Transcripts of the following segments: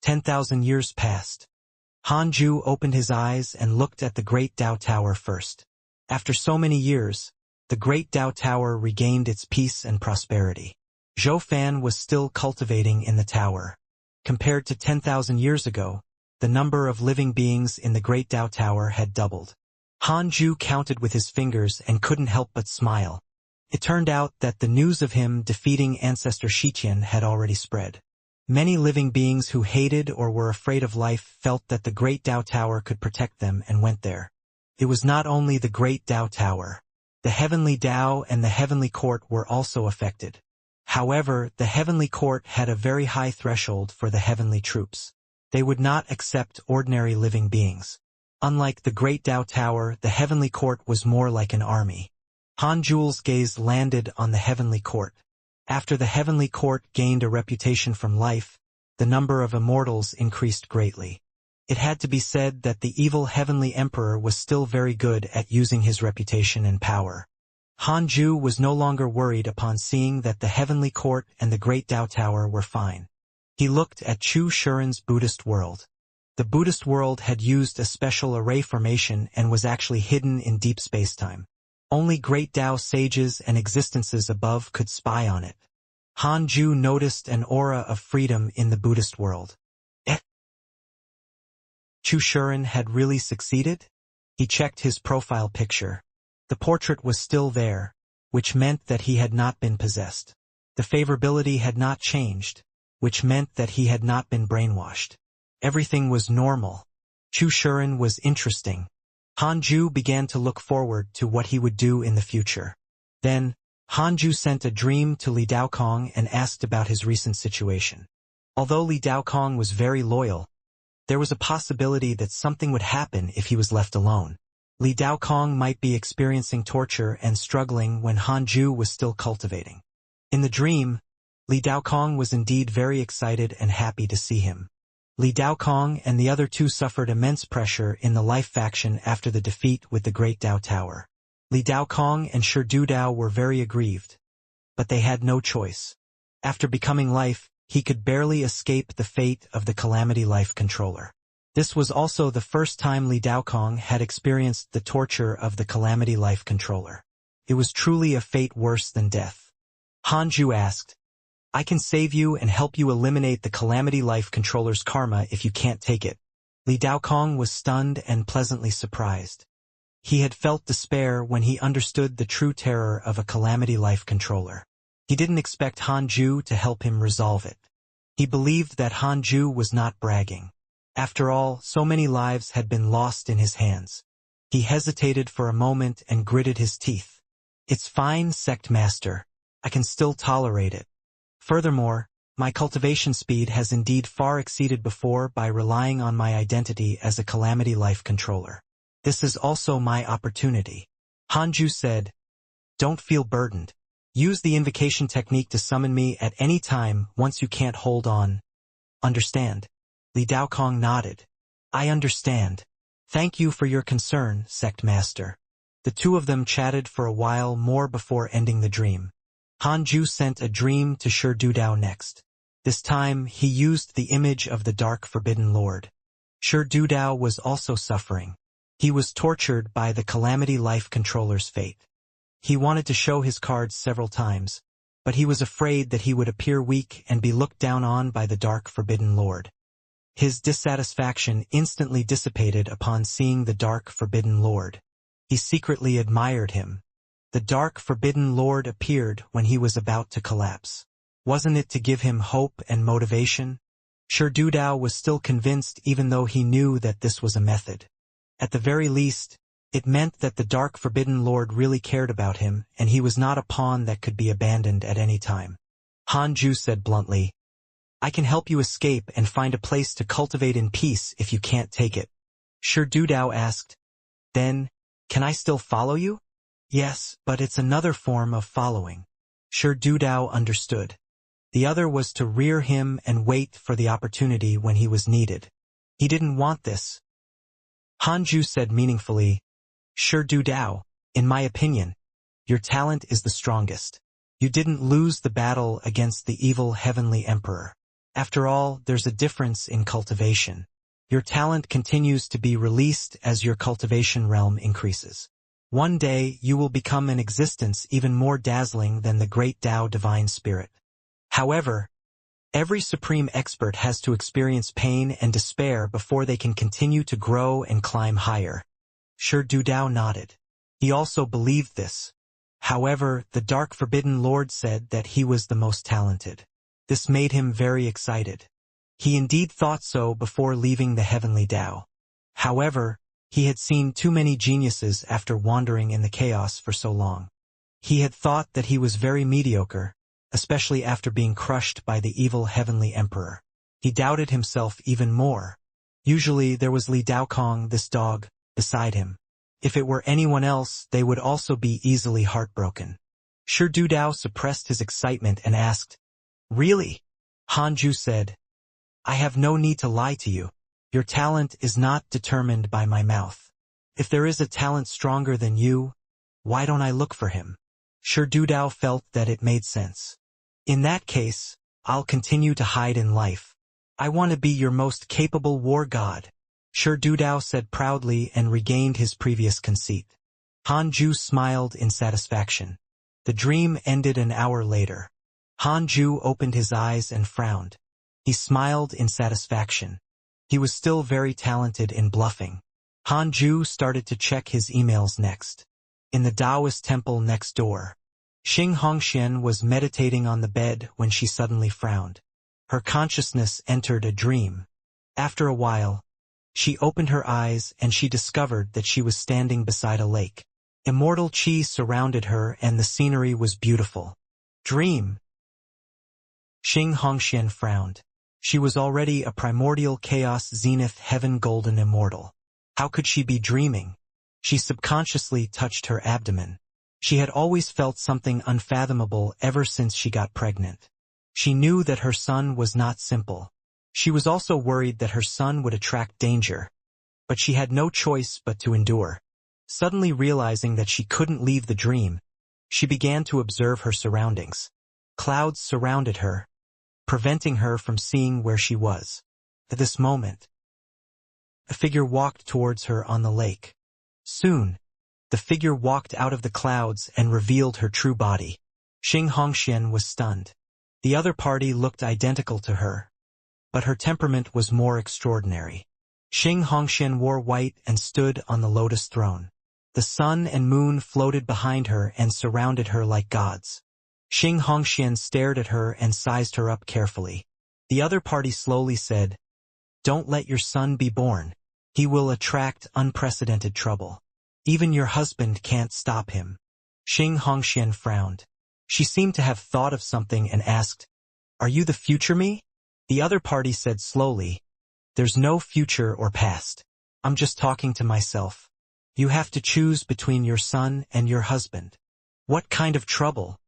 10,000 years passed. Hanju opened his eyes and looked at the Great Tao Tower first. After so many years, the Great Tao Tower regained its peace and prosperity. Zhou Fan was still cultivating in the tower. Compared to 10,000 years ago, the number of living beings in the Great Tao Tower had doubled. Hanju counted with his fingers and couldn't help but smile. It turned out that the news of him defeating Ancestor Shiqian had already spread. Many living beings who hated or were afraid of life felt that the Great Tao Tower could protect them and went there. It was not only the Great Tao Tower. The Heavenly Tao and the Heavenly Court were also affected. However, the Heavenly Court had a very high threshold for the heavenly troops. They would not accept ordinary living beings. Unlike the Great Tao Tower, the Heavenly Court was more like an army. Hanju's gaze landed on the Heavenly Court. After the Heavenly Court gained a reputation from life, the number of immortals increased greatly. It had to be said that the evil Heavenly Emperor was still very good at using his reputation and power. Hanju was no longer worried upon seeing that the Heavenly Court and the Great Tao Tower were fine. He looked at Chu Shuren's Buddhist world. The Buddhist world had used a special array formation and was actually hidden in deep spacetime. Only Great Tao sages and existences above could spy on it. Hanju noticed an aura of freedom in the Buddhist world. Chu Shuren had really succeeded? He checked his profile picture. The portrait was still there, which meant that he had not been possessed. The favorability had not changed, which meant that he had not been brainwashed. Everything was normal. Chu Shuren was interesting. Hanju began to look forward to what he would do in the future. Then, Hanju sent a dream to Li Daokong and asked about his recent situation. Although Li Daokong was very loyal, there was a possibility that something would happen if he was left alone. Li Daokong might be experiencing torture and struggling when Hanju was still cultivating. In the dream, Li Daokong was indeed very excited and happy to see him. Li Daokong and the other two suffered immense pressure in the Life faction after the defeat with the Great Tao Tower. Li Daokong and Shi Dudao were very aggrieved, but they had no choice. After becoming Life, he could barely escape the fate of the Calamity Life controller. This was also the first time Li Daokong had experienced the torture of the Calamity Life controller. It was truly a fate worse than death. Hanju asked, "I can save you and help you eliminate the Calamity Life controller's karma if you can't take it." Li Daokong was stunned and pleasantly surprised. He had felt despair when he understood the true terror of a Calamity Life controller. He didn't expect Hanju to help him resolve it. He believed that Hanju was not bragging. After all, so many lives had been lost in his hands. He hesitated for a moment and gritted his teeth. "It's fine, Sect Master. I can still tolerate it. Furthermore, my cultivation speed has indeed far exceeded before by relying on my identity as a Calamity Life controller. This is also my opportunity." Hanju said, "Don't feel burdened. Use the invocation technique to summon me at any time once you can't hold on. Understand?" Li Daokong nodded. "I understand. Thank you for your concern, Sect Master." The two of them chatted for a while more before ending the dream. Hanju sent a dream to Shi Dudao next. This time, he used the image of the Dark Forbidden Lord. Shi Dudao was also suffering. He was tortured by the Calamity Life controller's fate. He wanted to show his cards several times, but he was afraid that he would appear weak and be looked down on by the Dark Forbidden Lord. His dissatisfaction instantly dissipated upon seeing the Dark Forbidden Lord. He secretly admired him. The Dark Forbidden Lord appeared when he was about to collapse. Wasn't it to give him hope and motivation? Shi Dudao was still convinced even though he knew that this was a method. At the very least, it meant that the Dark Forbidden Lord really cared about him and he was not a pawn that could be abandoned at any time. Hanju said bluntly, "I can help you escape and find a place to cultivate in peace if you can't take it." Shi Dudao asked, "Then, can I still follow you?" "Yes, but it's another form of following." Shi Dudao understood. The other was to rear him and wait for the opportunity when he was needed. He didn't want this. Hanju said meaningfully, "Shi Dudao, in my opinion, your talent is the strongest. You didn't lose the battle against the evil Heavenly Emperor. After all, there's a difference in cultivation. Your talent continues to be released as your cultivation realm increases. One day, you will become an existence even more dazzling than the great Tao Divine Spirit. However, every supreme expert has to experience pain and despair before they can continue to grow and climb higher. Shi Dudao nodded. He also believed this. However, the Dark Forbidden Lord said that he was the most talented. This made him very excited. He indeed thought so before leaving the heavenly Tao. However, he had seen too many geniuses after wandering in the chaos for so long. He had thought that he was very mediocre, especially after being crushed by the evil heavenly emperor. He doubted himself even more. Usually there was Li Daokong, this dog, beside him. If it were anyone else, they would also be easily heartbroken. Shi Dudao suppressed his excitement and asked, "Really?" Hanju said, "I have no need to lie to you. Your talent is not determined by my mouth. If there is a talent stronger than you, why don't I look for him?" Shi Dudao felt that it made sense. "In that case, I'll continue to hide in life. I want to be your most capable war god," Shi Dudao said proudly and regained his previous conceit. Hanju smiled in satisfaction. The dream ended an hour later. Hanju opened his eyes and frowned. He smiled in satisfaction. He was still very talented in bluffing. Hanju started to check his emails next. In the Taoist temple next door, Xianxia was meditating on the bed when she suddenly frowned. Her consciousness entered a dream. After a while, she opened her eyes and she discovered that she was standing beside a lake. Immortal chi surrounded her and the scenery was beautiful. Dream. Xianxia frowned. She was already a primordial chaos zenith heaven golden immortal. How could she be dreaming? She subconsciously touched her abdomen. She had always felt something unfathomable ever since she got pregnant. She knew that her son was not simple. She was also worried that her son would attract danger. But she had no choice but to endure. Suddenly realizing that she couldn't leave the dream, she began to observe her surroundings. Clouds surrounded her, preventing her from seeing where she was. At this moment, a figure walked towards her on the lake. Soon, the figure walked out of the clouds and revealed her true body. Xianxia was stunned. The other party looked identical to her, but her temperament was more extraordinary. Xianxia wore white and stood on the lotus throne. The sun and moon floated behind her and surrounded her like gods. Xianxia stared at her and sized her up carefully. The other party slowly said, "Don't let your son be born. He will attract unprecedented trouble. Even your husband can't stop him." Xianxia frowned. She seemed to have thought of something and asked, "Are you the future me?" The other party said slowly, "There's no future or past. I'm just talking to myself. You have to choose between your son and your husband." "What kind of trouble?"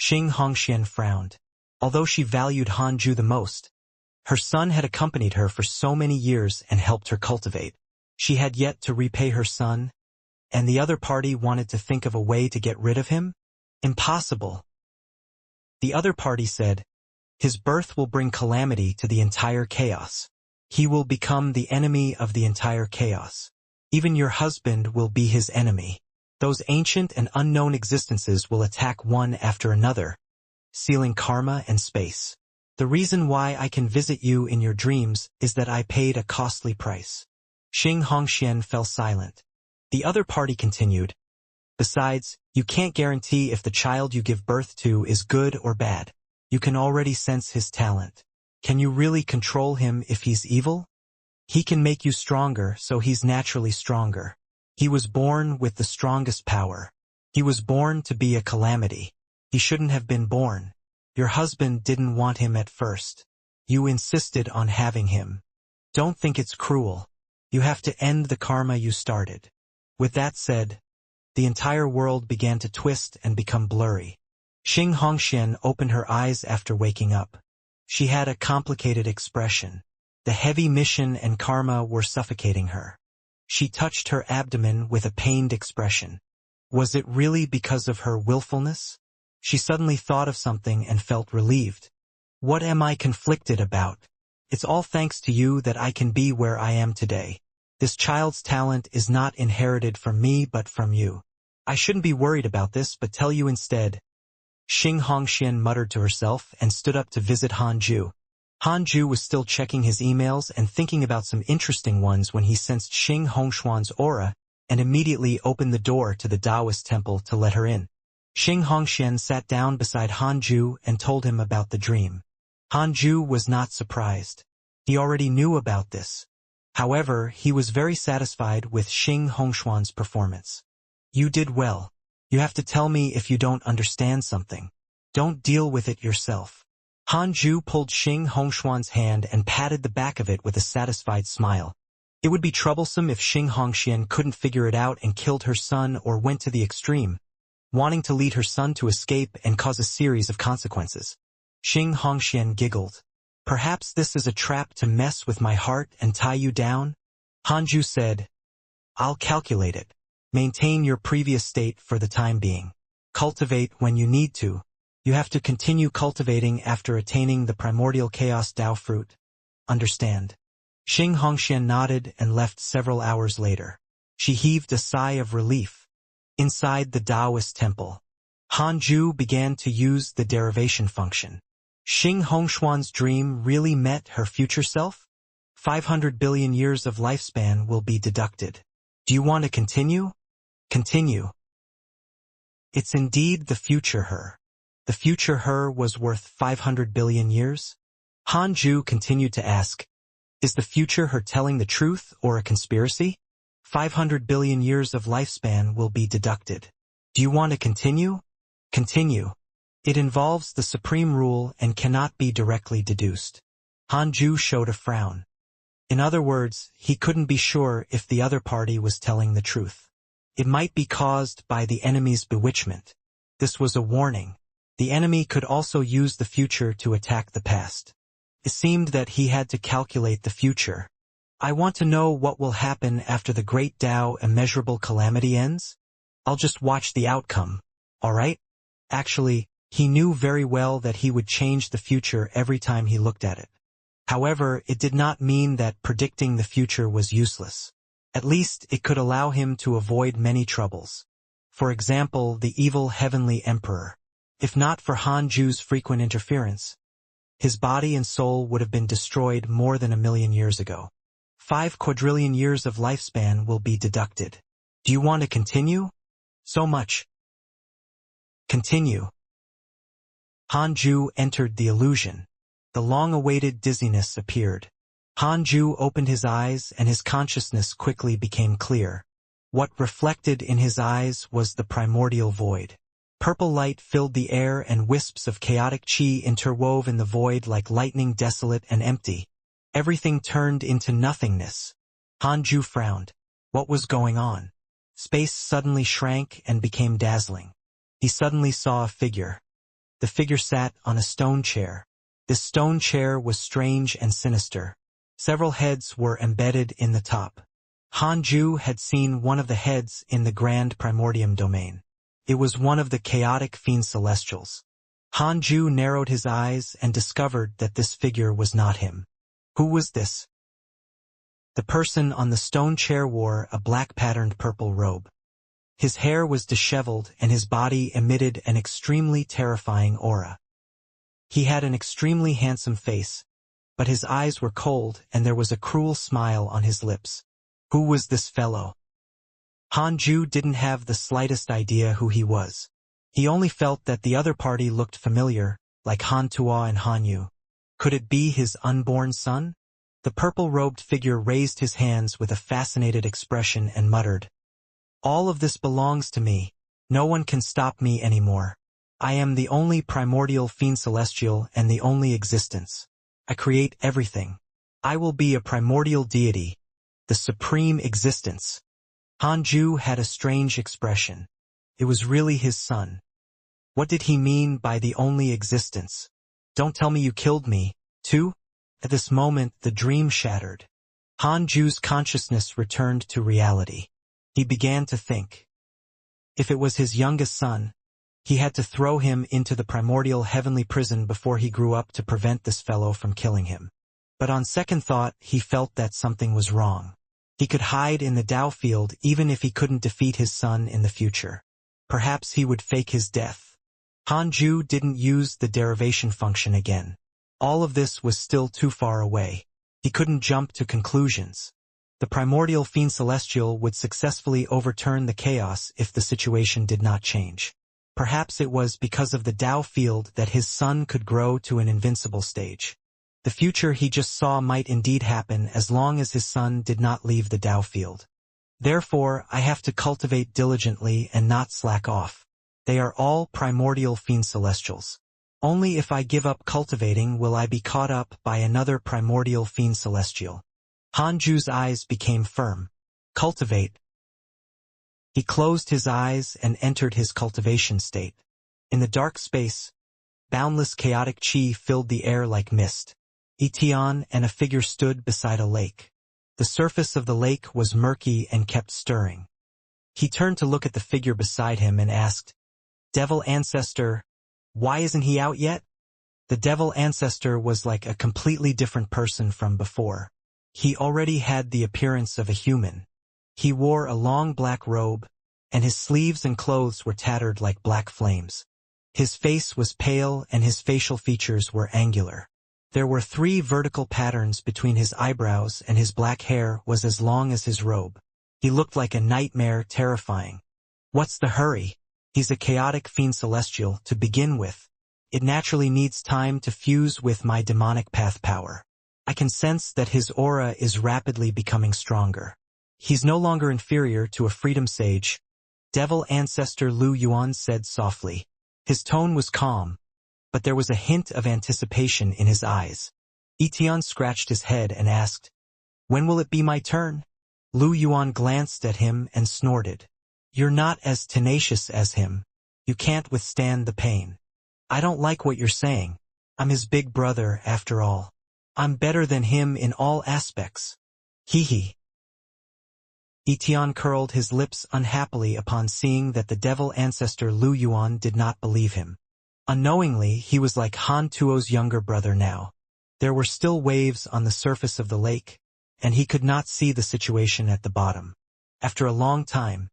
Xianxia frowned. Although she valued Hanju the most, her son had accompanied her for so many years and helped her cultivate. She had yet to repay her son, and the other party wanted to think of a way to get rid of him? Impossible. The other party said, "His birth will bring calamity to the entire chaos. He will become the enemy of the entire chaos. Even your husband will be his enemy. Those ancient and unknown existences will attack one after another, sealing karma and space. The reason why I can visit you in your dreams is that I paid a costly price." Xianxia fell silent. The other party continued, "Besides, you can't guarantee if the child you give birth to is good or bad. You can already sense his talent. Can you really control him if he's evil? He can make you stronger, so he's naturally stronger. He was born with the strongest power. He was born to be a calamity. He shouldn't have been born. Your husband didn't want him at first. You insisted on having him. Don't think it's cruel. You have to end the karma you started." With that said, the entire world began to twist and become blurry. Xianxia opened her eyes after waking up. She had a complicated expression. The heavy mission and karma were suffocating her. She touched her abdomen with a pained expression. Was it really because of her willfulness? She suddenly thought of something and felt relieved. What am I conflicted about? It's all thanks to you that I can be where I am today. This child's talent is not inherited from me but from you. I shouldn't be worried about this but tell you instead. Xianxia muttered to herself and stood up to visit Hanju. Hanju was still checking his emails and thinking about some interesting ones when he sensed Xianxuan's aura and immediately opened the door to the Taoist temple to let her in. Xianxia sat down beside Hanju and told him about the dream. Hanju was not surprised. He already knew about this. However, he was very satisfied with Xianxuan's performance. You did well. You have to tell me if you don't understand something. Don't deal with it yourself. Hanju pulled Xianxuan's hand and patted the back of it with a satisfied smile. It would be troublesome if Xianxia couldn't figure it out and killed her son or went to the extreme, wanting to lead her son to escape and cause a series of consequences. Xianxia giggled. Perhaps this is a trap to mess with my heart and tie you down? Hanju said, I'll calculate it. Maintain your previous state for the time being. Cultivate when you need to. You have to continue cultivating after attaining the primordial chaos Tao fruit. Understand? Xianxia nodded and left several hours later. She heaved a sigh of relief. Inside the Taoist temple, Hanju began to use the derivation function. Xianxuan's dream really met her future self? 500 billion years of lifespan will be deducted. Do you want to continue? Continue. It's indeed the future her. The future her was worth 500 billion years? Hanju continued to ask, is the future her telling the truth or a conspiracy? 500 billion years of lifespan will be deducted. Do you want to continue? Continue. It involves the supreme rule and cannot be directly deduced. Hanju showed a frown. In other words, he couldn't be sure if the other party was telling the truth. It might be caused by the enemy's bewitchment. This was a warning. The enemy could also use the future to attack the past. It seemed that he had to calculate the future. I want to know what will happen after the great Tao immeasurable calamity ends. I'll just watch the outcome, all right? Actually, he knew very well that he would change the future every time he looked at it. However, it did not mean that predicting the future was useless. At least it could allow him to avoid many troubles. For example, the evil heavenly emperor. If not for Hanju's frequent interference, his body and soul would have been destroyed more than 1,000,000 years ago. 5 quadrillion years of lifespan will be deducted. Do you want to continue? So much. Continue. Hanju entered the illusion. The long-awaited dizziness appeared. Hanju opened his eyes and his consciousness quickly became clear. What reflected in his eyes was the primordial void. Purple light filled the air and wisps of chaotic chi interwove in the void like lightning, desolate and empty. Everything turned into nothingness. Hanju frowned. What was going on? Space suddenly shrank and became dazzling. He suddenly saw a figure. The figure sat on a stone chair. This stone chair was strange and sinister. Several heads were embedded in the top. Hanju had seen one of the heads in the Grand Primordium domain. It was one of the chaotic fiend celestials. Hanju narrowed his eyes and discovered that this figure was not him. Who was this? The person on the stone chair wore a black-patterned purple robe. His hair was disheveled and his body emitted an extremely terrifying aura. He had an extremely handsome face, but his eyes were cold and there was a cruel smile on his lips. Who was this fellow? Hanju didn't have the slightest idea who he was. He only felt that the other party looked familiar, like Han Tua and Hanyu. Could it be his unborn son? The purple-robed figure raised his hands with a fascinated expression and muttered, "All of this belongs to me. No one can stop me anymore. I am the only primordial fiend celestial and the only existence. I create everything. I will be a primordial deity, the supreme existence." Hanju had a strange expression. It was really his son. What did he mean by the only existence? Don't tell me you killed me, too? At this moment, the dream shattered. Hanju's consciousness returned to reality. He began to think. If it was his youngest son, He had to throw him into the primordial heavenly prison before he grew up to prevent this fellow from killing him. But on second thought, he felt that something was wrong. He could hide in the Dao field even if he couldn't defeat his son in the future. Perhaps he would fake his death. Hanju didn't use the derivation function again. All of this was still too far away. He couldn't jump to conclusions. The primordial fiend celestial would successfully overturn the chaos if the situation did not change. Perhaps it was because of the Dao field that his son could grow to an invincible stage. The future he just saw might indeed happen as long as his son did not leave the Dao field. Therefore, I have to cultivate diligently and not slack off. They are all primordial fiend celestials. Only if I give up cultivating will I be caught up by another primordial fiend celestial. Hanju's eyes became firm. Cultivate. He closed his eyes and entered his cultivation state. In the dark space, boundless chaotic chi filled the air like mist. Etian and a figure stood beside a lake. The surface of the lake was murky and kept stirring. He turned to look at the figure beside him and asked, "Devil Ancestor, why isn't he out yet?" The Devil Ancestor was like a completely different person from before. He already had the appearance of a human. He wore a long black robe, and his sleeves and clothes were tattered like black flames. His face was pale and his facial features were angular. There were 3 vertical patterns between his eyebrows and his black hair was as long as his robe. He looked like a nightmare, terrifying. What's the hurry? He's a chaotic fiend celestial to begin with. It naturally needs time to fuse with my demonic path power. I can sense that his aura is rapidly becoming stronger. He's no longer inferior to a freedom sage. Devil Ancestor Lu Yuan said softly. His tone was calm, but there was a hint of anticipation in his eyes. Etian scratched his head and asked, "When will it be my turn?" Lu Yuan glanced at him and snorted. "You're not as tenacious as him. You can't withstand the pain. I don't like what you're saying. I'm his big brother, after all. I'm better than him in all aspects. Hee hee." Etian curled his lips unhappily upon seeing that the Devil Ancestor Lu Yuan did not believe him. Unknowingly, he was like Han Tuo's younger brother now. There were still waves on the surface of the lake, and he could not see the situation at the bottom. After a long time,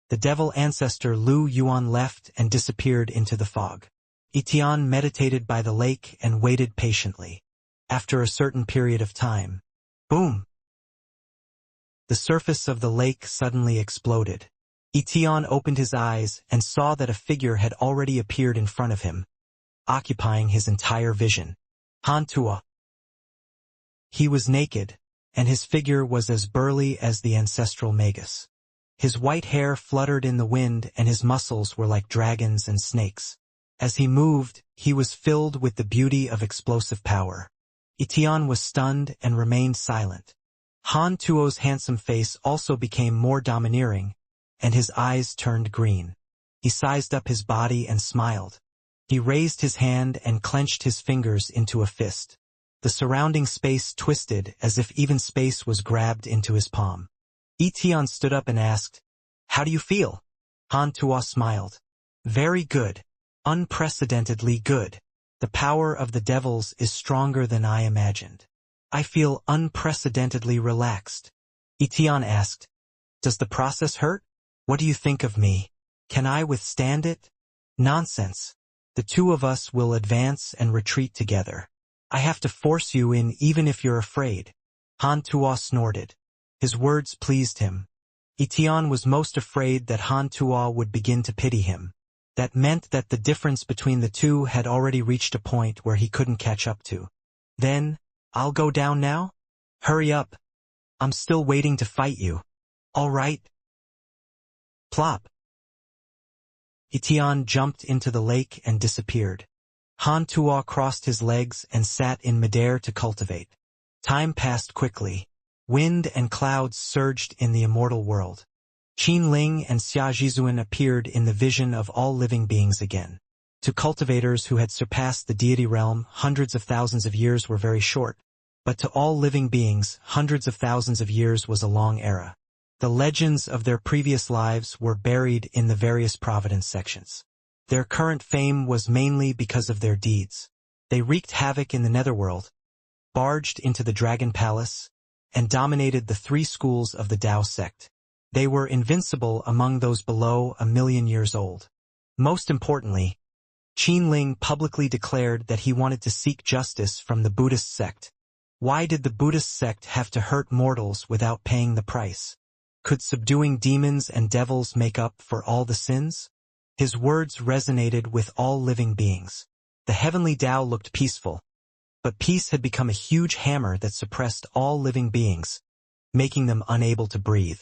the Devil Ancestor Lu Yuan left and disappeared into the fog. Etian meditated by the lake and waited patiently. After a certain period of time, boom! The surface of the lake suddenly exploded. Etian opened his eyes and saw that a figure had already appeared in front of him, occupying his entire vision. Han Tuo. He was naked, and his figure was as burly as the ancestral magus. His white hair fluttered in the wind and his muscles were like dragons and snakes. As he moved, he was filled with the beauty of explosive power. Etian was stunned and remained silent. Han Tuo's handsome face also became more domineering, and his eyes turned green. He sized up his body and smiled. He raised his hand and clenched his fingers into a fist. The surrounding space twisted as if even space was grabbed into his palm. Etian stood up and asked, "How do you feel?" Han Tuo smiled. "Very good. Unprecedentedly good. The power of the devils is stronger than I imagined. I feel unprecedentedly relaxed." Etian asked, "Does the process hurt? What do you think of me? Can I withstand it?" "Nonsense. The 2 of us will advance and retreat together. I have to force you in even if you're afraid." Han Tuo snorted. His words pleased him. Etian was most afraid that Han Tuo would begin to pity him. That meant that the difference between the 2 had already reached a point where he couldn't catch up to. "Then, I'll go down now? Hurry up. I'm still waiting to fight you. All right?" Plop. Etian jumped into the lake and disappeared. Han Tuo crossed his legs and sat in midair to cultivate. Time passed quickly. Wind and clouds surged in the immortal world. Qin Ling and Xia Jizuan appeared in the vision of all living beings again. To cultivators who had surpassed the deity realm, hundreds of thousands of years were very short, but to all living beings, hundreds of thousands of years was a long era. The legends of their previous lives were buried in the various providence sections. Their current fame was mainly because of their deeds. They wreaked havoc in the netherworld, barged into the Dragon Palace, and dominated the 3 schools of the Tao sect. They were invincible among those below 1,000,000 years old. Most importantly, Qinling publicly declared that he wanted to seek justice from the Buddhist sect. Why did the Buddhist sect have to hurt mortals without paying the price? Could subduing demons and devils make up for all the sins? His words resonated with all living beings. The heavenly Tao looked peaceful, but peace had become a huge hammer that suppressed all living beings, making them unable to breathe.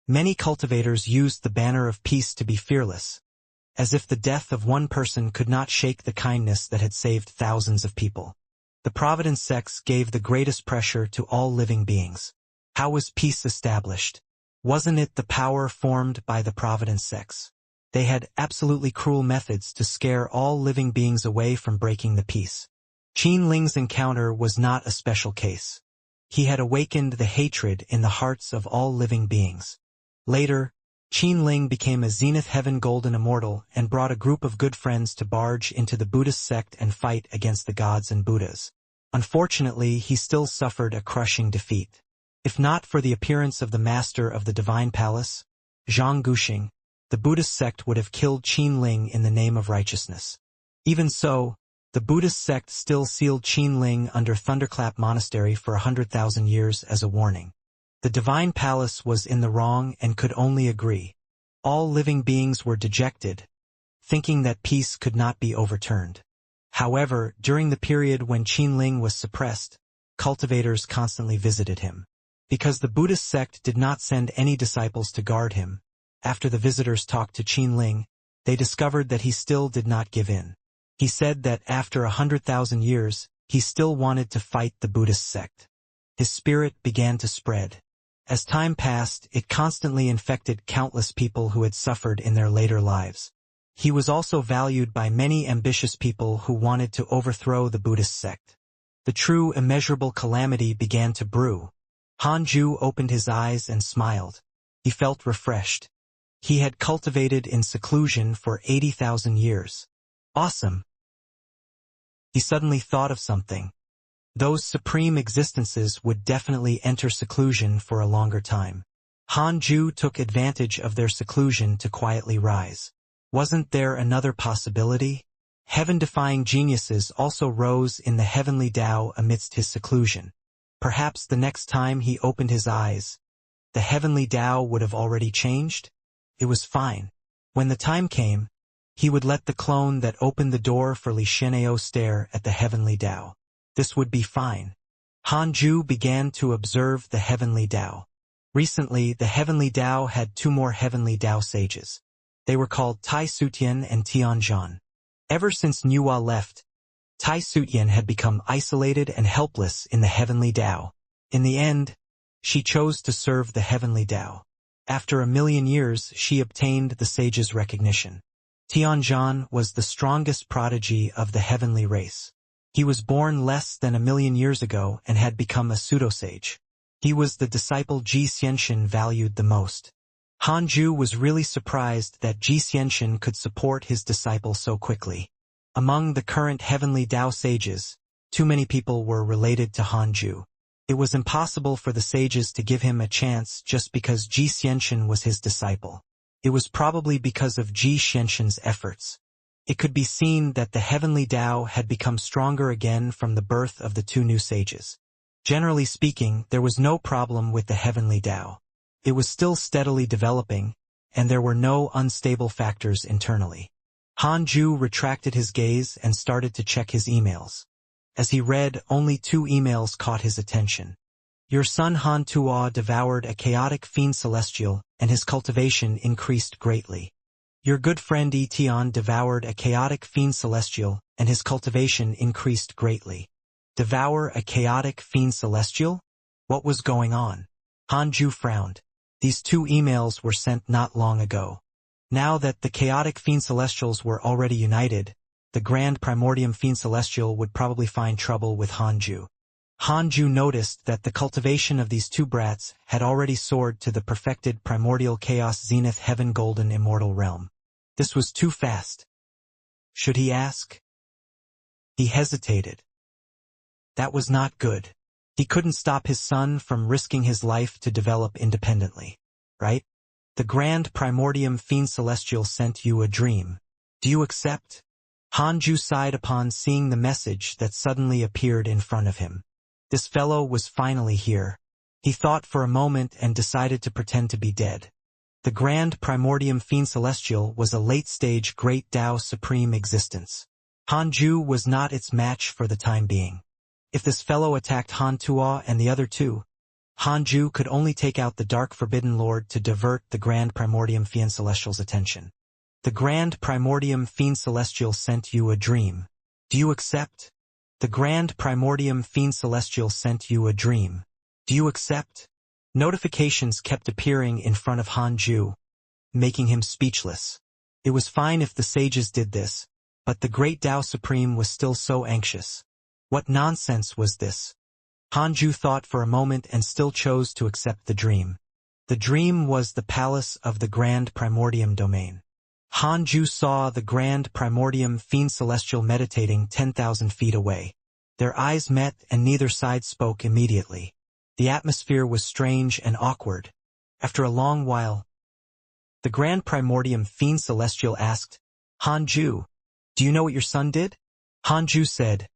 Many cultivators used the banner of peace to be fearless, as if the death of one person could not shake the kindness that had saved thousands of people. The Providence sects gave the greatest pressure to all living beings. How was peace established? Wasn't it the power formed by the Providence sects? They had absolutely cruel methods to scare all living beings away from breaking the peace. Qinling's encounter was not a special case. He had awakened the hatred in the hearts of all living beings. Later, Qinling became a Zenith Heaven Golden Immortal and brought a group of good friends to barge into the Buddhist sect and fight against the gods and Buddhas. Unfortunately, he still suffered a crushing defeat. If not for the appearance of the master of the Divine Palace, Zhang Guxing, the Buddhist sect would have killed Qinling in the name of righteousness. Even so, the Buddhist sect still sealed Qinling under Thunderclap Monastery for 100,000 years as a warning. The Divine Palace was in the wrong and could only agree. All living beings were dejected, thinking that peace could not be overturned. However, during the period when Qinling was suppressed, cultivators constantly visited him. Because the Buddhist sect did not send any disciples to guard him, after the visitors talked to Qinling, they discovered that he still did not give in. He said that after 100,000 years, he still wanted to fight the Buddhist sect. His spirit began to spread. As time passed, it constantly infected countless people who had suffered in their later lives. He was also valued by many ambitious people who wanted to overthrow the Buddhist sect. The true immeasurable calamity began to brew. Hanju opened his eyes and smiled. He felt refreshed. He had cultivated in seclusion for 80,000 years. Awesome! He suddenly thought of something. Those supreme existences would definitely enter seclusion for a longer time. Hanju took advantage of their seclusion to quietly rise. Wasn't there another possibility? Heaven-defying geniuses also rose in the heavenly Tao amidst his seclusion. Perhaps the next time he opened his eyes, the heavenly Tao would have already changed? It was fine. When the time came, he would let the clone that opened the door for Li Shenao stare at the heavenly Tao. This would be fine. Hanju began to observe the heavenly Tao. Recently, the heavenly Tao had 2 more heavenly Tao sages. They were called Tai Sutian and Tianzhan. Ever since Nuwa left, Tai Sutian had become isolated and helpless in the heavenly Tao. In the end, she chose to serve the heavenly Tao. After 1,000,000 years, she obtained the sage's recognition. Tianzhan was the strongest prodigy of the heavenly race. He was born less than 1,000,000 years ago and had become a pseudo-sage. He was the disciple Xianxia valued the most. Hanju was really surprised that Xianxia could support his disciple so quickly. Among the current heavenly Tao sages, too many people were related to Hanju. It was impossible for the sages to give him a chance just because Xianxia was his disciple. It was probably because of Xianxia's efforts. It could be seen that the heavenly Tao had become stronger again from the birth of the 2 new sages. Generally speaking, there was no problem with the heavenly Tao. It was still steadily developing, and there were no unstable factors internally. Hanju retracted his gaze and started to check his emails. As he read, only 2 emails caught his attention. Your son Han Tuo devoured a chaotic fiend celestial, and his cultivation increased greatly. Your good friend Tian devoured a chaotic fiend celestial, and his cultivation increased greatly. Devour a chaotic fiend celestial? What was going on? Hanju frowned. These 2 emails were sent not long ago. Now that the chaotic fiend celestials were already united, the grand primordium fiend celestial would probably find trouble with Hanju. Hanju noticed that the cultivation of these 2 brats had already soared to the perfected primordial chaos zenith heaven golden immortal realm. This was too fast. Should he ask? He hesitated. That was not good. He couldn't stop his son from risking his life to develop independently, right? The grand primordium fiend celestial sent you a dream. Do you accept? Hanju sighed upon seeing the message that suddenly appeared in front of him. This fellow was finally here. He thought for a moment and decided to pretend to be dead. The grand primordium fiend celestial was a late-stage great Tao supreme existence. Hanju was not its match for the time being. If this fellow attacked Han Tuo and the other two, Hanju could only take out the dark forbidden lord to divert the grand primordium fiend celestial's attention. The grand primordium fiend celestial sent you a dream. Do you accept? The grand primordium fiend celestial sent you a dream. Do you accept? Notifications kept appearing in front of Hanju, making him speechless. It was fine if the sages did this, but the great Tao Supreme was still so anxious. What nonsense was this? Hanju thought for a moment and still chose to accept the dream. The dream was the palace of the grand primordium domain. Hanju saw the grand primordium fiend celestial meditating 10,000 feet away. Their eyes met and neither side spoke immediately. The atmosphere was strange and awkward. After a long while, the grand primordium fiend celestial asked, Hanju, do you know what your son did? Hanju said,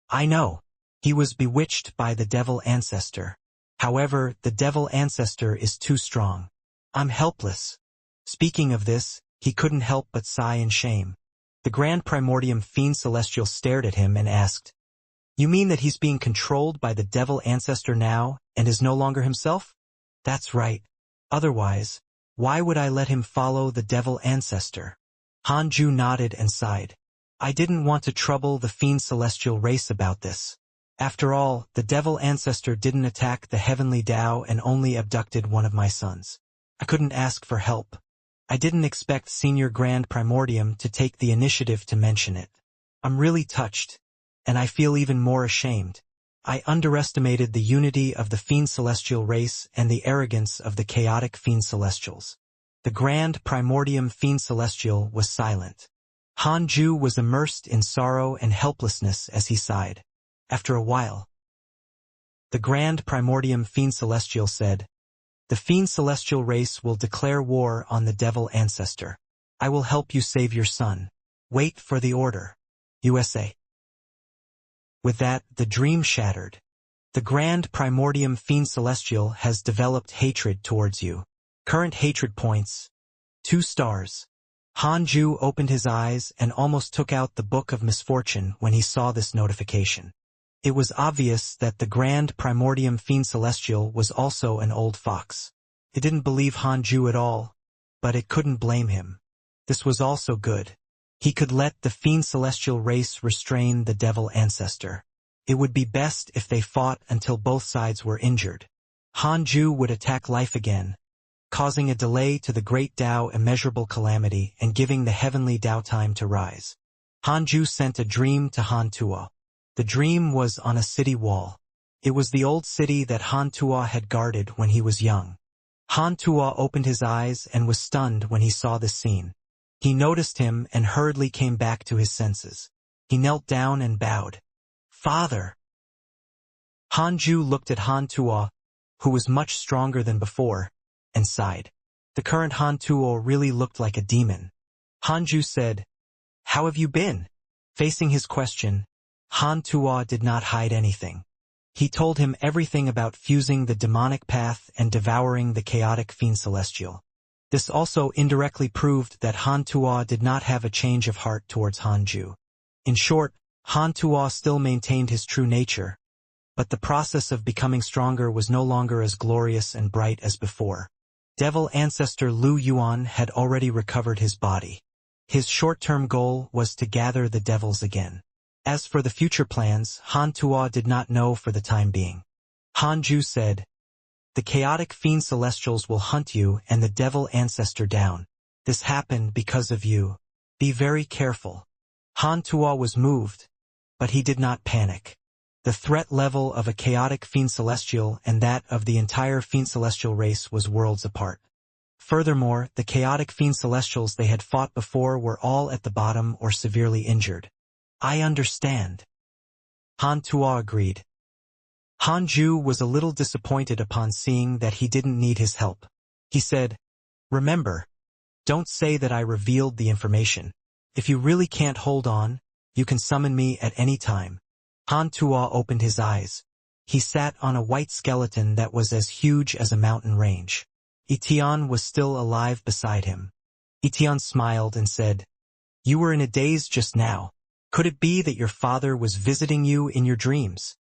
I know. He was bewitched by the devil ancestor. However, the devil ancestor is too strong. I'm helpless. Speaking of this, he couldn't help but sigh in shame. The grand primordium fiend celestial stared at him and asked, You mean that he's being controlled by the devil ancestor now and is no longer himself? That's right. Otherwise, why would I let him follow the devil ancestor? Hanju nodded and sighed. I didn't want to trouble the fiend celestial race about this. After all, the devil ancestor didn't attack the heavenly Tao and only abducted one of my sons. I couldn't ask for help. I didn't expect Senior Grand Primordium to take the initiative to mention it. I'm really touched, and I feel even more ashamed. I underestimated the unity of the fiend celestial race and the arrogance of the chaotic fiend celestials. The Grand Primordium fiend celestial was silent. Hanju was immersed in sorrow and helplessness as he sighed. After a while, the Grand Primordium fiend celestial said, The fiend celestial race will declare war on the devil ancestor. I will help you save your son. Wait for the order. USA. With that, the dream shattered. The Grand Primordium fiend celestial has developed hatred towards you. Current hatred points, 2 stars. Hanju opened his eyes and almost took out the Book of Misfortune when he saw this notification. It was obvious that the Grand Primordium fiend celestial was also an old fox. It didn't believe Hanju at all, but it couldn't blame him. This was also good. He could let the fiend celestial race restrain the devil ancestor. It would be best if they fought until both sides were injured. Hanju would attack life again, causing a delay to the great Tao immeasurable calamity and giving the heavenly Tao time to rise. Hanju sent a dream to Han Tuo. The dream was on a city wall. It was the old city that Han Tuo had guarded when he was young. Han Tuo opened his eyes and was stunned when he saw this scene. He noticed him and hurriedly came back to his senses. He knelt down and bowed. Father! Hanju looked at Han Tuo, who was much stronger than before, and sighed. The current Han Tuo really looked like a demon. Hanju said, How have you been? Facing his question, Han Tuo did not hide anything. He told him everything about fusing the demonic path and devouring the chaotic fiend celestial. This also indirectly proved that Han Tuo did not have a change of heart towards Hanju. In short, Han Tuo still maintained his true nature, but the process of becoming stronger was no longer as glorious and bright as before. Devil ancestor Lu Yuan had already recovered his body. His short-term goal was to gather the devils again. As for the future plans, Han Tuo did not know for the time being. Hanju said, The chaotic fiend celestials will hunt you and the devil ancestor down. This happened because of you. Be very careful. Han Tuo was moved, but he did not panic. The threat level of a chaotic fiend celestial and that of the entire fiend celestial race was worlds apart. Furthermore, the chaotic fiend celestials they had fought before were all at the bottom or severely injured. I understand. Han Tuo agreed. Han Ju was a little disappointed upon seeing that he didn't need his help. He said, "Remember, don't say that I revealed the information. If you really can't hold on, you can summon me at any time." Han Tuo opened his eyes. He sat on a white skeleton that was as huge as a mountain range. Etienne was still alive beside him. Etienne smiled and said, "You were in a daze just now. Could it be that your father was visiting you in your dreams?"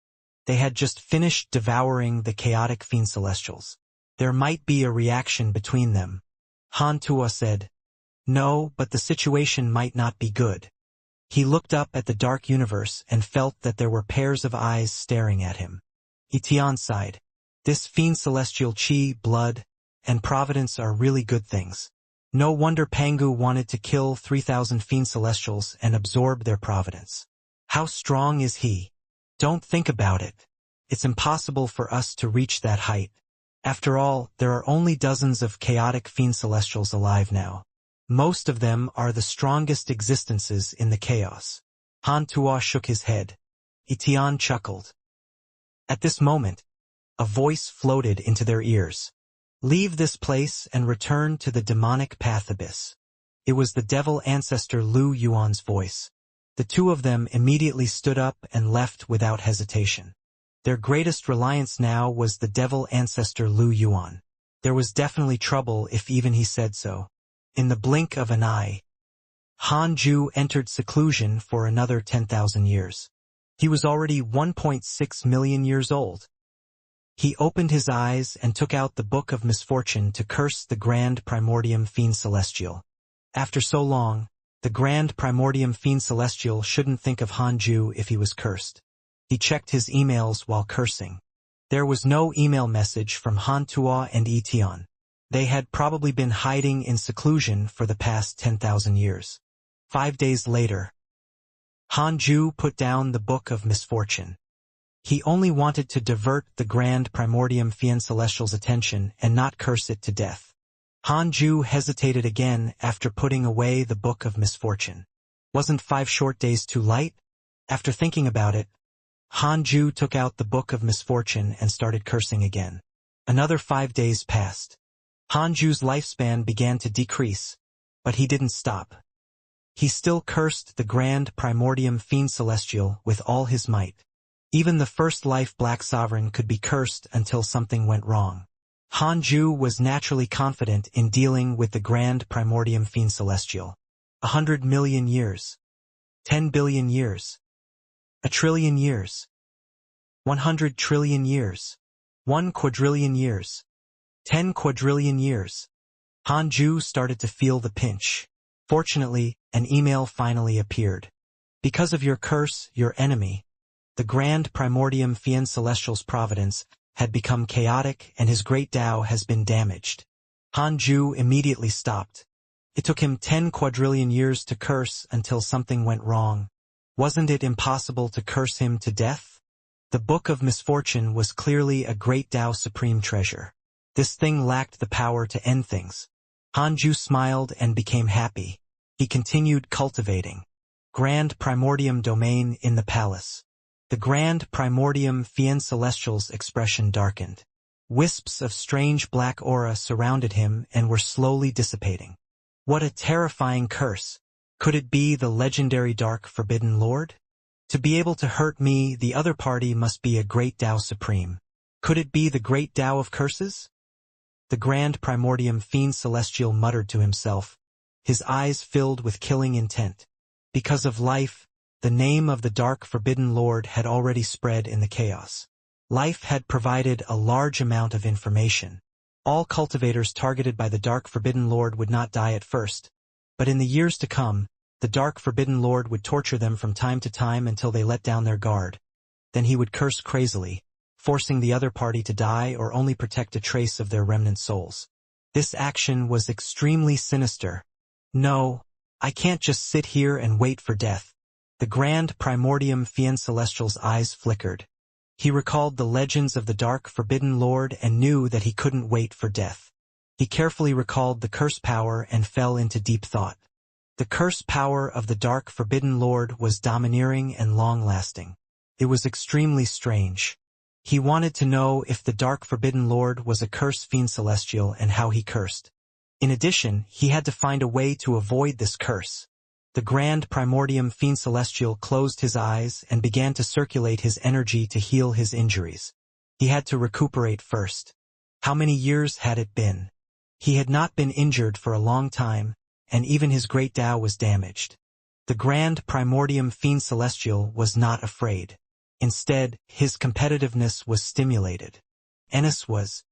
They had just finished devouring the chaotic fiend celestials. There might be a reaction between them. Han Tuo said, "No, but the situation might not be good." He looked up at the dark universe and felt that there were pairs of eyes staring at him. Etienne sighed. This fiend celestial chi, blood, and providence are really good things. No wonder Pangu wanted to kill 3,000 fiend celestials and absorb their providence. How strong is he? Don't think about it. It's impossible for us to reach that height. After all, there are only dozens of chaotic fiend celestials alive now. Most of them are the strongest existences in the chaos. Han Tuo shook his head. Etienne chuckled. At this moment, a voice floated into their ears. "Leave this place and return to the demonic path abyss." It was the devil ancestor Lu Yuan's voice. The two of them immediately stood up and left without hesitation. Their greatest reliance now was the devil ancestor Lu Yuan. There was definitely trouble if even he said so. In the blink of an eye, Han Ju entered seclusion for another 10,000 years. He was already 1.6 million years old. He opened his eyes and took out the Book of Misfortune to curse the Grand Primordium Fiend Celestial. After so long, the Grand Primordium Fiend Celestial shouldn't think of Han Ju if he was cursed. He checked his emails while cursing. There was no email message from Han Tuo and Etienne. They had probably been hiding in seclusion for the past 10,000 years. 5 days later, Han Ju put down the Book of Misfortune. He only wanted to divert the Grand Primordium Fiend Celestial's attention and not curse it to death. Han Ju hesitated again after putting away the Book of Misfortune. Wasn't 5 short days too light? After thinking about it, Han Ju took out the Book of Misfortune and started cursing again. Another 5 days passed. Han Ju's lifespan began to decrease, but he didn't stop. He still cursed the Grand Primordium Fiend Celestial with all his might. Even the first life Black Sovereign could be cursed until something went wrong. Han Ju was naturally confident in dealing with the Grand Primordium Fiend Celestial. 100 million years. 10 billion years. 1 trillion years. 100 trillion years. 1 quadrillion years. 10 quadrillion years. Han Ju started to feel the pinch. Fortunately, an email finally appeared. Because of your curse, your enemy, the Grand Primordium Fiend Celestial's providence, had become chaotic and his great Tao has been damaged. Han Ju immediately stopped. It took him 10 quadrillion years to curse until something went wrong. Wasn't it impossible to curse him to death? The Book of Misfortune was clearly a great Tao supreme treasure. This thing lacked the power to end things. Han Ju smiled and became happy. He continued cultivating. Grand Primordium Domain in the Palace. The Grand Primordium Fiend Celestial's expression darkened. Wisps of strange black aura surrounded him and were slowly dissipating. What a terrifying curse! Could it be the legendary Dark Forbidden Lord? To be able to hurt me, the other party must be a great Tao supreme. Could it be the great Tao of curses? The Grand Primordium Fiend Celestial muttered to himself, his eyes filled with killing intent. Because of life, the name of the Dark Forbidden Lord had already spread in the chaos. Life had provided a large amount of information. All cultivators targeted by the Dark Forbidden Lord would not die at first, but in the years to come, the Dark Forbidden Lord would torture them from time to time until they let down their guard. Then he would curse crazily, forcing the other party to die or only protect a trace of their remnant souls. This action was extremely sinister. No, I can't just sit here and wait for death. The Grand Primordium Fiend Celestial's eyes flickered. He recalled the legends of the Dark Forbidden Lord and knew that he couldn't wait for death. He carefully recalled the curse power and fell into deep thought. The curse power of the Dark Forbidden Lord was domineering and long-lasting. It was extremely strange. He wanted to know if the Dark Forbidden Lord was a cursed fiend celestial and how he cursed. In addition, he had to find a way to avoid this curse. The Grand Primordium Fiend Celestial closed his eyes and began to circulate his energy to heal his injuries. He had to recuperate first. How many years had it been? He had not been injured for a long time, and even his great Tao was damaged. The Grand Primordium Fiend Celestial was not afraid. Instead, his competitiveness was stimulated. Ennis was.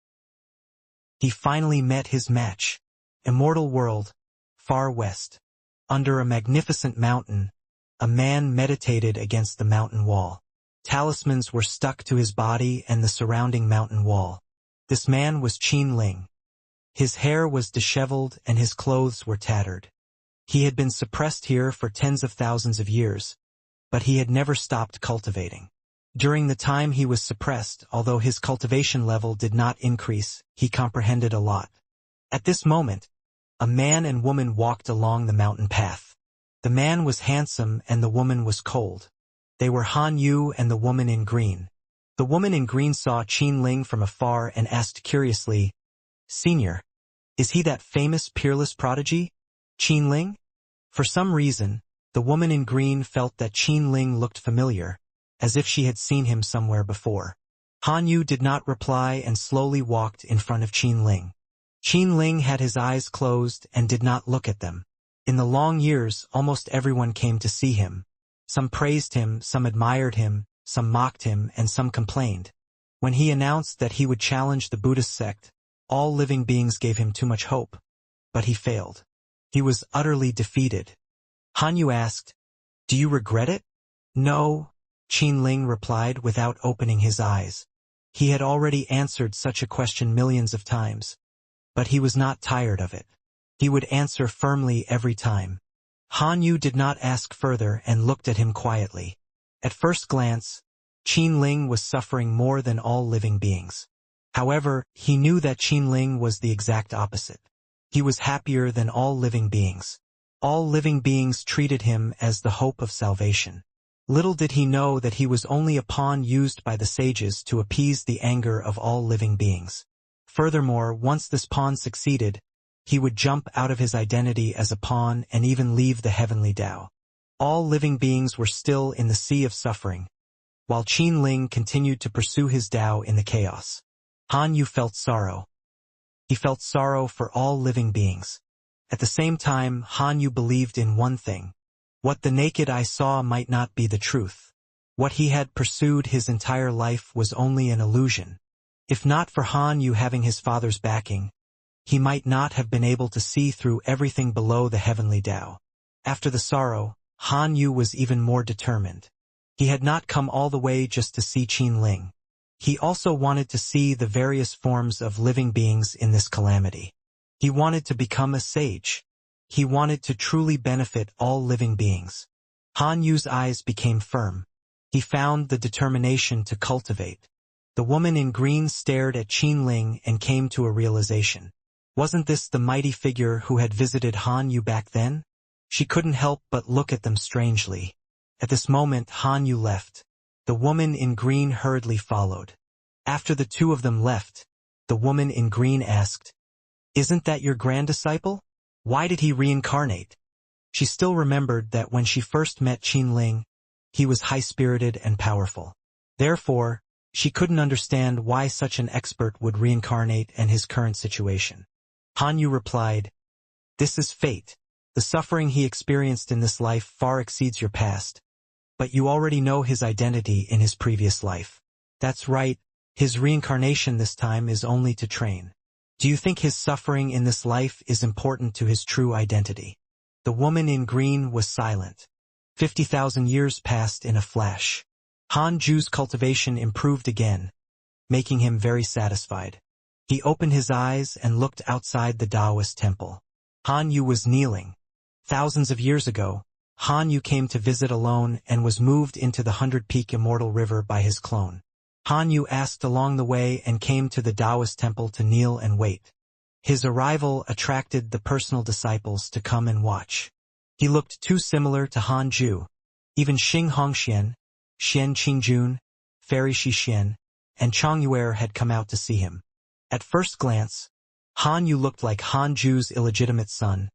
He finally met his match. Immortal world, far west. Under a magnificent mountain, a man meditated against the mountain wall. Talismans were stuck to his body and the surrounding mountain wall. This man was Qin Ling. His hair was disheveled and his clothes were tattered. He had been suppressed here for tens of thousands of years, but he had never stopped cultivating. During the time he was suppressed, although his cultivation level did not increase, he comprehended a lot. At this moment, a man and woman walked along the mountain path. The man was handsome and the woman was cold. They were Han Yu and the woman in green. The woman in green saw Qin Ling from afar and asked curiously, "Senior, is he that famous peerless prodigy, Qin Ling?" For some reason, the woman in green felt that Qin Ling looked familiar, as if she had seen him somewhere before. Han Yu did not reply and slowly walked in front of Qin Ling. Qin Ling had his eyes closed and did not look at them. In the long years, almost everyone came to see him. Some praised him, some admired him, some mocked him, and some complained. When he announced that he would challenge the Buddhist sect, all living beings gave him too much hope. But he failed. He was utterly defeated. Han Yu asked, "Do you regret it?" "No," Qin Ling replied without opening his eyes. He had already answered such a question millions of times. But he was not tired of it. He would answer firmly every time. Han Yu did not ask further and looked at him quietly. At first glance, Qin Ling was suffering more than all living beings. However, he knew that Qin Ling was the exact opposite. He was happier than all living beings. All living beings treated him as the hope of salvation. Little did he know that he was only a pawn used by the sages to appease the anger of all living beings. Furthermore, once this pawn succeeded, he would jump out of his identity as a pawn and even leave the heavenly Tao. All living beings were still in the sea of suffering, while Qin Ling continued to pursue his Tao in the chaos. Han Yu felt sorrow. He felt sorrow for all living beings. At the same time, Han Yu believed in one thing. What the naked eye saw might not be the truth. What he had pursued his entire life was only an illusion. If not for Han Yu having his father's backing, he might not have been able to see through everything below the heavenly Tao. After the sorrow, Han Yu was even more determined. He had not come all the way just to see Qin Ling. He also wanted to see the various forms of living beings in this calamity. He wanted to become a sage. He wanted to truly benefit all living beings. Han Yu's eyes became firm. He found the determination to cultivate. The woman in green stared at Qin Ling and came to a realization. Wasn't this the mighty figure who had visited Han Yu back then? She couldn't help but look at them strangely. At this moment, Han Yu left. The woman in green hurriedly followed. After the two of them left, the woman in green asked, "Isn't that your grand disciple? Why did he reincarnate?" She still remembered that when she first met Qin Ling, he was high-spirited and powerful. Therefore, she couldn't understand why such an expert would reincarnate in his current situation. Han Yu replied, "This is fate. The suffering he experienced in this life far exceeds your past. But you already know his identity in his previous life." "That's right. His reincarnation this time is only to train." "Do you think his suffering in this life is important to his true identity?" The woman in green was silent. 50,000 years passed in a flash. Han Ju's cultivation improved again, making him very satisfied. He opened his eyes and looked outside the Taoist temple. Han Yu was kneeling. Thousands of years ago, Han Yu came to visit alone and was moved into the 100-peak Immortal River by his clone. Han Yu asked along the way and came to the Taoist temple to kneel and wait. His arrival attracted the personal disciples to come and watch. He looked too similar to Han Ju. Even Xing Hongxian, Xian Qingjun, Fairy Xixian, and Chang Yuer had come out to see him. At first glance, Han Yu looked like Han Ju's illegitimate son,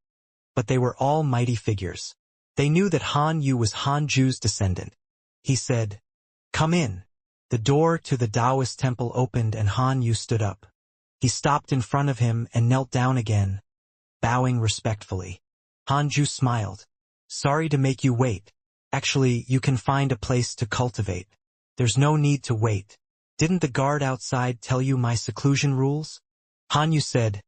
but they were all mighty figures. They knew that Han Yu was Han Ju's descendant. He said, "Come in." The door to the Taoist temple opened and Han Yu stood up. He stopped in front of him and knelt down again, bowing respectfully. Han Ju smiled. "Sorry to make you wait. Actually, you can find a place to cultivate. There's no need to wait. Didn't the guard outside tell you my seclusion rules?" Han Yu said,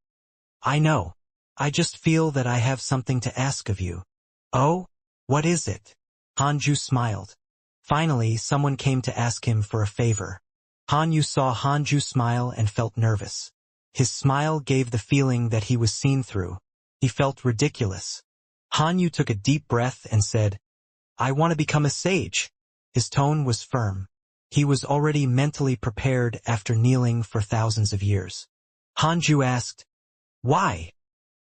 "I know. I just feel that I have something to ask of you." "Oh? What is it?" Han Ju smiled. Finally, someone came to ask him for a favor. Han Yu saw Han Ju smile and felt nervous. His smile gave the feeling that he was seen through. He felt ridiculous. Han Yu took a deep breath and said, "I want to become a sage." His tone was firm. He was already mentally prepared after kneeling for thousands of years. Han Ju asked, "Why?"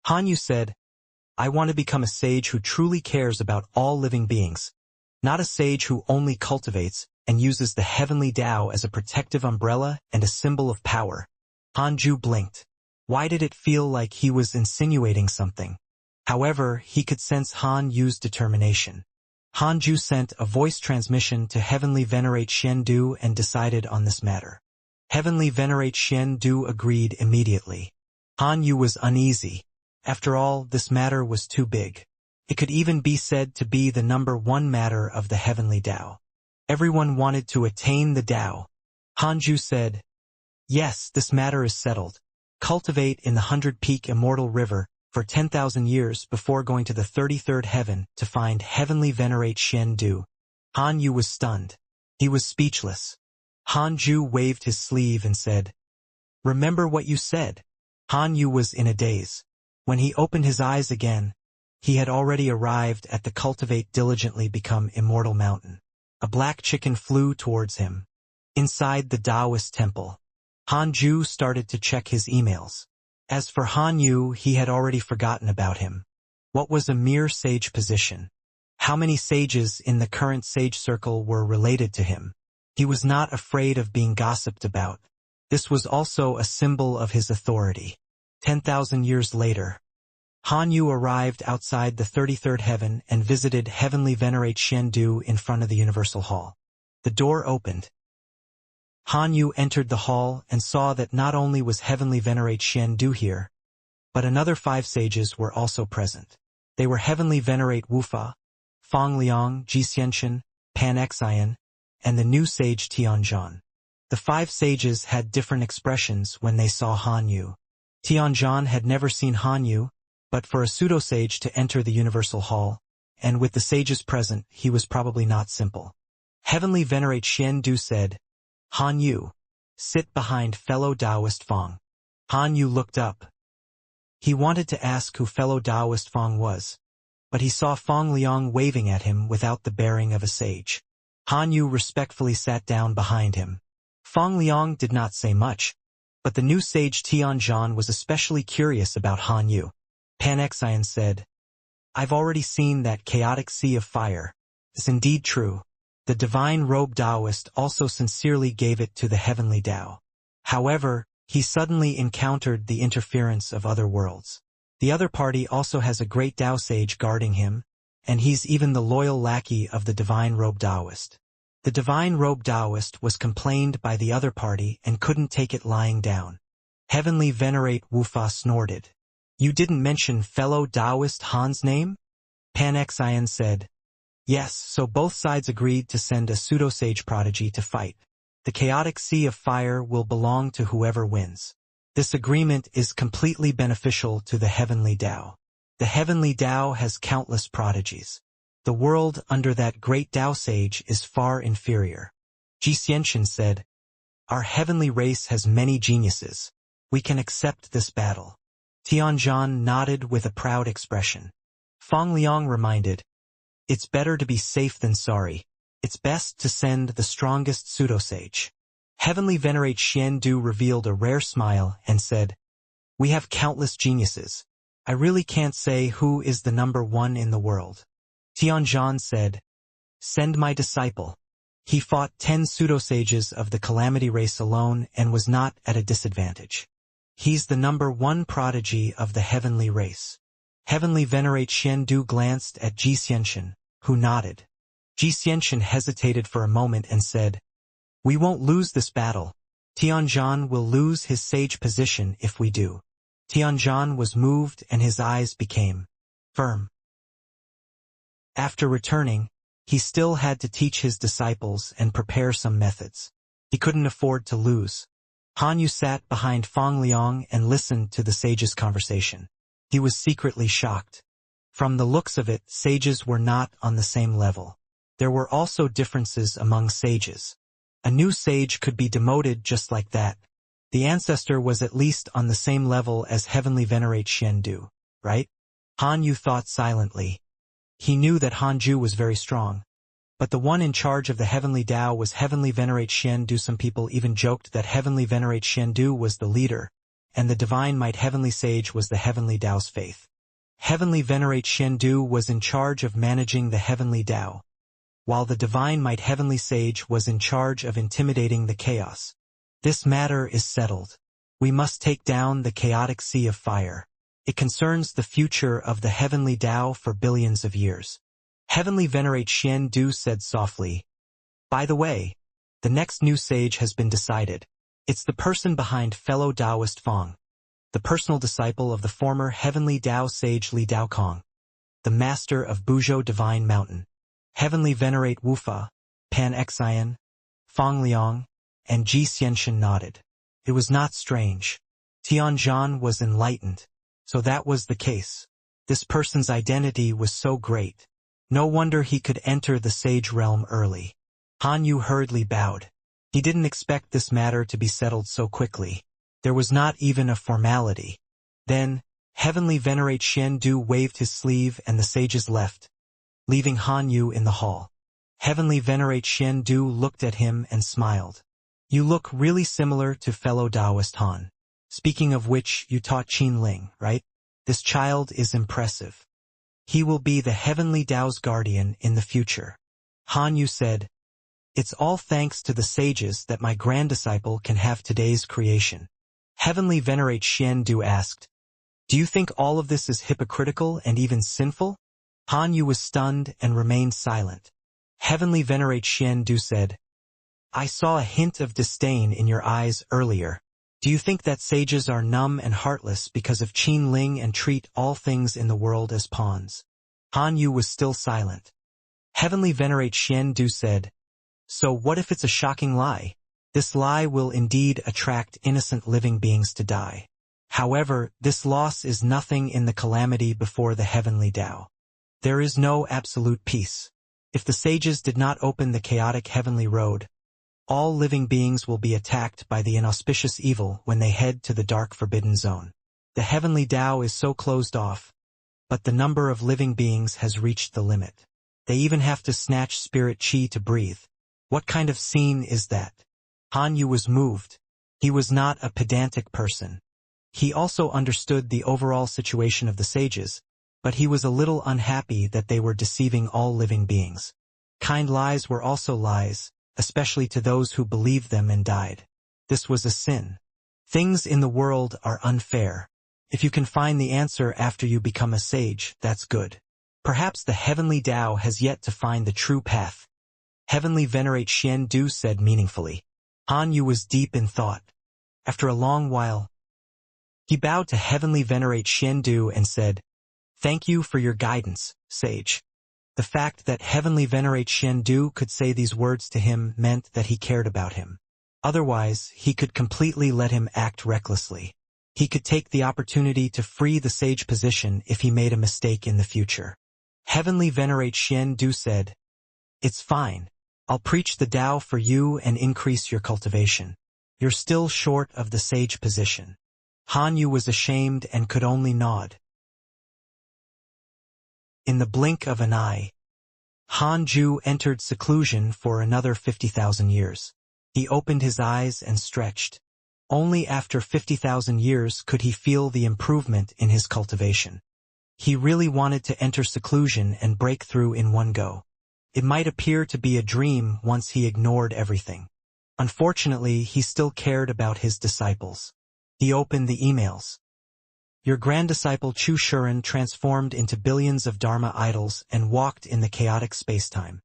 Han Yu said, "I want to become a sage who truly cares about all living beings, not a sage who only cultivates and uses the heavenly Tao as a protective umbrella and a symbol of power." Han Ju blinked. Why did it feel like he was insinuating something? However, he could sense Han Yu's determination. Han Ju sent a voice transmission to Heavenly Venerate Xian Du and decided on this matter. Heavenly Venerate Xian Du agreed immediately. Han Yu was uneasy. After all, this matter was too big. It could even be said to be the number one matter of the heavenly Tao. Everyone wanted to attain the Tao. Han Ju said, "Yes, this matter is settled. Cultivate in the 100-peak Immortal River for 10,000 years before going to the 33rd heaven to find Heavenly Venerate Xian Du." Han Yu was stunned. He was speechless. Han Ju waved his sleeve and said, "Remember what you said." Han Yu was in a daze. When he opened his eyes again, he had already arrived at the Cultivate Diligently Become Immortal mountain. A black chicken flew towards him. Inside the Taoist temple, Han Ju started to check his emails. As for Han Yu, he had already forgotten about him. What was a mere sage position? How many sages in the current sage circle were related to him? He was not afraid of being gossiped about. This was also a symbol of his authority. 10,000 years later, Han Yu arrived outside the 33rd heaven and visited Heavenly Venerate Xian Du in front of the Universal Hall. The door opened. Han Yu entered the hall and saw that not only was Heavenly Venerate Xian Du here, but another 5 sages were also present. They were Heavenly Venerate Wufa, Fang Liang, Xianxia, Pan Xian, and the new sage Tianzhan. The 5 sages had different expressions when they saw Han Yu. Tianzhan had never seen Han Yu, but for a pseudo-sage to enter the Universal Hall, and with the sages present, he was probably not simple. Heavenly Venerate Xian Du said, "Han Yu, sit behind fellow Taoist Fang." Han Yu looked up. He wanted to ask who fellow Taoist Fang was, but he saw Fang Liang waving at him without the bearing of a sage. Han Yu respectfully sat down behind him. Fang Liang did not say much, but the new sage Tianzhan was especially curious about Han Yu. Pan Xian said, "I've already seen that chaotic sea of fire. It's indeed true. The divine robe Taoist also sincerely gave it to the heavenly Tao. However, he suddenly encountered the interference of other worlds. The other party also has a great Tao sage guarding him, and he's even the loyal lackey of the divine robe Taoist. The divine robe Taoist was complained by the other party and couldn't take it lying down." Heavenly Venerate Wufa snorted. "You didn't mention fellow Taoist Han's name?" Pan Xian said, "Yes, so both sides agreed to send a pseudo-sage prodigy to fight. The chaotic sea of fire will belong to whoever wins. This agreement is completely beneficial to the heavenly Tao. The heavenly Tao has countless prodigies. The world under that great Tao sage is far inferior." Xianxia said, "Our heavenly race has many geniuses. We can accept this battle." Tianzhan nodded with a proud expression. Fang Liang reminded, "It's better to be safe than sorry. It's best to send the strongest pseudo-sage." Heavenly Venerate Xian Du revealed a rare smile and said, We have countless geniuses. I really can't say who is the number one in the world. Tianzhan said, "Send my disciple." He fought 10 pseudo-sages of the Calamity race alone and was not at a disadvantage. He's the number one prodigy of the heavenly race. Heavenly Venerate Xiandu glanced at Xianxia, who nodded. Xianxia hesitated for a moment and said, "We won't lose this battle. Tianzhan will lose his sage position if we do." Tianzhan was moved and his eyes became firm. After returning, he still had to teach his disciples and prepare some methods. He couldn't afford to lose. Han Yu sat behind Fang Liang and listened to the sage's conversation. He was secretly shocked. From the looks of it, sages were not on the same level. There were also differences among sages. A new sage could be demoted just like that. The ancestor was at least on the same level as Heavenly Venerate Xiandu, right? Han Yu thought silently. He knew that Hanju was very strong. But the one in charge of the Heavenly Tao was Heavenly Venerate Xiandu. Some people even joked that Heavenly Venerate Xiandu was the leader, and the Divine Might Heavenly Sage was the Heavenly Tao's faith. Heavenly Venerate Xiandu was in charge of managing the Heavenly Tao, while the Divine Might Heavenly Sage was in charge of intimidating the chaos. This matter is settled. We must take down the chaotic sea of fire. It concerns the future of the Heavenly Tao for billions of years. Heavenly Venerate Xiandu said softly, "By the way, the next new sage has been decided. It's the person behind fellow Taoist Fang, the personal disciple of the former Heavenly Tao sage Li Daokong, the master of Buzhou Divine Mountain." Heavenly Venerate Wufa, Pan Xian, Fang Liang, and Xianxia nodded. It was not strange. Tianzhan was enlightened. So that was the case. This person's identity was so great. No wonder he could enter the sage realm early. Han Yu hurriedly bowed. He didn't expect this matter to be settled so quickly. There was not even a formality. Then, Heavenly Venerate Xiandu waved his sleeve and the sages left, leaving Han Yu in the hall. Heavenly Venerate Xiandu looked at him and smiled. "You look really similar to fellow Taoist Han. Speaking of which, you taught Qin Ling, right? This child is impressive. He will be the Heavenly Tao's guardian in the future." Han Yu said, "It's all thanks to the sages that my grand-disciple can have today's creation." Heavenly Venerate Xiandu asked, "Do you think all of this is hypocritical and even sinful?" Han Yu was stunned and remained silent. Heavenly Venerate Xiandu said, "I saw a hint of disdain in your eyes earlier. Do you think that sages are numb and heartless because of Qin Ling and treat all things in the world as pawns?" Han Yu was still silent. Heavenly Venerate Xiandu said, "So what if it's a shocking lie? This lie will indeed attract innocent living beings to die. However, this loss is nothing in the calamity before the Heavenly Tao. There is no absolute peace. If the sages did not open the chaotic heavenly road, all living beings will be attacked by the inauspicious evil when they head to the dark forbidden zone. The Heavenly Tao is so closed off, but the number of living beings has reached the limit. They even have to snatch spirit chi to breathe. What kind of scene is that?" Han Yu was moved. He was not a pedantic person. He also understood the overall situation of the sages, but he was a little unhappy that they were deceiving all living beings. Kind lies were also lies, especially to those who believed them and died. This was a sin. Things in the world are unfair. If you can find the answer after you become a sage, that's good. Perhaps the Heavenly Tao has yet to find the true path. Heavenly Venerate Xiandu said meaningfully. Han Yu was deep in thought. After a long while, he bowed to Heavenly Venerate Xiandu and said, "Thank you for your guidance, sage." The fact that Heavenly Venerate Xiandu could say these words to him meant that he cared about him. Otherwise, he could completely let him act recklessly. He could take the opportunity to free the sage position if he made a mistake in the future. Heavenly Venerate Xiandu said, "It's fine. I'll preach the Tao for you and increase your cultivation. You're still short of the sage position." Han Yu was ashamed and could only nod. In the blink of an eye, Han Ju entered seclusion for another 50,000 years. He opened his eyes and stretched. Only after 50,000 years could he feel the improvement in his cultivation. He really wanted to enter seclusion and break through in one go. It might appear to be a dream once he ignored everything. Unfortunately, he still cared about his disciples. He opened the emails. Your grand disciple Chu Shuren transformed into billions of Dharma idols and walked in the chaotic spacetime.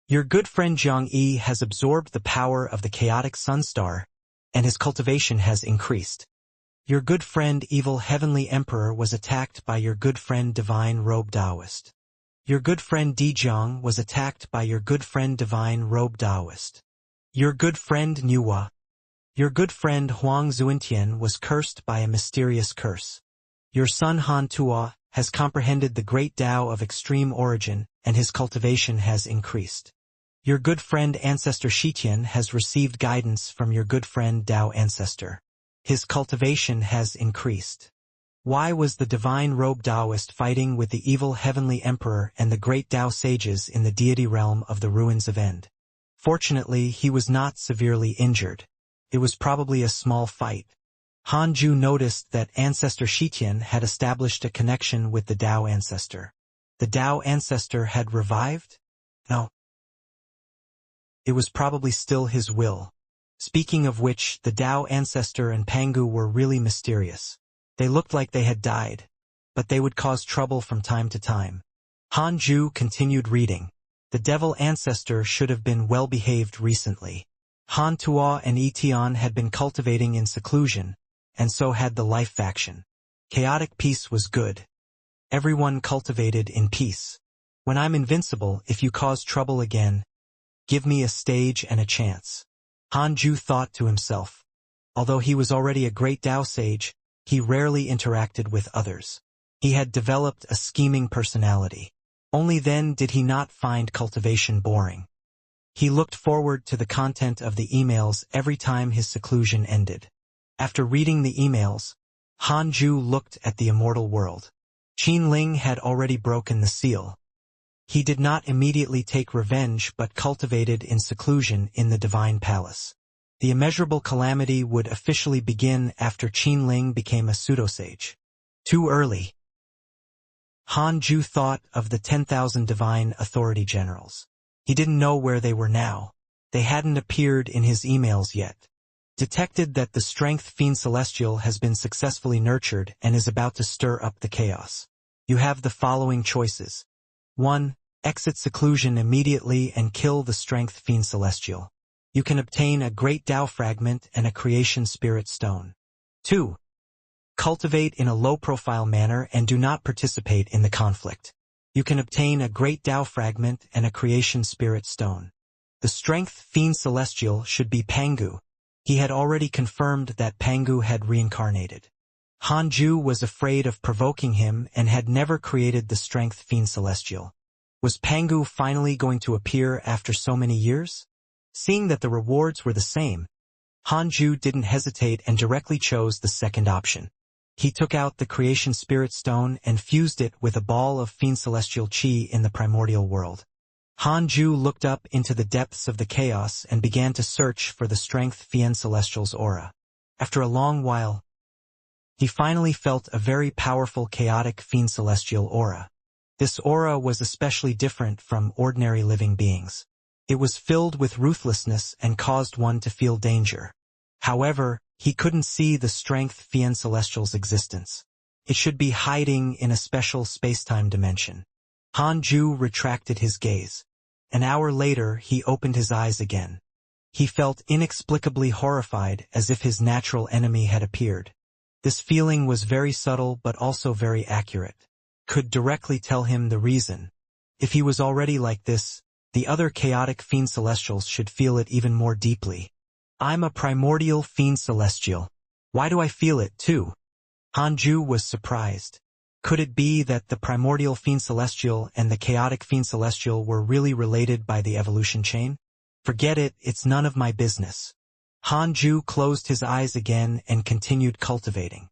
Your good friend Jiang Yi has absorbed the power of the chaotic sun star, and his cultivation has increased. Your good friend Evil Heavenly Emperor was attacked by your good friend Divine Robe Taoist. Your good friend Di Jiang was attacked by your good friend Divine Robe Taoist. Your good friend Nuwa. Your good friend Huang Zuintian was cursed by a mysterious curse. Your son Han Tuo has comprehended the great Tao of extreme origin, and his cultivation has increased. Your good friend Ancestor Shitian has received guidance from your good friend Tao Ancestor. His cultivation has increased. Why was the Divine Robe Taoist fighting with the evil Heavenly Emperor and the great Tao sages in the deity realm of the ruins of End? Fortunately, he was not severely injured. It was probably a small fight. Han Ju noticed that Ancestor Shitian had established a connection with the Tao Ancestor. The Tao Ancestor had revived? No. It was probably still his will. Speaking of which, the Tao Ancestor and Pangu were really mysterious. They looked like they had died, but they would cause trouble from time to time. Han Ju continued reading. The Devil Ancestor should have been well-behaved recently. Han Tuo and Etian had been cultivating in seclusion, and so had the Life faction. Chaotic peace was good. Everyone cultivated in peace. When I'm invincible, if you cause trouble again, give me a stage and a chance. Han Ju thought to himself. Although he was already a great Tao sage, he rarely interacted with others. He had developed a scheming personality. Only then did he not find cultivation boring. He looked forward to the content of the emails every time his seclusion ended. After reading the emails, Han Ju looked at the immortal world. Qin Ling had already broken the seal. He did not immediately take revenge but cultivated in seclusion in the Divine Palace. The immeasurable calamity would officially begin after Qin Ling became a pseudosage. Too early. Han Ju thought of the 10,000 divine authority generals. He didn't know where they were now. They hadn't appeared in his emails yet. Detected that the strength fiend celestial has been successfully nurtured and is about to stir up the chaos. You have the following choices. 1. Exit seclusion immediately and kill the strength fiend celestial. You can obtain a great Tao fragment and a creation spirit stone. 2. Cultivate in a low-profile manner and do not participate in the conflict. You can obtain a great Tao fragment and a creation spirit stone. The strength fiend celestial should be Pangu. He had already confirmed that Pangu had reincarnated. Han Ju was afraid of provoking him and had never created the strength fiend celestial. Was Pangu finally going to appear after so many years? Seeing that the rewards were the same, Han Ju didn't hesitate and directly chose the second option. He took out the creation spirit stone and fused it with a ball of fiend celestial chi in the primordial world. Han Ju looked up into the depths of the chaos and began to search for the strength fiend celestial's aura. After a long while, he finally felt a very powerful chaotic fiend celestial aura. This aura was especially different from ordinary living beings. It was filled with ruthlessness and caused one to feel danger. However, he couldn't see the strength fiend celestial's existence. It should be hiding in a special space-time dimension. Han Ju retracted his gaze. An hour later, he opened his eyes again. He felt inexplicably horrified, as if his natural enemy had appeared. This feeling was very subtle but also very accurate. Could directly tell him the reason. If he was already like this, the other chaotic fiend celestials should feel it even more deeply. I'm a primordial fiend celestial. Why do I feel it too? Han Ju was surprised. Could it be that the primordial fiend celestial and the chaotic fiend celestial were really related by the evolution chain? Forget it, it's none of my business. Han Ju closed his eyes again and continued cultivating.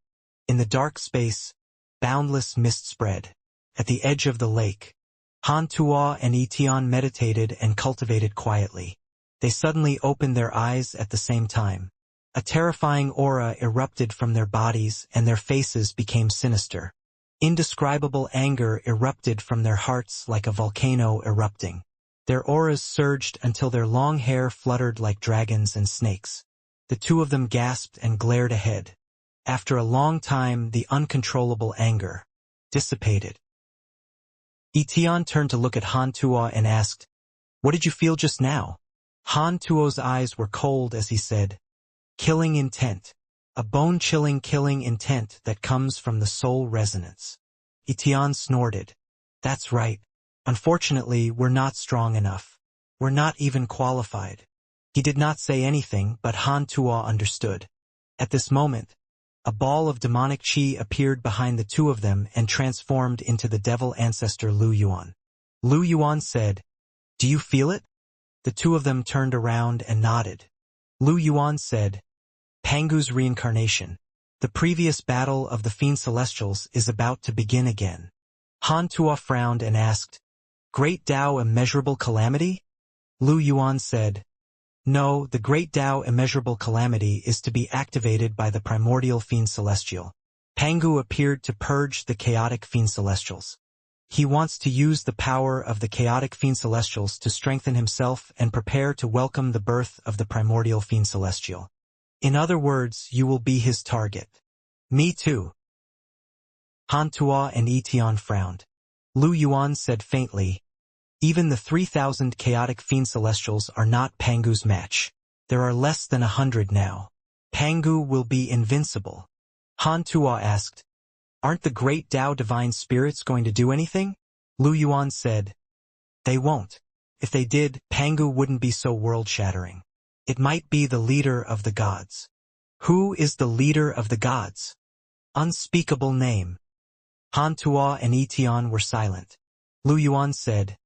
In the dark space, boundless mist spread. At the edge of the lake, Han Tuo and Etian meditated and cultivated quietly. They suddenly opened their eyes at the same time. A terrifying aura erupted from their bodies and their faces became sinister. Indescribable anger erupted from their hearts like a volcano erupting. Their auras surged until their long hair fluttered like dragons and snakes. The two of them gasped and glared ahead. After a long time, the uncontrollable anger dissipated. Etian turned to look at Han Tuo and asked, "What did you feel just now?" Han Tuo's eyes were cold as he said, "Killing intent. A bone-chilling killing intent that comes from the soul resonance." Etian snorted. "That's right. Unfortunately, we're not strong enough. We're not even qualified." He did not say anything, but Han Tuo understood. At this moment, a ball of demonic qi appeared behind the two of them and transformed into the devil ancestor Lu Yuan. Lu Yuan said, "Do you feel it?" The two of them turned around and nodded. Lu Yuan said, "Pangu's reincarnation. The previous battle of the Fiend Celestials is about to begin again." Han Tuo frowned and asked, "Great Tao Immeasurable Calamity?" Lu Yuan said, "No, the Great Tao Immeasurable Calamity is to be activated by the primordial Fiend Celestial. Pangu appeared to purge the chaotic Fiend Celestials. He wants to use the power of the chaotic Fiend Celestials to strengthen himself and prepare to welcome the birth of the primordial Fiend Celestial. In other words, you will be his target." "Me too." Han Tuo and Etian frowned. Lu Yuan said faintly, "Even the 3,000 chaotic Fiend Celestials are not Pangu's match. There are less than 100 now. Pangu will be invincible." Han Tuo asked, "Aren't the great Tao divine spirits going to do anything?" Lu Yuan said, "They won't. If they did, Pangu wouldn't be so world-shattering. It might be the leader of the gods." "Who is the leader of the gods?" "Unspeakable name." Han Tuo and Etian were silent. Lu Yuan said,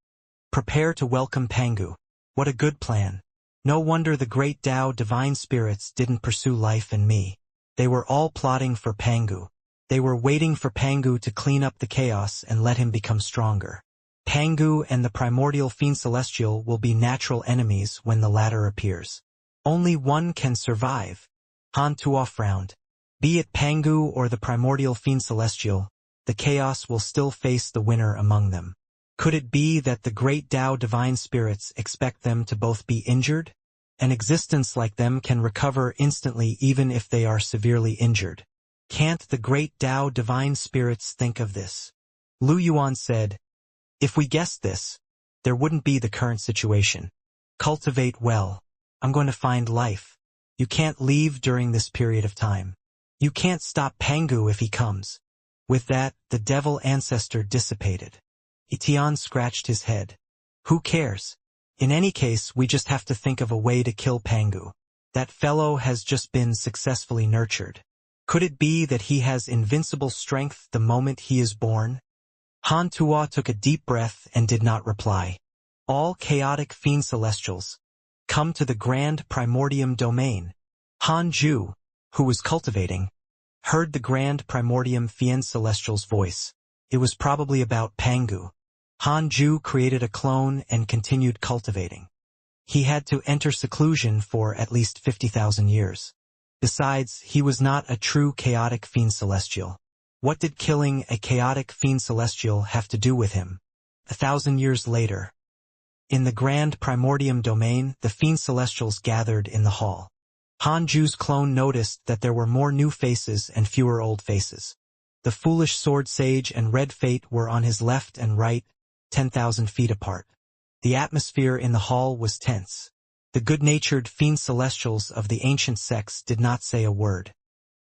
"Prepare to welcome Pangu. What a good plan. No wonder the great Tao divine spirits didn't pursue life and me. They were all plotting for Pangu. They were waiting for Pangu to clean up the chaos and let him become stronger. Pangu and the primordial Fiend Celestial will be natural enemies when the latter appears. Only one can survive." Han Tuo frowned. "Be it Pangu or the primordial Fiend Celestial, the chaos will still face the winner among them. Could it be that the great Tao divine spirits expect them to both be injured? An existence like them can recover instantly even if they are severely injured. Can't the great Tao divine spirits think of this?" Lu Yuan said, "If we guessed this, there wouldn't be the current situation. Cultivate well. I'm going to find life. You can't leave during this period of time. You can't stop Pangu if he comes." With that, the devil ancestor dissipated. Etian scratched his head. "Who cares? In any case, we just have to think of a way to kill Pangu. That fellow has just been successfully nurtured. Could it be that he has invincible strength the moment he is born?" Han Tuo took a deep breath and did not reply. "All chaotic Fiend Celestials, come to the grand primordium domain." Han Ju, who was cultivating, heard the grand primordium Fiend Celestial's voice. It was probably about Pangu. Han Ju created a clone and continued cultivating. He had to enter seclusion for at least 50,000 years. Besides, he was not a true chaotic Fiend Celestial. What did killing a chaotic Fiend Celestial have to do with him? 1,000 years later, in the grand primordium domain, the Fiend Celestials gathered in the hall. Han Ju's clone noticed that there were more new faces and fewer old faces. The foolish sword sage and red fate were on his left and right, 10,000 feet apart. The atmosphere in the hall was tense. The good-natured Fiend Celestials of the ancient sects did not say a word.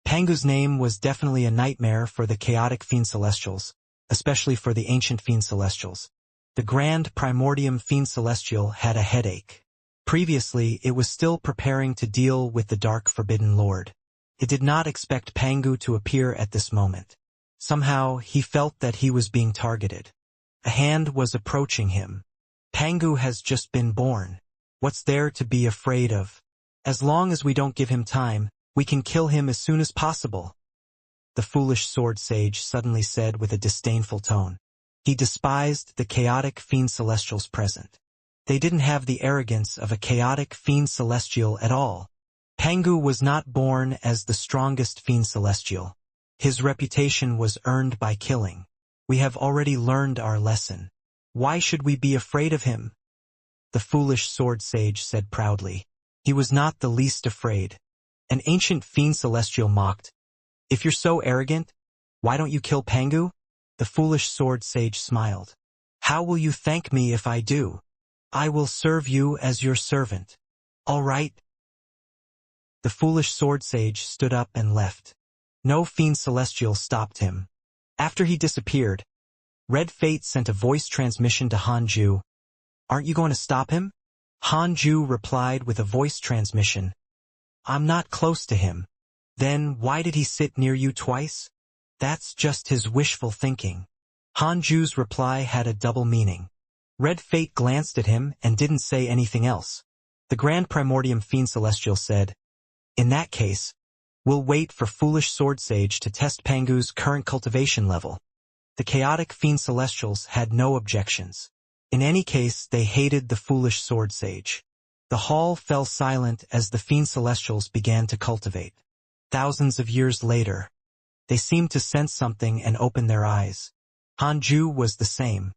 Pangu's name was definitely a nightmare for the chaotic Fiend Celestials, especially for the ancient Fiend Celestials. The grand primordium Fiend Celestial had a headache. Previously, it was still preparing to deal with the Dark Forbidden Lord. It did not expect Pangu to appear at this moment. Somehow, he felt that he was being targeted. A hand was approaching him. "Pangu has just been born. What's there to be afraid of? As long as we don't give him time, we can kill him as soon as possible." The foolish sword sage suddenly said with a disdainful tone. He despised the chaotic Fiend Celestials present. They didn't have the arrogance of a chaotic Fiend Celestial at all. Pangu was not born as the strongest fiend celestial. His reputation was earned by killing. We have already learned our lesson. Why should we be afraid of him? The foolish sword sage said proudly. He was not the least afraid. An ancient fiend celestial mocked. If you're so arrogant, why don't you kill Pangu? The foolish sword sage smiled. How will you thank me if I do? I will serve you as your servant. All right. The foolish sword sage stood up and left. No fiend celestial stopped him. After he disappeared, Red Fate sent a voice transmission to Hanju. Aren't you going to stop him? Hanju replied with a voice transmission. I'm not close to him. Then why did he sit near you twice? That's just his wishful thinking. Hanju's reply had a double meaning. Red Fate glanced at him and didn't say anything else. The Grand Primordium Fiend Celestial said, in that case, we'll wait for Foolish Sword Sage to test Pangu's current cultivation level. The chaotic Fiend Celestials had no objections. In any case, they hated the Foolish Sword Sage. The hall fell silent as the Fiend Celestials began to cultivate. Thousands of years later, they seemed to sense something and open their eyes. Hanju was the same.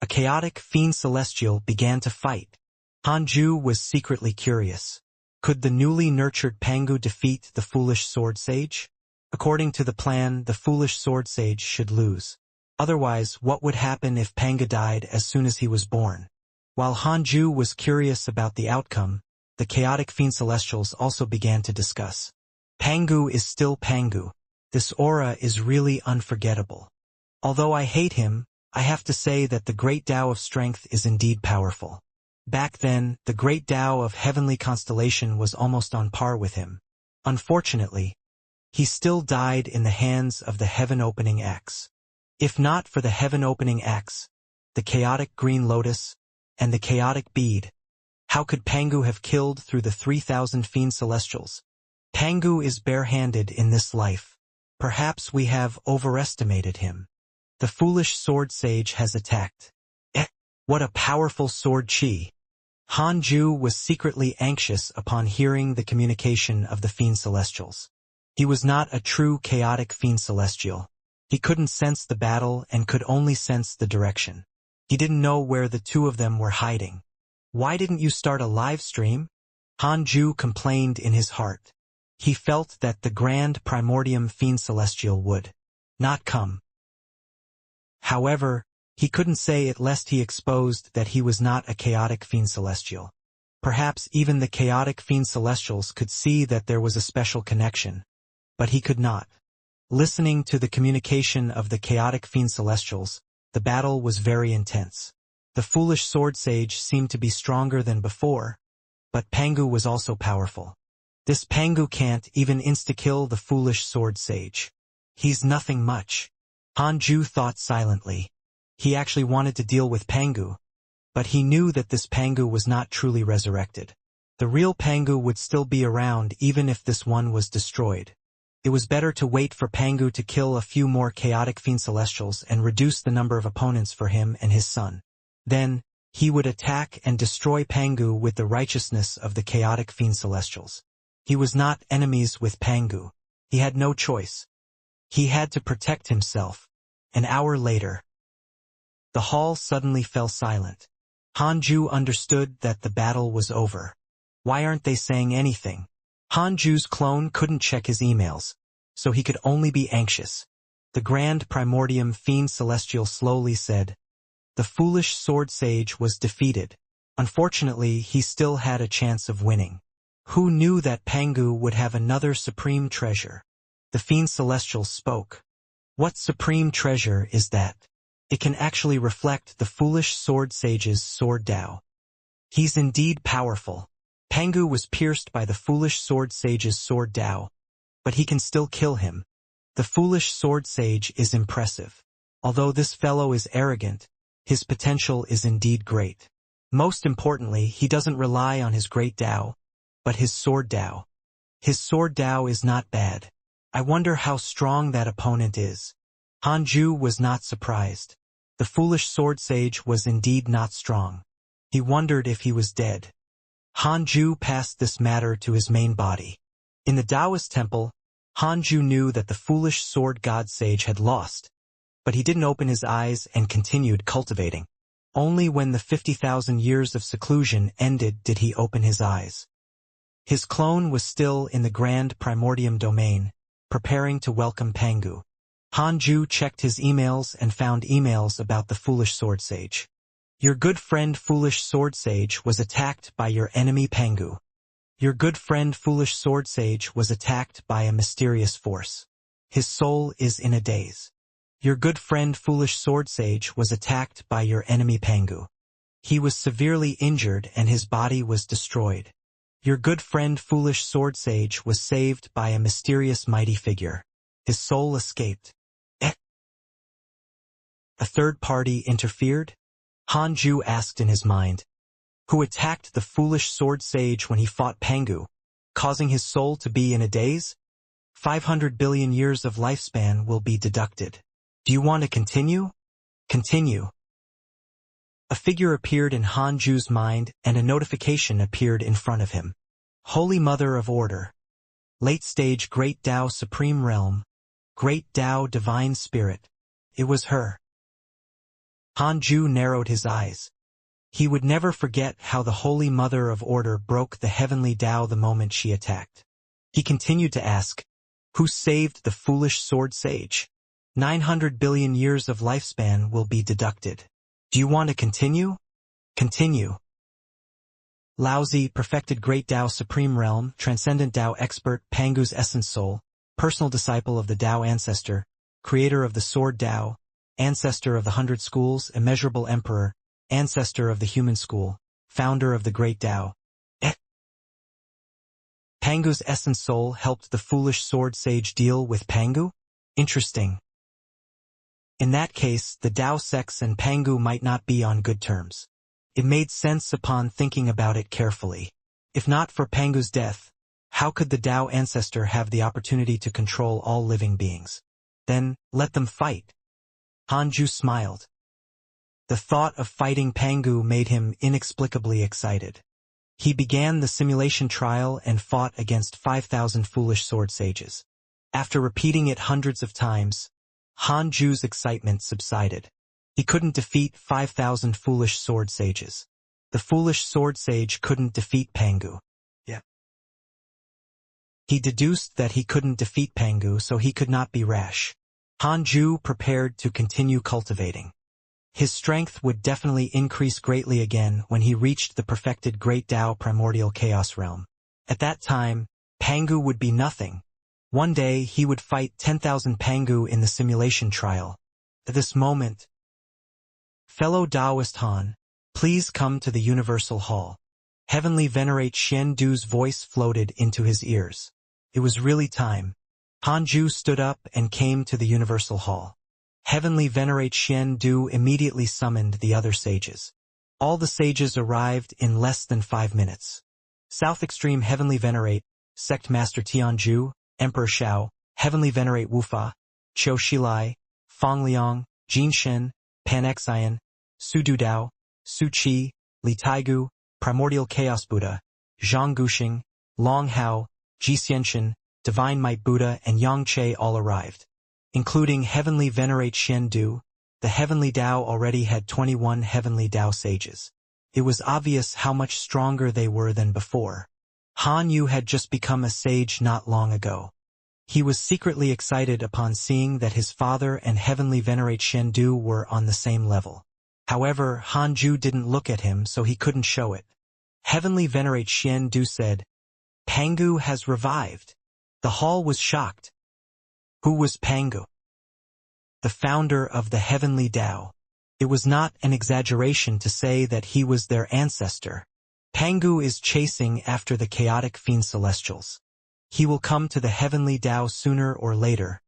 A chaotic Fiend Celestial began to fight. Hanju was secretly curious. Could the newly nurtured Pangu defeat the Foolish Sword Sage? According to the plan, the Foolish Sword Sage should lose. Otherwise, what would happen if Pangu died as soon as he was born? While Hanju was curious about the outcome, the chaotic Fiend Celestials also began to discuss. Pangu is still Pangu. This aura is really unforgettable. Although I hate him, I have to say that the great Tao of strength is indeed powerful. Back then, the great Tao of heavenly constellation was almost on par with him. Unfortunately, he still died in the hands of the heaven-opening axe. If not for the heaven-opening axe, the chaotic green lotus, and the chaotic bead, how could Pangu have killed through the 3,000 fiend celestials? Pangu is barehanded in this life. Perhaps we have overestimated him. The foolish sword sage has attacked. What a powerful sword chi! Hanju was secretly anxious upon hearing the communication of the fiend celestials. He was not a true chaotic fiend celestial. He couldn't sense the battle and could only sense the direction. He didn't know where the two of them were hiding. Why didn't you start a live stream? Hanju complained in his heart. He felt that the Grand Primordium Fiend Celestial would not come. However, he couldn't say it lest he exposed that he was not a chaotic Fiend Celestial. Perhaps even the chaotic Fiend Celestials could see that there was a special connection. But he could not. Listening to the communication of the chaotic Fiend Celestials, the battle was very intense. The foolish sword sage seemed to be stronger than before, but Pangu was also powerful. This Pangu can't even insta-kill the foolish sword sage. He's nothing much. Hanju thought silently. He actually wanted to deal with Pangu, but he knew that this Pangu was not truly resurrected. The real Pangu would still be around even if this one was destroyed. It was better to wait for Pangu to kill a few more chaotic fiend celestials and reduce the number of opponents for him and his son. Then, he would attack and destroy Pangu with the righteousness of the chaotic fiend celestials. He was not enemies with Pangu. He had no choice. He had to protect himself. An hour later, the hall suddenly fell silent. Hanju understood that the battle was over. Why aren't they saying anything? Hanju's clone couldn't check his emails, so he could only be anxious. The Grand Primordium Fiend Celestial slowly said, the foolish sword sage was defeated. Unfortunately, he still had a chance of winning. Who knew that Pangu would have another supreme treasure? The Fiend Celestial spoke. What supreme treasure is that? It can actually reflect the foolish sword sage's sword Tao. He's indeed powerful. Pangu was pierced by the foolish sword sage's sword Tao, but he can still kill him. The foolish sword sage is impressive. Although this fellow is arrogant, his potential is indeed great. Most importantly, he doesn't rely on his great Tao, but his sword Tao. His sword Tao is not bad. I wonder how strong that opponent is. Hanju was not surprised. The foolish sword sage was indeed not strong. He wondered if he was dead. Hanju passed this matter to his main body. In the Taoist temple, Hanju knew that the foolish sword god sage had lost, but he didn't open his eyes and continued cultivating. Only when the 50,000 years of seclusion ended did he open his eyes. His clone was still in the grand primordium domain, preparing to welcome Pangu. Hanju checked his emails and found emails about the foolish sword sage. Your good friend foolish sword sage was attacked by your enemy Pangu. Your good friend foolish sword sage was attacked by a mysterious force. His soul is in a daze. Your good friend foolish sword sage was attacked by your enemy Pangu. He was severely injured and his body was destroyed. Your good friend foolish sword sage was saved by a mysterious mighty figure. His soul escaped. A third party interfered? Hanju asked in his mind. Who attacked the foolish sword sage when he fought Pangu, causing his soul to be in a daze? 500 billion years of lifespan will be deducted. Do you want to continue? Continue. A figure appeared in Hanju's mind and a notification appeared in front of him. Holy Mother of Order. Late stage Great Tao Supreme Realm. Great Tao Divine Spirit. It was her. Hanju narrowed his eyes. He would never forget how the Holy Mother of Order broke the heavenly Tao the moment she attacked. He continued to ask, who saved the foolish sword sage? 900 billion years of lifespan will be deducted. Do you want to continue? Continue. Laozi, perfected Great Tao Supreme Realm, Transcendent Tao Expert, Pangu's Essence Soul, personal disciple of the Tao Ancestor, creator of the Sword Tao, ancestor of the 100 Schools, immeasurable Emperor, ancestor of the Human School, founder of the Great Tao. Pangu's Essence Soul helped the foolish sword sage deal with Pangu? Interesting. In that case, the Tao sects and Pangu might not be on good terms. It made sense upon thinking about it carefully. If not for Pangu's death, how could the Tao ancestor have the opportunity to control all living beings? Then, let them fight. Hanju smiled. The thought of fighting Pangu made him inexplicably excited. He began the simulation trial and fought against 5,000 foolish sword sages. After repeating it hundreds of times, Hanju's excitement subsided. He couldn't defeat 5,000 foolish sword sages. The foolish sword sage couldn't defeat Pangu. He deduced that he couldn't defeat Pangu, so he could not be rash. Hanju prepared to continue cultivating. His strength would definitely increase greatly again when he reached the perfected Great Tao Primordial Chaos Realm. At that time, Pangu would be nothing. One day he would fight 10,000 Pangu in the simulation trial. At this moment, fellow Taoist Han, please come to the Universal Hall. Heavenly Venerate Xian Du's voice floated into his ears. It was really time. Hanju stood up and came to the Universal Hall. Heavenly Venerate Xian Du immediately summoned the other sages. All the sages arrived in less than 5 minutes. South Extreme Heavenly Venerate, Sect Master Tianju, Emperor Shao, Heavenly Venerate Wufa, Qiu Shilai, Fang Liang, Jin Shen, Pan Xian, Su Dudao, Su Qi, Li Taigu, Primordial Chaos Buddha, Zhang Guxing, Long Hao, Ji Xianxian, Divine Might Buddha and Yang Che all arrived. Including Heavenly Venerate Xian Du, the Heavenly Tao already had 21 Heavenly Tao sages. It was obvious how much stronger they were than before. Han Yu had just become a sage not long ago. He was secretly excited upon seeing that his father and Heavenly Venerate Xian Du were on the same level. However, Hanju didn't look at him, so he couldn't show it. Heavenly Venerate Xian Du said, Pangu has revived. The hall was shocked. Who was Pangu? The founder of the Heavenly Tao. It was not an exaggeration to say that he was their ancestor. Pangu is chasing after the chaotic fiend celestials. He will come to the Heavenly Tao sooner or later.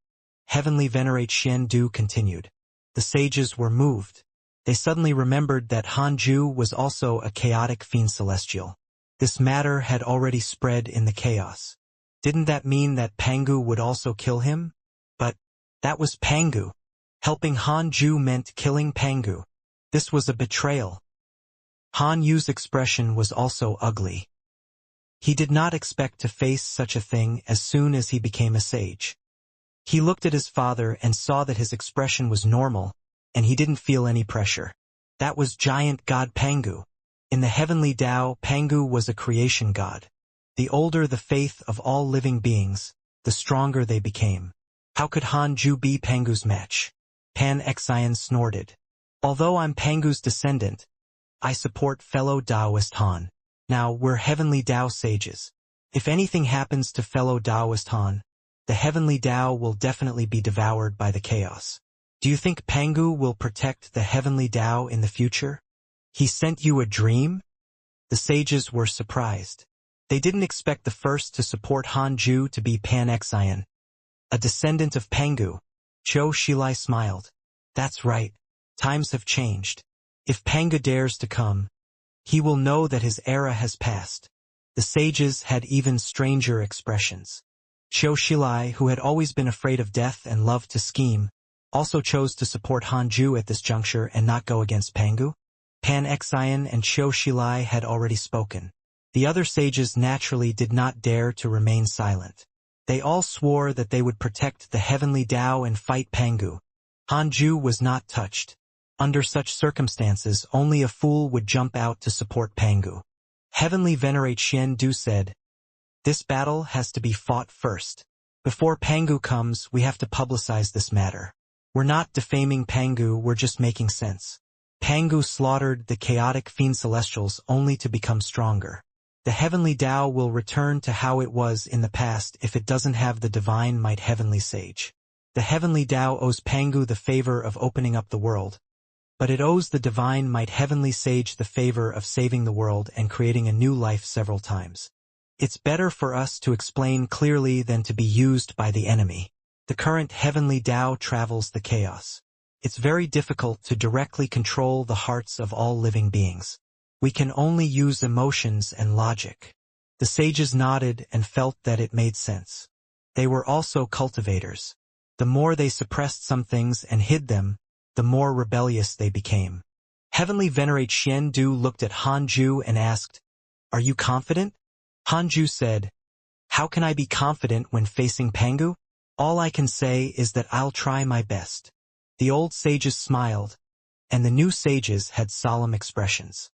Heavenly Venerate Xian Du continued. The sages were moved. They suddenly remembered that Hanju was also a chaotic fiend celestial. This matter had already spread in the chaos. Didn't that mean that Pangu would also kill him? But that was Pangu. Helping Hanju meant killing Pangu. This was a betrayal. Han Yu's expression was also ugly. He did not expect to face such a thing as soon as he became a sage. He looked at his father and saw that his expression was normal, and he didn't feel any pressure. That was giant god Pangu. In the heavenly Tao, Pangu was a creation god. The older the faith of all living beings, the stronger they became. How could Han Ju be Pangu's match? Pan Xian snorted. Although I'm Pangu's descendant, I support fellow Taoist Han. Now, we're heavenly Tao sages. If anything happens to fellow Taoist Han, the heavenly Tao will definitely be devoured by the chaos. Do you think Pangu will protect the heavenly Tao in the future? He sent you a dream? The sages were surprised. They didn't expect the first to support Han Ju to be Pan Xian, a descendant of Pangu. Zhou Shilai smiled. That's right. Times have changed. If Pangu dares to come, he will know that his era has passed. The sages had even stranger expressions. Zhou Shilai, who had always been afraid of death and loved to scheme, also chose to support Han Ju at this juncture and not go against Pangu. Pan Xian and Zhou Shilai had already spoken. The other sages naturally did not dare to remain silent. They all swore that they would protect the heavenly Tao and fight Pangu. Han Ju was not touched. Under such circumstances, only a fool would jump out to support Pangu. Heavenly Venerate Xian Du said, "This battle has to be fought first. Before Pangu comes, we have to publicize this matter. We're not defaming Pangu, we're just making sense. Pangu slaughtered the chaotic fiend celestials only to become stronger. The heavenly Tao will return to how it was in the past if it doesn't have the divine might heavenly sage. The heavenly Tao owes Pangu the favor of opening up the world, but it owes the divine might heavenly sage the favor of saving the world and creating a new life several times. It's better for us to explain clearly than to be used by the enemy. The current heavenly Tao travels the chaos. It's very difficult to directly control the hearts of all living beings. We can only use emotions and logic." The sages nodded and felt that it made sense. They were also cultivators. The more they suppressed some things and hid them, the more rebellious they became. Heavenly Venerate Xian Du looked at Han Ju and asked, "Are you confident?" Han Ju said, "How can I be confident when facing Pangu? All I can say is that I'll try my best." The old sages smiled, and the new sages had solemn expressions.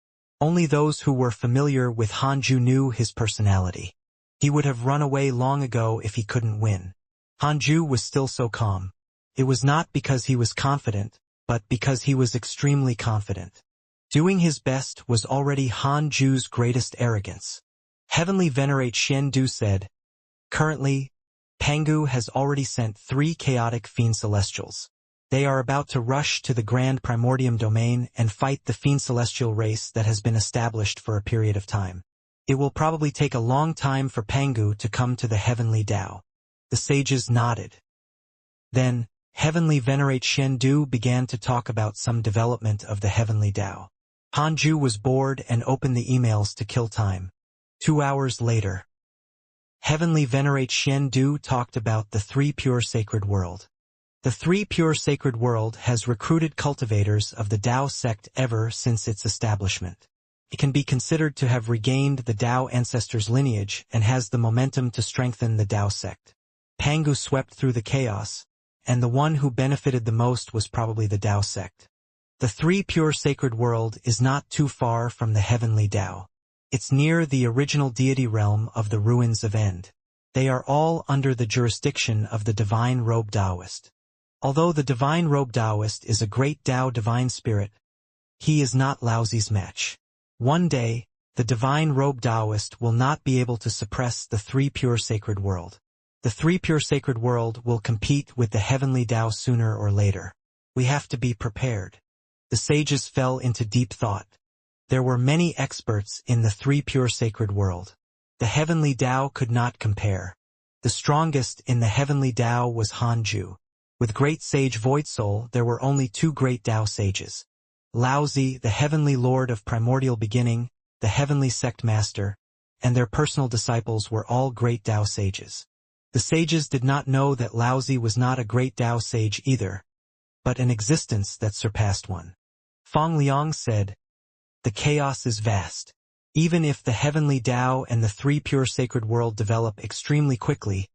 Only those who were familiar with Han Ju knew his personality. He would have run away long ago if he couldn't win. Han Ju was still so calm. It was not because he was confident, but because he was extremely confident. Doing his best was already Han Ju's greatest arrogance. Heavenly Venerate Xian Du said, "Currently, Pangu has already sent 3 chaotic fiend celestials. They are about to rush to the Grand Primordium domain and fight the fiend celestial race that has been established for a period of time. It will probably take a long time for Pangu to come to the heavenly Tao." The sages nodded. Then, Heavenly Venerate Xian Du began to talk about some development of the heavenly Tao. Han Ju was bored and opened the emails to kill time. 2 hours later, Heavenly Venerate Xian Du talked about the 3 pure sacred world. The 3 pure sacred world has recruited cultivators of the Tao sect ever since its establishment. It can be considered to have regained the Tao ancestors' lineage and has the momentum to strengthen the Tao sect. Pangu swept through the chaos, and the one who benefited the most was probably the Tao sect. The 3 pure sacred world is not too far from the heavenly Tao. It's near the original deity realm of the ruins of End. They are all under the jurisdiction of the divine robe Taoist. Although the divine robe Taoist is a great Tao divine spirit, he is not Laozi's match. One day, the divine robe Taoist will not be able to suppress the 3 pure sacred world. The 3 pure sacred world will compete with the heavenly Tao sooner or later. We have to be prepared. The sages fell into deep thought. There were many experts in the 3 pure sacred world. The heavenly Tao could not compare. The strongest in the heavenly Tao was Han Ju. With great sage Void Soul, there were only 2 great Tao sages. Laozi, the heavenly lord of primordial beginning, the heavenly sect master, and their personal disciples were all great Tao sages. The sages did not know that Laozi was not a great Tao sage either, but an existence that surpassed one. Fong Liang said, "The chaos is vast. Even if the heavenly Tao and the three pure sacred world develop extremely quickly,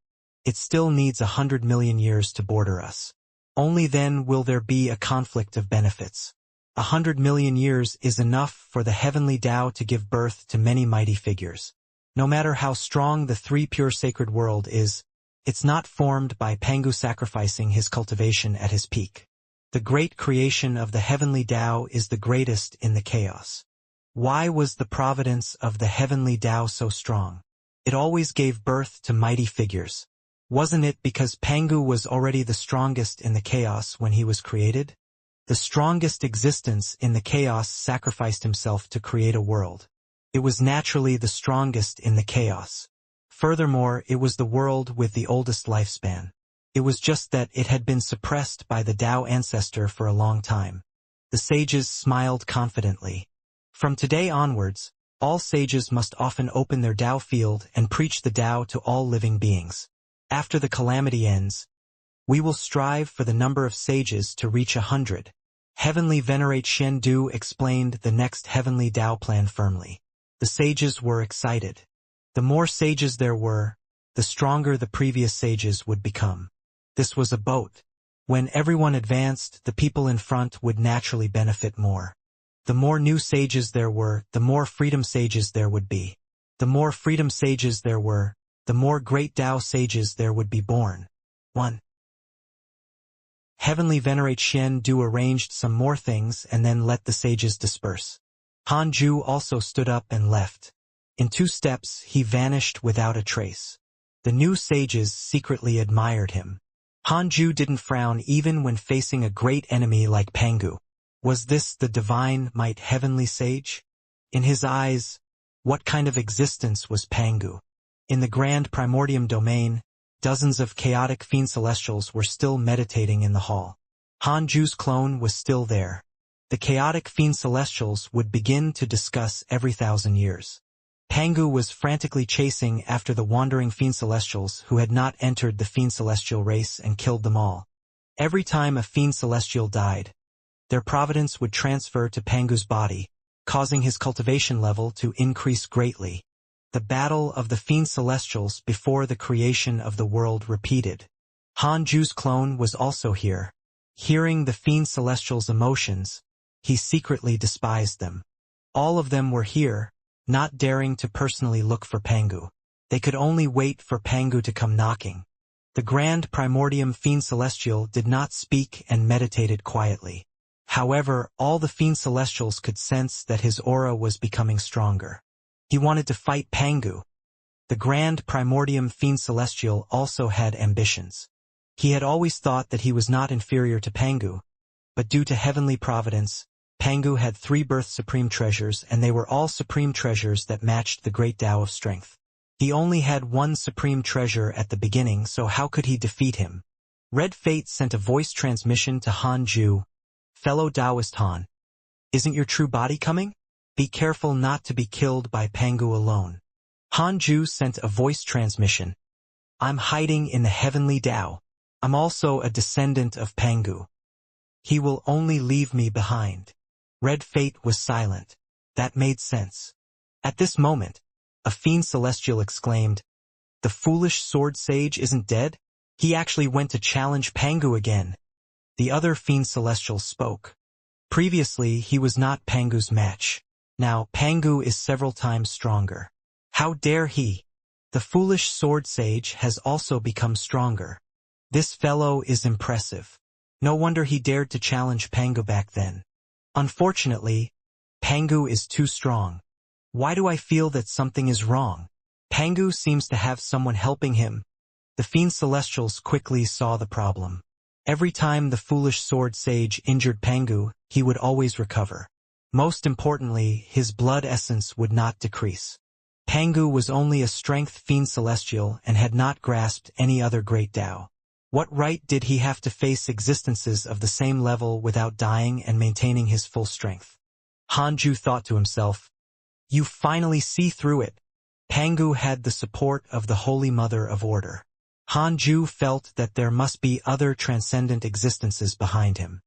it still needs 100 million years to border us. Only then will there be a conflict of benefits. 100 million years is enough for the heavenly Tao to give birth to many mighty figures. No matter how strong the three pure sacred world is, it's not formed by Pangu sacrificing his cultivation at his peak. The great creation of the heavenly Tao is the greatest in the chaos. Why was the providence of the heavenly Tao so strong? It always gave birth to mighty figures. Wasn't it because Pangu was already the strongest in the chaos when he was created? The strongest existence in the chaos sacrificed himself to create a world. It was naturally the strongest in the chaos. Furthermore, it was the world with the oldest lifespan. It was just that it had been suppressed by the Tao ancestor for a long time. The sages smiled confidently. From today onwards, all sages must often open their Tao field and preach the Tao to all living beings. After the calamity ends, we will strive for the number of sages to reach 100. Heavenly Venerate Shen Du explained the next heavenly Tao plan firmly. The sages were excited. The more sages there were, the stronger the previous sages would become. This was a boat. When everyone advanced, the people in front would naturally benefit more. The more new sages there were, the more freedom sages there would be. The more freedom sages there were, the more great Tao sages there would be born. 1. Heavenly Venerate Shen Du arranged some more things and then let the sages disperse. Han Ju also stood up and left. In 2 steps, he vanished without a trace. The new sages secretly admired him. Han Ju didn't frown even when facing a great enemy like Pangu. Was this the divine might heavenly sage? In his eyes, what kind of existence was Pangu? In the grand primordium domain, dozens of chaotic fiend celestials were still meditating in the hall. Han Ju's clone was still there. The chaotic fiend celestials would begin to discuss every 1,000 years. Pangu was frantically chasing after the wandering fiend celestials who had not entered the fiend celestial race and killed them all. Every time a fiend celestial died, their providence would transfer to Pangu's body, causing his cultivation level to increase greatly. The battle of the fiend celestials before the creation of the world repeated. Han Ju's clone was also here. Hearing the fiend celestials' emotions, he secretly despised them. All of them were here, not daring to personally look for Pangu. They could only wait for Pangu to come knocking. The grand primordium fiend celestial did not speak and meditated quietly. However, all the fiend celestials could sense that his aura was becoming stronger. He wanted to fight Pangu. The grand primordium fiend celestial also had ambitions. He had always thought that he was not inferior to Pangu, but due to heavenly providence, Pangu had 3 birth supreme treasures and they were all supreme treasures that matched the great Tao of strength. He only had 1 supreme treasure at the beginning, so how could he defeat him? Red Fate sent a voice transmission to Han Ju. Fellow Taoist Han, isn't your true body coming? Be careful not to be killed by Pangu alone. Han Ju sent a voice transmission. I'm hiding in the heavenly Tao. I'm also a descendant of Pangu. He will only leave me behind. Red Fate was silent. That made sense. At this moment, a fiend celestial exclaimed, "The foolish sword sage isn't dead? He actually went to challenge Pangu again." The other fiend celestial spoke. Previously, he was not Pangu's match. Now, Pangu is several times stronger. How dare he? The foolish sword sage has also become stronger. This fellow is impressive. No wonder he dared to challenge Pangu back then. Unfortunately, Pangu is too strong. Why do I feel that something is wrong? Pangu seems to have someone helping him. The fiend celestials quickly saw the problem. Every time the foolish sword sage injured Pangu, he would always recover. Most importantly, his blood essence would not decrease. Pangu was only a strength fiend celestial and had not grasped any other great Tao. What right did he have to face existences of the same level without dying and maintaining his full strength? Han Ju thought to himself, "You finally see through it." Pangu had the support of the Holy Mother of Order. Han Ju felt that there must be other transcendent existences behind him.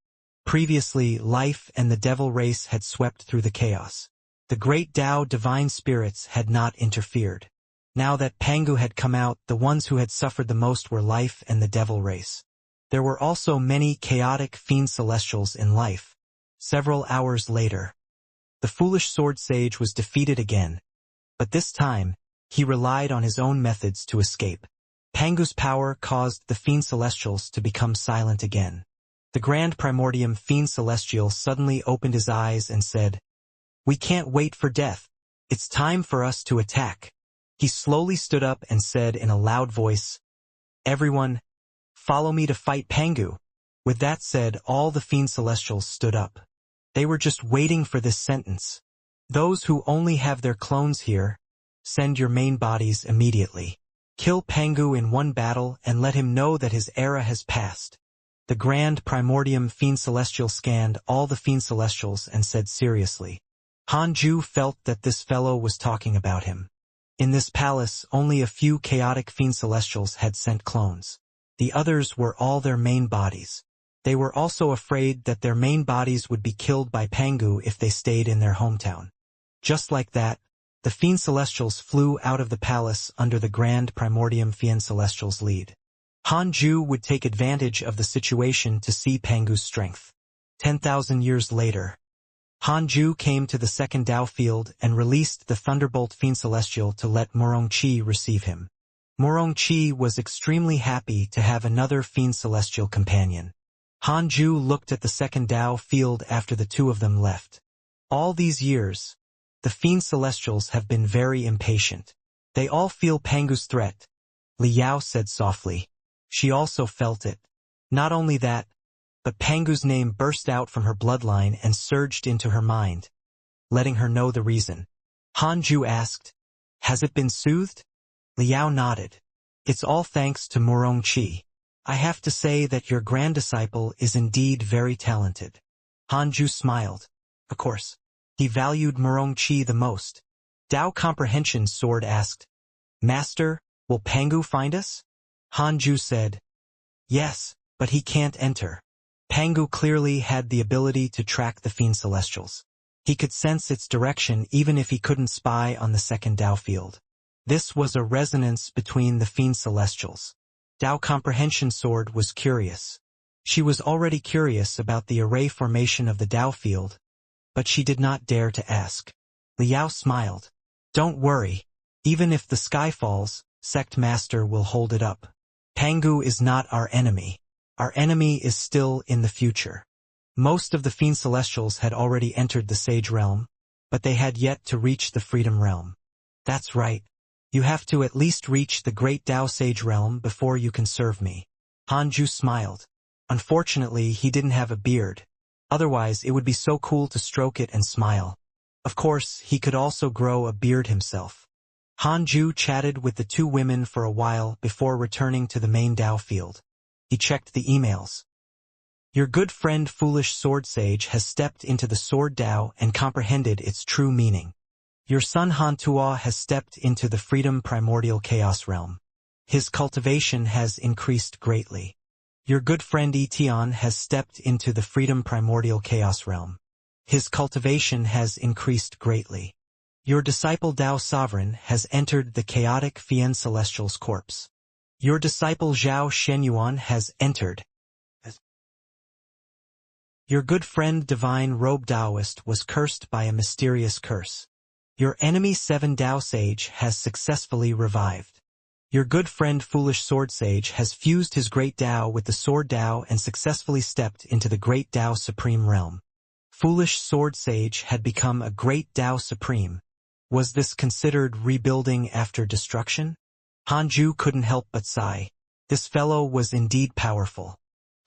Previously, life and the devil race had swept through the chaos. The great Tao divine spirits had not interfered. Now that Pangu had come out, the ones who had suffered the most were life and the devil race. There were also many chaotic fiend celestials in life. Several hours later, the foolish sword sage was defeated again, but this time, he relied on his own methods to escape. Pangu's power caused the fiend celestials to become silent again. The grand primordium fiend celestial suddenly opened his eyes and said, "We can't wait for death. It's time for us to attack." He slowly stood up and said in a loud voice, "Everyone, follow me to fight Pangu." With that said, all the fiend celestials stood up. They were just waiting for this sentence. "Those who only have their clones here, send your main bodies immediately. Kill Pangu in one battle and let him know that his era has passed." The grand primordium fiend celestial scanned all the fiend celestials and said seriously. Hanju felt that this fellow was talking about him. In this palace, only a few chaotic fiend celestials had sent clones. The others were all their main bodies. They were also afraid that their main bodies would be killed by Pangu if they stayed in their hometown. Just like that, the fiend celestials flew out of the palace under the grand primordium fiend celestial's lead. Hanju would take advantage of the situation to see Pangu's strength. 10,000 years later, Hanju came to the second Dao field and released the Thunderbolt Fiend Celestial to let Murongqi receive him. Murongqi was extremely happy to have another Fiend Celestial companion. Hanju looked at the second Dao field after the two of them left. All these years, the Fiend Celestials have been very impatient. They all feel Pangu's threat, Liao said softly. She also felt it. Not only that, but Pangu's name burst out from her bloodline and surged into her mind, letting her know the reason. Hanju asked, "Has it been soothed?" Liao nodded. "It's all thanks to Murongqi. I have to say that your grand disciple is indeed very talented." Hanju smiled. Of course, he valued Murongqi the most. Dao Comprehension Sword asked, "Master, will Pangu find us?" Hanju said, "Yes, but he can't enter." Pangu clearly had the ability to track the Fiend Celestials. He could sense its direction even if he couldn't spy on the second Dao field. This was a resonance between the Fiend Celestials. Dao Comprehension Sword was curious. She was already curious about the array formation of the Dao field, but she did not dare to ask. Liao smiled. "Don't worry. Even if the sky falls, Sect Master will hold it up. Pangu is not our enemy. Our enemy is still in the future." Most of the Fiend Celestials had already entered the Sage Realm, but they had yet to reach the Freedom Realm. "That's right. You have to at least reach the Great Dao Sage Realm before you can serve me." Hanju smiled. Unfortunately, he didn't have a beard. Otherwise, it would be so cool to stroke it and smile. Of course, he could also grow a beard himself. Hanju chatted with the two women for a while before returning to the main Dao field. He checked the emails. "Your good friend Foolish Sword Sage has stepped into the Sword Dao and comprehended its true meaning. Your son Hantua has stepped into the Freedom Primordial Chaos Realm. His cultivation has increased greatly. Your good friend Etion has stepped into the Freedom Primordial Chaos Realm. His cultivation has increased greatly. Your disciple Dao Sovereign has entered the Chaotic Fiend Celestial's corpse. Your disciple Zhao Shenyuan has entered. Your good friend Divine Robe Daoist was cursed by a mysterious curse. Your enemy Seven Dao Sage has successfully revived. Your good friend Foolish Sword Sage has fused his Great Dao with the Sword Dao and successfully stepped into the Great Dao Supreme Realm." Foolish Sword Sage had become a Great Dao Supreme. Was this considered rebuilding after destruction? Hanju couldn't help but sigh. This fellow was indeed powerful.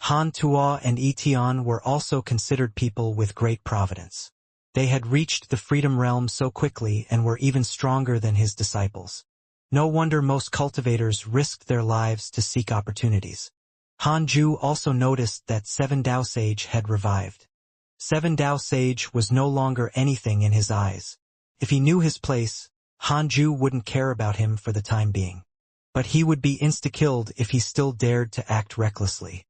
Han Tua and Etion were also considered people with great providence. They had reached the Freedom Realm so quickly and were even stronger than his disciples. No wonder most cultivators risked their lives to seek opportunities. Hanju also noticed that Seven Dao Sage had revived. Seven Dao Sage was no longer anything in his eyes. If he knew his place, Hanju wouldn't care about him for the time being. But he would be insta-killed if he still dared to act recklessly.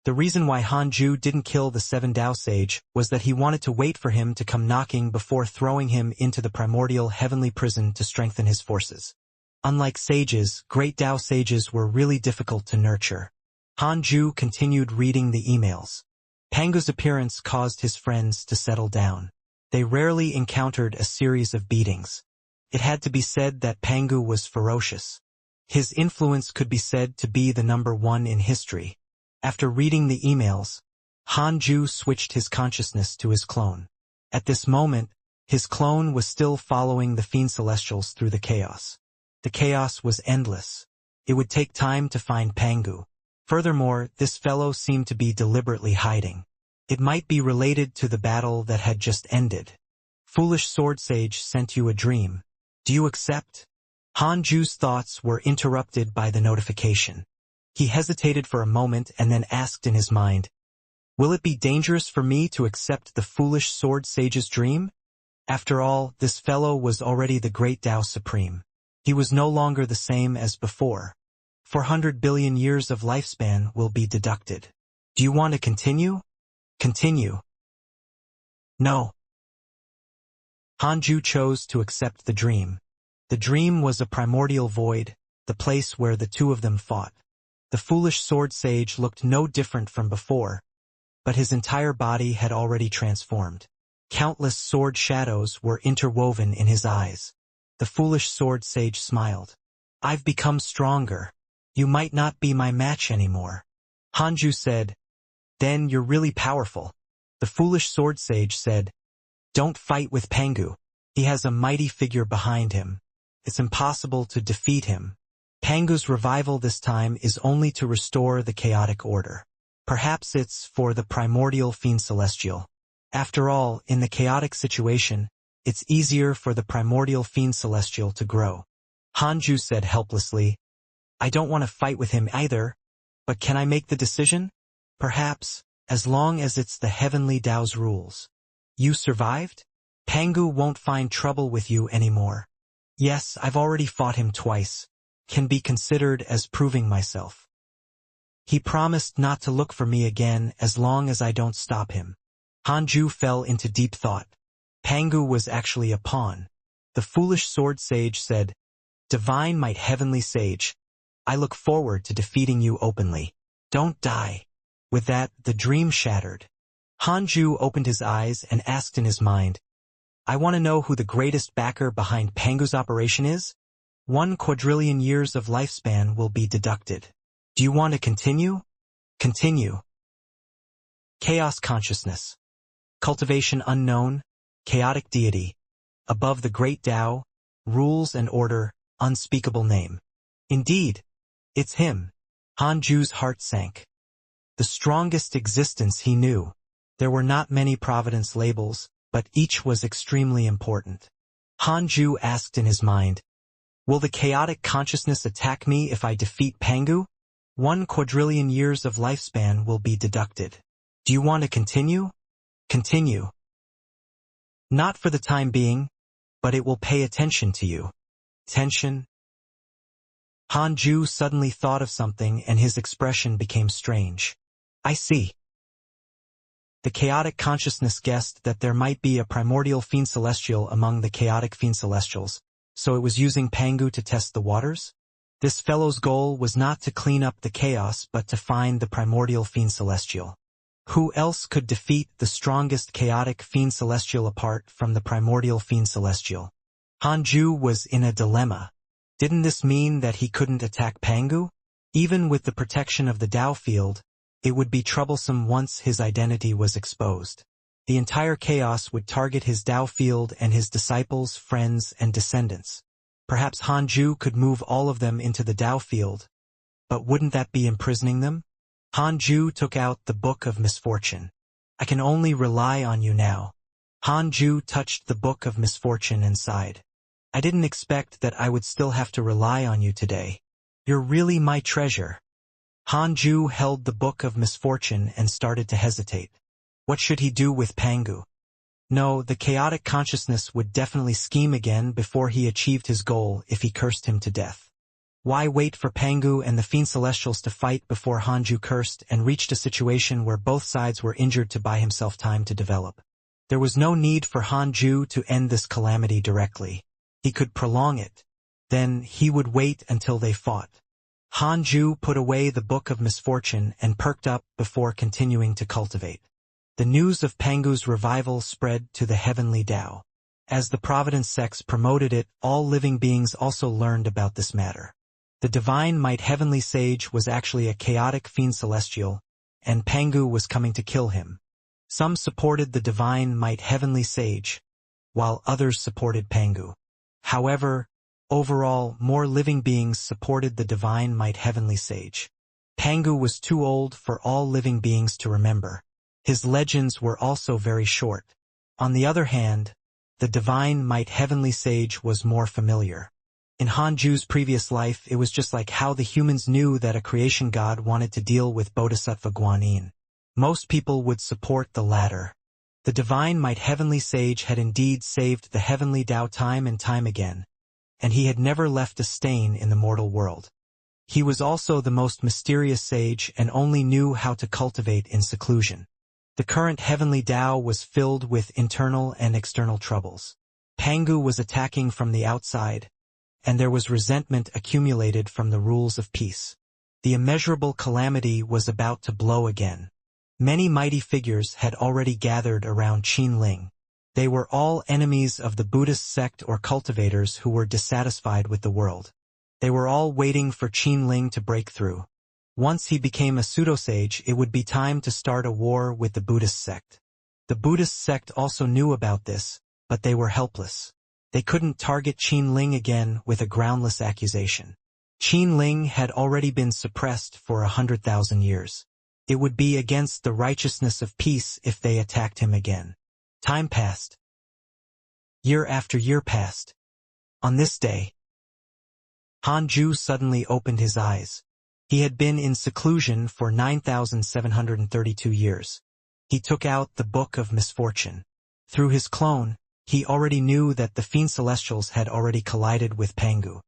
The reason why Hanju didn't kill the 7 Dao Sage was that he wanted to wait for him to come knocking before throwing him into the primordial heavenly prison to strengthen his forces. Unlike sages, great Dao sages were really difficult to nurture. Hanju continued reading the emails. Pangu's appearance caused his friends to settle down. They rarely encountered a series of beatings. It had to be said that Pangu was ferocious. His influence could be said to be the number 1 in history. After reading the emails, Hanju switched his consciousness to his clone. At this moment, his clone was still following the Fiend Celestials through the chaos. The chaos was endless. It would take time to find Pangu. Furthermore, this fellow seemed to be deliberately hiding. It might be related to the battle that had just ended. Foolish Sword Sage sent you a dream. Do you accept? Hanju's thoughts were interrupted by the notification. He hesitated for a moment and then asked in his mind, "Will it be dangerous for me to accept the Foolish Sword Sage's dream?" After all, this fellow was already the great Tao Supreme. He was no longer the same as before. 400 billion years of lifespan will be deducted. Do you want to continue? Continue. No. Hanju chose to accept the dream. The dream was a primordial void, the place where the two of them fought. The Foolish Sword Sage looked no different from before, but his entire body had already transformed. Countless sword shadows were interwoven in his eyes. The Foolish Sword Sage smiled. "I've become stronger. You might not be my match anymore." Hanju said, "Then you're really powerful." The Foolish Sword Sage said, "Don't fight with Pangu. He has a mighty figure behind him. It's impossible to defeat him. Pangu's revival this time is only to restore the chaotic order. Perhaps it's for the primordial Fiend Celestial. After all, in the chaotic situation, it's easier for the primordial Fiend Celestial to grow." Hanju said helplessly, "I don't want to fight with him either, but can I make the decision? Perhaps, as long as it's the heavenly Tao's rules." "You survived? Pangu won't find trouble with you anymore." "Yes, I've already fought him twice. Can be considered as proving myself. He promised not to look for me again as long as I don't stop him." Hanju fell into deep thought. Pangu was actually a pawn. The Foolish Sword Sage said, "Divine Might Heavenly Sage, I look forward to defeating you openly. Don't die." With that, the dream shattered. Hanju opened his eyes and asked in his mind, "I want to know who the greatest backer behind Pangu's operation is? 1 quadrillion years of lifespan will be deducted. Do you want to continue? Continue." Chaos Consciousness. Cultivation Unknown. Chaotic Deity. Above the Great Tao. Rules and Order. Unspeakable Name. Indeed, it's him. Hanju's heart sank. The strongest existence he knew. There were not many providence labels, but each was extremely important. Hanju asked in his mind, "Will the chaotic consciousness attack me if I defeat Pangu? 1 quadrillion years of lifespan will be deducted. Do you want to continue? Continue." "Not for the time being, but it will pay attention to you." Tension. Hanju suddenly thought of something and his expression became strange. "I see." The chaotic consciousness guessed that there might be a primordial Fiend Celestial among the chaotic Fiend Celestials, so it was using Pangu to test the waters? This fellow's goal was not to clean up the chaos but to find the primordial Fiend Celestial. Who else could defeat the strongest chaotic Fiend Celestial apart from the primordial Fiend Celestial? Hanju was in a dilemma. Didn't this mean that he couldn't attack Pangu? Even with the protection of the Tao field, it would be troublesome once his identity was exposed. The entire chaos would target his Tao field and his disciples, friends, and descendants. Perhaps Hanju could move all of them into the Tao field, but wouldn't that be imprisoning them? Hanju took out the Book of Misfortune. "I can only rely on you now." Hanju touched the Book of Misfortune and sighed. "I didn't expect that I would still have to rely on you today. You're really my treasure." Hanju held the Book of Misfortune and started to hesitate. What should he do with Pangu? No, the chaotic consciousness would definitely scheme again before he achieved his goal if he cursed him to death. Why wait for Pangu and the Fiend Celestials to fight before Hanju cursed and reached a situation where both sides were injured to buy himself time to develop? There was no need for Hanju to end this calamity directly. He could prolong it. Then he would wait until they fought. Hanju put away the Book of Misfortune and perked up before continuing to cultivate. The news of Pangu's revival spread to the heavenly Tao. As the Providence sects promoted it, all living beings also learned about this matter. The divine might heavenly sage was actually a chaotic fiend celestial, and Pangu was coming to kill him. Some supported the divine might heavenly sage, while others supported Pangu. However, overall, more living beings supported the divine might heavenly sage. Pangu was too old for all living beings to remember. His legends were also very short. On the other hand, the divine might heavenly sage was more familiar. In Hanju's previous life, it was just like how the humans knew that a creation god wanted to deal with Bodhisattva Guanyin. Most people would support the latter. The divine might heavenly sage had indeed saved the heavenly Tao time and time again, and he had never left a stain in the mortal world. He was also the most mysterious sage and only knew how to cultivate in seclusion. The current heavenly Tao was filled with internal and external troubles. Pangu was attacking from the outside, and there was resentment accumulated from the rules of peace. The immeasurable calamity was about to blow again. Many mighty figures had already gathered around Qinling. They were all enemies of the Buddhist sect or cultivators who were dissatisfied with the world. They were all waiting for Qinling to break through. Once he became a pseudosage, it would be time to start a war with the Buddhist sect. The Buddhist sect also knew about this, but they were helpless. They couldn't target Qinling again with a groundless accusation. Qinling had already been suppressed for 100,000 years. It would be against the righteousness of peace if they attacked him again. Time passed. Year after year passed. On this day, Hanju suddenly opened his eyes. He had been in seclusion for 9,732 years. He took out the Book of Misfortune. Through his clone, he already knew that the Fiend Celestials had already collided with Pangu.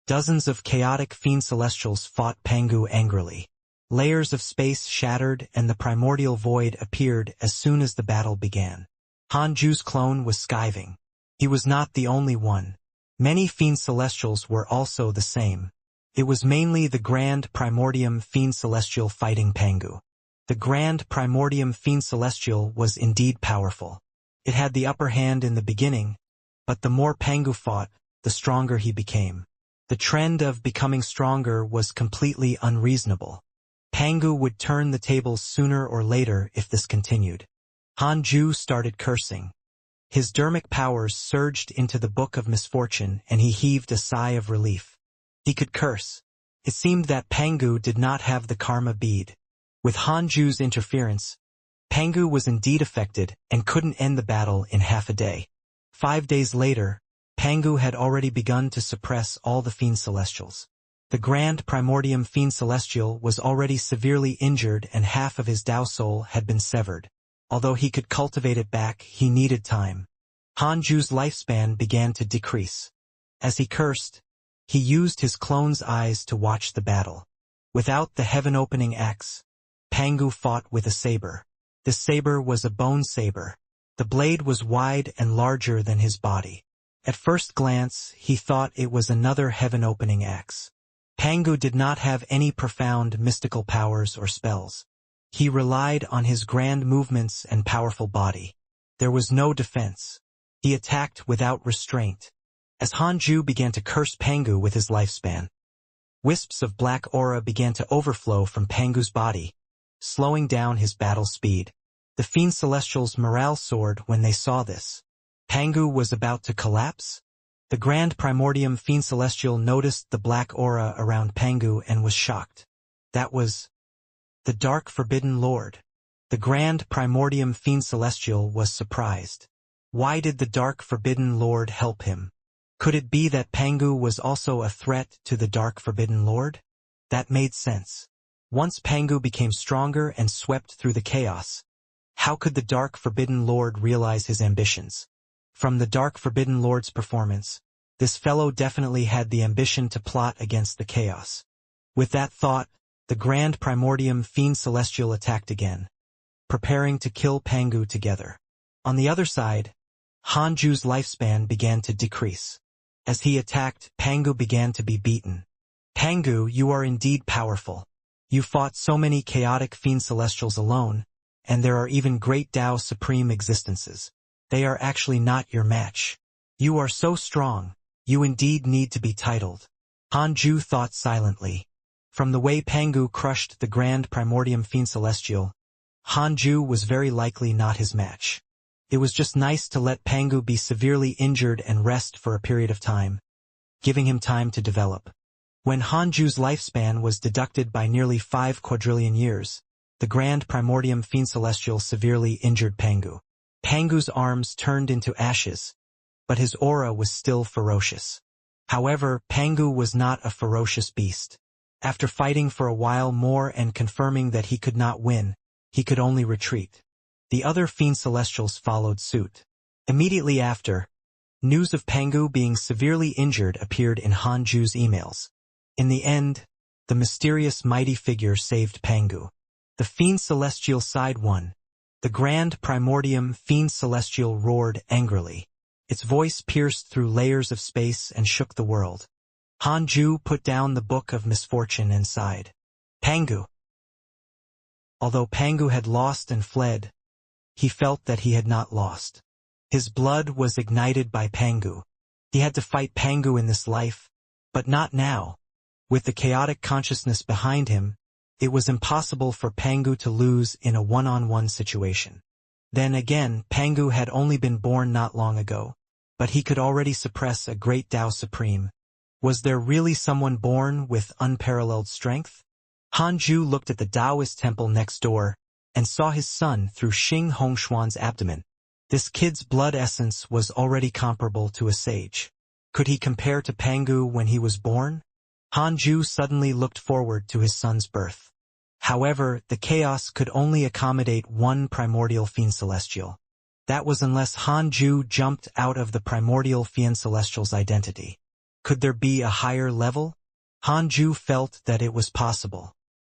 Dozens of chaotic Fiend Celestials fought Pangu angrily. Layers of space shattered and the primordial void appeared as soon as the battle began. Hanju's clone was skiving. He was not the only one. Many Fiend Celestials were also the same. It was mainly the Grand Primordium Fiend Celestial fighting Pangu. The Grand Primordium Fiend Celestial was indeed powerful. It had the upper hand in the beginning, but the more Pangu fought, the stronger he became. The trend of becoming stronger was completely unreasonable. Pangu would turn the tables sooner or later if this continued. Hanju started cursing. His dermic powers surged into the Book of Misfortune and he heaved a sigh of relief. He could curse. It seemed that Pangu did not have the karma bead. With Hanju's interference, Pangu was indeed affected and couldn't end the battle in half a day. 5 days later, Pangu had already begun to suppress all the Fiend Celestials. The Grand Primordium Fiend Celestial was already severely injured and half of his Tao soul had been severed. Although he could cultivate it back, he needed time. Hanju's lifespan began to decrease. As he cursed, he used his clone's eyes to watch the battle. Without the heaven-opening axe, Pangu fought with a saber. The saber was a bone saber. The blade was wide and larger than his body. At first glance, he thought it was another heaven-opening axe. Pangu did not have any profound mystical powers or spells. He relied on his grand movements and powerful body. There was no defense. He attacked without restraint. As Hanju began to curse Pangu with his lifespan, wisps of black aura began to overflow from Pangu's body, slowing down his battle speed. The Fiend Celestials' morale soared when they saw this. Pangu was about to collapse? The Grand Primordium Fiend Celestial noticed the black aura around Pangu and was shocked. That was the Dark Forbidden Lord. The Grand Primordium Fiend Celestial was surprised. Why did the Dark Forbidden Lord help him? Could it be that Pangu was also a threat to the Dark Forbidden Lord? That made sense. Once Pangu became stronger and swept through the chaos, how could the Dark Forbidden Lord realize his ambitions? From the Dark Forbidden Lord's performance, This fellow definitely had the ambition to plot against the chaos. With that thought, the Grand Primordium Fiend Celestial attacked again, preparing to kill Pangu together. On the other side, Hanju's lifespan began to decrease. As he attacked, Pangu began to be beaten. Pangu, you are indeed powerful. You fought so many chaotic Fiend Celestials alone, and there are even great Tao Supreme existences. They are actually not your match. You are so strong, you indeed need to be titled. Hanju thought silently. From the way Pangu crushed the Grand Primordium Fiend Celestial, Hanju was very likely not his match. It was just nice to let Pangu be severely injured and rest for a period of time, giving him time to develop. When Hanju's lifespan was deducted by nearly 5 quadrillion years, the Grand Primordium Fiend Celestial severely injured Pangu. Pangu's arms turned into ashes, but his aura was still ferocious. However, Pangu was not a ferocious beast. After fighting for a while more and confirming that he could not win, he could only retreat. The other Fiend Celestials followed suit. Immediately after, news of Pangu being severely injured appeared in Hanju's emails. In the end, the mysterious mighty figure saved Pangu. The Fiend Celestial Side 1. The Grand Primordium Fiend Celestial roared angrily. Its voice pierced through layers of space and shook the world. Hanju put down the Book of Misfortune and sighed. Pangu. Although Pangu had lost and fled, he felt that he had not lost. His blood was ignited by Pangu. He had to fight Pangu in this life, but not now. With the chaotic consciousness behind him, it was impossible for Pangu to lose in a one-on-one situation. Then again, Pangu had only been born not long ago, but he could already suppress a great Tao Supreme. Was there really someone born with unparalleled strength? Hanju looked at the Taoist temple next door and saw his son through Xing Hongshuan's abdomen. This kid's blood essence was already comparable to a sage. Could he compare to Pangu when he was born? Hanju suddenly looked forward to his son's birth. However, the chaos could only accommodate one primordial Fiend Celestial. That was unless Hanju jumped out of the primordial Fiend Celestial's identity. Could there be a higher level? Hanju felt that it was possible.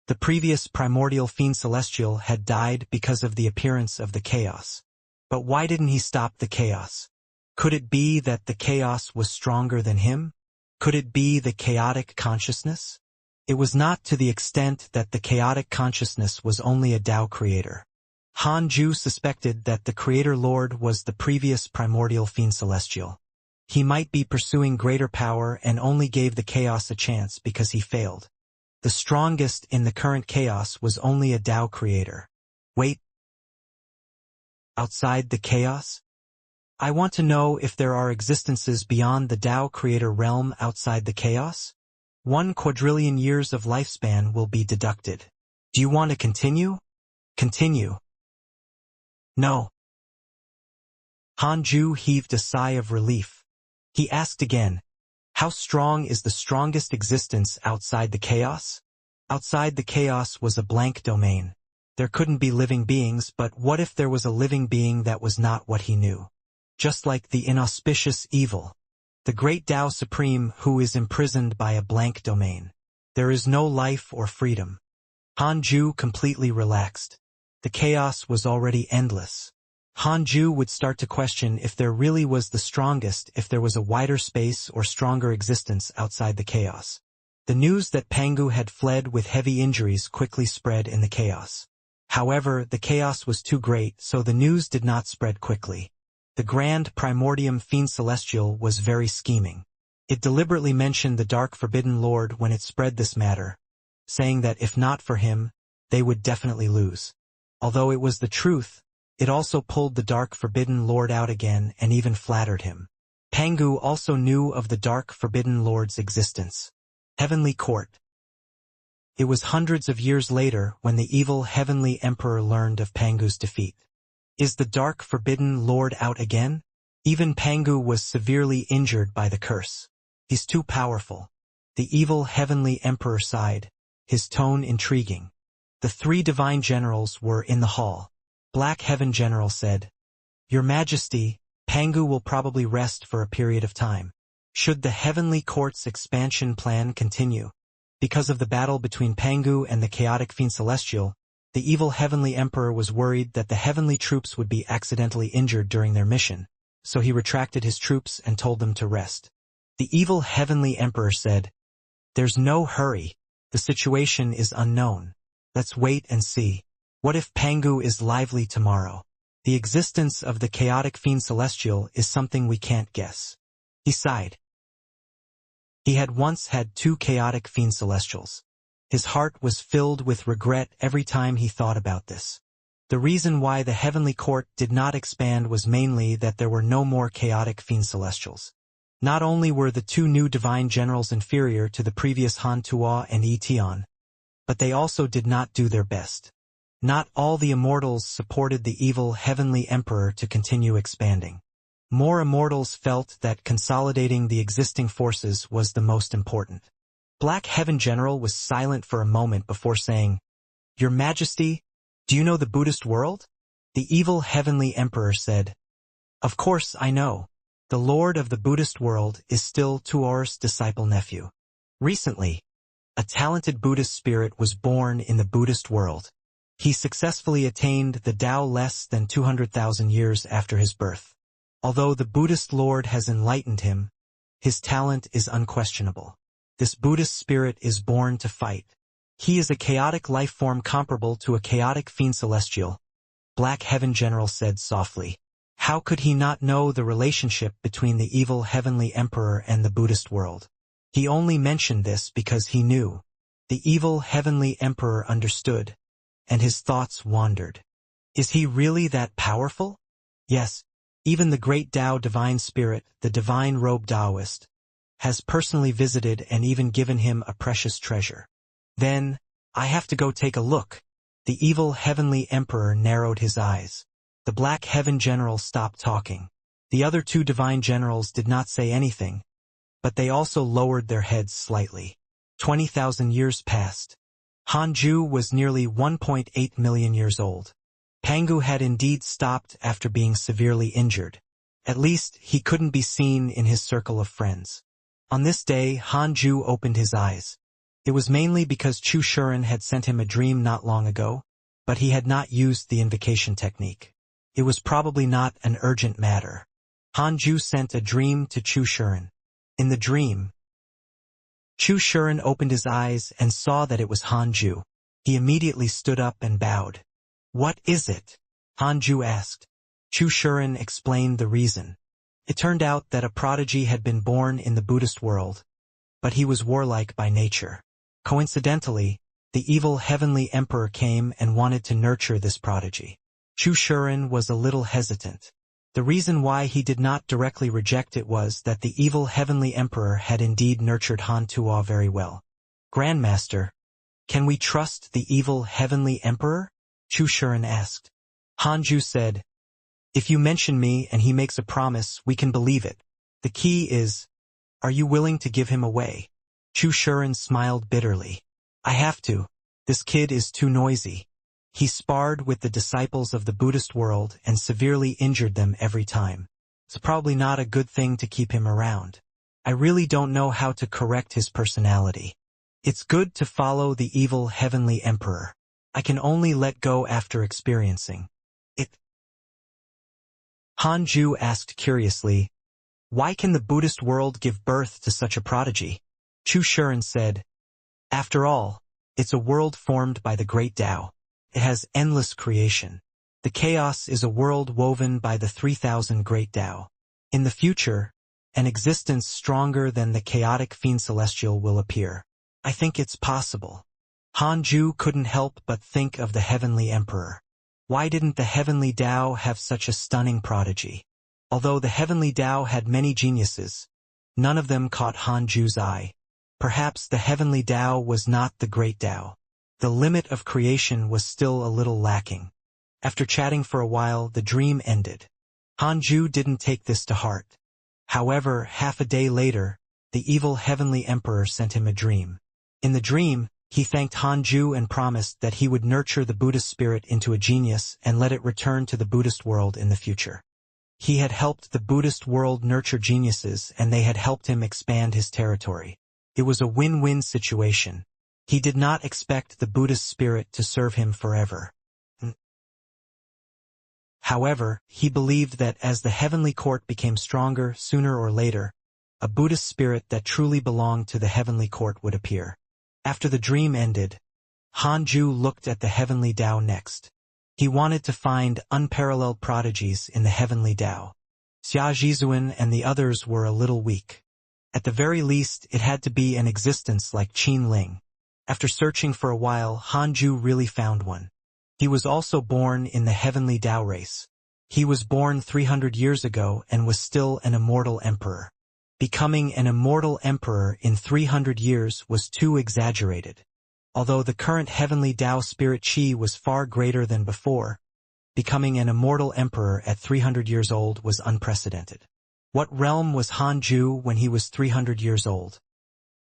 The previous primordial Fiend Celestial had died because of the appearance of the chaos. But why didn't he stop the chaos? Could it be that the chaos was stronger than him? Could it be the chaotic consciousness? It was not to the extent that the chaotic consciousness was only a Tao creator. Hanju suspected that the creator lord was the previous primordial Fiend Celestial. He might be pursuing greater power and only gave the chaos a chance because he failed. The strongest in the current chaos was only a Tao creator. Wait. Outside the chaos? I want to know if there are existences beyond the Tao creator realm outside the chaos? 1 quadrillion years of lifespan will be deducted. Do you want to continue? Continue. No. Hanju heaved a sigh of relief. He asked again, how strong is the strongest existence outside the chaos? Outside the chaos was a blank domain. There couldn't be living beings, but what if there was a living being that was not what he knew? Just like the inauspicious evil. The great Tao Supreme who is imprisoned by a blank domain. There is no life or freedom. Hanju completely relaxed. The chaos was already endless. Hanju would start to question if there really was the strongest, if there was a wider space or stronger existence outside the chaos. The news that Pangu had fled with heavy injuries quickly spread in the chaos. However, the chaos was too great, so the news did not spread quickly. The Grand Primordium Fiend Celestial was very scheming. It deliberately mentioned the Dark Forbidden Lord when it spread this matter, saying that if not for him, they would definitely lose. Although it was the truth, it also pulled the Dark Forbidden Lord out again and even flattered him. Pangu also knew of the Dark Forbidden Lord's existence. Heavenly Court. It was hundreds of years later when the evil Heavenly Emperor learned of Pangu's defeat. Is the Dark Forbidden Lord out again? Even Pangu was severely injured by the curse. He's too powerful. The evil Heavenly Emperor sighed, his tone intriguing. The 3 divine generals were in the hall. Black Heaven General said, Your Majesty, Pangu will probably rest for a period of time. Should the Heavenly Court's expansion plan continue? Because of the battle between Pangu and the chaotic fiend celestial, the evil Heavenly Emperor was worried that the heavenly troops would be accidentally injured during their mission, so he retracted his troops and told them to rest. The evil Heavenly Emperor said, "There's no hurry. The situation is unknown. Let's wait and see. What if Pangu is lively tomorrow? The existence of the chaotic fiend celestial is something we can't guess." He sighed. He had once had 2 chaotic fiend celestials. His heart was filled with regret every time he thought about this. The reason why the Heavenly Court did not expand was mainly that there were no more chaotic fiend celestials. Not only were the 2 new divine generals inferior to the previous Han Tuo and Etion, but they also did not do their best. Not all the immortals supported the evil Heavenly Emperor to continue expanding. More immortals felt that consolidating the existing forces was the most important. Black Heaven General was silent for a moment before saying, "Your Majesty, do you know the Buddhist world?" The evil Heavenly Emperor said, "Of course I know. The Lord of the Buddhist world is still Tuor's disciple nephew. Recently, a talented Buddhist spirit was born in the Buddhist world. He successfully attained the Tao less than 200,000 years after his birth. Although the Buddhist Lord has enlightened him, his talent is unquestionable. This Buddhist spirit is born to fight. He is a chaotic life form comparable to a chaotic fiend celestial," Black Heaven General said softly. How could he not know the relationship between the evil Heavenly Emperor and the Buddhist world? He only mentioned this because he knew. The evil Heavenly Emperor understood, and his thoughts wandered. Is he really that powerful? Yes, even the great Tao Divine Spirit, the Divine Robe Taoist, has personally visited and even given him a precious treasure. Then, I have to go take a look. The evil Heavenly Emperor narrowed his eyes. The Black Heaven General stopped talking. The other 2 divine generals did not say anything, but they also lowered their heads slightly. 20,000 years passed. Hanju was nearly 1.8 million years old. Pangu had indeed stopped after being severely injured. At least, he couldn't be seen in his circle of friends. On this day, Hanju opened his eyes. It was mainly because Chu Shuren had sent him a dream not long ago, but he had not used the invocation technique. It was probably not an urgent matter. Hanju sent a dream to Chu Shuren. In the dream, Chu Shuren opened his eyes and saw that it was Hanju. He immediately stood up and bowed. "What is it?" Hanju asked. Chu Shuren explained the reason. It turned out that a prodigy had been born in the Buddhist world, but he was warlike by nature. Coincidentally, the evil Heavenly Emperor came and wanted to nurture this prodigy. Chu Shuren was a little hesitant. The reason why he did not directly reject it was that the evil Heavenly Emperor had indeed nurtured Han Tuo very well. "Grandmaster, can we trust the evil Heavenly Emperor?" Chu Shuren asked. Hanju said, "If you mention me and he makes a promise, we can believe it. The key is, are you willing to give him away?" Chu Shuren smiled bitterly. "I have to. This kid is too noisy. He sparred with the disciples of the Buddhist world and severely injured them every time. It's probably not a good thing to keep him around. I really don't know how to correct his personality. It's good to follow the evil Heavenly Emperor. I can only let go after experiencing it." Hanju asked curiously, "Why can the Buddhist world give birth to such a prodigy?" Chu Shuren said, "After all, it's a world formed by the great Tao. It has endless creation. The chaos is a world woven by the 3,000 great Tao. In the future, an existence stronger than the chaotic fiend celestial will appear. I think it's possible." Hanju couldn't help but think of the Heavenly Emperor. Why didn't the Heavenly Tao have such a stunning prodigy? Although the Heavenly Tao had many geniuses, none of them caught Hanju's eye. Perhaps the Heavenly Tao was not the great Tao. The limit of creation was still a little lacking. After chatting for a while, the dream ended. Hanju didn't take this to heart. However, half a day later, the evil Heavenly Emperor sent him a dream. In the dream, he thanked Hanju and promised that he would nurture the Buddhist spirit into a genius and let it return to the Buddhist world in the future. He had helped the Buddhist world nurture geniuses, and they had helped him expand his territory. It was a win-win situation. He did not expect the Buddhist spirit to serve him forever. However, he believed that as the heavenly court became stronger, sooner or later, a Buddhist spirit that truly belonged to the heavenly court would appear. After the dream ended, Hanju looked at the heavenly Tao next. He wanted to find unparalleled prodigies in the heavenly Tao. Xia Zhizuan and the others were a little weak. At the very least, it had to be an existence like Qin Ling. After searching for a while, Hanju really found one. He was also born in the heavenly Tao race. He was born 300 years ago and was still an immortal emperor. Becoming an immortal emperor in 300 years was too exaggerated. Although the current heavenly Tao spirit Qi was far greater than before, becoming an immortal emperor at 300 years old was unprecedented. What realm was Hanju when he was 300 years old?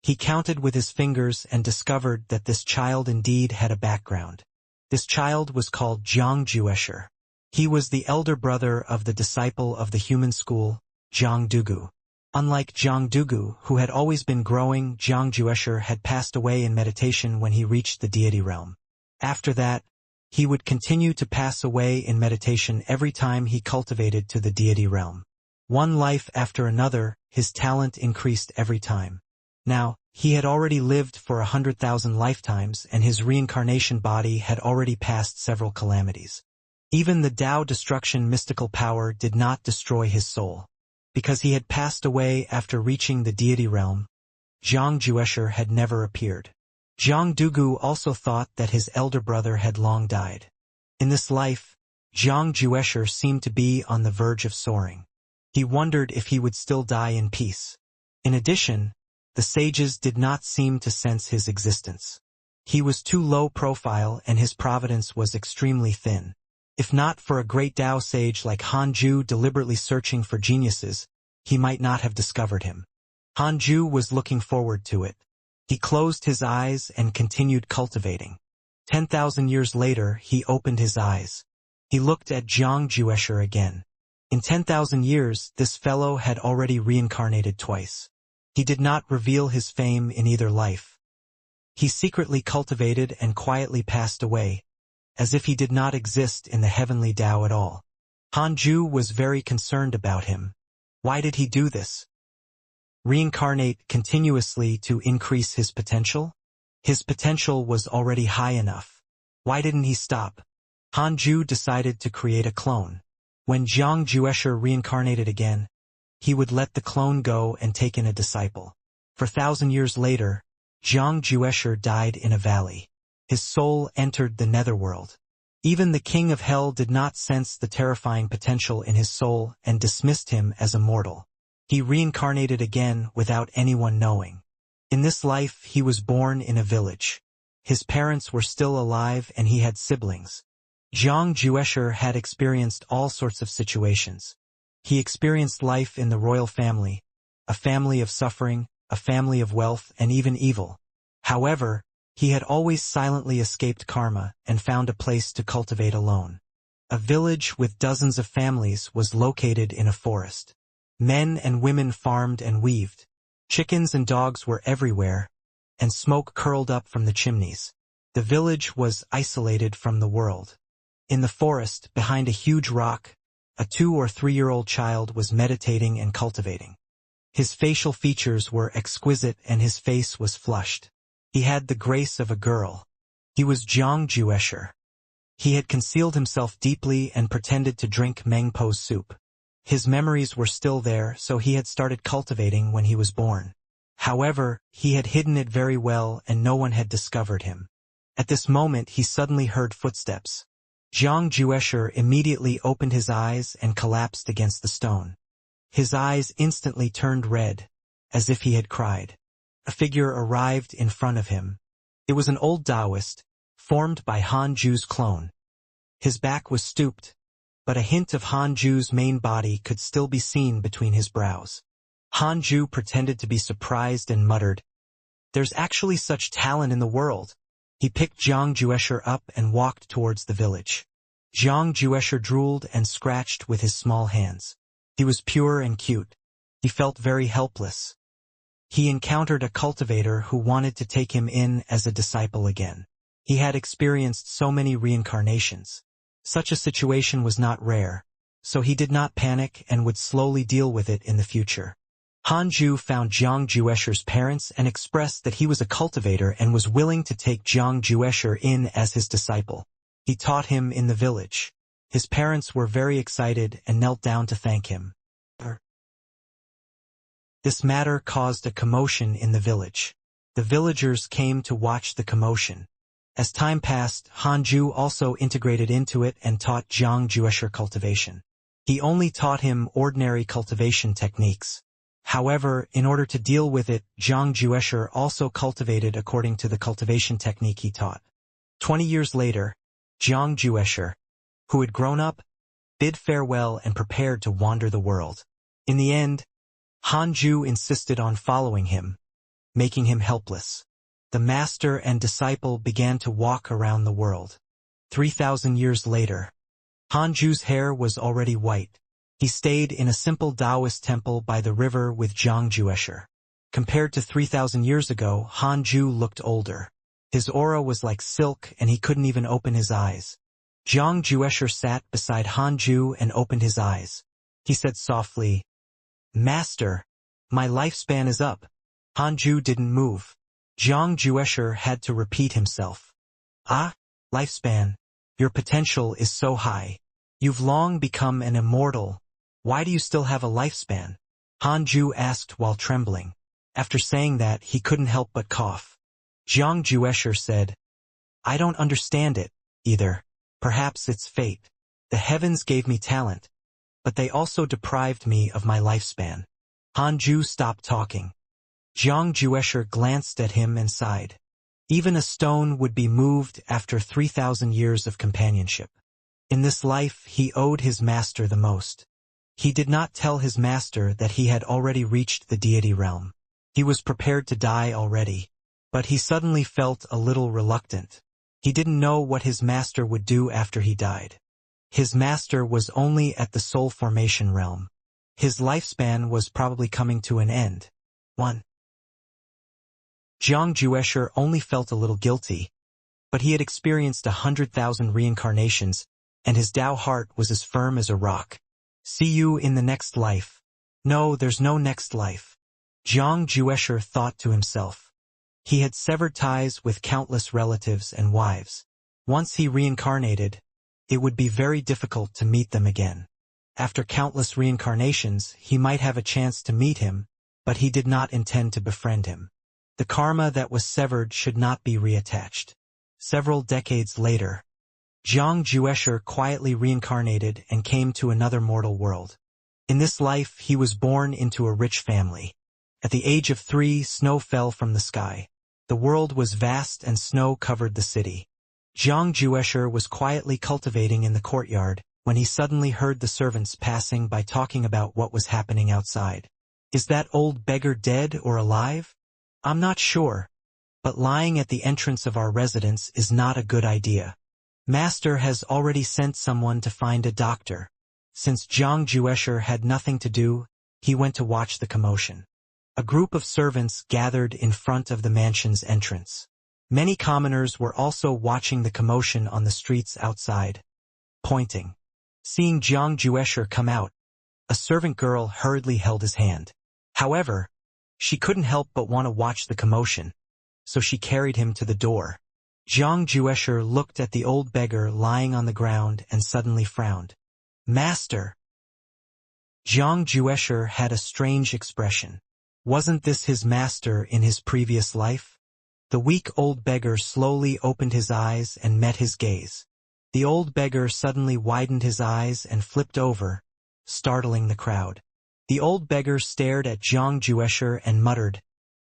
He counted with his fingers and discovered that this child indeed had a background. This child was called Zhang Juesher. He was the elder brother of the disciple of the human school, Zhang Dugu. Unlike Zhang Dugu, who had always been growing, Zhang Juesher had passed away in meditation when he reached the deity realm. After that, he would continue to pass away in meditation every time he cultivated to the deity realm. One life after another, his talent increased every time. Now, he had already lived for 100,000 lifetimes, and his reincarnation body had already passed several calamities. Even the Tao destruction mystical power did not destroy his soul. Because he had passed away after reaching the deity realm, Zhang Juesher had never appeared. Zhang Dugu also thought that his elder brother had long died. In this life, Zhang Juesher seemed to be on the verge of soaring. He wondered if he would still die in peace. In addition, the sages did not seem to sense his existence. He was too low profile and his providence was extremely thin. If not for a great Tao sage like Hanju deliberately searching for geniuses, he might not have discovered him. Hanju was looking forward to it. He closed his eyes and continued cultivating. 10,000 years later, he opened his eyes. He looked at Zhang Juesher again. In 10,000 years, this fellow had already reincarnated twice. He did not reveal his fame in either life. He secretly cultivated and quietly passed away, as if he did not exist in the heavenly Tao at all. Hanju was very concerned about him. Why did he do this? Reincarnate continuously to increase his potential? His potential was already high enough. Why didn't he stop? Hanju decided to create a clone. When Zhang Juesher reincarnated again, he would let the clone go and take in a disciple. For 1,000 years later, Zhang Juesher died in a valley. His soul entered the netherworld. Even the king of hell did not sense the terrifying potential in his soul and dismissed him as immortal. He reincarnated again without anyone knowing. In this life, he was born in a village. His parents were still alive and he had siblings. Zhang Juesher had experienced all sorts of situations. He experienced life in the royal family, a family of suffering, a family of wealth, and even evil. However, he had always silently escaped karma and found a place to cultivate alone. A village with dozens of families was located in a forest. Men and women farmed and weaved. Chickens and dogs were everywhere, and smoke curled up from the chimneys. The village was isolated from the world. In the forest, behind a huge rock, a 2- or 3-year-old child was meditating and cultivating. His facial features were exquisite and his face was flushed. He had the grace of a girl. He was Zhang Juesher. He had concealed himself deeply and pretended to drink Mengpo's soup. His memories were still there, so he had started cultivating when he was born. However, he had hidden it very well and no one had discovered him. At this moment he suddenly heard footsteps. Zhang Juesher immediately opened his eyes and collapsed against the stone. His eyes instantly turned red, as if he had cried. A figure arrived in front of him. It was an old Taoist, formed by Hanju's clone. His back was stooped, but a hint of Hanju's main body could still be seen between his brows. Hanju pretended to be surprised and muttered, "There's actually such talent in the world." He picked Zhang Juesher up and walked towards the village. Jiang Juesher drooled and scratched with his small hands. He was pure and cute. He felt very helpless. He encountered a cultivator who wanted to take him in as a disciple again. He had experienced so many reincarnations. Such a situation was not rare, so he did not panic and would slowly deal with it in the future. Hanju found Jiang Juesher's parents and expressed that he was a cultivator and was willing to take Jiang Juesher in as his disciple. He taught him in the village. His parents were very excited and knelt down to thank him. This matter caused a commotion in the village. The villagers came to watch the commotion. As time passed, Hanju also integrated into it and taught Jiang Juesher cultivation. He only taught him ordinary cultivation techniques. However, in order to deal with it, Jiang Juesher also cultivated according to the cultivation technique he taught. 20 years later, Jiang Juesher, who had grown up, bid farewell and prepared to wander the world. In the end, Hanju insisted on following him, making him helpless. The master and disciple began to walk around the world. 3,000 years later, Hanju's hair was already white. He stayed in a simple Taoist temple by the river with Jiang Juesher. Compared to 3,000 years ago, Hanju looked older. His aura was like silk and he couldn't even open his eyes. Jiang Juesher sat beside Hanju and opened his eyes. He said softly, "Master, my lifespan is up." Hanju didn't move. Jiang Juesher had to repeat himself. "Ah, lifespan, your potential is so high. You've long become an immortal. Why do you still have a lifespan?" Hanju asked while trembling. After saying that, he couldn't help but cough. Jiang Juesher said, "I don't understand it, either. Perhaps it's fate. The heavens gave me talent, but they also deprived me of my lifespan." Hanju stopped talking. Jiang Juesher glanced at him and sighed. Even a stone would be moved after 3,000 years of companionship. In this life, he owed his master the most. He did not tell his master that he had already reached the deity realm. He was prepared to die already, but he suddenly felt a little reluctant. He didn't know what his master would do after he died. His master was only at the soul formation realm. His lifespan was probably coming to an end. 1. Jiang Juesher only felt a little guilty, but he had experienced 100,000 reincarnations, and his Tao heart was as firm as a rock. "See you in the next life." "No, there's no next life," Jiang Juesher thought to himself. He had severed ties with countless relatives and wives. Once he reincarnated, it would be very difficult to meet them again. After countless reincarnations, he might have a chance to meet him, but he did not intend to befriend him. The karma that was severed should not be reattached. Several decades later, Jiang Juesher quietly reincarnated and came to another mortal world. In this life, he was born into a rich family. At the age of 3, snow fell from the sky. The world was vast and snow covered the city. Jiang Juesher was quietly cultivating in the courtyard when he suddenly heard the servants passing by talking about what was happening outside. "Is that old beggar dead or alive? I'm not sure, but lying at the entrance of our residence is not a good idea. Master has already sent someone to find a doctor." Since Jiang Juesher had nothing to do, he went to watch the commotion. A group of servants gathered in front of the mansion's entrance. Many commoners were also watching the commotion on the streets outside, pointing. Seeing Jiang Juesher come out, a servant girl hurriedly held his hand. However, she couldn't help but want to watch the commotion, so she carried him to the door. Jiang Juesher looked at the old beggar lying on the ground and suddenly frowned. "Master!" Jiang Juesher had a strange expression. Wasn't this his master in his previous life? The weak old beggar slowly opened his eyes and met his gaze. The old beggar suddenly widened his eyes and flipped over, startling the crowd. The old beggar stared at Jiang Juesher and muttered,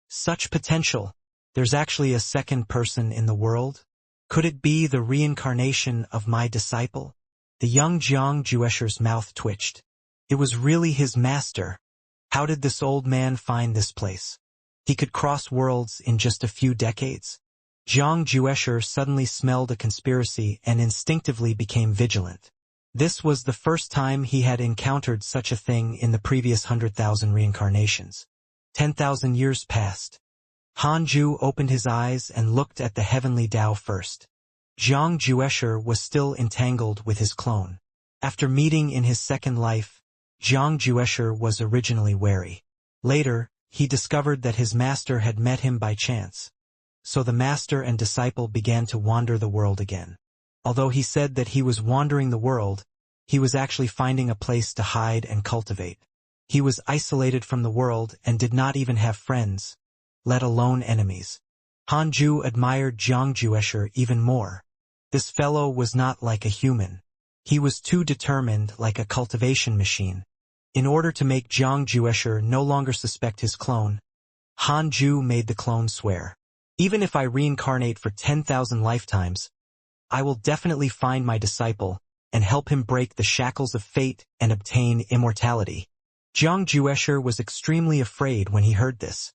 "Such potential! There's actually a second person in the world? Could it be the reincarnation of my disciple?" The young Jiang Juesher's mouth twitched. It was really his master. How did this old man find this place? He could cross worlds in just a few decades. Jiang Juesher suddenly smelled a conspiracy and instinctively became vigilant. This was the first time he had encountered such a thing in the previous 100,000 reincarnations. 10,000 years passed. Hanju opened his eyes and looked at the heavenly Tao first. Jiang Juesher was still entangled with his clone. After meeting in his second life, Jiang Juesher was originally wary. Later, he discovered that his master had met him by chance. So the master and disciple began to wander the world again. Although he said that he was wandering the world, he was actually finding a place to hide and cultivate. He was isolated from the world and did not even have friends, let alone enemies. Hanju admired Jiang Juesher even more. This fellow was not like a human. He was too determined, like a cultivation machine. In order to make Jiang Juesher no longer suspect his clone, Hanju made the clone swear, "Even if I reincarnate for 10,000 lifetimes, I will definitely find my disciple and help him break the shackles of fate and obtain immortality." Jiang Juesher was extremely afraid when he heard this.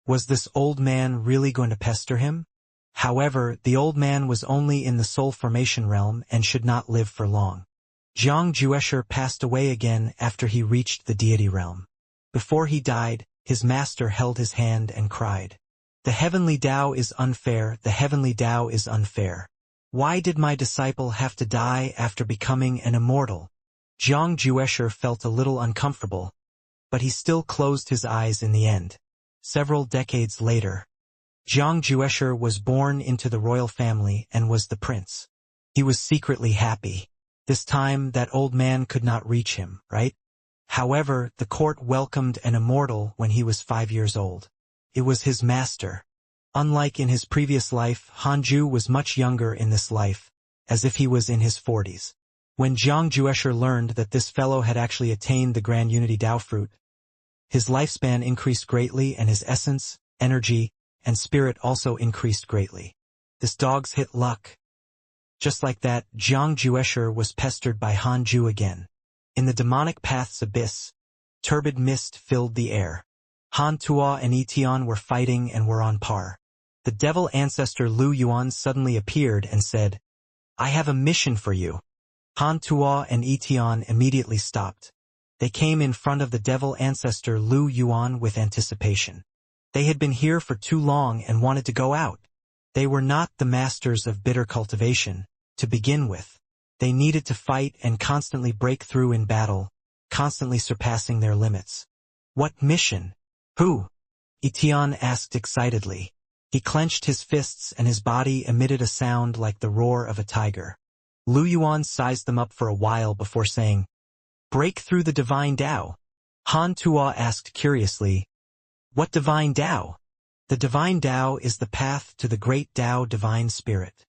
Was this old man really going to pester him? However, the old man was only in the soul formation realm and should not live for long. Jiang Juesher passed away again after he reached the deity realm. Before he died, his master held his hand and cried, "The heavenly Tao is unfair, the heavenly Tao is unfair. Why did my disciple have to die after becoming an immortal?" Jiang Juesher felt a little uncomfortable, but he still closed his eyes in the end. Several decades later, Jiang Juesher was born into the royal family and was the prince. He was secretly happy. This time that old man could not reach him, right? However, the court welcomed an immortal when he was 5 years old. It was his master. Unlike in his previous life, Hanju was much younger in this life, as if he was in his 40s. When Jiang Juesher learned that this fellow had actually attained the Grand Unity Tao fruit, his lifespan increased greatly and his essence, energy, and spirit also increased greatly. This dog's hit luck. Just like that, Jiang Juesher was pestered by Hanju again. In the demonic path's abyss, turbid mist filled the air. Han Tuo and Etian were fighting and were on par. The devil ancestor Lu Yuan suddenly appeared and said, "I have a mission for you." Han Tuo and Etian immediately stopped. They came in front of the devil ancestor Lu Yuan with anticipation. They had been here for too long and wanted to go out. They were not the masters of bitter cultivation, to begin with. They needed to fight and constantly break through in battle, constantly surpassing their limits. What mission? Who? Etian asked excitedly. He clenched his fists and his body emitted a sound like the roar of a tiger. Lu Yuan sized them up for a while before saying, "Break through the divine Tao." Han Tuo asked curiously, "What divine Tao?" The divine Tao is the path to the great Tao divine spirit.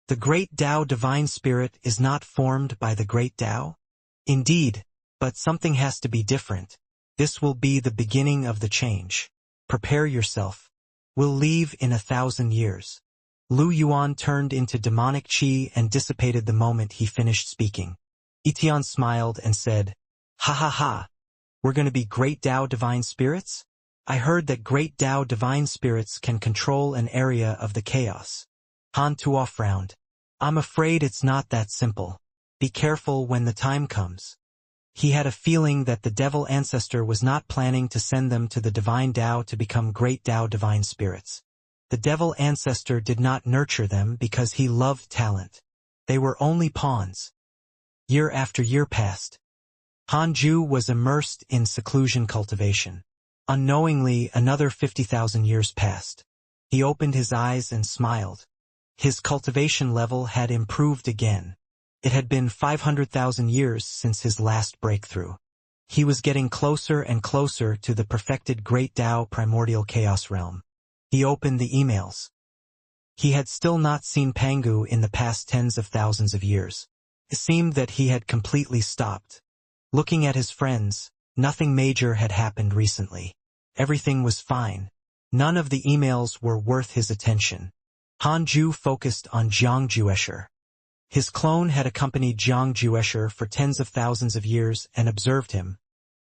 The great Tao divine spirit is not formed by the great Tao? Indeed, but something has to be different. This will be the beginning of the change. Prepare yourself. We'll leave in 1,000 years. Lu Yuan turned into demonic qi and dissipated the moment he finished speaking. Etian smiled and said, "Ha ha ha. We're going to be great Tao divine spirits? I heard that great Tao divine spirits can control an area of the chaos." Han Tuo frowned. "I'm afraid it's not that simple. Be careful when the time comes." He had a feeling that the devil ancestor was not planning to send them to the divine Tao to become great Tao divine spirits. The devil ancestor did not nurture them because he loved talent. They were only pawns. Year after year passed. Hanju was immersed in seclusion cultivation. Unknowingly, another 50,000 years passed. He opened his eyes and smiled. His cultivation level had improved again. It had been 500,000 years since his last breakthrough. He was getting closer and closer to the perfected Great Tao primordial chaos realm. He opened the emails. He had still not seen Pangu in the past tens of thousands of years. It seemed that he had completely stopped. Looking at his friends, nothing major had happened recently. Everything was fine. None of the emails were worth his attention. Hanju focused on Jiang Juesher. His clone had accompanied Jiang Juesher for tens of thousands of years and observed him,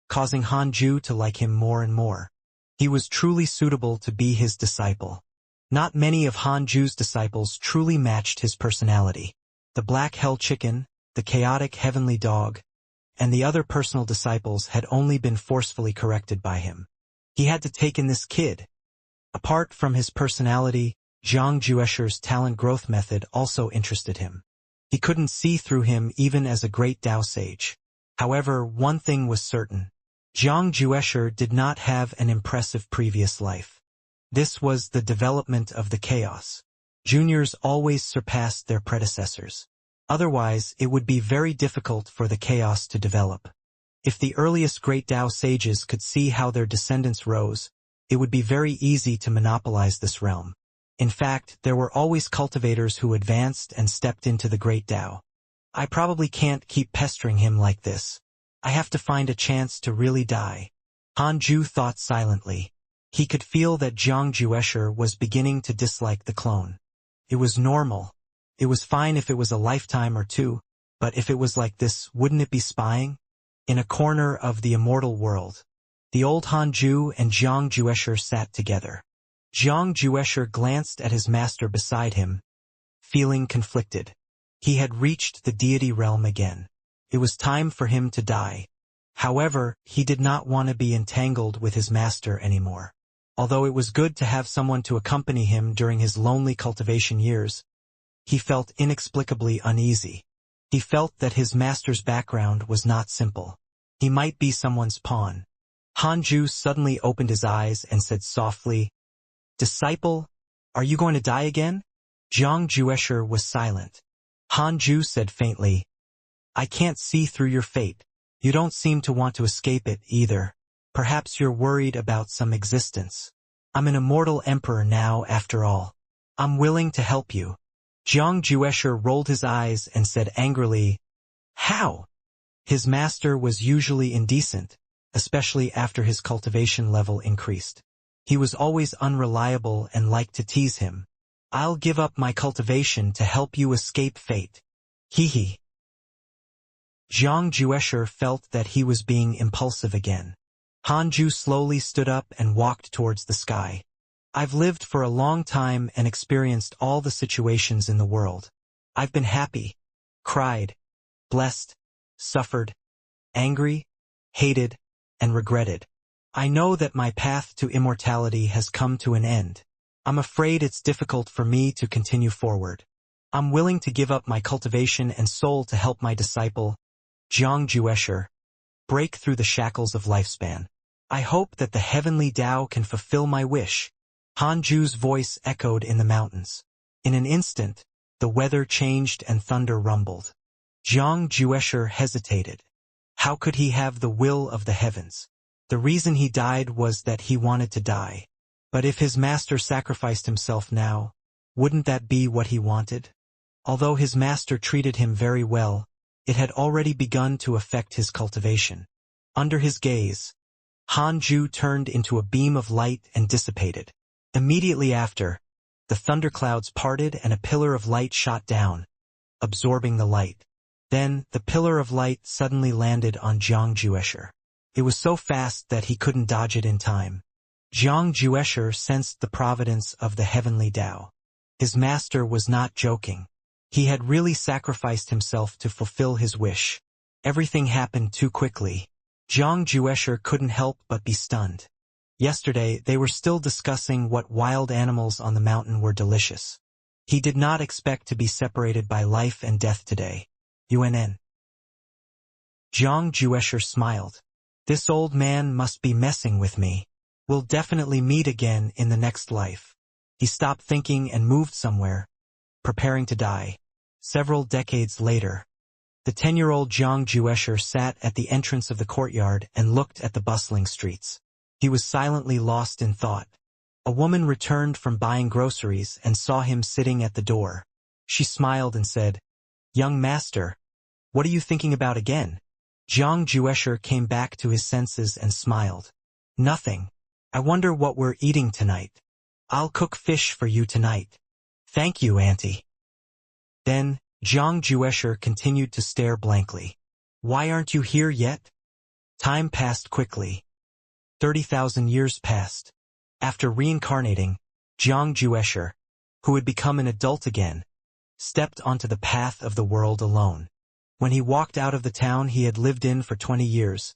causing Hanju to like him more and more. He was truly suitable to be his disciple. Not many of Han Ju's disciples truly matched his personality. The black hell chicken, the chaotic heavenly dog, and the other personal disciples had only been forcefully corrected by him. He had to take in this kid. Apart from his personality, Zhang Juesher's talent growth method also interested him. He couldn't see through him even as a great Tao sage. However, one thing was certain. Zhang Juesher did not have an impressive previous life. This was the development of the chaos. Juniors always surpassed their predecessors. Otherwise, it would be very difficult for the chaos to develop. If the earliest great Tao sages could see how their descendants rose, it would be very easy to monopolize this realm. In fact, there were always cultivators who advanced and stepped into the great Tao. I probably can't keep pestering him like this. I have to find a chance to really die. Han Ju thought silently. He could feel that Zhang Juesher was beginning to dislike the clone. It was normal. It was fine if it was a lifetime or two, but if it was like this, wouldn't it be spying? In a corner of the immortal world, the old Han Ju and Zhang Juesher sat together. Zhang Juesher glanced at his master beside him, feeling conflicted. He had reached the deity realm again. It was time for him to die. However, he did not want to be entangled with his master anymore. Although it was good to have someone to accompany him during his lonely cultivation years, he felt inexplicably uneasy. He felt that his master's background was not simple. He might be someone's pawn. Han Ju suddenly opened his eyes and said softly, "Disciple, are you going to die again?" Zhang Juesher was silent. Han Ju said faintly, "I can't see through your fate. You don't seem to want to escape it either. Perhaps you're worried about some existence. I'm an immortal emperor now, after all. I'm willing to help you." Zhang Juesher rolled his eyes and said angrily, "How?" His master was usually indecent, especially after his cultivation level increased. He was always unreliable and liked to tease him. "I'll give up my cultivation to help you escape fate. Hee." Zhang Juesher felt that he was being impulsive again. Han Ju slowly stood up and walked towards the sky. "I've lived for a long time and experienced all the situations in the world. I've been happy, cried, blessed, suffered, angry, hated, and regretted. I know that my path to immortality has come to an end. I'm afraid it's difficult for me to continue forward. I'm willing to give up my cultivation and soul to help my disciple, Zhang Juesher, break through the shackles of lifespan. I hope that the heavenly Tao can fulfill my wish." Han Ju's voice echoed in the mountains. In an instant, the weather changed and thunder rumbled. Zhang Juesher hesitated. How could he have the will of the heavens? The reason he died was that he wanted to die. But if his master sacrificed himself now, wouldn't that be what he wanted? Although his master treated him very well, it had already begun to affect his cultivation. Under his gaze, Han Ju turned into a beam of light and dissipated. Immediately after, the thunderclouds parted and a pillar of light shot down, absorbing the light. Then, the pillar of light suddenly landed on Zhang Juesher. It was so fast that he couldn't dodge it in time. Zhang Juesher sensed the providence of the heavenly Tao. His master was not joking. He had really sacrificed himself to fulfill his wish. Everything happened too quickly. Zhang Juesher couldn't help but be stunned. Yesterday, they were still discussing what wild animals on the mountain were delicious. He did not expect to be separated by life and death today. UNN. Zhang Juesher smiled. This old man must be messing with me. We'll definitely meet again in the next life. He stopped thinking and moved somewhere, preparing to die. Several decades later, the 10-year-old Zhang Juesher sat at the entrance of the courtyard and looked at the bustling streets. He was silently lost in thought. A woman returned from buying groceries and saw him sitting at the door. She smiled and said, "Young master, what are you thinking about again?" Zhang Juesher came back to his senses and smiled. "Nothing. I wonder what we're eating tonight. I'll cook fish for you tonight." "Thank you, auntie." Then, Zhang Juesher continued to stare blankly. "Why aren't you here yet?" Time passed quickly. 30,000 years passed. After reincarnating, Xianxia, who had become an adult again, stepped onto the path of the world alone. When he walked out of the town he had lived in for 20 years,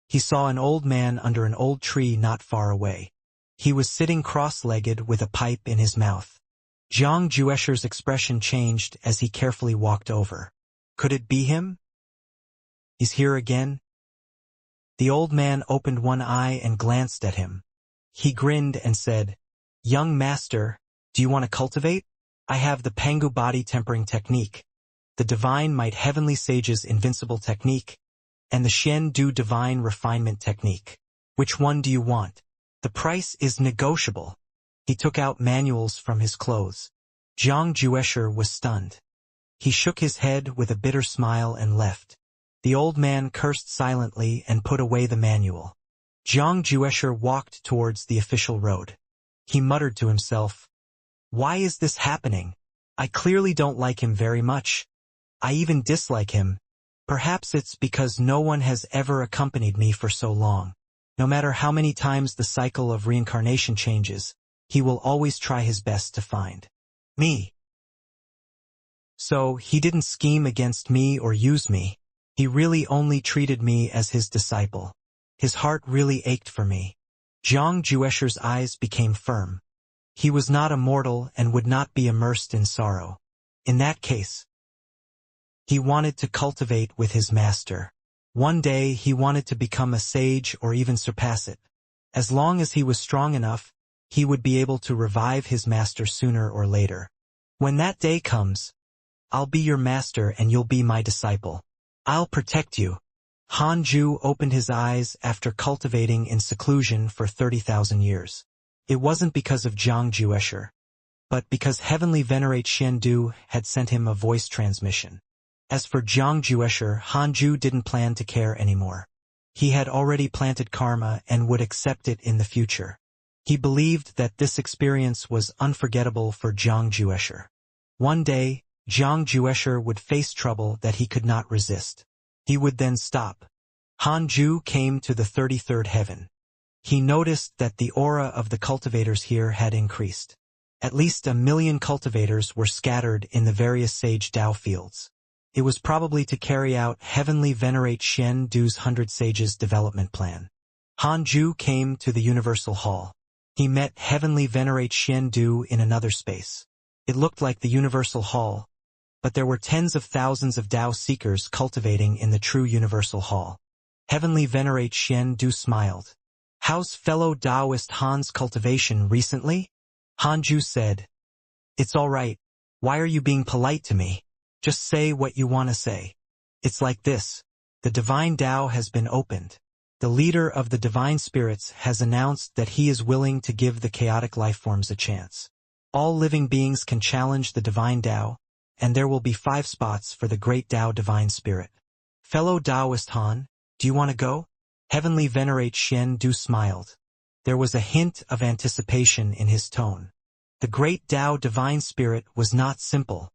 he saw an old man under an old tree not far away. He was sitting cross-legged with a pipe in his mouth. Xianxia's expression changed as he carefully walked over. Could it be him? He's here again? The old man opened one eye and glanced at him. He grinned and said, "Young master, do you want to cultivate? I have the Pangu body tempering technique, the divine might heavenly sage's invincible technique, and the Xian Du divine refinement technique. Which one do you want? The price is negotiable." He took out manuals from his clothes. Xianxia was stunned. He shook his head with a bitter smile and left. The old man cursed silently and put away the manual. Xianxia walked towards the official road. He muttered to himself, "Why is this happening? I clearly don't like him very much. I even dislike him. Perhaps it's because no one has ever accompanied me for so long. No matter how many times the cycle of reincarnation changes, he will always try his best to find me. So he didn't scheme against me or use me. He really only treated me as his disciple. His heart really ached for me." Xianxia's eyes became firm. He was not immortal and would not be immersed in sorrow. In that case, he wanted to cultivate with his master. One day he wanted to become a sage or even surpass it. As long as he was strong enough, he would be able to revive his master sooner or later. When that day comes, I'll be your master and you'll be my disciple. I'll protect you. Hanju opened his eyes after cultivating in seclusion for 30,000 years. It wasn't because of Xianxia, but because Heavenly Venerate Xiandu had sent him a voice transmission. As for Xianxia, Hanju didn't plan to care anymore. He had already planted karma and would accept it in the future. He believed that this experience was unforgettable for Xianxia. One day, Xianxia would face trouble that he could not resist. He would then stop. Hanju came to the 33rd heaven. He noticed that the aura of the cultivators here had increased. At least 1 million cultivators were scattered in the various sage Dao fields. It was probably to carry out Heavenly Venerate Xian Du's 100 Sages development plan. Hanju came to the Universal Hall. He met Heavenly Venerate Xian Du in another space. It looked like the Universal Hall, but there were tens of thousands of Dao seekers cultivating in the true Universal Hall. Heavenly Venerate Xian Du smiled. "How's fellow Taoist Han's cultivation recently?" Hanju said, "It's all right. Why are you being polite to me? Just say what you want to say. It's like this. The Divine Tao has been opened. The leader of the Divine Spirits has announced that he is willing to give the chaotic lifeforms a chance. All living beings can challenge the Divine Tao, and there will be 5 spots for the Great Tao Divine Spirit. Fellow Taoist Han, do you want to go?" Heavenly Venerate Xian Du smiled. There was a hint of anticipation in his tone. The Great Tao Divine Spirit was not simple.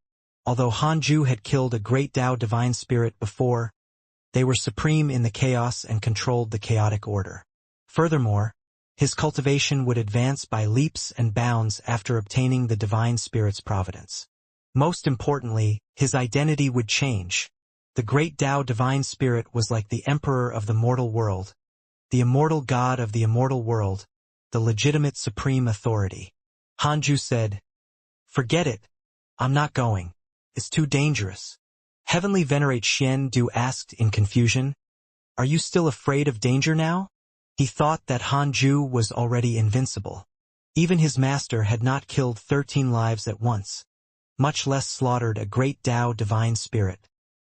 Although Hanju had killed a Great Tao Divine Spirit before, they were supreme in the chaos and controlled the chaotic order. Furthermore, his cultivation would advance by leaps and bounds after obtaining the Divine Spirit's providence. Most importantly, his identity would change. The Great Tao Divine Spirit was like the Emperor of the mortal world, the immortal God of the immortal world, the legitimate supreme authority. Hanju said, "Forget it. I'm not going. It's too dangerous." Heavenly Venerate Xian Du asked in confusion, "Are you still afraid of danger now?" He thought that Hanju was already invincible. Even his master had not killed 13 lives at once, much less slaughtered a Great Tao Divine Spirit.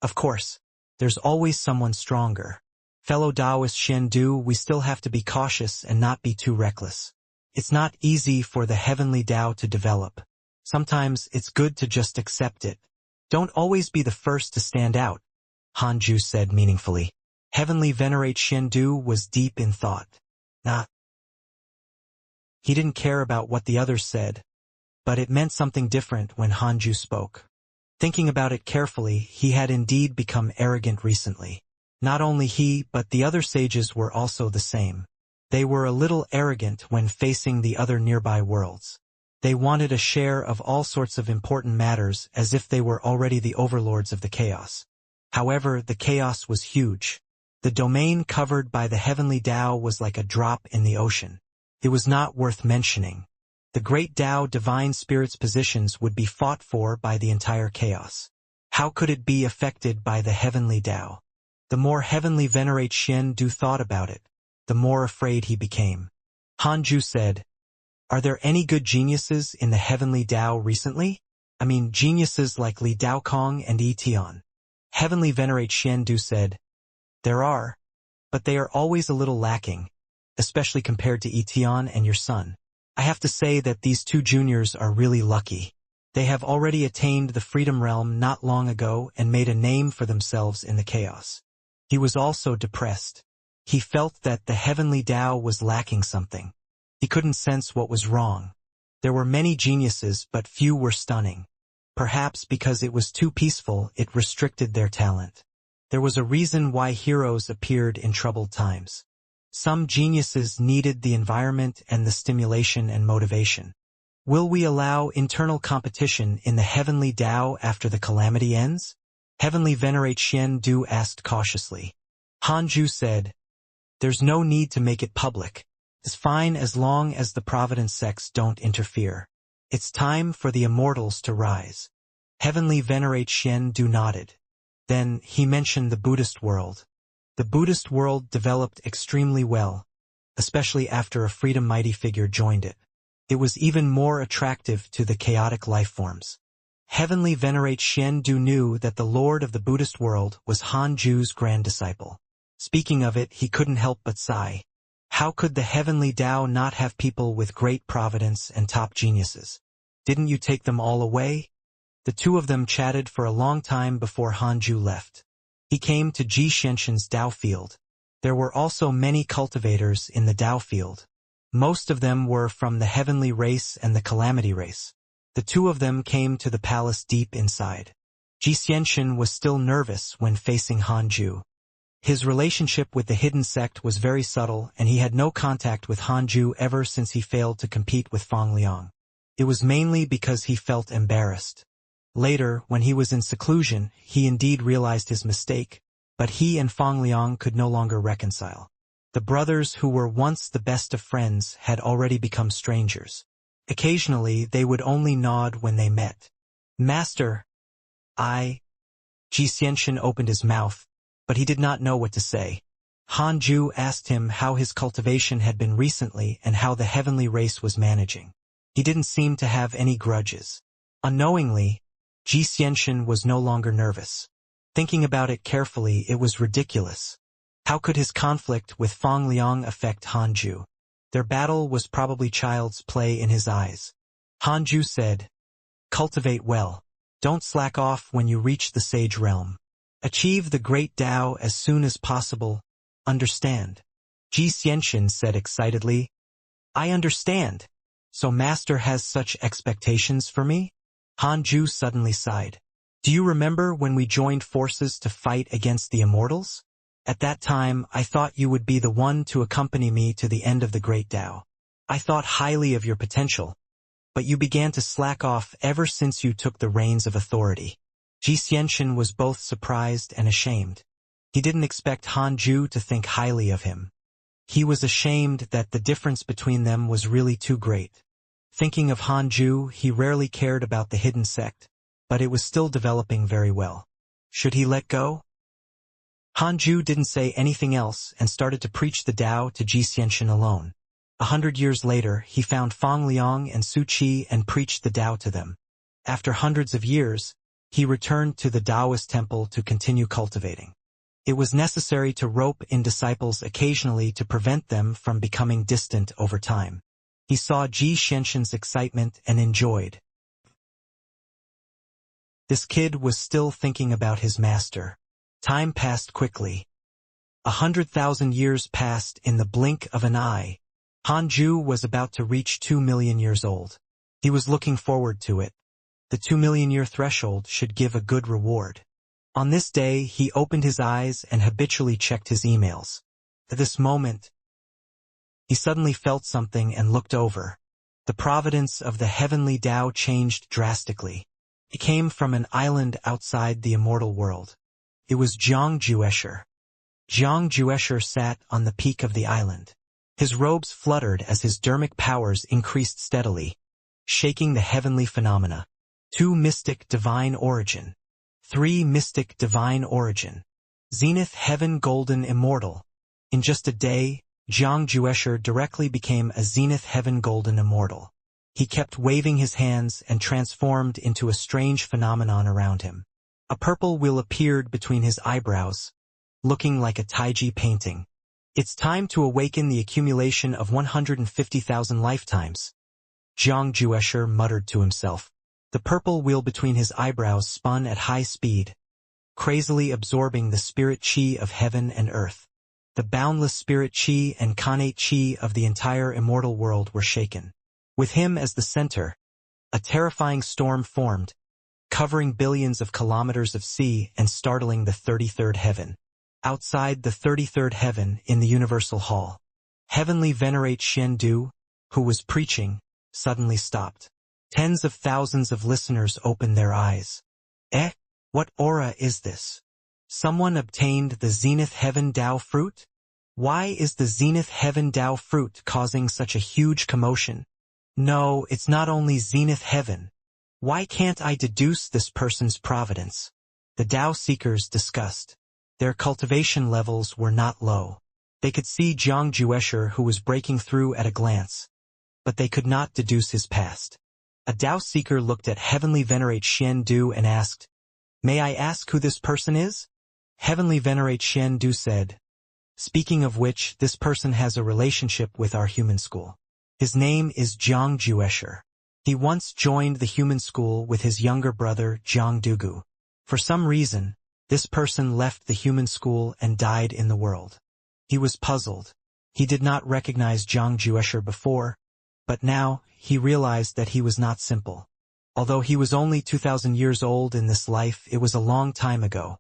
Of course, there's always someone stronger. Fellow Taoist Xian Du, we still have to be cautious and not be too reckless. It's not easy for the heavenly Tao to develop. Sometimes it's good to just accept it. Don't always be the first to stand out, Hanju said meaningfully. Heavenly Venerate Xian Du was deep in thought. He didn't care about what the others said, but it meant something different when Hanju spoke. Thinking about it carefully, he had indeed become arrogant recently. Not only he, but the other sages were also the same. They were a little arrogant when facing the other nearby worlds. They wanted a share of all sorts of important matters as if they were already the overlords of the chaos. However, the chaos was huge. The domain covered by the heavenly Tao was like a drop in the ocean. It was not worth mentioning. The great Tao divine spirit's positions would be fought for by the entire chaos. How could it be affected by the heavenly Tao? The more heavenly venerate Xian thought about it, the more afraid he became. Hanju said, "Are there any good geniuses in the heavenly Tao recently? I mean geniuses like Li Daokong and Yi Tian." Heavenly venerate Xian said, "There are, but they are always a little lacking, especially compared to Yi Tian and your son. I have to say that these two juniors are really lucky. They have already attained the freedom realm not long ago and made a name for themselves in the chaos." He was also depressed. He felt that the heavenly Tao was lacking something. He couldn't sense what was wrong. There were many geniuses, but few were stunning. Perhaps because it was too peaceful, it restricted their talent. There was a reason why heroes appeared in troubled times. Some geniuses needed the environment and the stimulation and motivation. Will we allow internal competition in the heavenly Tao after the calamity ends? Heavenly venerate Xian Du asked cautiously. Hanju said, "There's no need to make it public. It's fine as long as the providence sects don't interfere. It's time for the immortals to rise." Heavenly venerate Xian Du nodded. Then he mentioned the Buddhist world. The Buddhist world developed extremely well, especially after a freedom mighty figure joined it. It was even more attractive to the chaotic lifeforms. Heavenly venerate Xian Du knew that the lord of the Buddhist world was Hanju's grand disciple. Speaking of it, he couldn't help but sigh. How could the heavenly Tao not have people with great providence and top geniuses? Didn't you take them all away? The two of them chatted for a long time before Hanju left. He came to Ji Xianxian's Tao field. There were also many cultivators in the Tao field. Most of them were from the heavenly race and the calamity race. The two of them came to the palace deep inside. Ji Xianxian was still nervous when facing Hanju. His relationship with the hidden sect was very subtle, and he had no contact with Hanju ever since he failed to compete with Fang Liang. It was mainly because he felt embarrassed. Later, when he was in seclusion, he indeed realized his mistake, but he and Fang Liang could no longer reconcile. The brothers who were once the best of friends had already become strangers. Occasionally, they would only nod when they met. "Master, Ji Xianxian opened his mouth, but he did not know what to say. Hanju asked him how his cultivation had been recently and how the heavenly race was managing. He didn't seem to have any grudges. Unknowingly, Ji Xianxian was no longer nervous. Thinking about it carefully, it was ridiculous. How could his conflict with Fang Liang affect Hanju? Their battle was probably child's play in his eyes. Hanju said, "Cultivate well. Don't slack off when you reach the sage realm. Achieve the great Tao as soon as possible. Understand?" Ji Xianxian said excitedly, "I understand. So Master has such expectations for me?" Hanju suddenly sighed. "Do you remember when we joined forces to fight against the Immortals? At that time, I thought you would be the one to accompany me to the end of the great Tao. I thought highly of your potential, but you began to slack off ever since you took the reins of authority." Ji Xianxian was both surprised and ashamed. He didn't expect Hanju to think highly of him. He was ashamed that the difference between them was really too great. Thinking of Hanju, he rarely cared about the hidden sect, but it was still developing very well. Should he let go? Hanju didn't say anything else and started to preach the Tao to Ji Xianxian alone. 100 years later, he found Fang Liang and Su Qi and preached the Tao to them. After hundreds of years, he returned to the Taoist temple to continue cultivating. It was necessary to rope in disciples occasionally to prevent them from becoming distant over time. He saw Ji Xianxian's excitement and enjoyed. This kid was still thinking about his master. Time passed quickly. 100,000 years passed in the blink of an eye. Hanju was about to reach 2 million years old. He was looking forward to it. The 2 million year threshold should give a good reward. On this day, he opened his eyes and habitually checked his emails. At this moment, he suddenly felt something and looked over. The providence of the heavenly Tao changed drastically. It came from an island outside the immortal world. It was Zhang Juesher. Zhang Juesher sat on the peak of the island. His robes fluttered as his dermic powers increased steadily, shaking the heavenly phenomena. 2 mystic divine origin. 3 mystic divine origin. Zenith heaven golden immortal. In just a day, Zhang Juesher directly became a zenith heaven golden immortal. He kept waving his hands and transformed into a strange phenomenon around him. A purple wheel appeared between his eyebrows, looking like a Taiji painting. It's time to awaken the accumulation of 150,000 lifetimes, Zhang Juesher muttered to himself. The purple wheel between his eyebrows spun at high speed, crazily absorbing the spirit chi of heaven and earth. The boundless spirit chi and connate chi of the entire immortal world were shaken. With him as the center, a terrifying storm formed, covering billions of kilometers of sea and startling the 33rd heaven. Outside the 33rd heaven in the Universal Hall, Heavenly Venerate Xiandu, who was preaching, suddenly stopped. Tens of thousands of listeners opened their eyes. What aura is this? Someone obtained the Zenith Heaven Tao fruit? Why is the Zenith Heaven Tao fruit causing such a huge commotion? No, it's not only Zenith Heaven. Why can't I deduce this person's providence? The Tao seekers discussed. Their cultivation levels were not low. They could see Zhang Juesher who was breaking through at a glance, but they could not deduce his past. A Tao seeker looked at Heavenly Venerate Xiandu and asked, "May I ask who this person is?" Heavenly Venerate Xiandu said, "Speaking of which, this person has a relationship with our human school. His name is Zhang Juesher. He once joined the human school with his younger brother Zhang Dugu. For some reason, this person left the human school and died in the world. He was puzzled. He did not recognize Zhang Juesher before, but now he realized that he was not simple. Although he was only 2,000 years old in this life, it was a long time ago.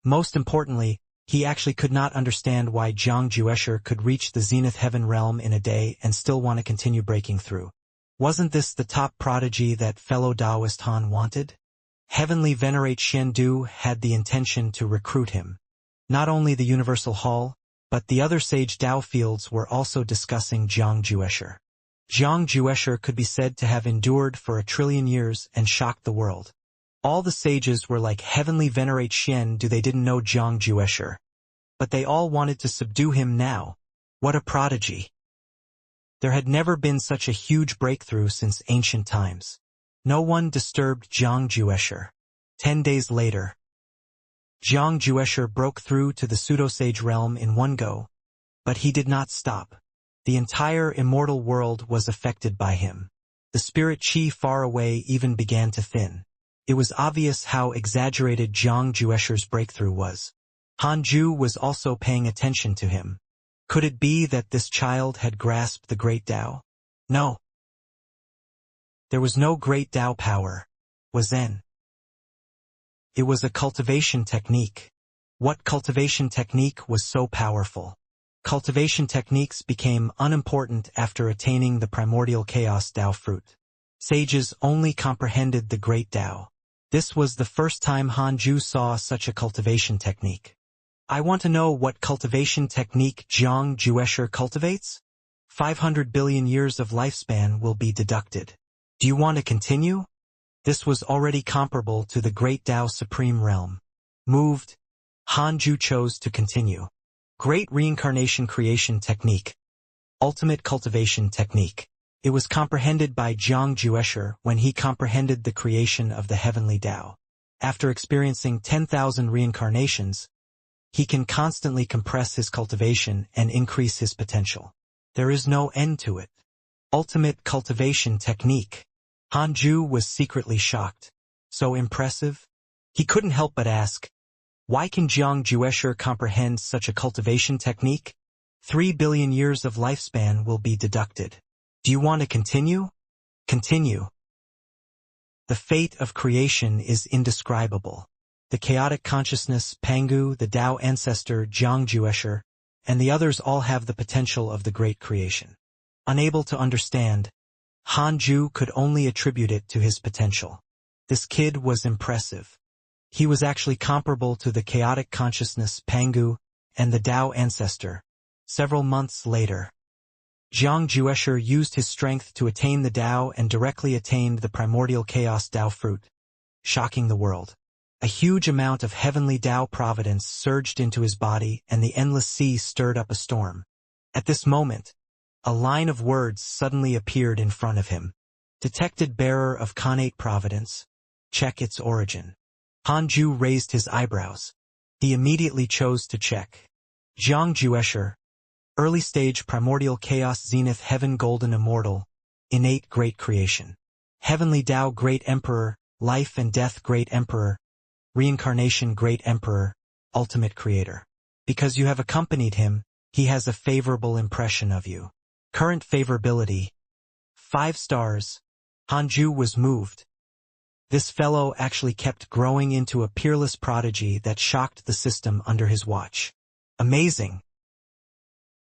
Most importantly, he actually could not understand why Zhang Juesher could reach the Zenith Heaven realm in a day and still want to continue breaking through. Wasn't this the top prodigy that fellow Taoist Han wanted? Heavenly Venerate Xiandu had the intention to recruit him. Not only the Universal Hall, but the other sage Tao fields were also discussing Zhang Juesher. Zhang Juesher could be said to have endured for 1 trillion years and shocked the world. All the sages were like Heavenly Venerate Xiandu. They didn't know Zhang Juesher, but they all wanted to subdue him now. What a prodigy! There had never been such a huge breakthrough since ancient times. No one disturbed Zhang Juesher. 10 days later, Zhang Juesher broke through to the pseudo-sage realm in one go, but he did not stop. The entire immortal world was affected by him. The spirit chi far away even began to thin. It was obvious how exaggerated Zhang Juesher's breakthrough was. Hanju was also paying attention to him. Could it be that this child had grasped the great Tao? No. There was no great Tao power. Was Zen. It was a cultivation technique. What cultivation technique was so powerful? Cultivation techniques became unimportant after attaining the primordial chaos Tao fruit. Sages only comprehended the great Tao. This was the first time Hanju saw such a cultivation technique. I want to know what cultivation technique Zhang Juesher cultivates? 500 billion years of lifespan will be deducted. Do you want to continue? This was already comparable to the great Tao supreme realm. Moved, Hanju chose to continue. Great Reincarnation creation technique. Ultimate cultivation technique. It was comprehended by Zhang Juesher when he comprehended the creation of the heavenly Tao. After experiencing 10,000 reincarnations, he can constantly compress his cultivation and increase his potential. There is no end to it. Ultimate cultivation technique. Hanju was secretly shocked. So impressive? He couldn't help but ask, why can Zhang Juesher comprehend such a cultivation technique? 3 billion years of lifespan will be deducted. Do you want to continue? Continue. The fate of creation is indescribable. The chaotic consciousness, Pangu, the Tao ancestor, Zhang Juesher, and the others all have the potential of the great creation. Unable to understand, Hanju could only attribute it to his potential. This kid was impressive. He was actually comparable to the chaotic consciousness Pangu and the Tao ancestor. Several months later, Jiang Juesher used his strength to attain the Tao and directly attained the primordial chaos Tao fruit, shocking the world. A huge amount of heavenly Tao providence surged into his body and the endless sea stirred up a storm. At this moment, a line of words suddenly appeared in front of him. Detected bearer of connate providence. Check its origin. Hanju raised his eyebrows. He immediately chose to check. Jiang Juesher, early stage primordial chaos zenith heaven golden immortal, innate great creation. Heavenly Tao great emperor, life and death great emperor, reincarnation great emperor, ultimate creator. Because you have accompanied him, he has a favorable impression of you. Current favorability. 5 stars. Hanju was moved. This fellow actually kept growing into a peerless prodigy that shocked the system under his watch. Amazing.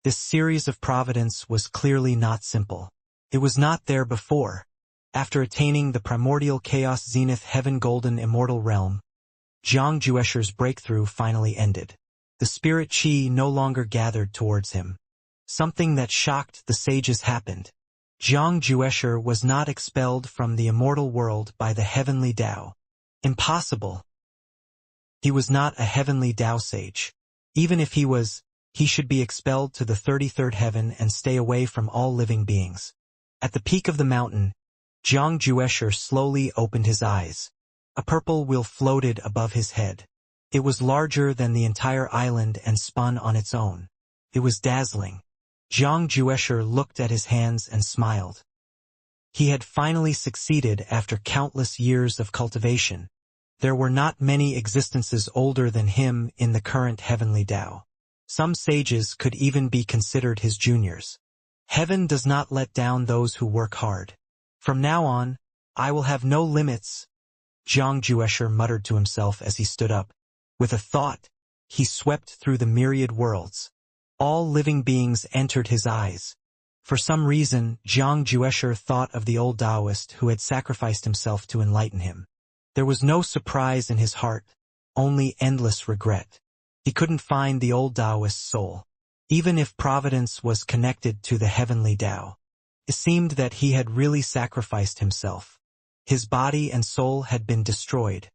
This series of providence was clearly not simple. It was not there before. After attaining the primordial chaos zenith heaven golden immortal realm, Jiang Juesher's breakthrough finally ended. The spirit chi no longer gathered towards him. Something that shocked the sages happened. Jiang Juesher was not expelled from the immortal world by the heavenly Tao. Impossible. He was not a heavenly Tao sage. Even if he was, he should be expelled to the 33rd heaven and stay away from all living beings. At the peak of the mountain, Jiang Juesher slowly opened his eyes. A purple wheel floated above his head. It was larger than the entire island and spun on its own. It was dazzling. Jiang Juesher looked at his hands and smiled. He had finally succeeded after countless years of cultivation. There were not many existences older than him in the current heavenly Tao. Some sages could even be considered his juniors. Heaven does not let down those who work hard. From now on, I will have no limits, Jiang Juesher muttered to himself as he stood up. With a thought, he swept through the myriad worlds. All living beings entered his eyes. For some reason, Jiang Juesher thought of the old Taoist who had sacrificed himself to enlighten him. There was no surprise in his heart, only endless regret. He couldn't find the old Taoist's soul. Even if providence was connected to the heavenly Tao, it seemed that he had really sacrificed himself. His body and soul had been destroyed.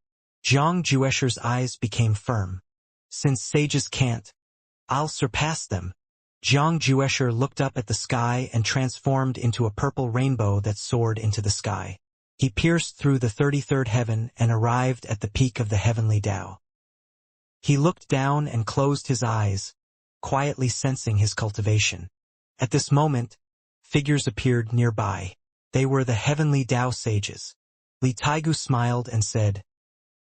Jiang Juesher's eyes became firm. Since sages can't, I'll surpass them. Jiang Juesher looked up at the sky and transformed into a purple rainbow that soared into the sky. He pierced through the 33rd heaven and arrived at the peak of the heavenly Tao. He looked down and closed his eyes, quietly sensing his cultivation. At this moment, figures appeared nearby. They were the heavenly Tao sages. Li Taigu smiled and said,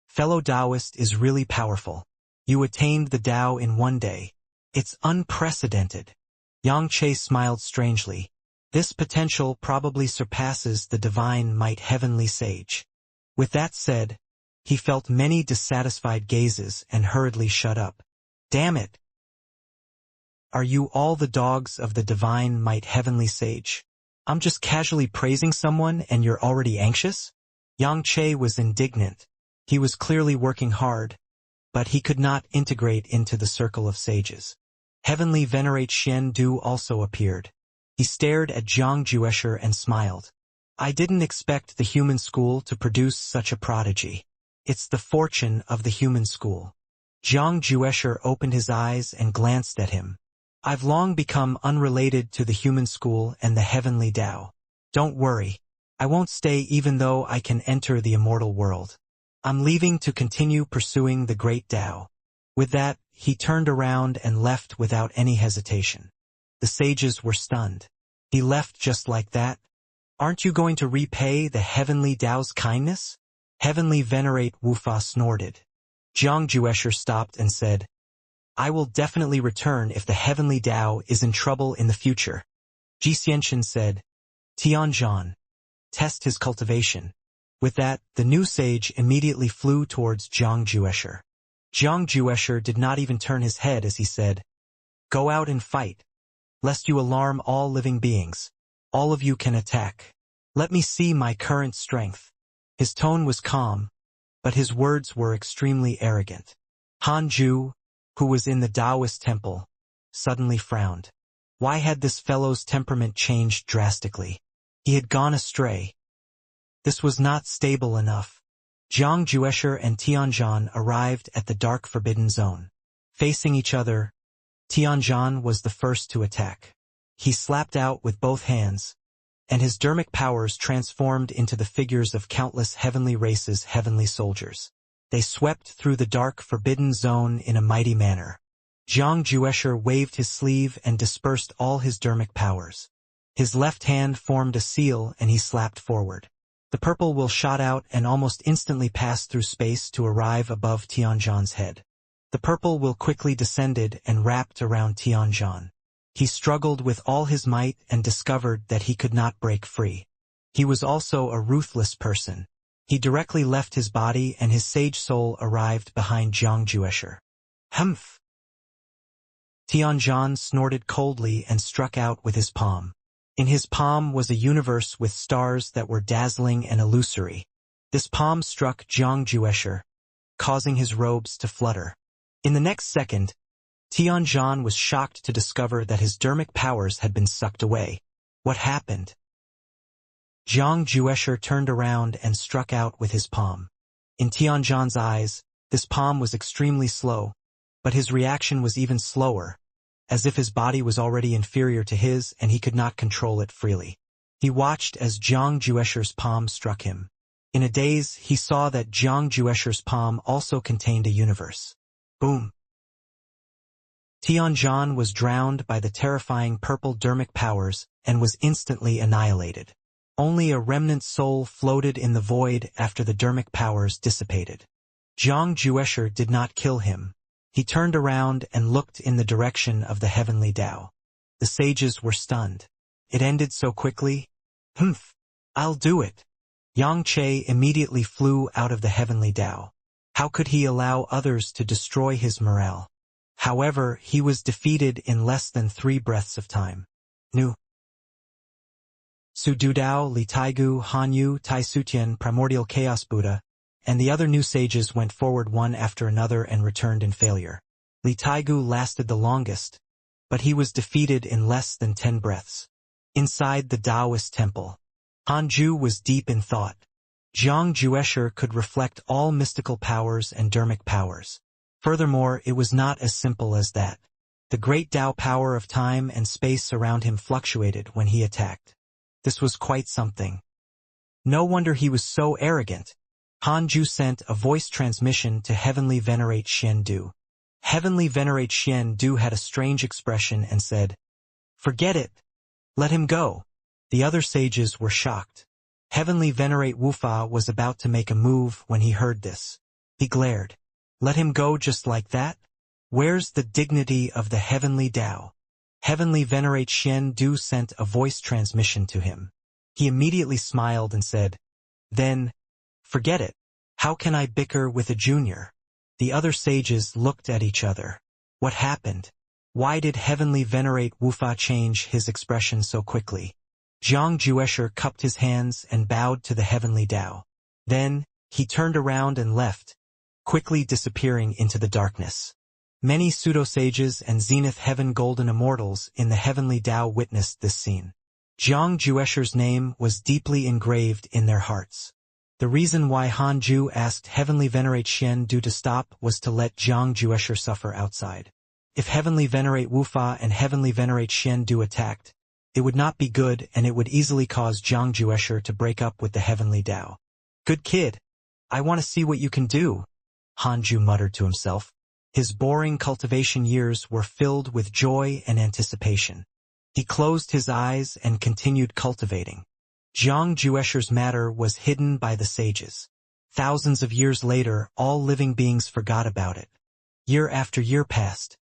"Fellow Taoist is really powerful. You attained the Tao in one day. It's unprecedented." Yang Che smiled strangely. This potential probably surpasses the divine might heavenly sage. With that said, he felt many dissatisfied gazes and hurriedly shut up. Damn it! Are you all the dogs of the divine might heavenly sage? I'm just casually praising someone and you're already anxious? Yang Che was indignant. He was clearly working hard, but he could not integrate into the circle of sages. Heavenly Venerate Xian Du also appeared. He stared at Jiang Juesher and smiled. I didn't expect the human school to produce such a prodigy. It's the fortune of the human school. Jiang Juesher opened his eyes and glanced at him. I've long become unrelated to the human school and the heavenly Tao. Don't worry. I won't stay even though I can enter the immortal world. I'm leaving to continue pursuing the great Tao. With that, he turned around and left without any hesitation. The sages were stunned. He left just like that? Aren't you going to repay the heavenly Tao's kindness? Heavenly Venerate Wufa snorted. Jiang Juesher stopped and said, I will definitely return if the heavenly Tao is in trouble in the future. Xianxia said, Tianzhan, test his cultivation. With that, the new sage immediately flew towards Jiang Juesher. Jiang Juesher did not even turn his head as he said, Go out and fight, lest you alarm all living beings. All of you can attack. Let me see my current strength. His tone was calm, but his words were extremely arrogant. Han Ju, who was in the Taoist temple, suddenly frowned. Why had this fellow's temperament changed drastically? He had gone astray. This was not stable enough. Jiang Juesher and Tianzhan arrived at the dark forbidden zone. Facing each other, Tianzhan was the first to attack. He slapped out with both hands, and his dermic powers transformed into the figures of countless heavenly races, heavenly soldiers. They swept through the dark forbidden zone in a mighty manner. Jiang Juesher waved his sleeve and dispersed all his dermic powers. His left hand formed a seal and he slapped forward. The purple will shot out and almost instantly passed through space to arrive above Tianzhan's head. The purple will quickly descended and wrapped around Tianzhan. He struggled with all his might and discovered that he could not break free. He was also a ruthless person. He directly left his body and his sage soul arrived behind Jiang Juesher. Humph! Tianzhan snorted coldly and struck out with his palm. In his palm was a universe with stars that were dazzling and illusory. This palm struck Jiang Juesher, causing his robes to flutter. In the next second, Tianzhan was shocked to discover that his dermic powers had been sucked away. What happened? Jiang Juesher turned around and struck out with his palm. In Tianzhan's eyes, this palm was extremely slow, but his reaction was even slower, as if his body was already inferior to his and he could not control it freely. He watched as Jiang Juesher's palm struck him. In a daze, he saw that Jiang Juesher's palm also contained a universe. Boom! Tianzhan was drowned by the terrifying purple dermic powers and was instantly annihilated. Only a remnant soul floated in the void after the dermic powers dissipated. Jiang Juesher did not kill him. He turned around and looked in the direction of the heavenly Tao. The sages were stunned. It ended so quickly. Humph! I'll do it. Xianxia immediately flew out of the heavenly Tao. How could he allow others to destroy his morale? However, he was defeated in less than 3 breaths of time. Nu. Su Dudao, Li Taigu, Hanyu, Tai Sutian, Primordial Chaos Buddha, and the other new sages went forward one after another and returned in failure. Li Taigu lasted the longest, but he was defeated in less than 10 breaths. Inside the Taoist temple, Hanju was deep in thought. Jiang Juesher could reflect all mystical powers and dermic powers. Furthermore, it was not as simple as that. The great Tao power of time and space around him fluctuated when he attacked. This was quite something. No wonder he was so arrogant. Hanju sent a voice transmission to Heavenly Venerate Xian Du. Heavenly Venerate Xian Du had a strange expression and said, "Forget it. Let him go." The other sages were shocked. Heavenly Venerate Wufa was about to make a move when he heard this. He glared. Let him go just like that? Where's the dignity of the heavenly Tao? Heavenly Venerate Xian Du sent a voice transmission to him. He immediately smiled and said, "Then, forget it. How can I bicker with a junior?" The other sages looked at each other. What happened? Why did Heavenly Venerate Wufa change his expression so quickly? Jiang Juesher cupped his hands and bowed to the heavenly Tao. Then, he turned around and left, quickly disappearing into the darkness. Many pseudo-sages and Zenith Heaven Golden Immortals in the heavenly Tao witnessed this scene. Jiang Juesher's name was deeply engraved in their hearts. The reason why Hanju asked Heavenly Venerate Xian Du to stop was to let Jiang Juesher suffer outside. If Heavenly Venerate Wufa and Heavenly Venerate Xian Du attacked, it would not be good and it would easily cause Jiang Juesher to break up with the heavenly Tao. Good kid. I want to see what you can do, Hanju muttered to himself. His boring cultivation years were filled with joy and anticipation. He closed his eyes and continued cultivating. Jiang Juesher's matter was hidden by the sages. Thousands of years later, all living beings forgot about it. Year after year passed.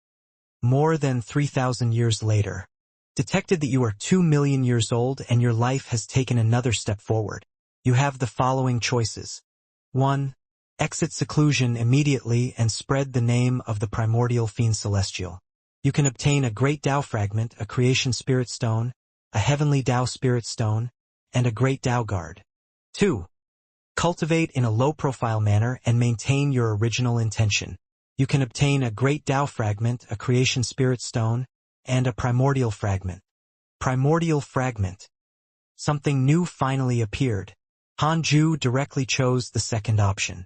More than 3,000 years later, detected that you are 2 million years old and your life has taken another step forward. You have the following choices. 1. Exit seclusion immediately and spread the name of the primordial fiend celestial. You can obtain a great Tao fragment, a creation spirit stone, a heavenly Tao spirit stone, and a great Tao guard. 2. Cultivate in a low-profile manner and maintain your original intention. You can obtain a great Tao fragment, a creation spirit stone, and a primordial fragment. Primordial fragment. Something new finally appeared. Hanju directly chose the second option.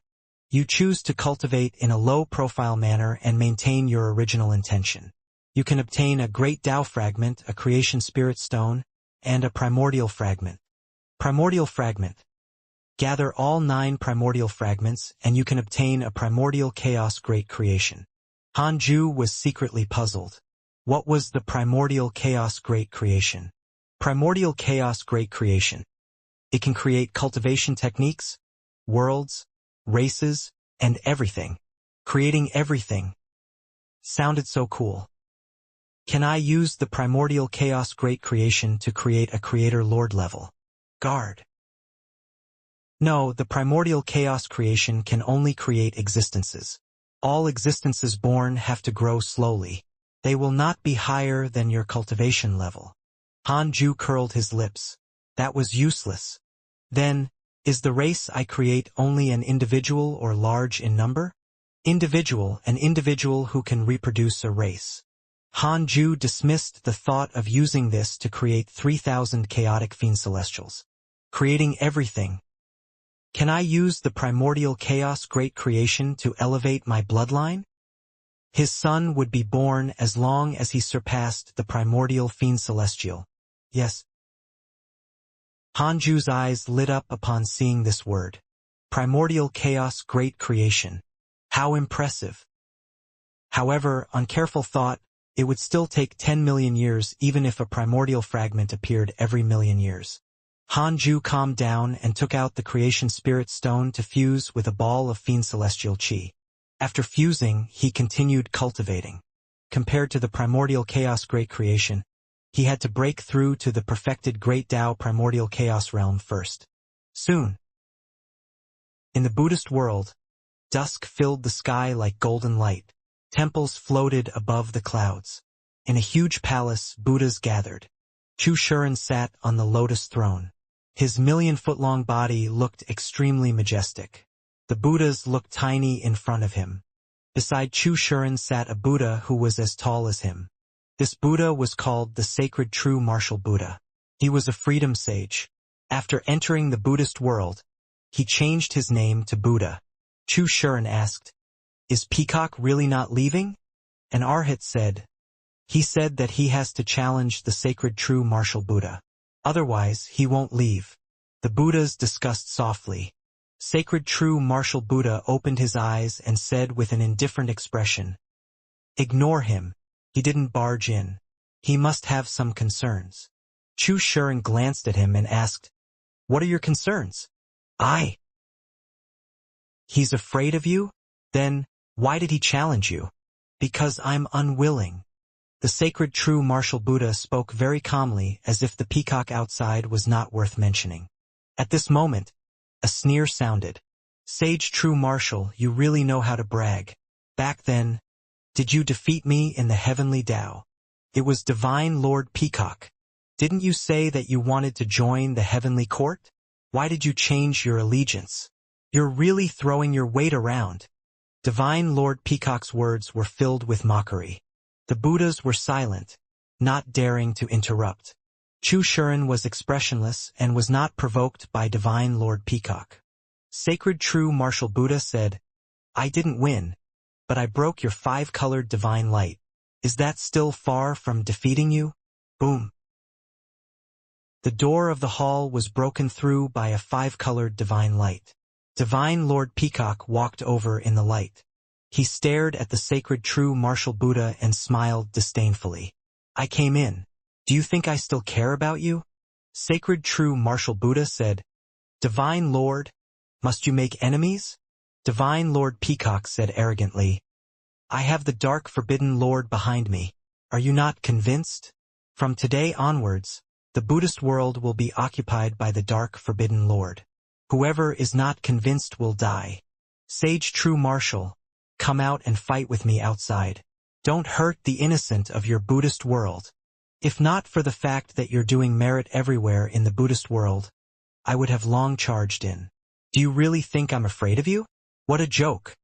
You choose to cultivate in a low-profile manner and maintain your original intention. You can obtain a great Tao fragment, a creation spirit stone, and a primordial fragment. Primordial fragment. Gather all 9 primordial fragments and you can obtain a primordial chaos great creation. Hanju was secretly puzzled. What was the primordial chaos great creation? Primordial chaos great creation. It can create cultivation techniques, worlds, races, and everything. Creating everything. Sounded so cool. Can I use the primordial chaos great creation to create a creator lord level? Guard. No, the primordial chaos creation can only create existences. All existences born have to grow slowly. They will not be higher than your cultivation level. Hanju curled his lips. That was useless. Then, is the race I create only an individual or large in number? Individual, an individual who can reproduce a race. Hanju dismissed the thought of using this to create 3,000 chaotic fiend celestials. Creating everything. Can I use the primordial chaos great creation to elevate my bloodline? His son would be born as long as he surpassed the primordial fiend celestial. Yes. Hanju's eyes lit up upon seeing this word. Primordial chaos great creation. How impressive. However, on careful thought, it would still take 10 million years even if a primordial fragment appeared every million years. Hanju calmed down and took out the creation spirit stone to fuse with a ball of fiend celestial chi. After fusing, he continued cultivating. Compared to the primordial chaos great creation, he had to break through to the perfected great Tao primordial chaos realm first. Soon. In the Buddhist world, dusk filled the sky like golden light. Temples floated above the clouds. In a huge palace, Buddhas gathered. Chu Shuren sat on the lotus throne. His million-foot-long body looked extremely majestic. The Buddhas looked tiny in front of him. Beside Chu Shuren sat a Buddha who was as tall as him. This Buddha was called the Sacred True Martial Buddha. He was a freedom sage. After entering the Buddhist world, he changed his name to Buddha. Chu Shuren asked, "Is Peacock really not leaving?" An Arhat said, "He said that he has to challenge the Sacred True Martial Buddha. Otherwise, he won't leave." The Buddhas discussed softly. Sacred True Martial Buddha opened his eyes and said with an indifferent expression, "Ignore him. He didn't barge in. He must have some concerns." Chu Shuren glanced at him and asked, "What are your concerns?" "He's afraid of you? Then, why did he challenge you?" "Because I'm unwilling." The Sacred True Martial Buddha spoke very calmly as if the peacock outside was not worth mentioning. At this moment, a sneer sounded. "Sage True Martial, you really know how to brag. Back then, did you defeat me in the heavenly Tao? It was Divine Lord Peacock. Didn't you say that you wanted to join the heavenly court? Why did you change your allegiance? You're really throwing your weight around." Divine Lord Peacock's words were filled with mockery. The Buddhas were silent, not daring to interrupt. Chu Shuren was expressionless and was not provoked by Divine Lord Peacock. Sacred True Martial Buddha said, "I didn't win, but I broke your 5-colored divine light. Is that still far from defeating you?" Boom. The door of the hall was broken through by a 5-colored divine light. Divine Lord Peacock walked over in the light. He stared at the Sacred True Martial Buddha and smiled disdainfully. "I came in. Do you think I still care about you?" Sacred True Martial Buddha said, "Divine Lord, must you make enemies?" Divine Lord Peacock said arrogantly, "I have the Dark Forbidden Lord behind me. Are you not convinced? From today onwards, the Buddhist world will be occupied by the Dark Forbidden Lord. Whoever is not convinced will die. Sage True Martial, come out and fight with me outside. Don't hurt the innocent of your Buddhist world. If not for the fact that you're doing merit everywhere in the Buddhist world, I would have long charged in. Do you really think I'm afraid of you? What a joke.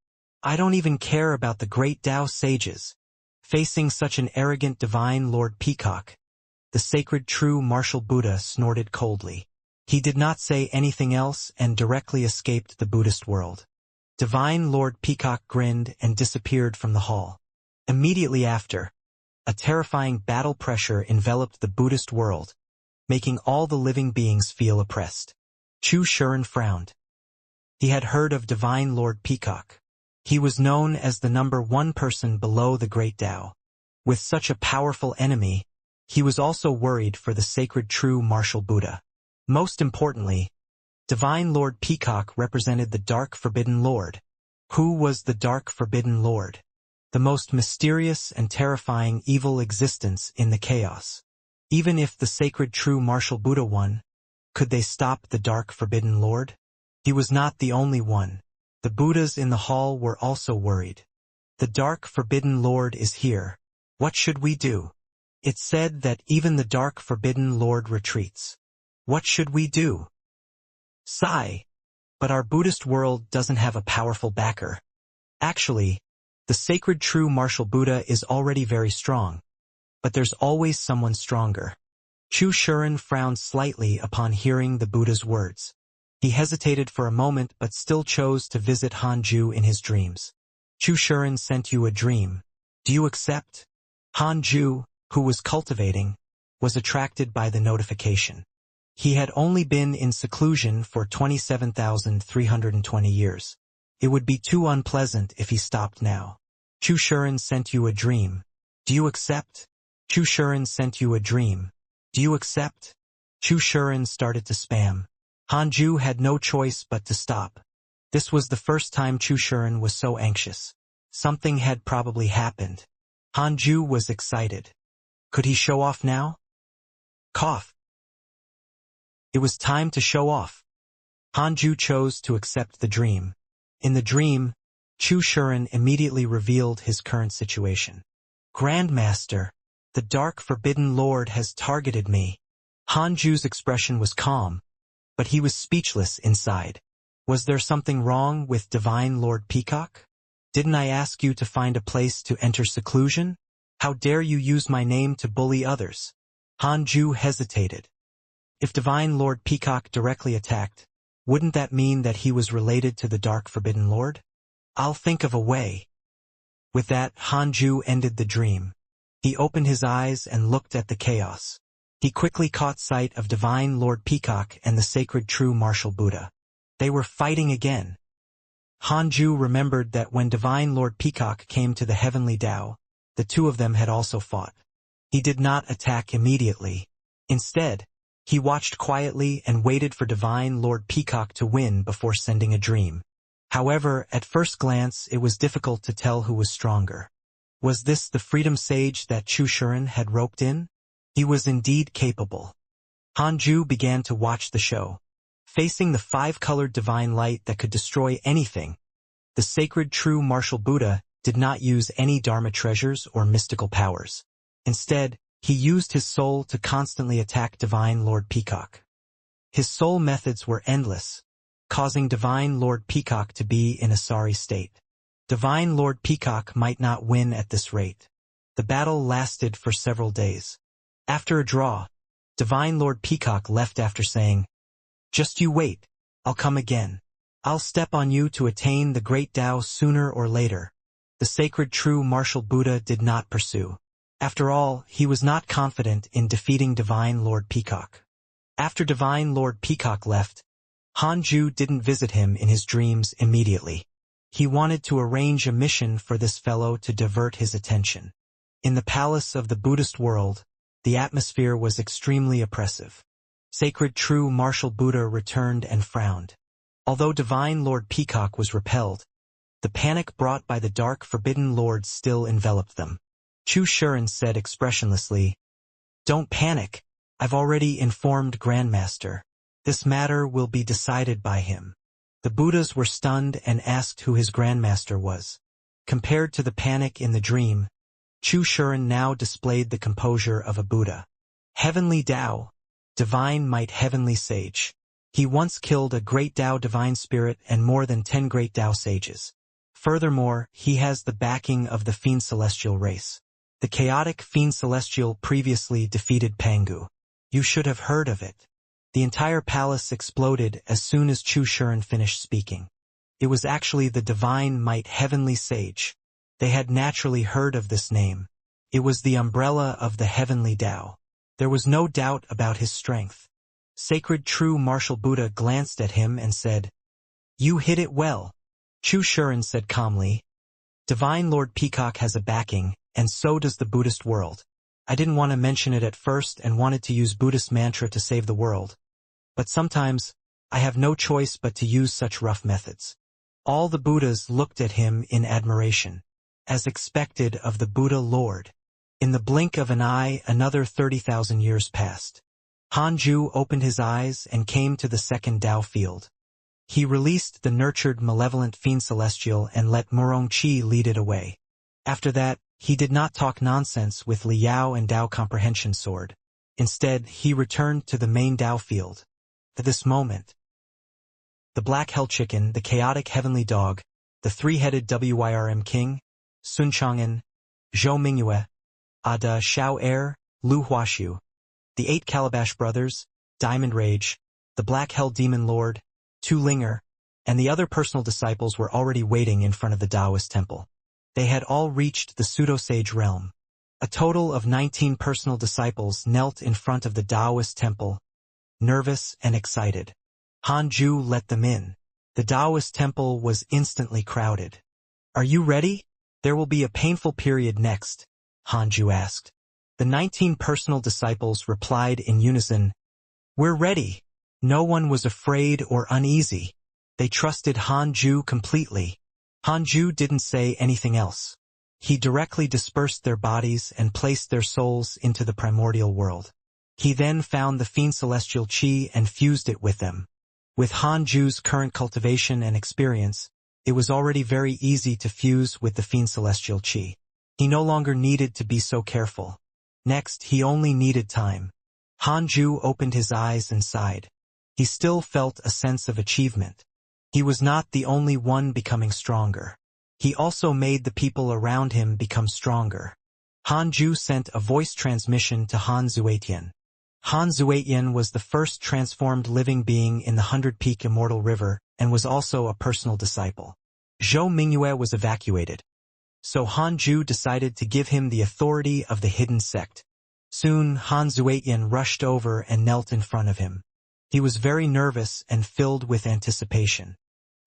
I don't even care about the great Tao sages. Facing such an arrogant divine Lord Peacock, the sacred true martial Buddha snorted coldly. He did not say anything else and directly escaped the Buddhist world. Divine Lord Peacock grinned and disappeared from the hall. Immediately after, a terrifying battle pressure enveloped the Buddhist world, making all the living beings feel oppressed. Chu Shuren frowned. He had heard of Divine Lord Peacock. He was known as the number one person below the Great Tao. With such a powerful enemy, he was also worried for the sacred true martial Buddha. Most importantly, Divine Lord Peacock represented the Dark Forbidden Lord. Who was the Dark Forbidden Lord? The most mysterious and terrifying evil existence in the chaos. Even if the sacred true martial Buddha won, could they stop the Dark Forbidden Lord? He was not the only one. The Buddhas in the hall were also worried. The Dark Forbidden Lord is here. What should we do? It's said that even the Dark Forbidden Lord retreats. What should we do? Sigh. But our Buddhist world doesn't have a powerful backer. Actually, the sacred true martial Buddha is already very strong. But there's always someone stronger. Chu Shuren frowned slightly upon hearing the Buddha's words. He hesitated for a moment but still chose to visit Hanju in his dreams. Chu Shuren sent you a dream. Do you accept? Hanju, who was cultivating, was attracted by the notification. He had only been in seclusion for 27,320 years. It would be too unpleasant if he stopped now. Chu Shuren sent you a dream. Do you accept? Chu Shuren sent you a dream. Do you accept? Chu Shuren started to spam. Hanju had no choice but to stop. This was the first time Chu Shuren was so anxious. Something had probably happened. Hanju was excited. Could he show off now? Cough. It was time to show off. Hanju chose to accept the dream. In the dream, Chu Shuren immediately revealed his current situation. Grandmaster, the Dark Forbidden Lord has targeted me. Hanju's expression was calm, but he was speechless inside. Was there something wrong with Divine Lord Peacock? Didn't I ask you to find a place to enter seclusion? How dare you use my name to bully others? Hanju hesitated. If Divine Lord Peacock directly attacked, wouldn't that mean that he was related to the Dark Forbidden Lord? I'll think of a way. With that, Hanju ended the dream. He opened his eyes and looked at the chaos. He quickly caught sight of Divine Lord Peacock and the sacred true martial Buddha. They were fighting again. Hanju remembered that when Divine Lord Peacock came to the heavenly Tao, the two of them had also fought. He did not attack immediately. Instead, he watched quietly and waited for Divine Lord Peacock to win before sending a dream. However, at first glance, it was difficult to tell who was stronger. Was this the freedom sage that Chu Shuren had roped in? He was indeed capable. Hanju began to watch the show. Facing the five-colored divine light that could destroy anything, the sacred true martial Buddha did not use any Dharma treasures or mystical powers. Instead, he used his soul to constantly attack Divine Lord Peacock. His soul methods were endless, causing Divine Lord Peacock to be in a sorry state. Divine Lord Peacock might not win at this rate. The battle lasted for several days. After a draw, Divine Lord Peacock left after saying, "Just you wait, I'll come again. I'll step on you to attain the great Tao sooner or later." The sacred true martial Buddha did not pursue. After all, he was not confident in defeating Divine Lord Peacock. After Divine Lord Peacock left, Hanju didn't visit him in his dreams immediately. He wanted to arrange a mission for this fellow to divert his attention. In the palace of the Buddhist world, the atmosphere was extremely oppressive. Sacred true martial Buddha returned and frowned. Although Divine Lord Peacock was repelled, the panic brought by the Dark Forbidden Lord still enveloped them. Chu Shuren said expressionlessly, "Don't panic. I've already informed Grandmaster. This matter will be decided by him." The Buddhas were stunned and asked who his Grandmaster was. Compared to the panic in the dream, Chu Shuren now displayed the composure of a Buddha. Heavenly Tao, Divine Might Heavenly Sage. He once killed a great Tao divine spirit and more than 10 great Tao sages. Furthermore, he has the backing of the Fiend Celestial race. The chaotic Fiend Celestial previously defeated Pangu. You should have heard of it. The entire palace exploded as soon as Chu Shuren finished speaking. It was actually the divine might heavenly sage. They had naturally heard of this name. It was the umbrella of the heavenly Tao. There was no doubt about his strength. Sacred True Martial Buddha glanced at him and said, "You hit it well." Chu Shuren said calmly, "Divine Lord Peacock has a backing, and so does the Buddhist world. I didn't want to mention it at first and wanted to use Buddhist mantra to save the world. But sometimes, I have no choice but to use such rough methods." All the Buddhas looked at him in admiration, as expected of the Buddha Lord. In the blink of an eye, another 30,000 years passed. Hanju opened his eyes and came to the second Tao field. He released the nurtured malevolent Fiend Celestial and let Murong Qi lead it away. After that, he did not talk nonsense with Liao and Tao Comprehension Sword. Instead, he returned to the main Tao field. At this moment, the Black Hell Chicken, the Chaotic Heavenly Dog, the Three-Headed Wyrm King, Sun Chang'an, Zhou Mingyue, Ada Xiao Er, Lu Huaxiu, the 8 Calabash Brothers, Diamond Rage, the Black Hell Demon Lord, Tu Linger, and the other personal disciples were already waiting in front of the Taoist temple. They had all reached the pseudo-sage realm. A total of 19 personal disciples knelt in front of the Taoist temple, nervous and excited. Hanju let them in. The Taoist temple was instantly crowded. "Are you ready? There will be a painful period next," Hanju asked. The 19 personal disciples replied in unison, "We're ready." No one was afraid or uneasy. They trusted Hanju completely. Hanju didn't say anything else. He directly dispersed their bodies and placed their souls into the primordial world. He then found the Fiend Celestial Qi and fused it with them. With Hanju's current cultivation and experience, it was already very easy to fuse with the Fiend Celestial Qi. He no longer needed to be so careful. Next, he only needed time. Hanju opened his eyes and sighed. He still felt a sense of achievement. He was not the only one becoming stronger. He also made the people around him become stronger. Hanju sent a voice transmission to Han Zuetian. Han Zuetian was the first transformed living being in the 100-peak Immortal River and was also a personal disciple. Zhou Mingyue was evacuated. So Hanju decided to give him the authority of the hidden sect. Soon, Han Zuetian rushed over and knelt in front of him. He was very nervous and filled with anticipation.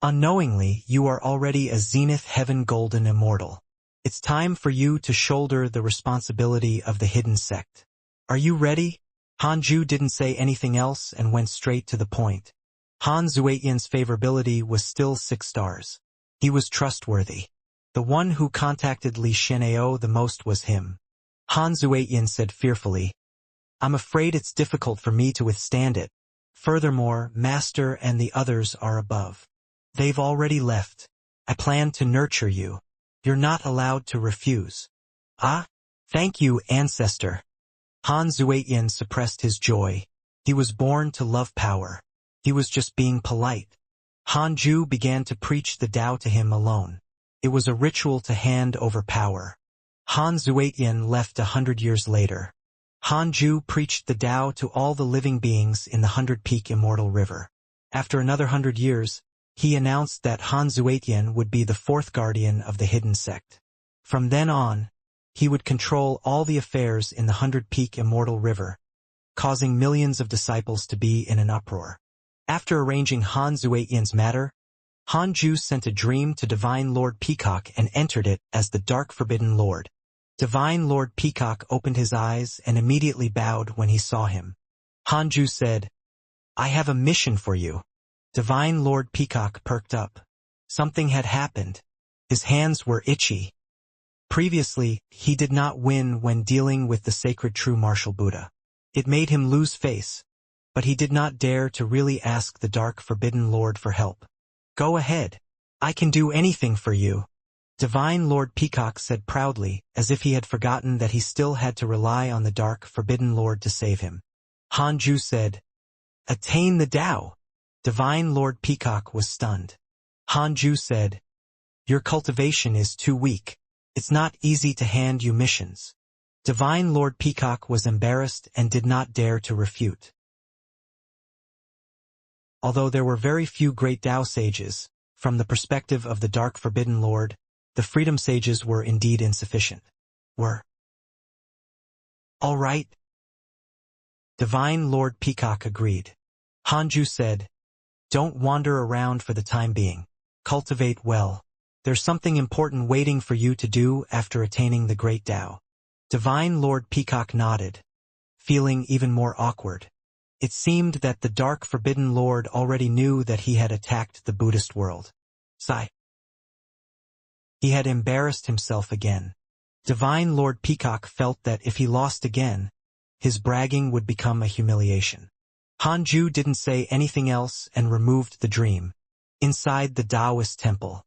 "Unknowingly, you are already a Zenith Heaven Golden Immortal. It's time for you to shoulder the responsibility of the hidden sect. Are you ready?" Hanju didn't say anything else and went straight to the point. Han Zuetian's favorability was still 6 stars. He was trustworthy. The one who contacted Li Shenao the most was him. Han Zuetian said fearfully, "I'm afraid it's difficult for me to withstand it. Furthermore, Master and the others are above. They've already left. I plan to nurture you. You're not allowed to refuse." "Ah, thank you, Ancestor." Han Zuetian suppressed his joy. He was born to love power. He was just being polite. Hanju began to preach the Tao to him alone. It was a ritual to hand over power. Han Zuetian left 100 years later. Hanju preached the Tao to all the living beings in the 100-peak Immortal River. After another 100 years, he announced that Han Zuetian would be the 4th guardian of the hidden sect. From then on, he would control all the affairs in the 100-peak Immortal River, causing millions of disciples to be in an uproar. After arranging Han Zuetian's matter, Hanju sent a dream to Divine Lord Peacock and entered it as the Dark Forbidden Lord. Divine Lord Peacock opened his eyes and immediately bowed when he saw him. Hanju said, "I have a mission for you." Divine Lord Peacock perked up. Something had happened. His hands were itchy. Previously, he did not win when dealing with the sacred true martial Buddha. It made him lose face, but he did not dare to really ask the Dark Forbidden Lord for help. "Go ahead. I can do anything for you," Divine Lord Peacock said proudly, as if he had forgotten that he still had to rely on the Dark Forbidden Lord to save him. Hanju said, "Attain the Tao." Divine Lord Peacock was stunned. Hanju said, "Your cultivation is too weak. It's not easy to hand you missions." Divine Lord Peacock was embarrassed and did not dare to refute. Although there were very few great Tao sages, from the perspective of the Dark Forbidden Lord, the Freedom Sages were indeed insufficient. Were. "All right." Divine Lord Peacock agreed. Hanju said, "Don't wander around for the time being. Cultivate well. There's something important waiting for you to do after attaining the Great Tao." Divine Lord Peacock nodded, feeling even more awkward. It seemed that the Dark Forbidden Lord already knew that he had attacked the Buddhist world. He had embarrassed himself again. Divine Lord Peacock felt that if he lost again, his bragging would become a humiliation. Hanju didn't say anything else and removed the dream. Inside the Taoist temple,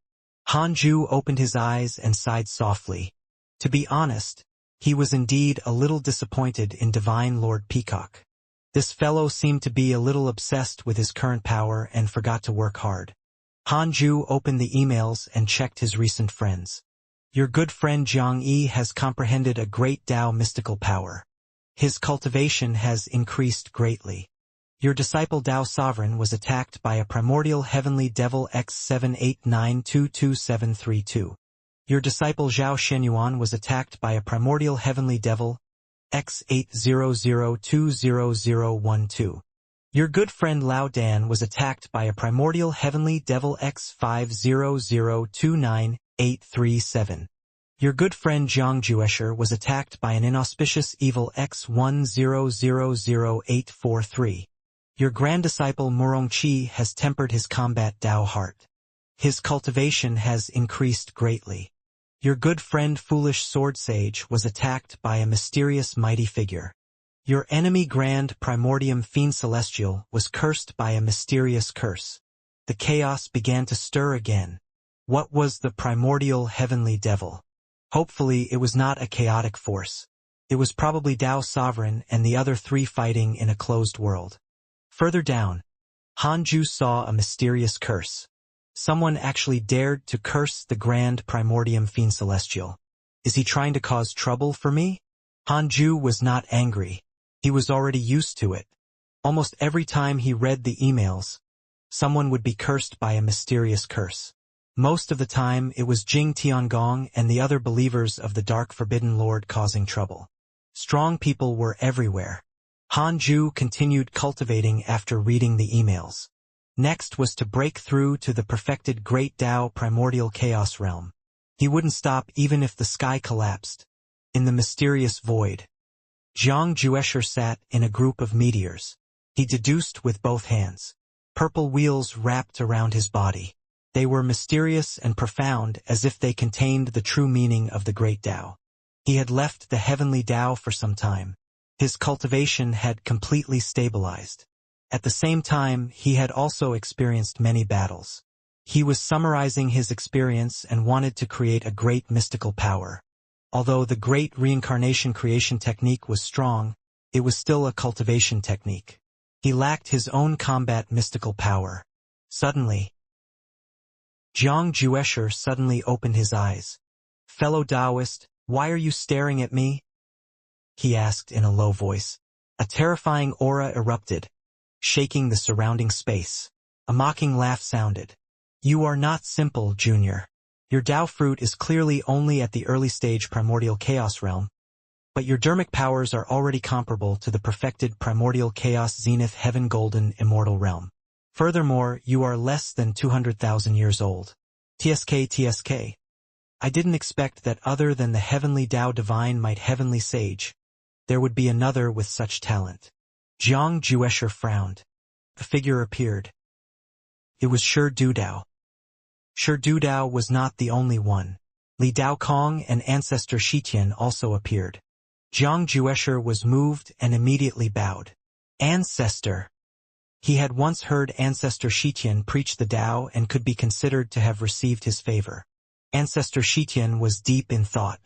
Hanju opened his eyes and sighed softly. To be honest, he was indeed a little disappointed in Divine Lord Peacock. This fellow seemed to be a little obsessed with his current power and forgot to work hard. Hanju opened the emails and checked his recent friends. Your good friend Xianxia has comprehended a great Tao mystical power. His cultivation has increased greatly. Your disciple Tao Sovereign was attacked by a primordial heavenly devil X78922732. Your disciple Zhao Shenyuan was attacked by a primordial heavenly devil X80020012. Your good friend Lao Dan was attacked by a primordial heavenly devil X50029837. Your good friend Jiang Juesher was attacked by an inauspicious evil X1000843. Your grand disciple Murongqi has tempered his combat Tao heart. His cultivation has increased greatly. Your good friend Foolish Sword Sage was attacked by a mysterious mighty figure. Your enemy Grand Primordium Fiend Celestial was cursed by a mysterious curse. The chaos began to stir again. What was the primordial heavenly devil? Hopefully it was not a chaotic force. It was probably Tao Sovereign and the other three fighting in a closed world. Further down, Hanju saw a mysterious curse. Someone actually dared to curse the Grand Primordium Fiend Celestial. Is he trying to cause trouble for me? Hanju was not angry. He was already used to it. Almost every time he read the emails, someone would be cursed by a mysterious curse. Most of the time it was Jing Tiangong and the other believers of the Dark Forbidden Lord causing trouble. Strong people were everywhere. Hanju continued cultivating after reading the emails. Next was to break through to the perfected Great Tao Primordial Chaos Realm. He wouldn't stop even if the sky collapsed. In the mysterious void, Jiang Juesher sat in a group of meteors. He deduced with both hands. Purple wheels wrapped around his body. They were mysterious and profound as if they contained the true meaning of the Great Tao. He had left the heavenly Tao for some time. His cultivation had completely stabilized. At the same time, he had also experienced many battles. He was summarizing his experience and wanted to create a great mystical power. Although the great reincarnation creation technique was strong, it was still a cultivation technique. He lacked his own combat mystical power. Suddenly, Jiang Juesher suddenly opened his eyes. "Fellow Taoist, why are you staring at me?" he asked in a low voice. A terrifying aura erupted, shaking the surrounding space. A mocking laugh sounded. "You are not simple, Junior. Your Tao fruit is clearly only at the early stage primordial chaos realm, but your dermic powers are already comparable to the perfected primordial chaos zenith heaven golden immortal realm. Furthermore, you are less than 200,000 years old. TSK. I didn't expect that other than the heavenly Tao divine might heavenly sage, there would be another with such talent." Jiang Juesher frowned. A figure appeared. It was Shi Dudao. Shi Dudao was not the only one. Li Daokong and Ancestor Shitian also appeared. Jiang Juesher was moved and immediately bowed. Ancestor. He had once heard Ancestor Shitian preach the Tao and could be considered to have received his favor. Ancestor Shitian was deep in thought.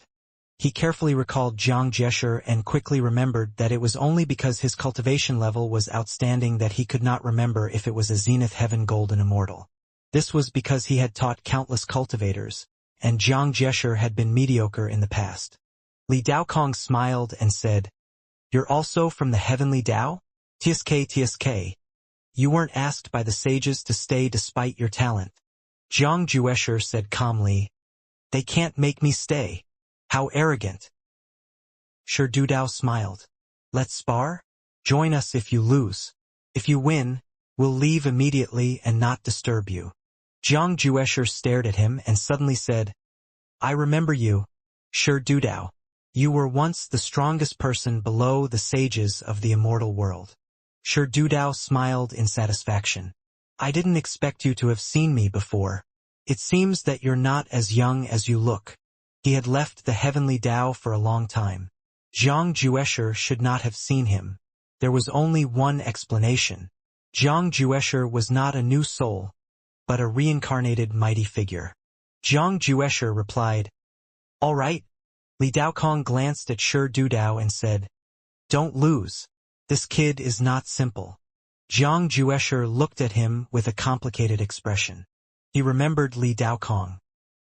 He carefully recalled Jiang Jieshi and quickly remembered that it was only because his cultivation level was outstanding that he could not remember if it was a Zenith Heaven Golden Immortal. This was because he had taught countless cultivators, and Jiang Jieshi had been mediocre in the past. Li Daokong smiled and said, "You're also from the Heavenly Dao? TSK. You weren't asked by the sages to stay despite your talent." Jiang Jieshi said calmly, "They can't make me stay. How arrogant." Shi Dudao smiled. "Let's spar? Join us if you lose. If you win, we'll leave immediately and not disturb you." Jiang Jieshi stared at him and suddenly said, "I remember you, Shi Dudao. You were once the strongest person below the sages of the immortal world." Shi Dudao smiled in satisfaction. "I didn't expect you to have seen me before. It seems that you're not as young as you look." He had left the Heavenly Dao for a long time. Jiang Jieshi should not have seen him. There was only one explanation. Jiang Jieshi was not a new soul, but a reincarnated mighty figure. Jiang Jieshi replied, "All right." Li Daokong glanced at Shi Dudao and said, "Don't lose. This kid is not simple." Jiang Jieshi looked at him with a complicated expression. He remembered Li Daokong.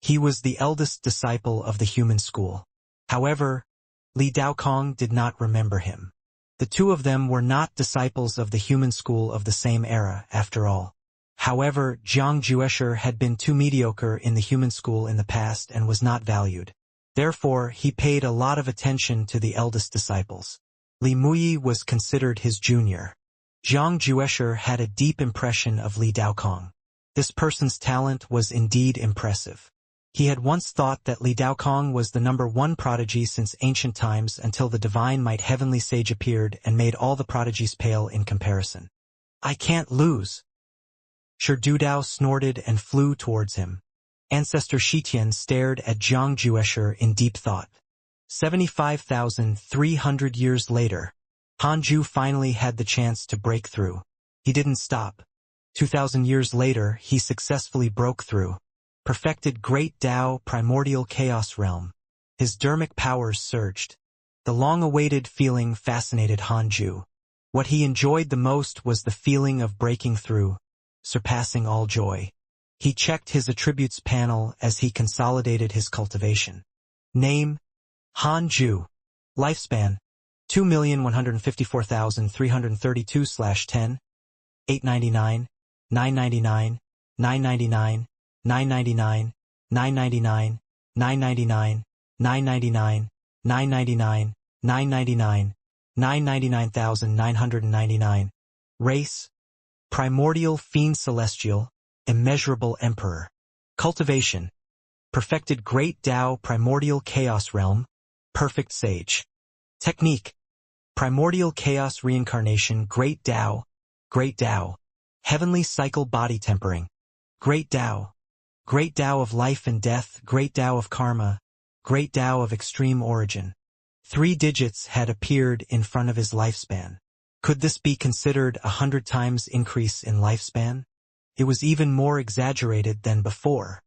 He was the eldest disciple of the human school. However, Li Daokong did not remember him. The two of them were not disciples of the human school of the same era, after all. However, Jiang Jieshi had been too mediocre in the human school in the past and was not valued. Therefore, he paid a lot of attention to the eldest disciples. Li Muyi was considered his junior. Jiang Jieshi had a deep impression of Li Daokong. This person's talent was indeed impressive. He had once thought that Li Daokong was the #1 prodigy since ancient times until the divine might heavenly sage appeared and made all the prodigies pale in comparison. "I can't lose." Shi Dudao snorted and flew towards him. Ancestor Xianxia stared at Jiang Jieshi in deep thought. 75,300 years later, Hanju finally had the chance to break through. He didn't stop. 2,000 years later, he successfully broke through. Perfected Great Tao Primordial Chaos Realm. His dermic powers surged. The long-awaited feeling fascinated Hanju. What he enjoyed the most was the feeling of breaking through, surpassing all joy. He checked his attributes panel as he consolidated his cultivation. Name: Hanju. Lifespan: 2,154,332/10. 899, 999, 999, 999, 999, 999, 999, 999, 999, 999,999. Race: Primordial Fiend Celestial, Immeasurable Emperor. Cultivation: Perfected Great Tao Primordial Chaos Realm, Perfect Sage. Technique: Primordial Chaos Reincarnation Great Tao, Great Tao. Heavenly Cycle Body Tempering. Great Tao. Great Tao of Life and Death, Great Tao of Karma, Great Tao of Extreme Origin. 3 digits had appeared in front of his lifespan. Could this be considered 100 times increase in lifespan? It was even more exaggerated than before.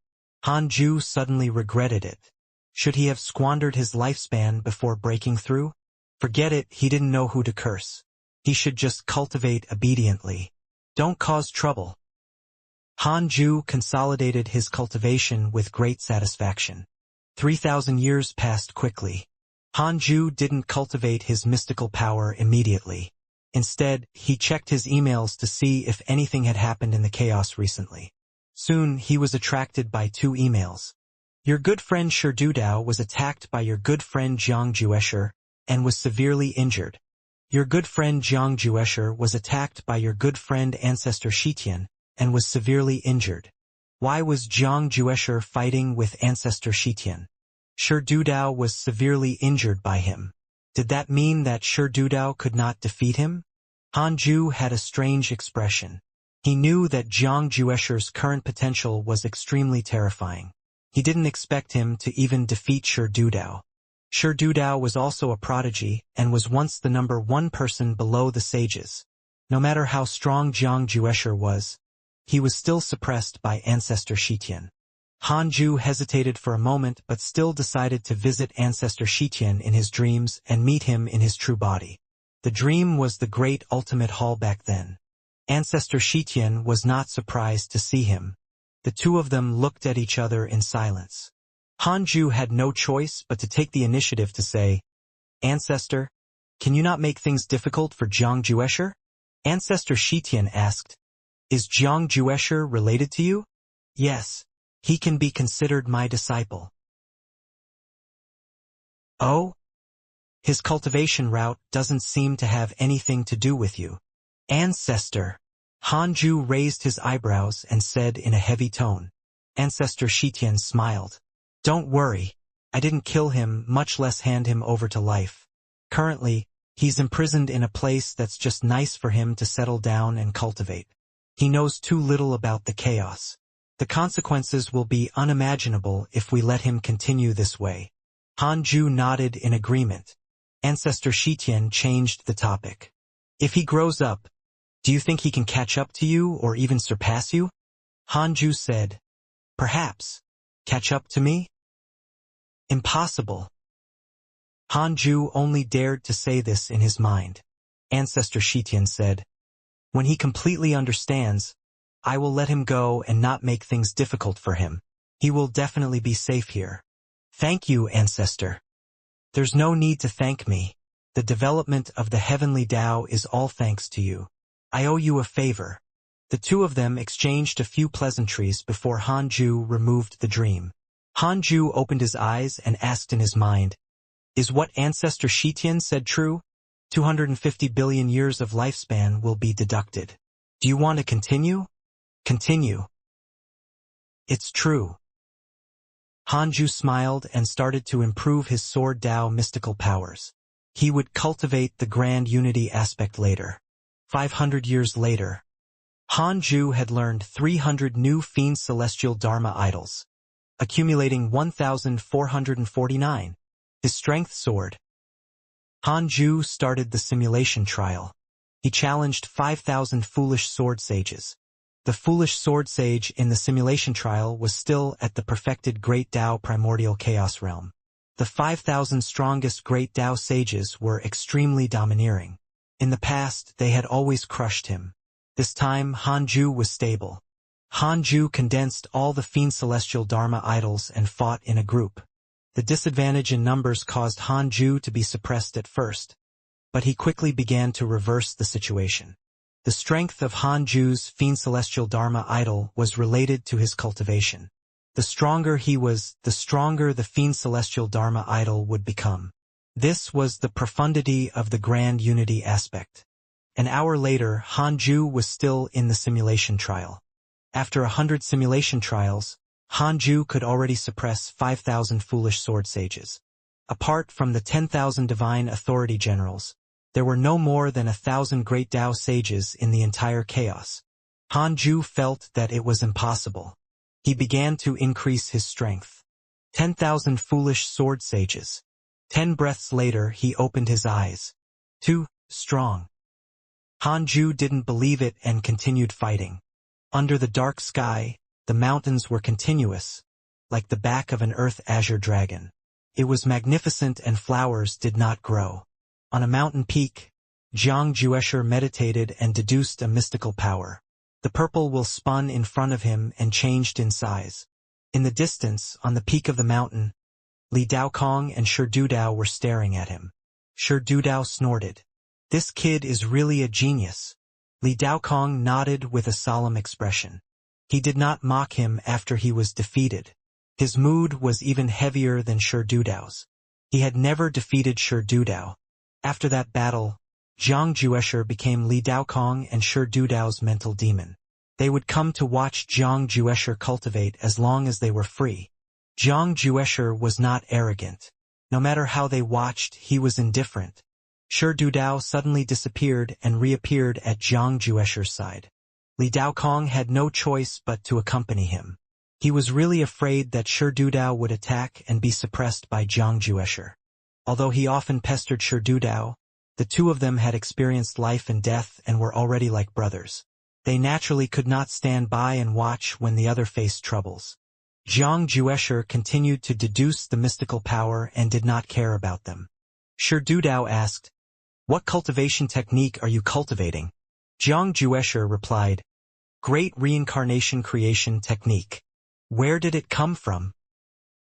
Hanju suddenly regretted it. Should he have squandered his lifespan before breaking through? Forget it, he didn't know who to curse. He should just cultivate obediently. Don't cause trouble. Hanju consolidated his cultivation with great satisfaction. 3,000 years passed quickly. Hanju didn't cultivate his mystical power immediately. Instead, he checked his emails to see if anything had happened in the chaos recently. Soon, he was attracted by 2 emails. Your good friend Shi Dudao was attacked by your good friend Jiang Jieshi and was severely injured. Your good friend Jiang Jieshi was attacked by your good friend Ancestor Xianxia and was severely injured. Why was Jiang Jieshi fighting with Ancestor Xianxia? Shi Dudao was severely injured by him. Did that mean that Shi Dudao could not defeat him? Hanju had a strange expression. He knew that Jiang Jieshi's current potential was extremely terrifying. He didn't expect him to even defeat Shi Dudao. Shi Dudao was also a prodigy and was once the #1 person below the sages. No matter how strong Jiang Jieshi was, he was still suppressed by Ancestor Xianxia. Hanju hesitated for a moment but still decided to visit Ancestor Shitian in his dreams and meet him in his true body. The dream was the great ultimate hall back then. Ancestor Shitian was not surprised to see him. The two of them looked at each other in silence. Hanju had no choice but to take the initiative to say, "Ancestor, can you not make things difficult for Jiang Juesher?" Ancestor Shitian asked, "Is Jiang Juesher related to you?" "Yes, he can be considered my disciple." "Oh? His cultivation route doesn't seem to have anything to do with you." "Ancestor." Hanju raised his eyebrows and said in a heavy tone. Ancestor Shitian smiled. "Don't worry, I didn't kill him, much less hand him over to life. Currently, he's imprisoned in a place that's just nice for him to settle down and cultivate. He knows too little about the chaos. The consequences will be unimaginable if we let him continue this way." Hanju nodded in agreement. Ancestor Shitian changed the topic. "If he grows up, do you think he can catch up to you or even surpass you?" Hanju said, "Perhaps. Catch up to me?" "Impossible." Hanju only dared to say this in his mind. Ancestor Shitian said, "When he completely understands, I will let him go and not make things difficult for him. He will definitely be safe here." "Thank you, Ancestor." "There's no need to thank me. The development of the heavenly Tao is all thanks to you. I owe you a favor." The two of them exchanged a few pleasantries before Hanju removed the dream. Hanju opened his eyes and asked in his mind, "Is what Ancestor Shitian said true? 250 billion years of lifespan will be deducted. Do you want to continue?" "Continue." "It's true." Hanju smiled and started to improve his Sword Dao mystical powers. He would cultivate the grand unity aspect later. 500 years later, Hanju had learned 300 new fiend celestial Dharma idols, accumulating 1,449. His strength soared. Hanju started the simulation trial. He challenged 5,000 foolish sword sages. The foolish sword sage in the simulation trial was still at the perfected Great Tao primordial chaos realm. The 5,000 strongest Great Tao sages were extremely domineering. In the past, they had always crushed him. This time, Hanju was stable. Hanju condensed all the fiend celestial Dharma idols and fought in a group. The disadvantage in numbers caused Hanju to be suppressed at first, but he quickly began to reverse the situation. The strength of Hanju's fiend celestial Dharma idol was related to his cultivation. The stronger he was, the stronger the fiend celestial Dharma idol would become. This was the profundity of the grand unity aspect. An hour later, Hanju was still in the simulation trial. After 100 simulation trials, Hanju could already suppress 5,000 foolish sword sages. Apart from the 10,000 divine authority generals, there were no more than 1,000 great Tao sages in the entire chaos. Hanju felt that it was impossible. He began to increase his strength. 10,000 foolish sword sages. 10 breaths later, he opened his eyes. Too strong. Hanju didn't believe it and continued fighting. Under the dark sky, the mountains were continuous, like the back of an earth azure dragon. It was magnificent and flowers did not grow. On a mountain peak, Jiang Juesher meditated and deduced a mystical power. The purple will spun in front of him and changed in size. In the distance, on the peak of the mountain, Li Daokong and Shi Dudao were staring at him. Shi Dudao snorted. "This kid is really a genius." Li Daokong nodded with a solemn expression. He did not mock him after he was defeated. His mood was even heavier than Shi Dudao's. He had never defeated Shi Dudao. After that battle, Jiang Juesher became Li Daokong and Shi Dudao's mental demon. They would come to watch Jiang Juesher cultivate as long as they were free. Jiang Juesher was not arrogant. No matter how they watched, he was indifferent. Shi Dudao suddenly disappeared and reappeared at Jiang Juesher's side. Li Daokong had no choice but to accompany him. He was really afraid that Shi Dudao would attack and be suppressed by Jiang Juesher. Although he often pestered Shi Dudao, the two of them had experienced life and death and were already like brothers. They naturally could not stand by and watch when the other faced troubles. Jiang Juesher continued to deduce the mystical power and did not care about them. Shi Dudao asked, "What cultivation technique are you cultivating?" Jiang Juesher replied, "Great reincarnation creation technique." "Where did it come from?"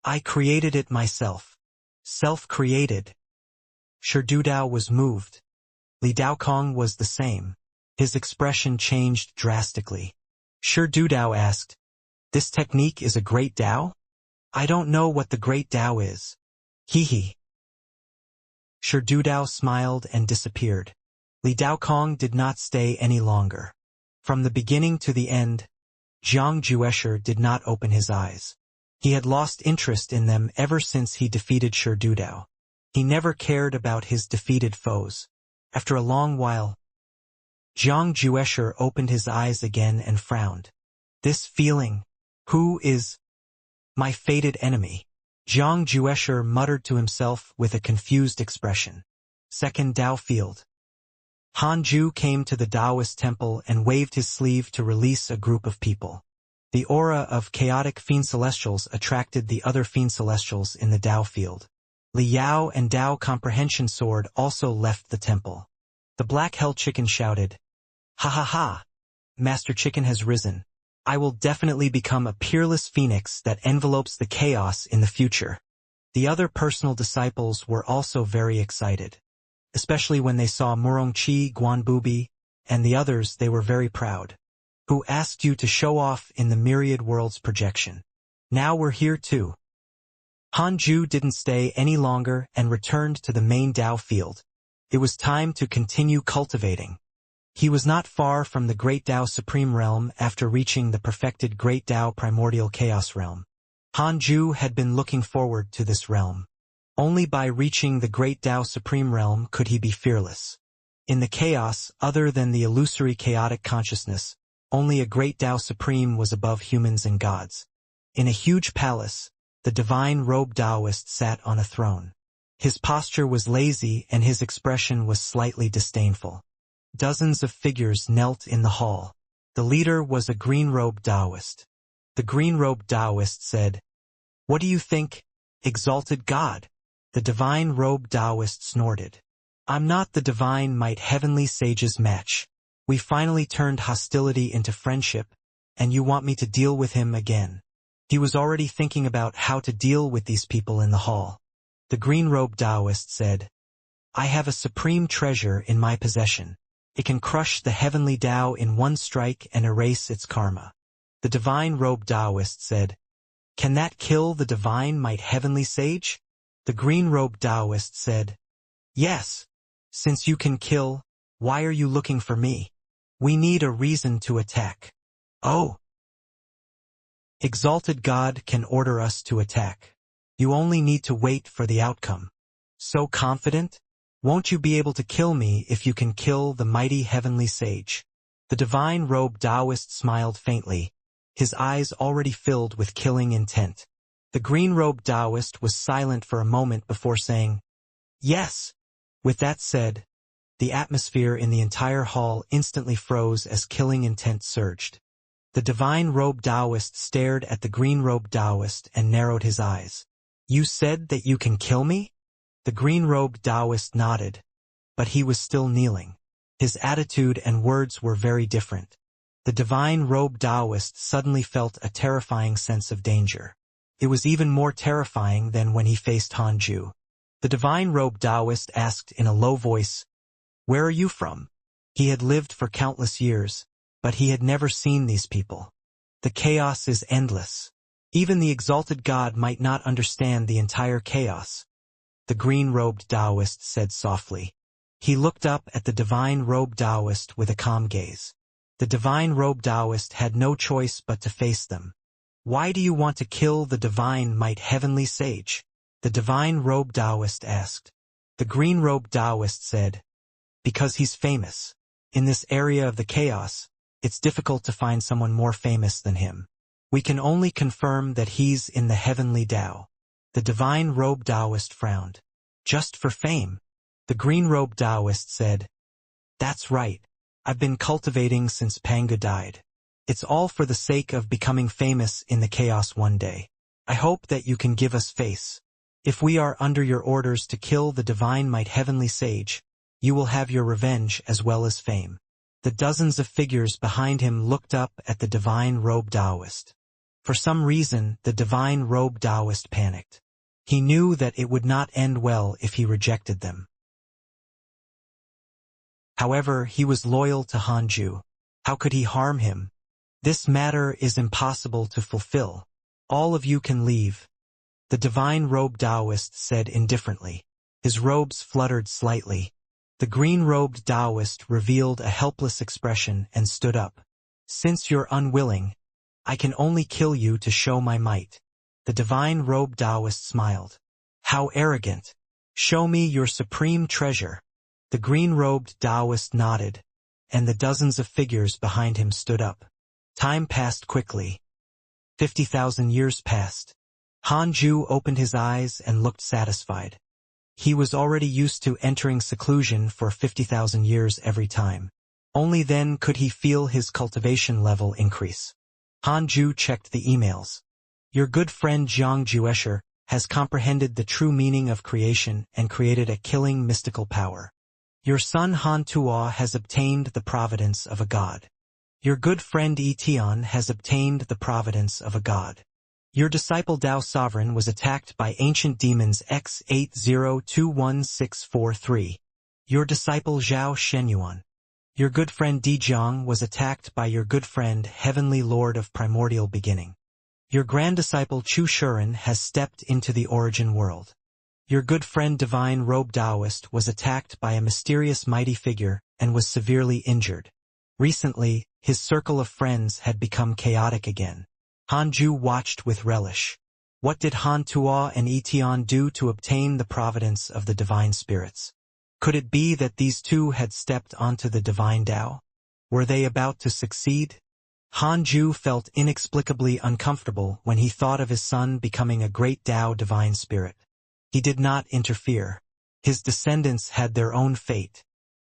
"I created it myself." "Self-created." Shi Dudao was moved. Li Daokong was the same. His expression changed drastically. Shi Dudao asked, "This technique is a great Dao?" "I don't know what the great Dao is." He. Shi Dudao smiled and disappeared. Li Daokong did not stay any longer. From the beginning to the end, Jiang Juesher did not open his eyes. He had lost interest in them ever since he defeated Shi Dudao. He never cared about his defeated foes. After a long while, Jiang Juesher opened his eyes again and frowned. "This feeling, who is my fated enemy?" Jiang Juesher muttered to himself with a confused expression. Second Dao Field. Han Ju came to the Taoist temple and waved his sleeve to release a group of people. The aura of chaotic fiend celestials attracted the other fiend celestials in the Dao field. Li Yao and Dao Comprehension Sword also left the temple. The Black Hell Chicken shouted, "Ha ha ha! Master Chicken has risen. I will definitely become a peerless phoenix that envelopes the chaos in the future." The other personal disciples were also very excited. Especially when they saw Murongqi, Guanbubi, and the others, they were very proud. "Who asked you to show off in the Myriad Worlds projection? Now we're here too." Han Ju didn't stay any longer and returned to the main Dao field. It was time to continue cultivating. He was not far from the Great Dao Supreme Realm after reaching the perfected Great Dao Primordial Chaos Realm. Han Ju had been looking forward to this realm. Only by reaching the Great Dao Supreme Realm could he be fearless. In the chaos, other than the illusory chaotic consciousness, only a Great Dao Supreme was above humans and gods. In a huge palace, the divine robed Taoist sat on a throne. His posture was lazy and his expression was slightly disdainful. Dozens of figures knelt in the hall. The leader was a green-robed Taoist. The green-robed Taoist said, "What do you think, exalted God?" The divine robed Taoist snorted. "I'm not the divine might heavenly sage's match. We finally turned hostility into friendship, and you want me to deal with him again." He was already thinking about how to deal with these people in the hall. The green-robed Taoist said, "I have a supreme treasure in my possession. It can crush the heavenly Tao in one strike and erase its karma." The divine-robed Taoist said, "Can that kill the divine might heavenly sage?" The green-robed Taoist said, "Yes. Since you can kill, why are you looking for me? We need a reason to attack." "Oh. Exalted God can order us to attack. You only need to wait for the outcome." "So confident? Won't you be able to kill me if you can kill the mighty heavenly sage?" The divine-robed Taoist smiled faintly, his eyes already filled with killing intent. The green-robed Taoist was silent for a moment before saying, "Yes." With that said, the atmosphere in the entire hall instantly froze as killing intent surged. The divine-robed Taoist stared at the green-robed Taoist and narrowed his eyes. "You said that you can kill me?" The green-robed Taoist nodded, but he was still kneeling. His attitude and words were very different. The divine-robed Taoist suddenly felt a terrifying sense of danger. It was even more terrifying than when he faced Han Ju. The divine-robed Taoist asked in a low voice, "Where are you from?" He had lived for countless years, but he had never seen these people. The chaos is endless. Even the exalted God might not understand the entire chaos. The green-robed Taoist said softly. He looked up at the divine-robed Taoist with a calm gaze. The divine-robed Taoist had no choice but to face them. "Why do you want to kill the divine might heavenly sage?" the divine-robed Taoist asked. The green-robed Taoist said, "Because he's famous. In this area of the chaos, it's difficult to find someone more famous than him. We can only confirm that he's in the heavenly Tao." The divine-robed Taoist frowned. "Just for fame?" The green-robed Taoist said, "That's right. I've been cultivating since Panga died. It's all for the sake of becoming famous in the chaos one day. I hope that you can give us face. If we are under your orders to kill the divine might heavenly sage, you will have your revenge as well as fame. The dozens of figures behind him looked up at the divine robed Taoist. For some reason, the divine robed Taoist panicked. He knew that it would not end well if he rejected them. However, he was loyal to Hanju. How could he harm him? This matter is impossible to fulfill. All of you can leave. The divine robed Taoist said indifferently. His robes fluttered slightly. The green-robed Taoist revealed a helpless expression and stood up. Since you're unwilling, I can only kill you to show my might. The divine robed Taoist smiled. How arrogant! Show me your supreme treasure. The green-robed Taoist nodded, and the dozens of figures behind him stood up. Time passed quickly. 50,000 years passed. Hanju opened his eyes and looked satisfied. He was already used to entering seclusion for 50,000 years every time. Only then could he feel his cultivation level increase. Hanju checked the emails. Your good friend Xianxia has comprehended the true meaning of creation and created a killing mystical power. Your son Han Tuo has obtained the providence of a god. Your good friend Tian has obtained the providence of a god. Your disciple Dao Sovereign was attacked by ancient demons X802163. Your disciple Zhao Shenyuan. Your good friend Dijiang was attacked by your good friend Heavenly Lord of Primordial Beginning. Your grand disciple Chu Shuren has stepped into the origin world. Your good friend Divine Robe Taoist was attacked by a mysterious mighty figure and was severely injured. Recently, his circle of friends had become chaotic again. Hanju watched with relish. What did Han Tuo and Tian do to obtain the providence of the divine spirits? Could it be that these two had stepped onto the divine Tao? Were they about to succeed? Hanju felt inexplicably uncomfortable when he thought of his son becoming a great Tao divine spirit. He did not interfere. His descendants had their own fate.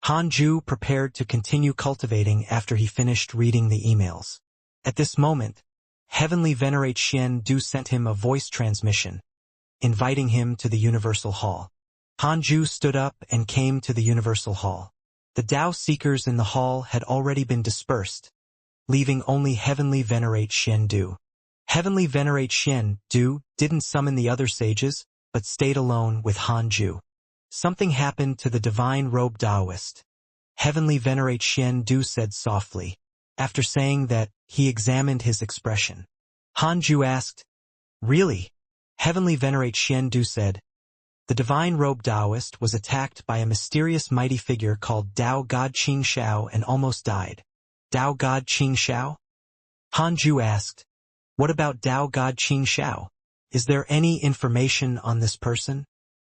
Hanju prepared to continue cultivating after he finished reading the emails. At this moment, Heavenly Venerate Xian Du sent him a voice transmission, inviting him to the Universal Hall. Hanju stood up and came to the Universal Hall. The Tao seekers in the hall had already been dispersed, leaving only Heavenly Venerate Xian Du. Heavenly Venerate Xian Du didn't summon the other sages, but stayed alone with Hanju. Something happened to the divine robe Taoist. Heavenly Venerate Xian Du said softly. After saying that, he examined his expression. Hanju asked, Really? Heavenly Venerate Xian Du said, The divine robe Taoist was attacked by a mysterious mighty figure called Tao God Qing Shao and almost died. Tao God Qing Shao? Hanju asked, What about Tao God Qing Shao? Is there any information on this person?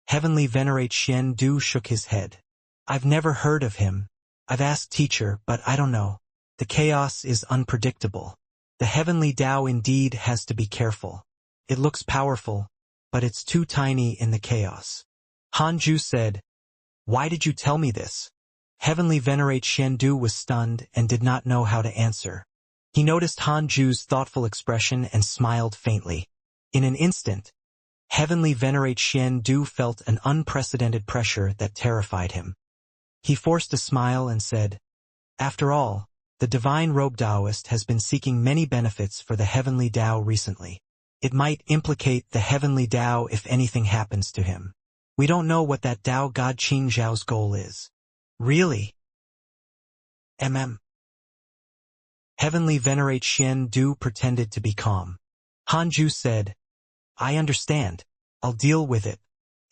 Heavenly Venerate Xian Du shook his head. I've never heard of him. I've asked teacher, but I don't know. The chaos is unpredictable. The heavenly Tao indeed has to be careful. It looks powerful, but it's too tiny in the chaos. Hanju said, Why did you tell me this? Heavenly Venerate Xian Du was stunned and did not know how to answer. He noticed Hanju's thoughtful expression and smiled faintly. In an instant, Heavenly Venerate Xian Du felt an unprecedented pressure that terrified him. He forced a smile and said, After all, the divine robe Taoist has been seeking many benefits for the heavenly Tao recently. It might implicate the heavenly Tao if anything happens to him. We don't know what that Tao God Qing Zhao's goal is. Really? Heavenly Venerate Xian Du pretended to be calm. Hanju said, I understand. I'll deal with it.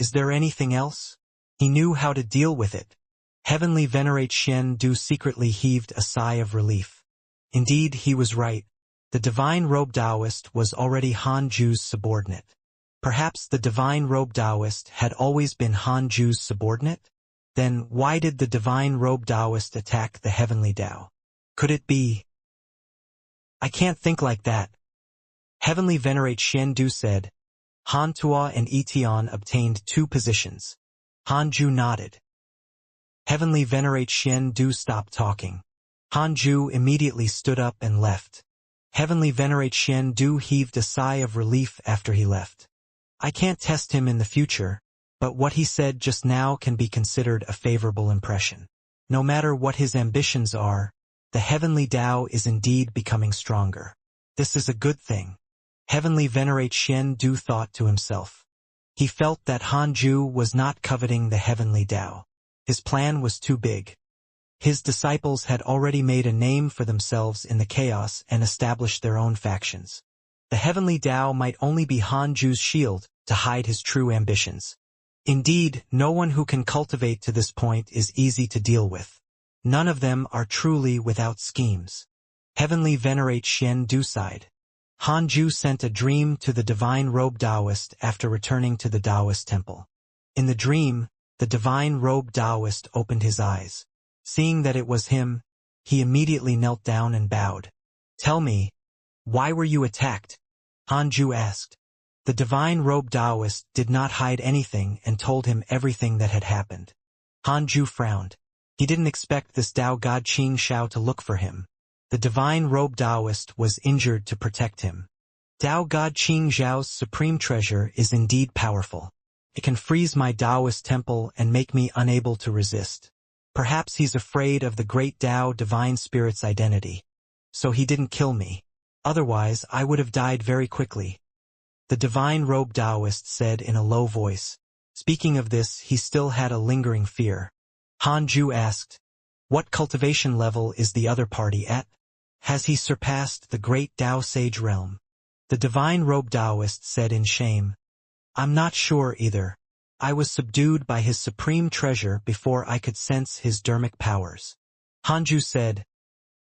Is there anything else? He knew how to deal with it. Heavenly Venerate Xian Du secretly heaved a sigh of relief. Indeed, he was right. The divine robe Taoist was already Hanju's subordinate. Perhaps the divine robe Taoist had always been Hanju's subordinate? Then why did the divine robe Taoist attack the heavenly Tao? Could it be? I can't think like that. Heavenly Venerate Xian Du said. Han Tuo and Tian obtained 2 positions. Hanju nodded. Heavenly Venerate Xian Du stopped talking. Hanju immediately stood up and left. Heavenly Venerate Xian Du heaved a sigh of relief after he left. I can't test him in the future, but what he said just now can be considered a favorable impression. No matter what his ambitions are, the heavenly Tao is indeed becoming stronger. This is a good thing. Heavenly Venerate Xian Du thought to himself. He felt that Hanju was not coveting the heavenly Tao. His plan was too big. His disciples had already made a name for themselves in the chaos and established their own factions. The heavenly Tao might only be Hanju's shield to hide his true ambitions. Indeed, no one who can cultivate to this point is easy to deal with. None of them are truly without schemes. Heavenly Venerate Xian Du sighed. Hanju sent a dream to the divine robe Taoist after returning to the Taoist temple. In the dream, the divine robe Taoist opened his eyes. Seeing that it was him, he immediately knelt down and bowed. Tell me, why were you attacked? Hanju asked. The divine robe Taoist did not hide anything and told him everything that had happened. Hanju frowned. He didn't expect this Tao God Xianxia to look for him. The divine robe Taoist was injured to protect him. Tao God Xianxiao's supreme treasure is indeed powerful. It can freeze my Taoist temple and make me unable to resist. Perhaps he's afraid of the great Tao divine spirit's identity. So he didn't kill me. Otherwise, I would have died very quickly. The divine robe Taoist said in a low voice. Speaking of this, he still had a lingering fear. Hanju asked, what cultivation level is the other party at? Has he surpassed the great Tao sage realm? The divine robe Taoist said in shame. I'm not sure either. I was subdued by his supreme treasure before I could sense his dermic powers. Hanju said,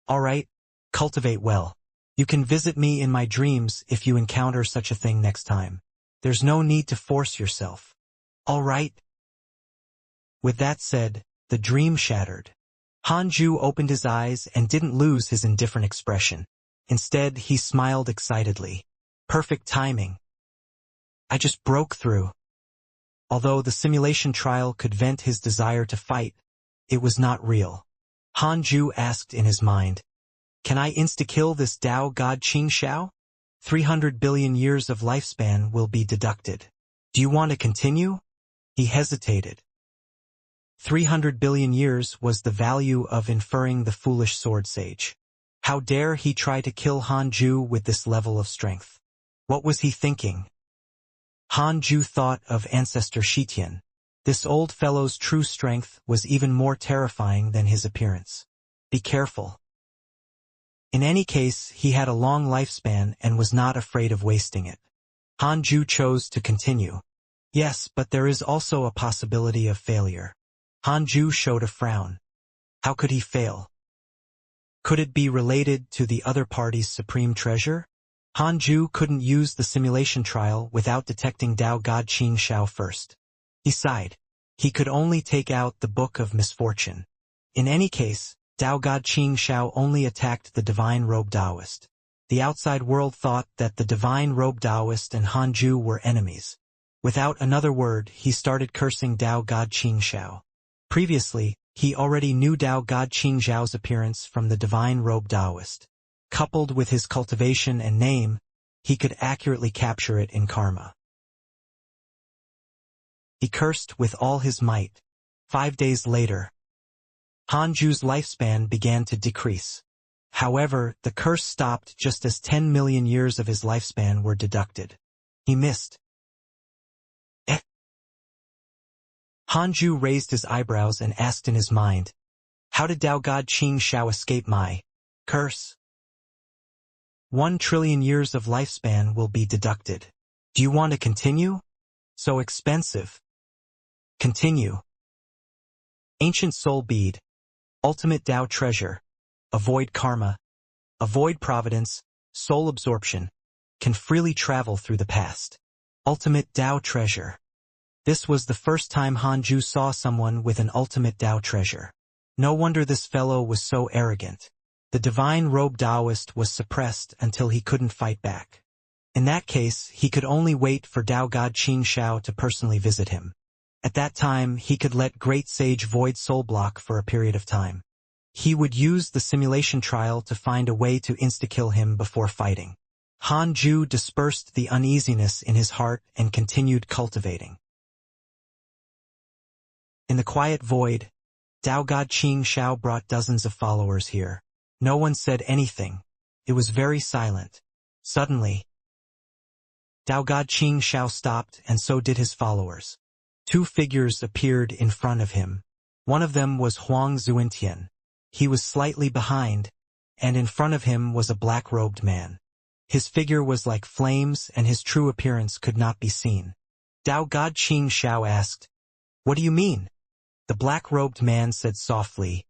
all right, cultivate well. You can visit me in my dreams if you encounter such a thing next time. There's no need to force yourself. All right? With that said, the dream shattered. Hanju opened his eyes and didn't lose his indifferent expression. Instead, he smiled excitedly. Perfect timing. I just broke through. Although the simulation trial could vent his desire to fight, it was not real. Hanju asked in his mind, can I insta-kill this Tao God Xianxia? 300 billion years of lifespan will be deducted. Do you want to continue? He hesitated. 300 billion years was the value of inferring the foolish sword sage. How dare he try to kill Hanju with this level of strength? What was he thinking? Hanju thought of ancestor Shitian. This old fellow's true strength was even more terrifying than his appearance. Be careful. In any case, he had a long lifespan and was not afraid of wasting it. Hanju chose to continue. Yes, but there is also a possibility of failure. Hanju showed a frown. How could he fail? Could it be related to the other party's supreme treasure? Hanju couldn't use the simulation trial without detecting Tao God Xianxia first. He sighed. He could only take out the Book of Misfortune. In any case, Tao God Xianxia only attacked the divine robe Taoist. The outside world thought that the divine robe Taoist and Hanju were enemies. Without another word, he started cursing Tao God Xianxia. Previously, he already knew Tao God Xianxia's appearance from the divine robe Taoist. Coupled with his cultivation and name, he could accurately capture it in karma. He cursed with all his might. 5 days later, Hanju's lifespan began to decrease. However, the curse stopped just as 10 million years of his lifespan were deducted. He missed. Hanju raised his eyebrows and asked in his mind, how did Tao God Xianxia escape my curse? 1 trillion years of lifespan will be deducted. Do you want to continue? So expensive. Continue. Ancient soul bead. Ultimate Tao treasure. Avoid karma. Avoid providence. Soul absorption. Can freely travel through the past. Ultimate Tao treasure. This was the first time Hanju saw someone with an ultimate Tao treasure. No wonder this fellow was so arrogant. The divine robe Taoist was suppressed until he couldn't fight back. In that case, he could only wait for Tao God Xianxia to personally visit him. At that time, he could let Great Sage void soul block for a period of time. He would use the simulation trial to find a way to insta-kill him before fighting. Han Ju dispersed the uneasiness in his heart and continued cultivating. In the quiet void, Dao God Xianxia brought dozens of followers here. No one said anything. It was very silent. Suddenly, Dao God Xianxia stopped, and so did his followers. Two figures appeared in front of him. One of them was Huang Zuintian. He was slightly behind, and in front of him was a black-robed man. His figure was like flames, and his true appearance could not be seen. Dao God Xianxia asked, "What do you mean?" The black-robed man said softly,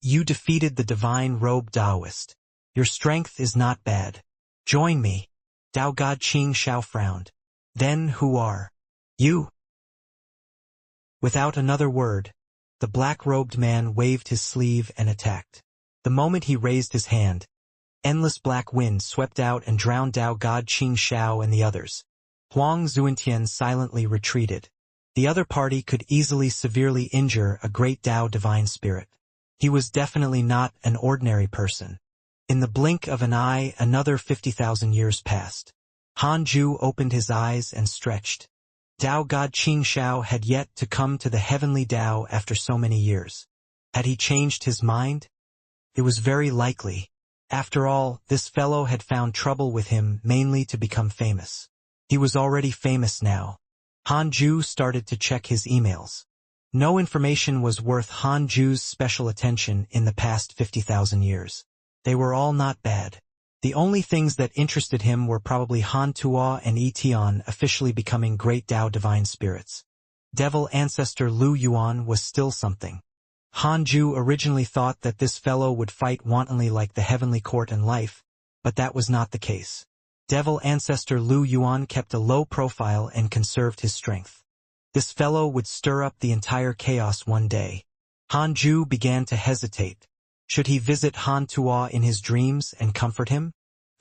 "You defeated the divine robed Taoist. Your strength is not bad. Join me." Dao God Xianxia frowned. "Then who are you?" Without another word, the black-robed man waved his sleeve and attacked. The moment he raised his hand, endless black wind swept out and drowned Dao God Xianxia and the others. Huang Zuintian silently retreated. The other party could easily severely injure a great Dao divine spirit. He was definitely not an ordinary person. In the blink of an eye, another 50,000 years passed. Han Ju opened his eyes and stretched. Dao God Xianxia had yet to come to the heavenly Dao after so many years. Had he changed his mind? It was very likely. After all, this fellow had found trouble with him mainly to become famous. He was already famous now. Han Ju started to check his emails. No information was worth Han Ju's special attention in the past 50,000 years. They were all not bad. The only things that interested him were probably Han Tuo and Tian officially becoming great Dao divine spirits. Devil ancestor Lu Yuan was still something. Han Ju originally thought that this fellow would fight wantonly like the heavenly court and life, but that was not the case. Devil ancestor Lu Yuan kept a low profile and conserved his strength. This fellow would stir up the entire chaos one day. Han Ju began to hesitate. Should he visit Han Tuo in his dreams and comfort him?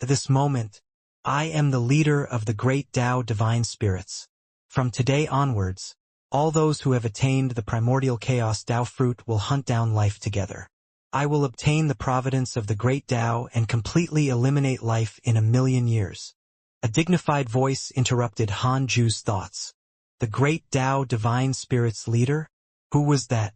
At this moment, "I am the leader of the great Dao divine spirits. From today onwards, all those who have attained the primordial chaos Dao fruit will hunt down life together. I will obtain the providence of the great Dao and completely eliminate life in 1,000,000 years." A dignified voice interrupted Han Ju's thoughts. The great Dao divine spirits leader? Who was that?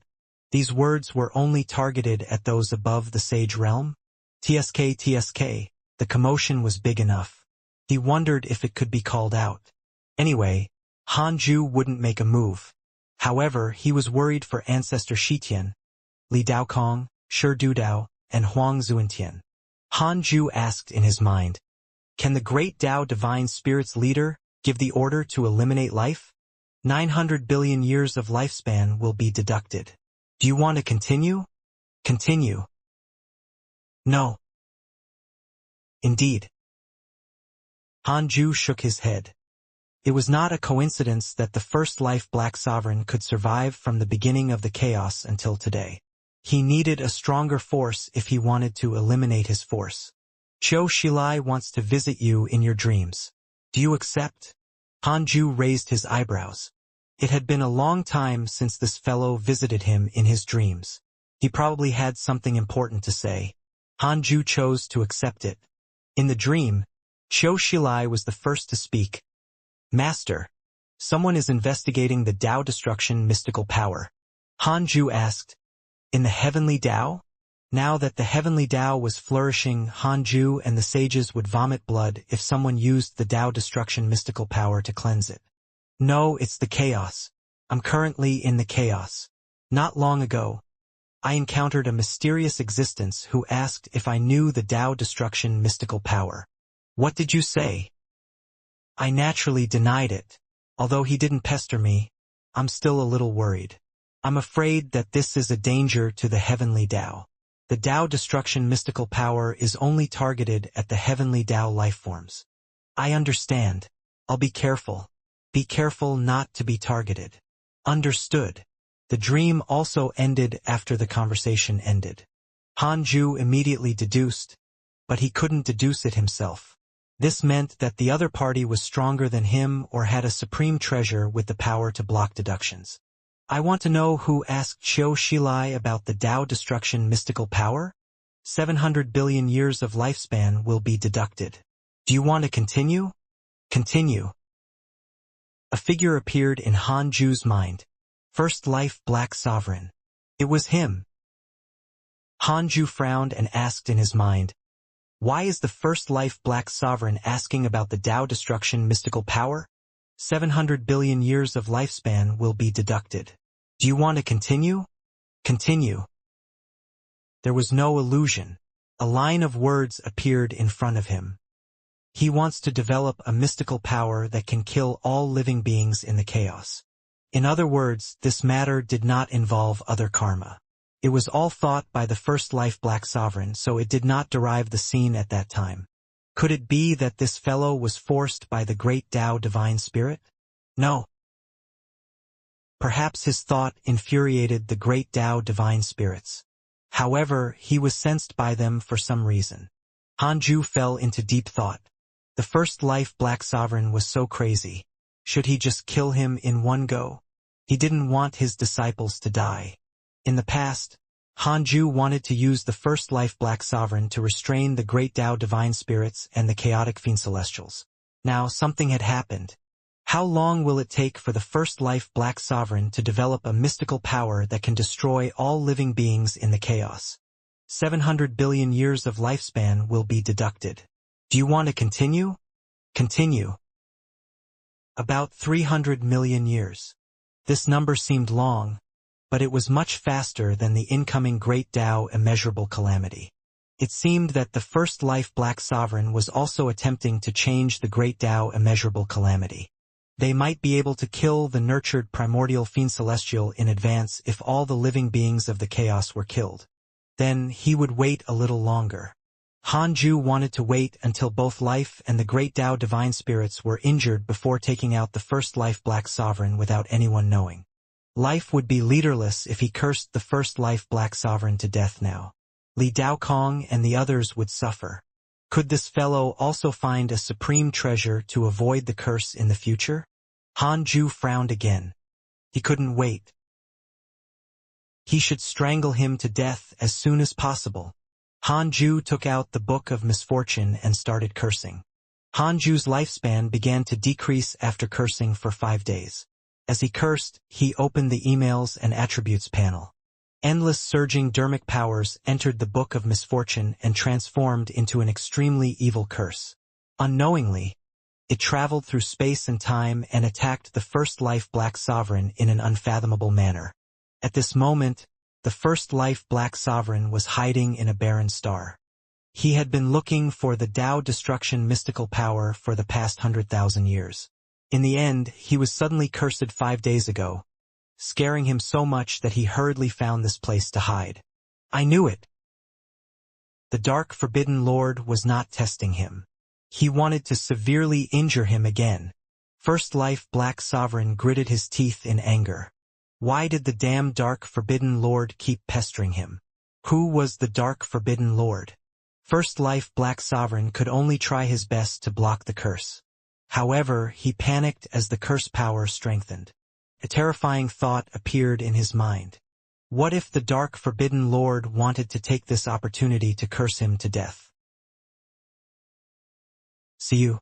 These words were only targeted at those above the sage realm? TSK, the commotion was big enough. He wondered if it could be called out. Anyway, Han Ju wouldn't make a move. However, he was worried for ancestor Shitian, Li Daokong, Shi Dudao, and Huang Zuintian. Han Ju asked in his mind, "Can the great Dao divine spirits leader give the order to eliminate life? 900 billion years of lifespan will be deducted. Do you want to continue?" "Continue." "No." "Indeed." Han Ju shook his head. It was not a coincidence that the first life Black Sovereign could survive from the beginning of the chaos until today. He needed a stronger force if he wanted to eliminate his force. "Qiu Shilai wants to visit you in your dreams. Do you accept?" Han Ju raised his eyebrows. It had been a long time since this fellow visited him in his dreams. He probably had something important to say. Han Ju chose to accept it. In the dream, Qiu Shilai was the first to speak. "Master, someone is investigating the Dao destruction mystical power." Han Ju asked, "In the heavenly Dao?" Now that the heavenly Dao was flourishing, Han Ju and the sages would vomit blood if someone used the Dao destruction mystical power to cleanse it. "No, it's the chaos. I'm currently in the chaos. Not long ago, I encountered a mysterious existence who asked if I knew the Dao destruction mystical power. What did you say?" I naturally denied it. Although he didn't pester me, I'm still a little worried. I'm afraid that this is a danger to the heavenly Dao. The Dao destruction mystical power is only targeted at the heavenly Dao lifeforms. I understand. I'll be careful. Be careful not to be targeted. Understood. The dream also ended after the conversation ended. Han Ju immediately deduced, but he couldn't deduce it himself. This meant that the other party was stronger than him or had a supreme treasure with the power to block deductions. I want to know who asked Xianxia about the Tao destruction mystical power? 700 billion years of lifespan will be deducted. Do you want to continue? Continue. A figure appeared in Han Ju's mind. First life Black Sovereign. It was him. Han Ju frowned and asked in his mind, why is the first life Black Sovereign asking about the Tao destruction mystical power? 700 billion years of lifespan will be deducted. Do you want to continue? Continue. There was no illusion. A line of words appeared in front of him. He wants to develop a mystical power that can kill all living beings in the chaos. In other words, this matter did not involve other karma. It was all thought by the first life Black Sovereign, so it did not derive the scene at that time. Could it be that this fellow was forced by the great Tao divine spirit? No. Perhaps his thought infuriated the great Tao divine spirits. However, he was sensed by them for some reason. Han Ju fell into deep thought. The first life Black Sovereign was so crazy. Should he just kill him in one go? He didn't want his disciples to die. In the past, Han Ju wanted to use the first life Black Sovereign to restrain the great Tao divine spirits and the chaotic fiend celestials. Now something had happened. How long will it take for the first life Black Sovereign to develop a mystical power that can destroy all living beings in the chaos? 700 billion years of lifespan will be deducted. Do you want to continue? Continue. About 300 million years. This number seemed long, but it was much faster than the incoming great Tao immeasurable calamity. It seemed that the first life Black Sovereign was also attempting to change the great Tao immeasurable calamity. They might be able to kill the nurtured primordial fiend celestial in advance if all the living beings of the chaos were killed. Then he would wait a little longer. Han Ju wanted to wait until both life and the great Tao divine spirits were injured before taking out the first life Black Sovereign without anyone knowing. Life would be leaderless if he cursed the first life Black Sovereign to death now. Li Daokong and the others would suffer. Could this fellow also find a supreme treasure to avoid the curse in the future? Han Ju frowned again. He couldn't wait. He should strangle him to death as soon as possible. Han Ju took out the Book of Misfortune and started cursing. Han Ju's lifespan began to decrease after cursing for 5 days. As he cursed, he opened the emails and attributes panel. Endless surging dermic powers entered the Book of Misfortune and transformed into an extremely evil curse. Unknowingly, it traveled through space and time and attacked the first life Black Sovereign in an unfathomable manner. At this moment, the first life Black Sovereign was hiding in a barren star. He had been looking for the Tao destruction mystical power for the past 100,000 years. In the end, he was suddenly cursed 5 days ago, scaring him so much that he hurriedly found this place to hide. I knew it. The Dark Forbidden Lord was not testing him. He wanted to severely injure him again. First life Black Sovereign gritted his teeth in anger. Why did the damn Dark Forbidden Lord keep pestering him? Who was the Dark Forbidden Lord? First life Black Sovereign could only try his best to block the curse. However, he panicked as the curse power strengthened. A terrifying thought appeared in his mind. What if the Dark Forbidden Lord wanted to take this opportunity to curse him to death? See you.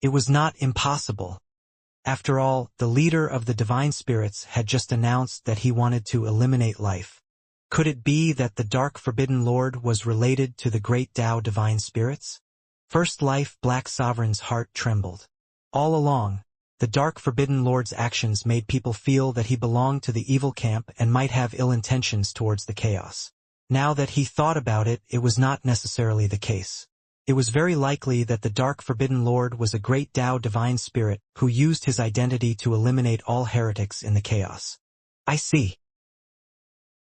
It was not impossible. After all, the leader of the divine spirits had just announced that he wanted to eliminate life. Could it be that the Dark Forbidden Lord was related to the great Tao divine spirits? First life Black Sovereign's heart trembled. All along, the Dark Forbidden Lord's actions made people feel that he belonged to the evil camp and might have ill intentions towards the chaos. Now that he thought about it, it was not necessarily the case. It was very likely that the Dark Forbidden Lord was a great Tao divine spirit who used his identity to eliminate all heretics in the chaos. I see.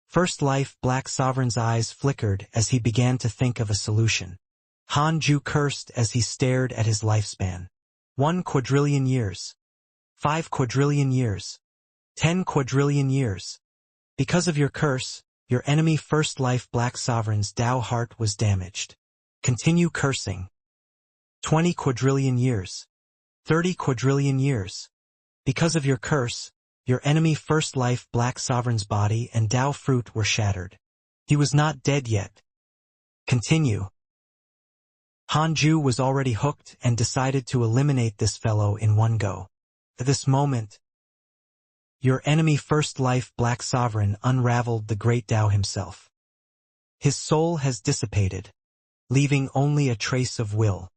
First life Black Sovereign's eyes flickered as he began to think of a solution. Han Ju cursed as he stared at his lifespan. 1 quadrillion years. 5 quadrillion years. 10 quadrillion years. Because of your curse, your enemy First Life Black Sovereign's Tao heart was damaged. Continue cursing. 20 quadrillion years. 30 quadrillion years. Because of your curse, Your enemy First Life Black Sovereign's body and Tao fruit were shattered. He was not dead yet. Continue. Hanju was already hooked and decided to eliminate this fellow in one go. At this moment, your enemy First Life Black Sovereign unraveled the great Tao himself. His soul has dissipated, leaving only a trace of will.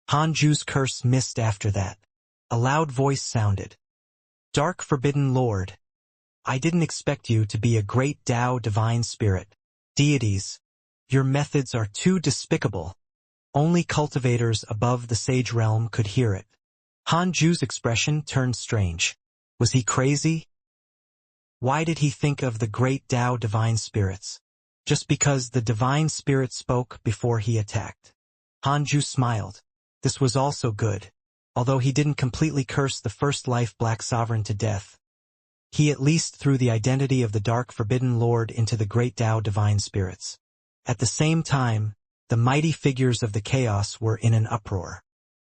Hanju's curse missed after that. A loud voice sounded. Dark Forbidden Lord, I didn't expect you to be a great Tao divine spirit. Deities, your methods are too despicable. Only cultivators above the sage realm could hear it. Hanju's expression turned strange. Was he crazy? Why did he think of the great Tao divine spirits? Just because the divine spirit spoke before he attacked. Hanju smiled. This was also good. Although he didn't completely curse the First Life Black Sovereign to death, he at least threw the identity of the Dark Forbidden Lord into the great Tao divine spirits. At the same time, the mighty figures of the chaos were in an uproar.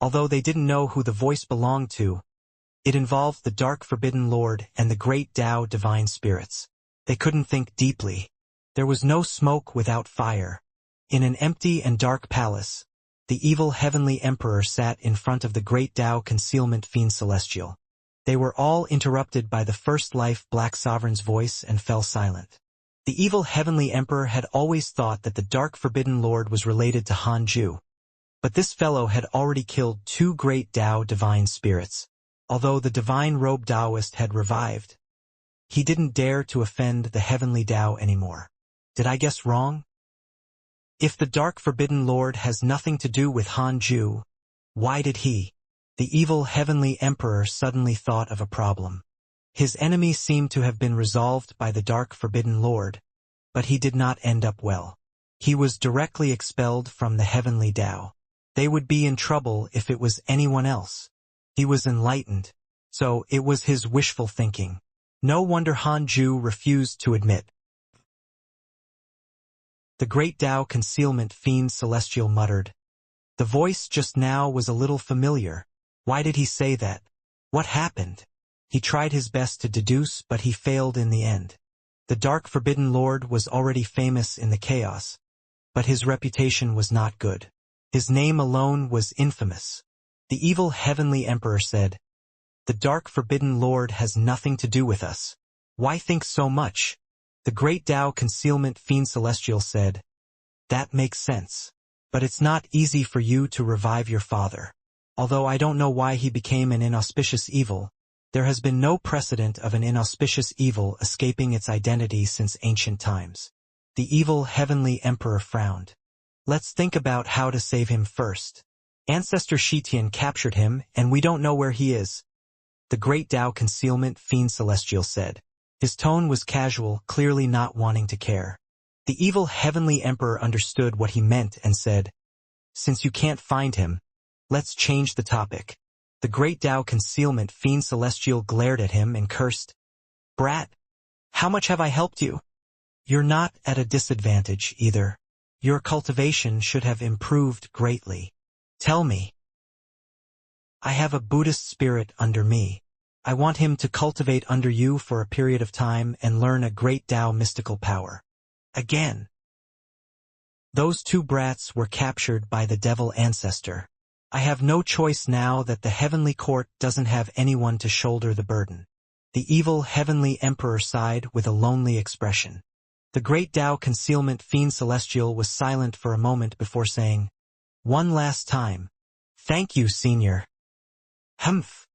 Although they didn't know who the voice belonged to, it involved the Dark Forbidden Lord and the great Tao divine spirits. They couldn't think deeply. There was no smoke without fire. In an empty and dark palace, the evil heavenly emperor sat in front of the great Tao concealment fiend celestial. They were all interrupted by the First Life Black Sovereign's voice and fell silent. The evil heavenly emperor had always thought that the Dark Forbidden Lord was related to Hanju. But this fellow had already killed 2 great Tao divine spirits. Although the divine robe Taoist had revived, he didn't dare to offend the heavenly Tao anymore. Did I guess wrong? If the Dark Forbidden Lord has nothing to do with Hanju, why did he, the evil heavenly emperor, suddenly thought of a problem? His enemy seemed to have been resolved by the Dark Forbidden Lord, but he did not end up well. He was directly expelled from the heavenly Tao. They would be in trouble if it was anyone else. He was enlightened, so it was his wishful thinking. No wonder Hanju refused to admit. The great Tao concealment fiend celestial muttered. The voice just now was a little familiar. Why did he say that? What happened? He tried his best to deduce, but he failed in the end. The Dark Forbidden Lord was already famous in the chaos, but his reputation was not good. His name alone was infamous. The evil heavenly emperor said, "The Dark Forbidden Lord has nothing to do with us. Why think so much?" The great Tao concealment fiend celestial said, "That makes sense. But it's not easy for you to revive your father. Although I don't know why he became an inauspicious evil, there has been no precedent of an inauspicious evil escaping its identity since ancient times." The evil heavenly emperor frowned. "Let's think about how to save him first. Ancestor Shitian captured him, and we don't know where he is," the great Tao concealment fiend celestial said. His tone was casual, clearly not wanting to care. The evil heavenly emperor understood what he meant and said, "Since you can't find him, let's change the topic." The great Tao concealment fiend celestial glared at him and cursed, "Brat, how much have I helped you? You're not at a disadvantage either. Your cultivation should have improved greatly. Tell me." "I have a Buddhist spirit under me. I want him to cultivate under you for a period of time and learn a great Tao mystical power." Again. "Those 2 brats were captured by the devil ancestor. I have no choice now that the heavenly court doesn't have anyone to shoulder the burden." The evil heavenly emperor sighed with a lonely expression. The great Tao concealment fiend celestial was silent for a moment before saying, "One last time. Thank you, senior." Humph.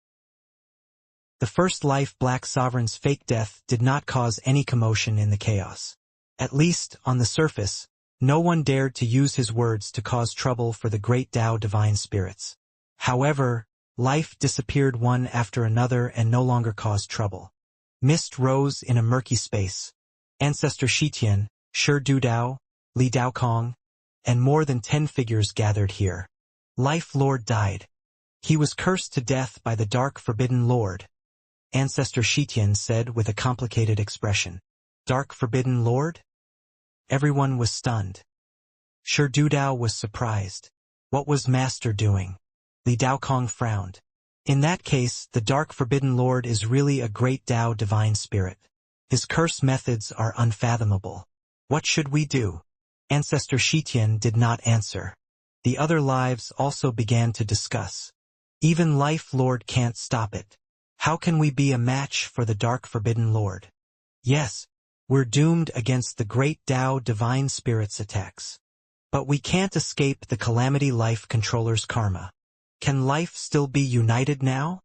The First Life Black Sovereign's fake death did not cause any commotion in the chaos. At least, on the surface, no one dared to use his words to cause trouble for the great Tao divine spirits. However, life disappeared one after another and no longer caused trouble. Mist rose in a murky space. Ancestor Shitian, Shi Dudao, Li Daokong, and more than 10 figures gathered here. Life Lord died. He was cursed to death by the Dark Forbidden Lord, Ancestor Shitian said with a complicated expression. Dark Forbidden Lord? Everyone was stunned. Shi Dudao was surprised. What was Master doing? Li Daokong frowned. In that case, the Dark Forbidden Lord is really a great Tao divine spirit. His curse methods are unfathomable. What should we do? Ancestor Shitian did not answer. The other lives also began to discuss. Even Life Lord can't stop it. How can we be a match for the Dark Forbidden Lord? Yes, we're doomed against the great Tao divine spirit's attacks. But we can't escape the Calamity Life Controller's karma. Can life still be united now?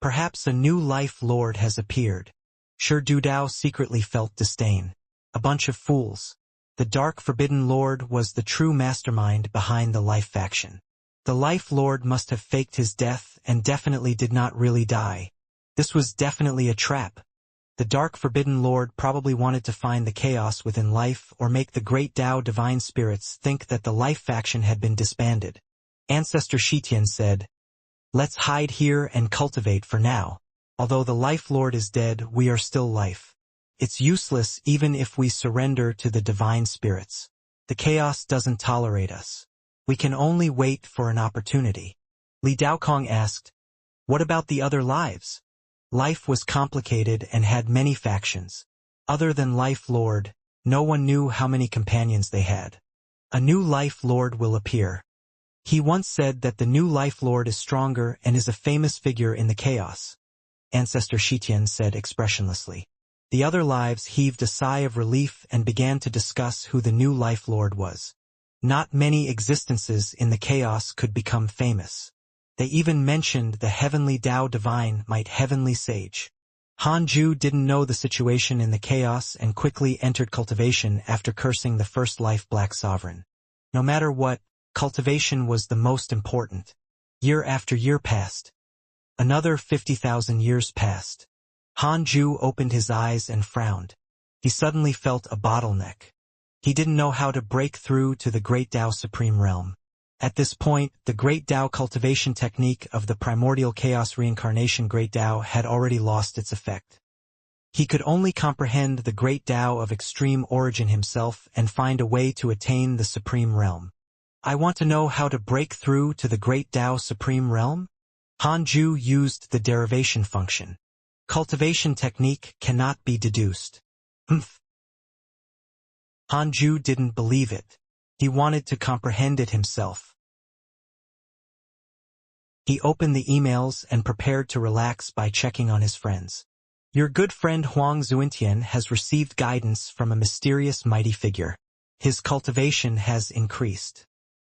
Perhaps a new Life Lord has appeared. Sure, Dudao secretly felt disdain. A bunch of fools. The Dark Forbidden Lord was the true mastermind behind the Life faction. The Life Lord must have faked his death and definitely did not really die. This was definitely a trap. The Dark Forbidden Lord probably wanted to find the chaos within life or make the great Tao divine spirits think that the Life faction had been disbanded. Ancestor Shitian said, "Let's hide here and cultivate for now. Although the Life Lord is dead, we are still life. It's useless even if we surrender to the divine spirits. The chaos doesn't tolerate us. We can only wait for an opportunity." Li Daokong asked, "What about the other lives?" Life was complicated and had many factions. Other than Life Lord, no one knew how many companions they had. A new Life Lord will appear. He once said that the new Life Lord is stronger and is a famous figure in the chaos. Ancestor Shitian said expressionlessly. The other lives heaved a sigh of relief and began to discuss who the new Life Lord was. Not many existences in the chaos could become famous. They even mentioned the heavenly Tao divine might heavenly sage. Hanju didn't know the situation in the chaos and quickly entered Cultivation after cursing the first Life Black Sovereign. No matter what, Cultivation was the most important. Year after year passed. Another 50,000 years passed. Hanju opened his eyes and frowned. He suddenly felt a bottleneck. He didn't know how to break through to the Great Tao Supreme Realm. At this point, the Great Tao cultivation technique of the primordial chaos reincarnation Great Tao had already lost its effect. He could only comprehend the Great Tao of extreme origin himself and find a way to attain the Supreme Realm. I want to know how to break through to the Great Tao Supreme Realm? Hanju used the derivation function. Cultivation technique cannot be deduced. Hanju didn't believe it. He wanted to comprehend it himself. He opened the emails and prepared to relax by checking on his friends. Your good friend Huang Zuintian has received guidance from a mysterious mighty figure. His cultivation has increased.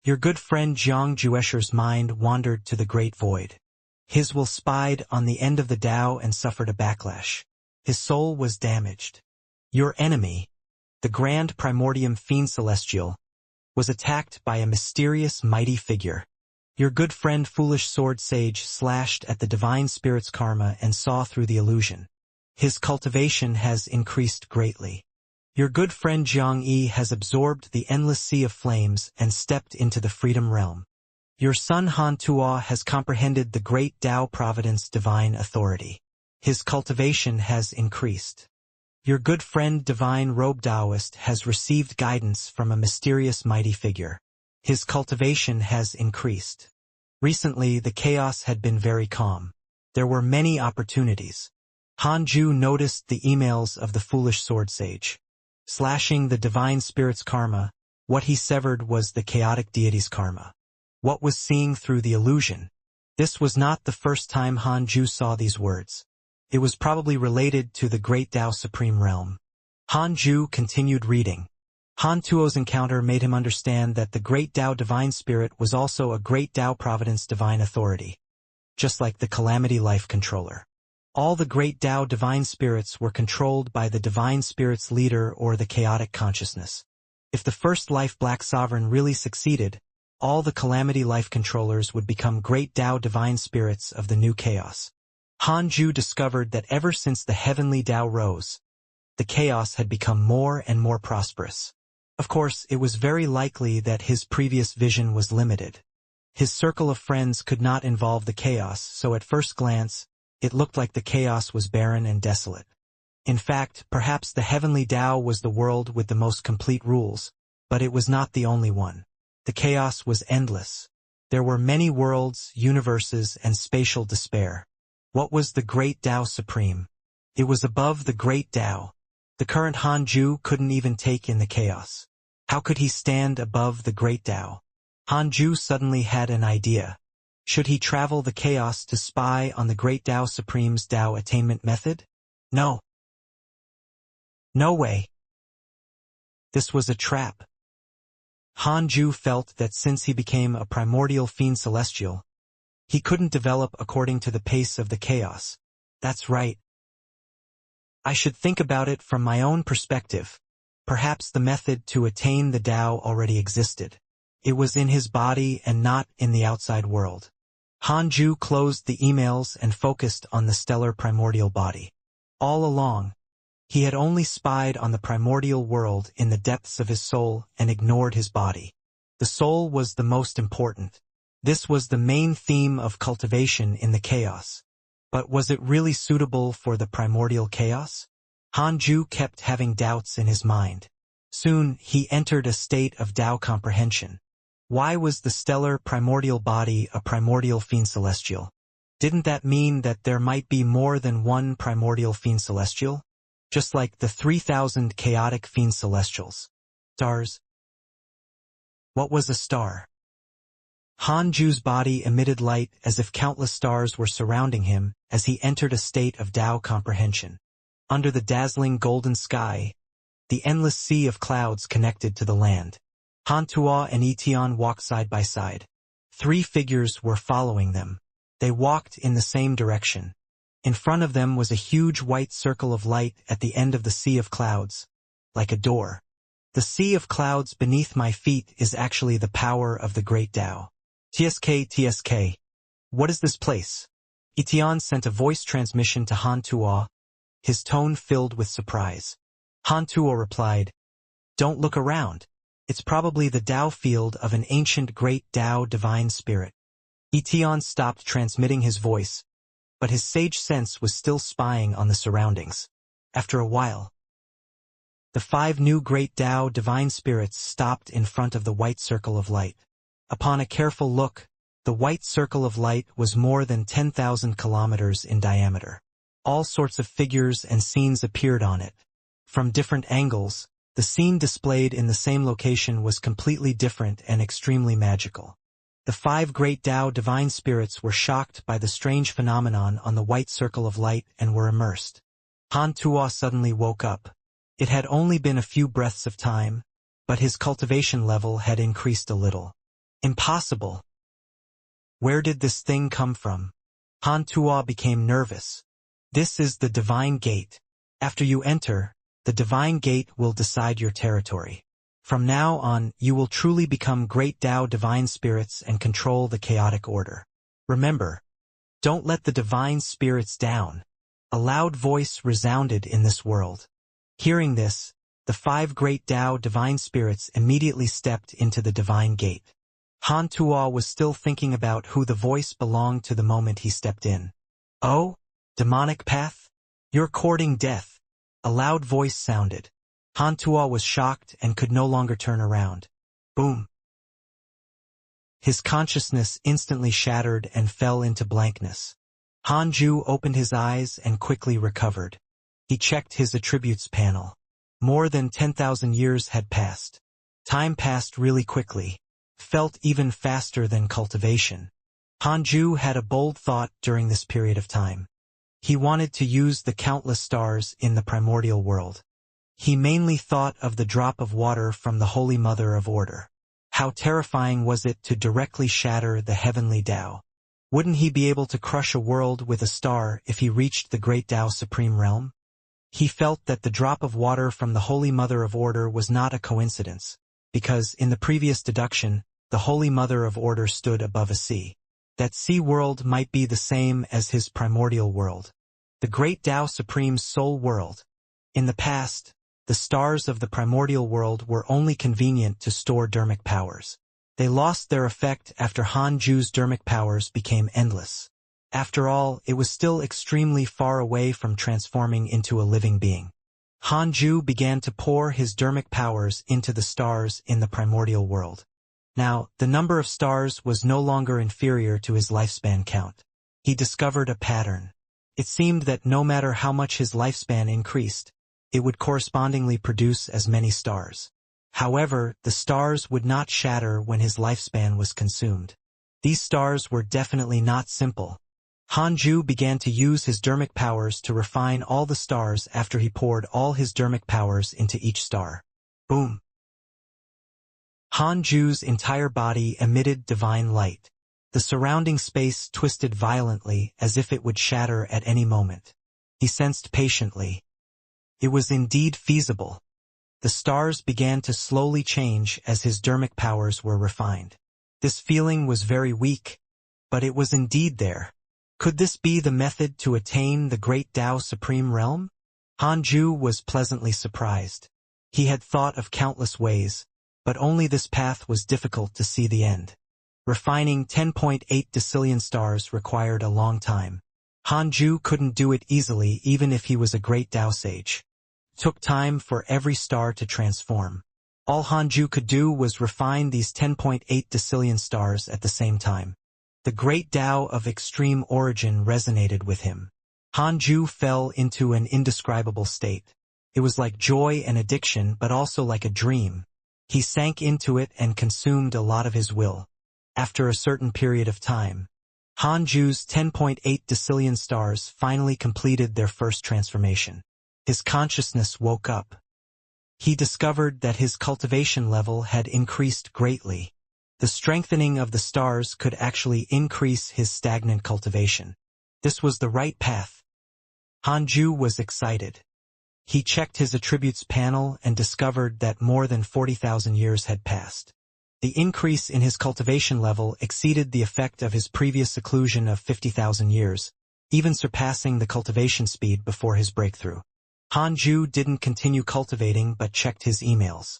Your good friend Jiang Juesher's mind wandered to the great void. His will spied on the end of the Tao and suffered a backlash. His soul was damaged. Your enemy, the Grand Primordium Fiend Celestial, was attacked by a mysterious mighty figure. Your good friend Foolish Sword Sage slashed at the Divine Spirit's karma and saw through the illusion. His cultivation has increased greatly. Your good friend Jiang Yi has absorbed the endless sea of flames and stepped into the freedom realm. Your son Han Tuo has comprehended the great Tao Providence divine authority. His cultivation has increased. Your good friend Divine Robe Taoist has received guidance from a mysterious mighty figure. His cultivation has increased. Recently, the chaos had been very calm. There were many opportunities. Hanju noticed the emails of the Foolish Sword Sage. Slashing the Divine Spirit's karma, what he severed was the chaotic deity's karma. What was seeing through the illusion? This was not the first time Hanju saw these words. It was probably related to the Great Tao Supreme Realm. Hanju continued reading. Han Tuo's encounter made him understand that the Great Tao Divine Spirit was also a Great Tao Providence Divine Authority, just like the Calamity Life Controller. All the Great Tao Divine Spirits were controlled by the Divine Spirit's leader or the chaotic consciousness. If the first Life Black Sovereign really succeeded, all the Calamity Life Controllers would become Great Tao Divine Spirits of the new chaos. Hanju discovered that ever since the heavenly Tao rose, the chaos had become more and more prosperous. Of course, it was very likely that his previous vision was limited. His circle of friends could not involve the chaos, so at first glance, it looked like the chaos was barren and desolate. In fact, perhaps the heavenly Tao was the world with the most complete rules, but it was not the only one. The chaos was endless. There were many worlds, universes, and spatial despair. What was the Great Tao Supreme? It was above the Great Tao. The current Hanju couldn't even take in the chaos. How could he stand above the Great Tao? Hanju suddenly had an idea. Should he travel the chaos to spy on the Great Tao Supreme's Tao attainment method? No. No way. This was a trap. Hanju felt that since he became a primordial fiend celestial, he couldn't develop according to the pace of the chaos. That's right. I should think about it from my own perspective. Perhaps the method to attain the Tao already existed. It was in his body and not in the outside world. Hanju closed the emails and focused on the stellar primordial body. All along, he had only spied on the primordial world in the depths of his soul and ignored his body. The soul was the most important. This was the main theme of cultivation in the chaos. But was it really suitable for the primordial chaos? Hanju kept having doubts in his mind. Soon, he entered a state of Tao comprehension. Why was the stellar primordial body a primordial fiend celestial? Didn't that mean that there might be more than one primordial fiend celestial? Just like the 3,000 chaotic fiend celestials. Stars. What was a star? Hanju's body emitted light as if countless stars were surrounding him as he entered a state of Tao comprehension. Under the dazzling golden sky, the endless sea of clouds connected to the land. Hantua and Etian walked side by side. 3 figures were following them. They walked in the same direction. In front of them was a huge white circle of light at the end of the sea of clouds, like a door. The sea of clouds beneath my feet is actually the power of the Great Tao. TSK. What is this place? Etian sent a voice transmission to Hantua, his tone filled with surprise. Hantua replied, "Don't look around. It's probably the Tao field of an ancient Great Tao divine spirit." Etian stopped transmitting his voice, but his sage sense was still spying on the surroundings. After a while, the 5 new Great Tao divine spirits stopped in front of the white circle of light. Upon a careful look, the white circle of light was more than 10,000 kilometers in diameter. All sorts of figures and scenes appeared on it. From different angles, the scene displayed in the same location was completely different and extremely magical. The 5 Great Tao divine spirits were shocked by the strange phenomenon on the white circle of light and were immersed. Hantua suddenly woke up. It had only been a few breaths of time, but his cultivation level had increased a little. Impossible. Where did this thing come from? Hantua became nervous. This is the divine gate. After you enter, the divine gate will decide your territory. From now on, you will truly become Great Tao divine spirits and control the chaotic order. Remember, don't let the divine spirits down. A loud voice resounded in this world. Hearing this, the 5 Great Tao divine spirits immediately stepped into the divine gate. Hantua was still thinking about who the voice belonged to the moment he stepped in. "Oh, demonic path? You're courting death." A loud voice sounded. Hantua was shocked and could no longer turn around. Boom. His consciousness instantly shattered and fell into blankness. Hanju opened his eyes and quickly recovered. He checked his attributes panel. More than 10,000 years had passed. Time passed really quickly, felt even faster than cultivation. Hanju had a bold thought during this period of time. He wanted to use the countless stars in the primordial world. He mainly thought of the drop of water from the Holy Mother of Order. How terrifying was it to directly shatter the heavenly Tao? Wouldn't he be able to crush a world with a star if he reached the Great Tao Supreme Realm? He felt that the drop of water from the Holy Mother of Order was not a coincidence, because in the previous deduction, the Holy Mother of Order stood above a sea. That sea world might be the same as his primordial world. The Great Tao Supreme's soul world. In the past, the stars of the primordial world were only convenient to store dermic powers. They lost their effect after Hanju's dermic powers became endless. After all, it was still extremely far away from transforming into a living being. Hanju began to pour his dermic powers into the stars in the primordial world. Now, the number of stars was no longer inferior to his lifespan count. He discovered a pattern. It seemed that no matter how much his lifespan increased, it would correspondingly produce as many stars. However, the stars would not shatter when his lifespan was consumed. These stars were definitely not simple. Hanju began to use his dermic powers to refine all the stars after he poured all his dermic powers into each star. Boom! Hanju's entire body emitted divine light. The surrounding space twisted violently as if it would shatter at any moment. He sensed patiently. It was indeed feasible. The stars began to slowly change as his dermic powers were refined. This feeling was very weak, but it was indeed there. Could this be the method to attain the great Tao Supreme Realm? Hanju was pleasantly surprised. He had thought of countless ways, but only this path was difficult to see the end. Refining 10.8 decillion stars required a long time. Hanju couldn't do it easily even if he was a great Tao sage. It took time for every star to transform. All Hanju could do was refine these 10.8 decillion stars at the same time. The great Tao of extreme origin resonated with him. Hanju fell into an indescribable state. It was like joy and addiction, but also like a dream. He sank into it and consumed a lot of his will. After a certain period of time, Hanju's 10.8 decillion stars finally completed their first transformation. His consciousness woke up. He discovered that his cultivation level had increased greatly. The strengthening of the stars could actually increase his stagnant cultivation. This was the right path. Hanju was excited. He checked his attributes panel and discovered that more than 40,000 years had passed. The increase in his cultivation level exceeded the effect of his previous seclusion of 50,000 years, even surpassing the cultivation speed before his breakthrough. Hanju didn't continue cultivating but checked his emails.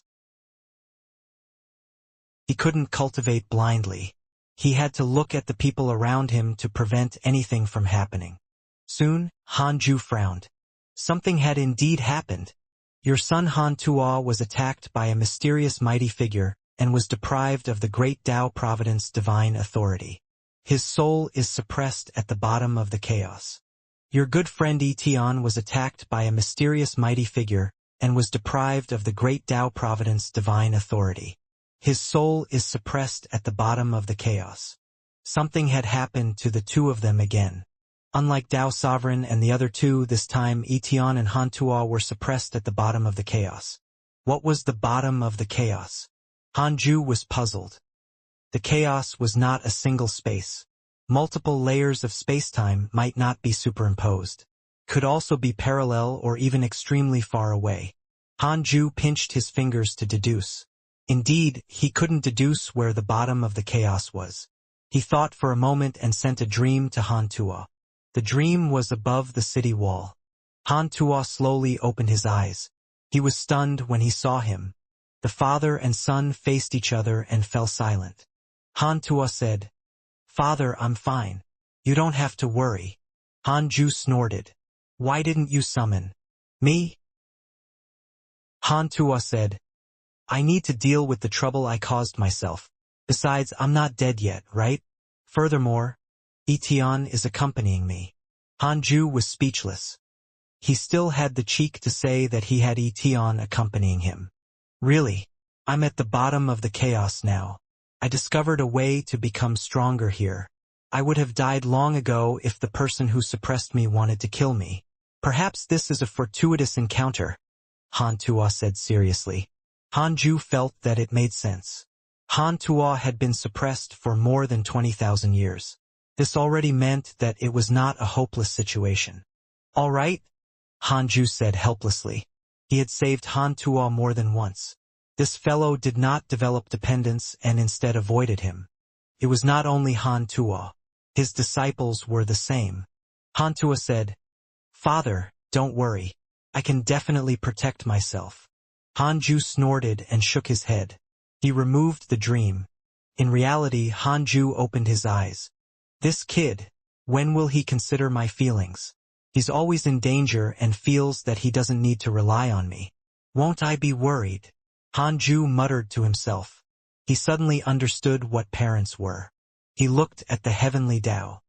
He couldn't cultivate blindly. He had to look at the people around him to prevent anything from happening. Soon, Hanju frowned. Something had indeed happened. Your son Han Tuo was attacked by a mysterious mighty figure and was deprived of the great Tao Providence divine authority. His soul is suppressed at the bottom of the chaos. Your good friend Etion was attacked by a mysterious mighty figure and was deprived of the great Tao Providence divine authority. His soul is suppressed at the bottom of the chaos. Something had happened to the two of them again. Unlike Tao Sovereign and the other two, this time Etion and Han Tuo were suppressed at the bottom of the chaos. What was the bottom of the chaos? Hanju was puzzled. The chaos was not a single space. Multiple layers of spacetime might not be superimposed. Could also be parallel or even extremely far away. Hanju pinched his fingers to deduce. Indeed, he couldn't deduce where the bottom of the chaos was. He thought for a moment and sent a dream to Han Tuo. The dream was above the city wall. Han Tuo slowly opened his eyes. He was stunned when he saw him. The father and son faced each other and fell silent. Han Tuo said, "Father, I'm fine. You don't have to worry." Hanju snorted. "Why didn't you summon me?" Han Tuo said, "I need to deal with the trouble I caused myself. Besides, I'm not dead yet, right? Furthermore, Etion is accompanying me." Hanju was speechless. He still had the cheek to say that he had Etion accompanying him. "Really? I'm at the bottom of the chaos now. I discovered a way to become stronger here. I would have died long ago if the person who suppressed me wanted to kill me. Perhaps this is a fortuitous encounter," Han Tuo said seriously. Hanju felt that it made sense. Han Tuo had been suppressed for more than 20,000 years. This already meant that it was not a hopeless situation. "All right," Hanju said helplessly. He had saved Han Tuo more than once. This fellow did not develop dependence and instead avoided him. It was not only Han Tuo. His disciples were the same. Han Tuo said, "Father, don't worry. I can definitely protect myself." Hanju snorted and shook his head. He removed the dream. In reality, Hanju opened his eyes. "This kid, when will he consider my feelings? He's always in danger and feels that he doesn't need to rely on me. Won't I be worried?" Hanju muttered to himself. He suddenly understood what parents were. He looked at the heavenly Tao.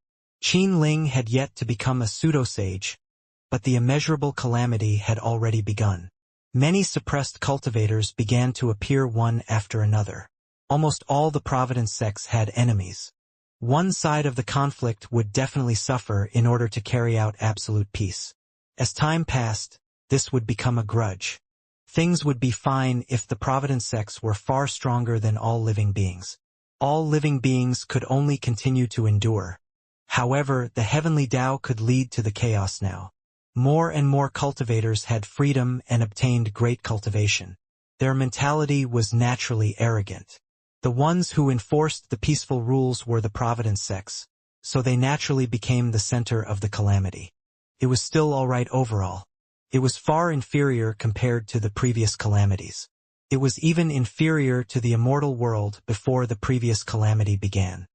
Qin Ling had yet to become a pseudo-sage, but the immeasurable calamity had already begun. Many suppressed cultivators began to appear one after another. Almost all the Providence sects had enemies. One side of the conflict would definitely suffer in order to carry out absolute peace. As time passed, this would become a grudge. Things would be fine if the Providence sects were far stronger than all living beings. All living beings could only continue to endure. However, the heavenly Tao could lead to the chaos now. More and more cultivators had freedom and obtained great cultivation. Their mentality was naturally arrogant. The ones who enforced the peaceful rules were the Providence sects, so they naturally became the center of the calamity. It was still alright overall. It was far inferior compared to the previous calamities. It was even inferior to the immortal world before the previous calamity began.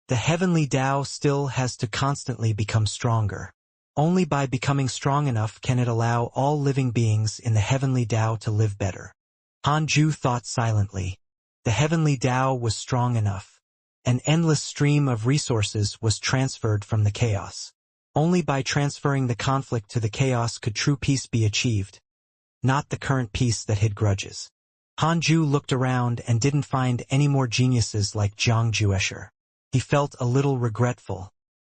The heavenly Tao still has to constantly become stronger. Only by becoming strong enough can it allow all living beings in the heavenly Tao to live better. Hanju thought silently. The heavenly Tao was strong enough. An endless stream of resources was transferred from the chaos. Only by transferring the conflict to the chaos could true peace be achieved, not the current peace that hid grudges. Hanju looked around and didn't find any more geniuses like Zhang Juesher. He felt a little regretful.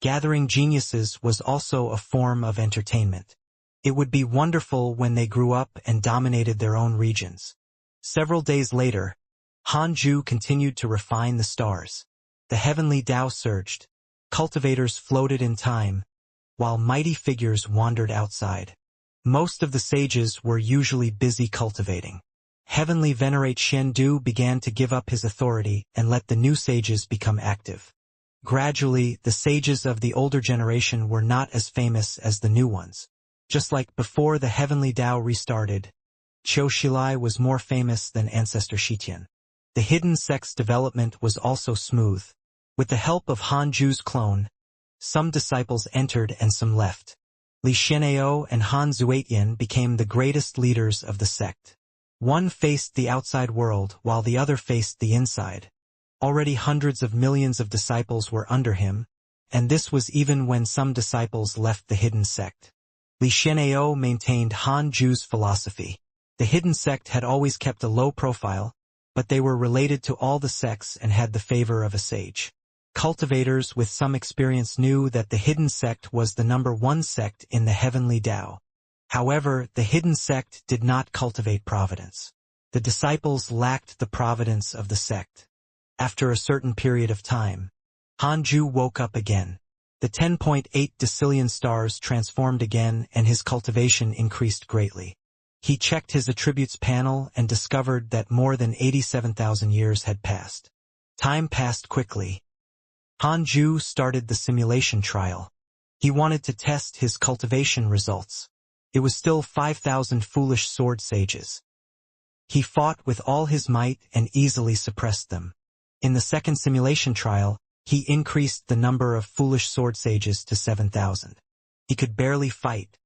Gathering geniuses was also a form of entertainment. It would be wonderful when they grew up and dominated their own regions. Several days later, Hanju continued to refine the stars. The heavenly Tao surged. Cultivators floated in time, while mighty figures wandered outside. Most of the sages were usually busy cultivating. Heavenly Venerate Xiandu began to give up his authority and let the new sages become active. Gradually, the sages of the older generation were not as famous as the new ones. Just like before the heavenly Tao restarted, Qiu Shilai was more famous than ancestor Shitian. The hidden sect's development was also smooth. With the help of Hanju's clone, some disciples entered and some left. Li Xianao and Han Zuetian became the greatest leaders of the sect. One faced the outside world while the other faced the inside. Already hundreds of millions of disciples were under him, and this was even when some disciples left the hidden sect. Li Xianao maintained Hanju's philosophy. The hidden sect had always kept a low profile, but they were related to all the sects and had the favor of a sage. Cultivators with some experience knew that the hidden sect was the #1 sect in the heavenly Tao. However, the hidden sect did not cultivate providence. The disciples lacked the providence of the sect. After a certain period of time, Hanju woke up again. The 10.8 decillion stars transformed again and his cultivation increased greatly. He checked his attributes panel and discovered that more than 87,000 years had passed. Time passed quickly. Hanju started the simulation trial. He wanted to test his cultivation results. It was still 5,000 foolish sword sages. He fought with all his might and easily suppressed them. In the second simulation trial, he increased the number of foolish sword sages to 7,000. He could barely fight.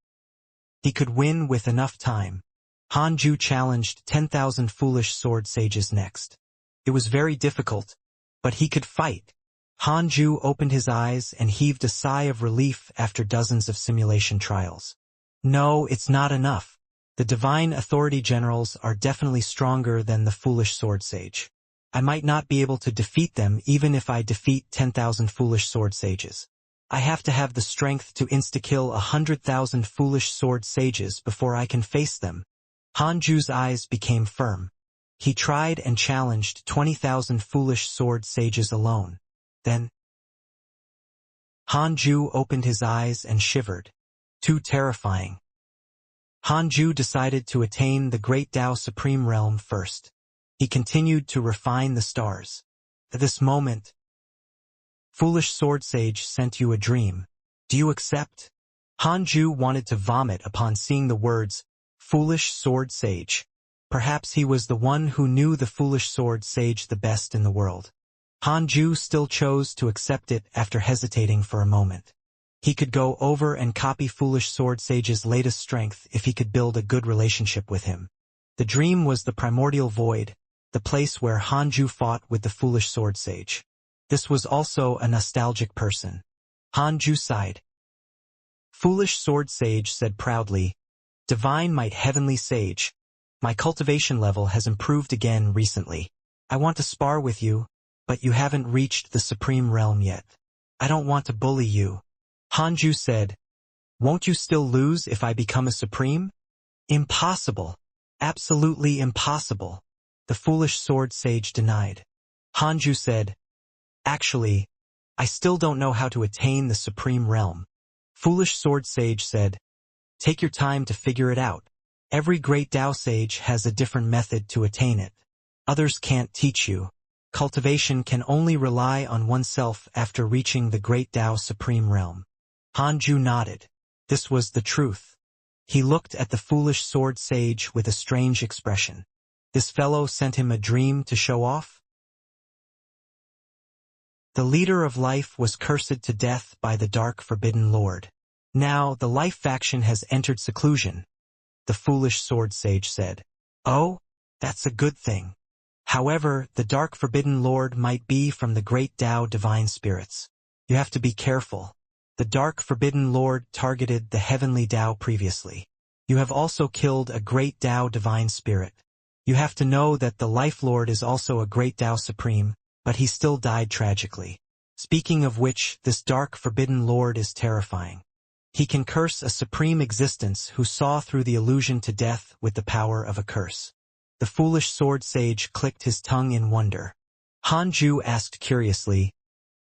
He could win with enough time. Hanju challenged 10,000 foolish sword sages next. It was very difficult, but he could fight. Hanju opened his eyes and heaved a sigh of relief after dozens of simulation trials. No, it's not enough. The divine authority generals are definitely stronger than the foolish sword sage. I might not be able to defeat them even if I defeat 10,000 foolish sword sages. I have to have the strength to insta-kill 100,000 foolish sword sages before I can face them. Hanju's eyes became firm. He tried and challenged 20,000 foolish sword sages alone. Then, Hanju opened his eyes and shivered. Too terrifying. Hanju decided to attain the Great Tao Supreme Realm first. He continued to refine the stars. At this moment, Foolish Sword Sage sent you a dream. Do you accept? Hanju wanted to vomit upon seeing the words, Foolish Sword Sage. Perhaps he was the one who knew the Foolish Sword Sage the best in the world. Hanju still chose to accept it after hesitating for a moment. He could go over and copy Foolish Sword Sage's latest strength if he could build a good relationship with him. The dream was the primordial void, the place where Hanju fought with the foolish sword sage. This was also a nostalgic person. Hanju sighed. Foolish sword sage said proudly, Divine might heavenly sage, my cultivation level has improved again recently. I want to spar with you, but you haven't reached the supreme realm yet. I don't want to bully you. Hanju said, Won't you still lose if I become a supreme? Impossible. Absolutely impossible. The foolish sword sage denied. Hanju said, Actually, I still don't know how to attain the supreme realm. Foolish sword sage said, Take your time to figure it out. Every great Tao sage has a different method to attain it. Others can't teach you. Cultivation can only rely on oneself after reaching the great Tao supreme realm. Hanju nodded. This was the truth. He looked at the foolish sword sage with a strange expression. This fellow sent him a dream to show off? The leader of life was cursed to death by the dark forbidden lord. Now the life faction has entered seclusion, the foolish sword sage said. Oh, that's a good thing. However, the dark forbidden lord might be from the great Tao divine spirits. You have to be careful. The dark forbidden lord targeted the heavenly Tao previously. You have also killed a great Tao divine spirit. You have to know that the life lord is also a great Tao supreme, but he still died tragically. Speaking of which, this dark forbidden lord is terrifying. He can curse a supreme existence who saw through the illusion to death with the power of a curse. The foolish sword sage clicked his tongue in wonder. Hanju asked curiously,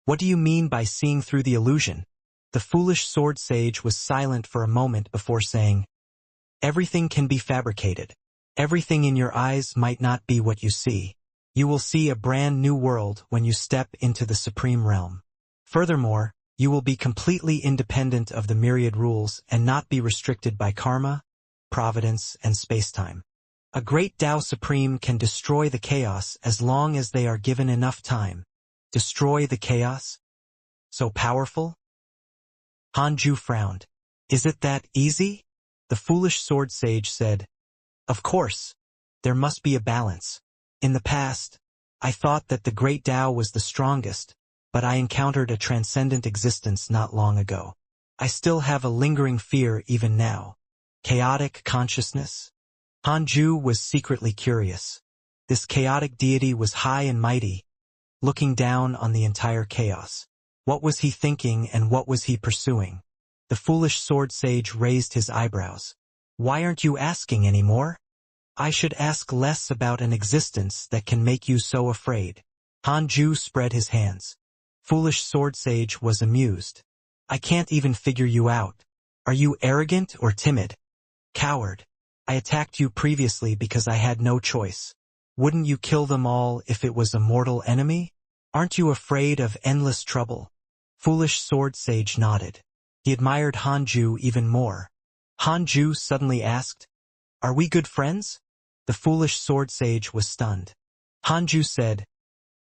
What do you mean by seeing through the illusion? The foolish sword sage was silent for a moment before saying, Everything can be fabricated. Everything in your eyes might not be what you see. You will see a brand new world when you step into the supreme realm. Furthermore, you will be completely independent of the myriad rules and not be restricted by karma, providence, and spacetime. A great Tao Supreme can destroy the chaos as long as they are given enough time. Destroy the chaos? So powerful? Hanju frowned. Is it that easy? The foolish sword sage said, Of course. There must be a balance. In the past, I thought that the great Tao was the strongest, but I encountered a transcendent existence not long ago. I still have a lingering fear even now. Chaotic consciousness? Hanju was secretly curious. This chaotic deity was high and mighty, looking down on the entire chaos. What was he thinking and what was he pursuing? The foolish sword sage raised his eyebrows. Why aren't you asking anymore? I should ask less about an existence that can make you so afraid. Hanju spread his hands. Foolish sword sage was amused. I can't even figure you out. Are you arrogant or timid? Coward. I attacked you previously because I had no choice. Wouldn't you kill them all if it was a mortal enemy? Aren't you afraid of endless trouble? Foolish sword sage nodded. He admired Hanju even more. Hanju suddenly asked, Are we good friends? The foolish sword sage was stunned. Hanju said,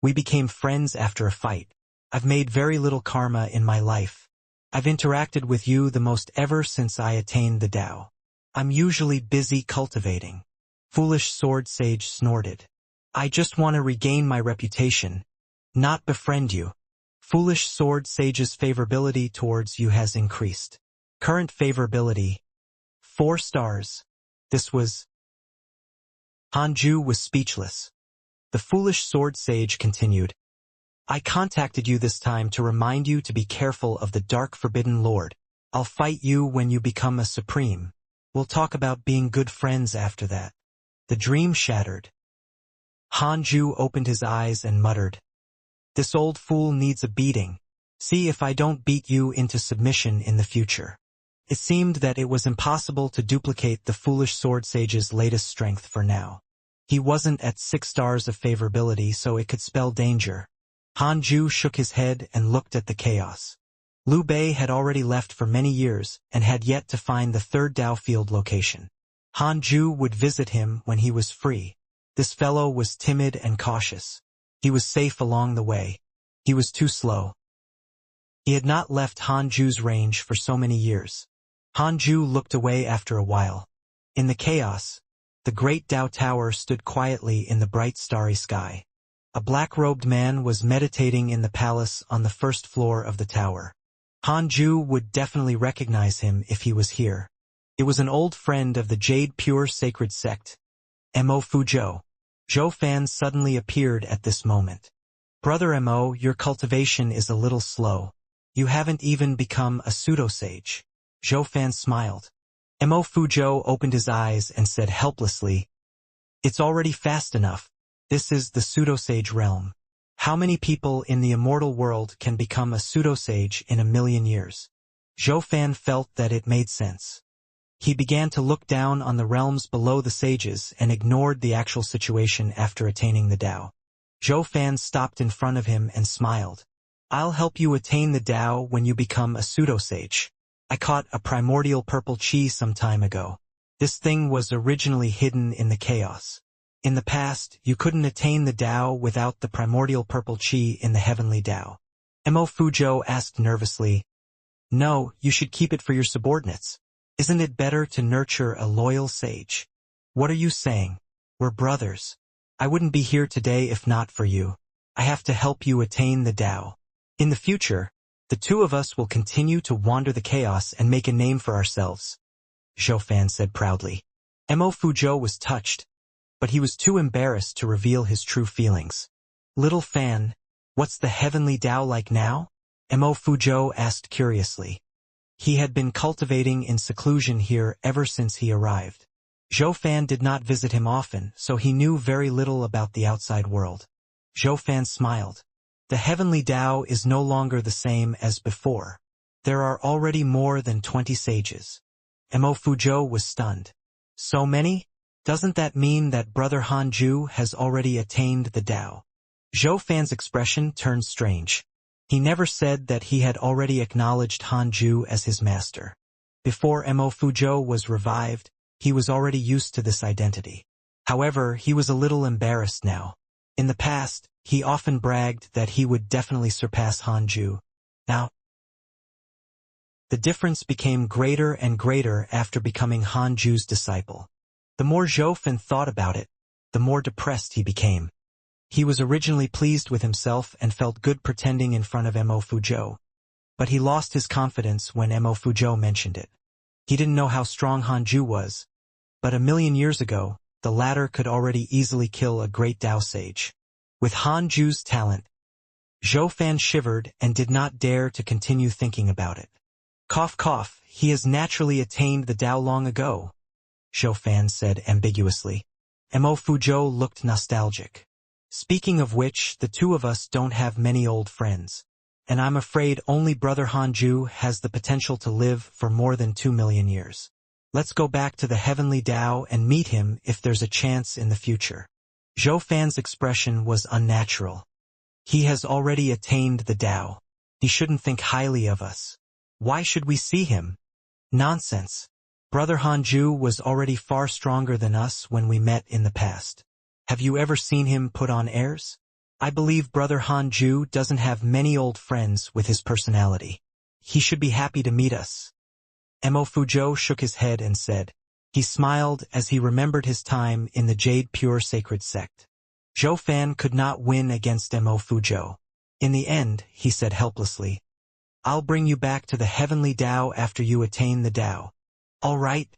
We became friends after a fight. I've made very little karma in my life. I've interacted with you the most ever since I attained the Tao. I'm usually busy cultivating. Foolish sword sage snorted. I just want to regain my reputation, not befriend you. Foolish sword sage's favorability towards you has increased. Current favorability, 4 stars. This was... Hanju was speechless. The foolish sword sage continued. I contacted you this time to remind you to be careful of the dark forbidden lord. I'll fight you when you become a supreme. We'll talk about being good friends after that. The dream shattered. Hanju opened his eyes and muttered, This old fool needs a beating. See if I don't beat you into submission in the future. It seemed that it was impossible to duplicate the foolish sword sage's latest strength for now. He wasn't at 6 stars of favorability, so it could spell danger. Hanju shook his head and looked at the chaos. Liu Bei had already left for many years and had yet to find the 3rd Tao field location. Hanju would visit him when he was free. This fellow was timid and cautious. He was safe along the way. He was too slow. He had not left Hanju's range for so many years. Hanju looked away after a while. In the chaos, The great Tao Tower stood quietly in the bright starry sky. A black-robed man was meditating in the palace on the first floor of the tower. Han Ju would definitely recognize him if he was here. It was an old friend of the Jade Pure Sacred Sect, Mo Fuzhou. Zhou Fan suddenly appeared at this moment. Brother Mo, your cultivation is a little slow. You haven't even become a pseudo-sage. Zhou Fan smiled. Mo Fuzhou opened his eyes and said helplessly, "It's already fast enough. This is the pseudo-sage realm. How many people in the immortal world can become a pseudo-sage in 1,000,000 years?" Zhou Fan felt that it made sense. He began to look down on the realms below the sages and ignored the actual situation after attaining the Tao. Zhou Fan stopped in front of him and smiled. "I'll help you attain the Tao when you become a pseudo-sage. I caught a primordial purple chi some time ago. This thing was originally hidden in the chaos. In the past, you couldn't attain the Tao without the primordial purple chi in the heavenly Tao." Mo Fuzhou asked nervously, "No, you should keep it for your subordinates. Isn't it better to nurture a loyal sage?" "What are you saying? We're brothers. I wouldn't be here today if not for you. I have to help you attain the Tao. In the future, the two of us will continue to wander the chaos and make a name for ourselves," Zhou Fan said proudly. Mo Fuzhou was touched, but he was too embarrassed to reveal his true feelings. "Little Fan, what's the heavenly Tao like now?" Mo Fuzhou asked curiously. He had been cultivating in seclusion here ever since he arrived. Zhou Fan did not visit him often, so he knew very little about the outside world. Zhou Fan smiled. "The heavenly Tao is no longer the same as before. There are already more than 20 sages." Mo Fuzhou was stunned. "So many? Doesn't that mean that Brother Han Ju has already attained the Tao?" Zhou Fan's expression turned strange. He never said that he had already acknowledged Han Ju as his master. Before Mo Fuzhou was revived, he was already used to this identity. However, he was a little embarrassed now. In the past, he often bragged that he would definitely surpass Han Ju. Now, the difference became greater and greater after becoming Han Ju's disciple. The more Zhou Fan thought about it, the more depressed he became. He was originally pleased with himself and felt good pretending in front of Mo Fuzhou. But he lost his confidence when Mo Fuzhou mentioned it. He didn't know how strong Han Ju was, but 1,000,000 years ago, the latter could already easily kill a great Tao sage. With Han Ju's talent, Zhou Fan shivered and did not dare to continue thinking about it. "Cough cough, he has naturally attained the Tao long ago," Zhou Fan said ambiguously. Mo Fuzhou looked nostalgic. "Speaking of which, the two of us don't have many old friends, and I'm afraid only Brother Han Ju has the potential to live for more than 2,000,000 years. Let's go back to the heavenly Tao and meet him if there's a chance in the future." Zhou Fan's expression was unnatural. "He has already attained the Tao. He shouldn't think highly of us. Why should we see him?" "Nonsense. Brother Han Ju was already far stronger than us when we met in the past. Have you ever seen him put on airs? I believe Brother Han Ju doesn't have many old friends with his personality. He should be happy to meet us." Mo Fuzhou shook his head and said. He smiled as he remembered his time in the Jade Pure Sacred Sect. Zhou Fan could not win against Mo Fuzhou. In the end, he said helplessly, "I'll bring you back to the heavenly Tao after you attain the Tao. All right?"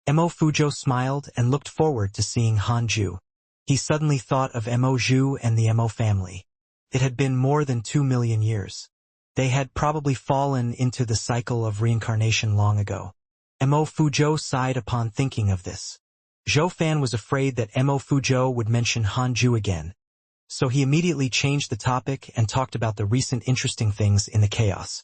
Mo Fuzhou smiled and looked forward to seeing Han Ju. He suddenly thought of Mo Zhu and the Mo family. It had been more than 2,000,000 years. They had probably fallen into the cycle of reincarnation long ago. Mo Fuzhou sighed upon thinking of this. Zhou Fan was afraid that Mo Fuzhou would mention Han Ju again, so he immediately changed the topic and talked about the recent interesting things in the chaos.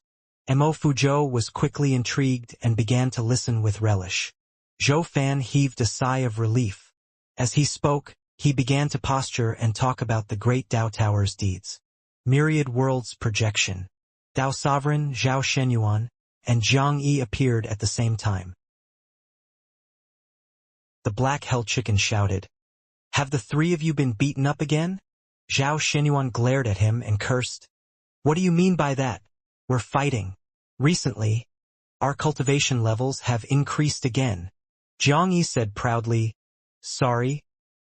Mo Fuzhou was quickly intrigued and began to listen with relish. Zhou Fan heaved a sigh of relief. As he spoke, he began to posture and talk about the great Tao Tower's deeds. Myriad worlds projection. Tao Sovereign, Zhao Shenyuan, and Zhang Yi appeared at the same time. The Black Hell Chicken shouted, "Have the three of you been beaten up again?" Zhao Shenyuan glared at him and cursed. "What do you mean by that? We're fighting. Recently, our cultivation levels have increased again. Xianxia said proudly, "Sorry,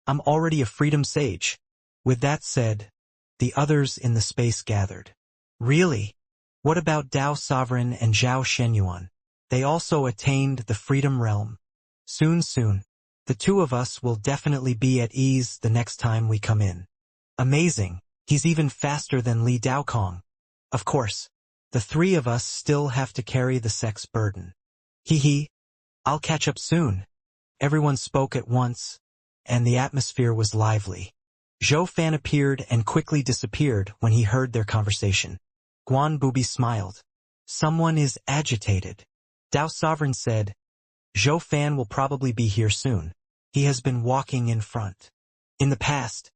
I'm already a freedom sage." With that said, the others in the space gathered. Really? What about Dao Sovereign and Zhao Shenyuan? They also attained the freedom realm. Soon. The two of us will definitely be at ease the next time we come in. Amazing. He's even faster than Li Daokong. Of course, the three of us still have to carry the sex burden. Hee. I'll catch up soon. Everyone spoke at once, and the atmosphere was lively. Zhou Fan appeared and quickly disappeared when he heard their conversation. Guan Bubi smiled. Someone is agitated. Dao Sovereign said, Zhou Fan will probably be here soon. He has been walking in front. In the past,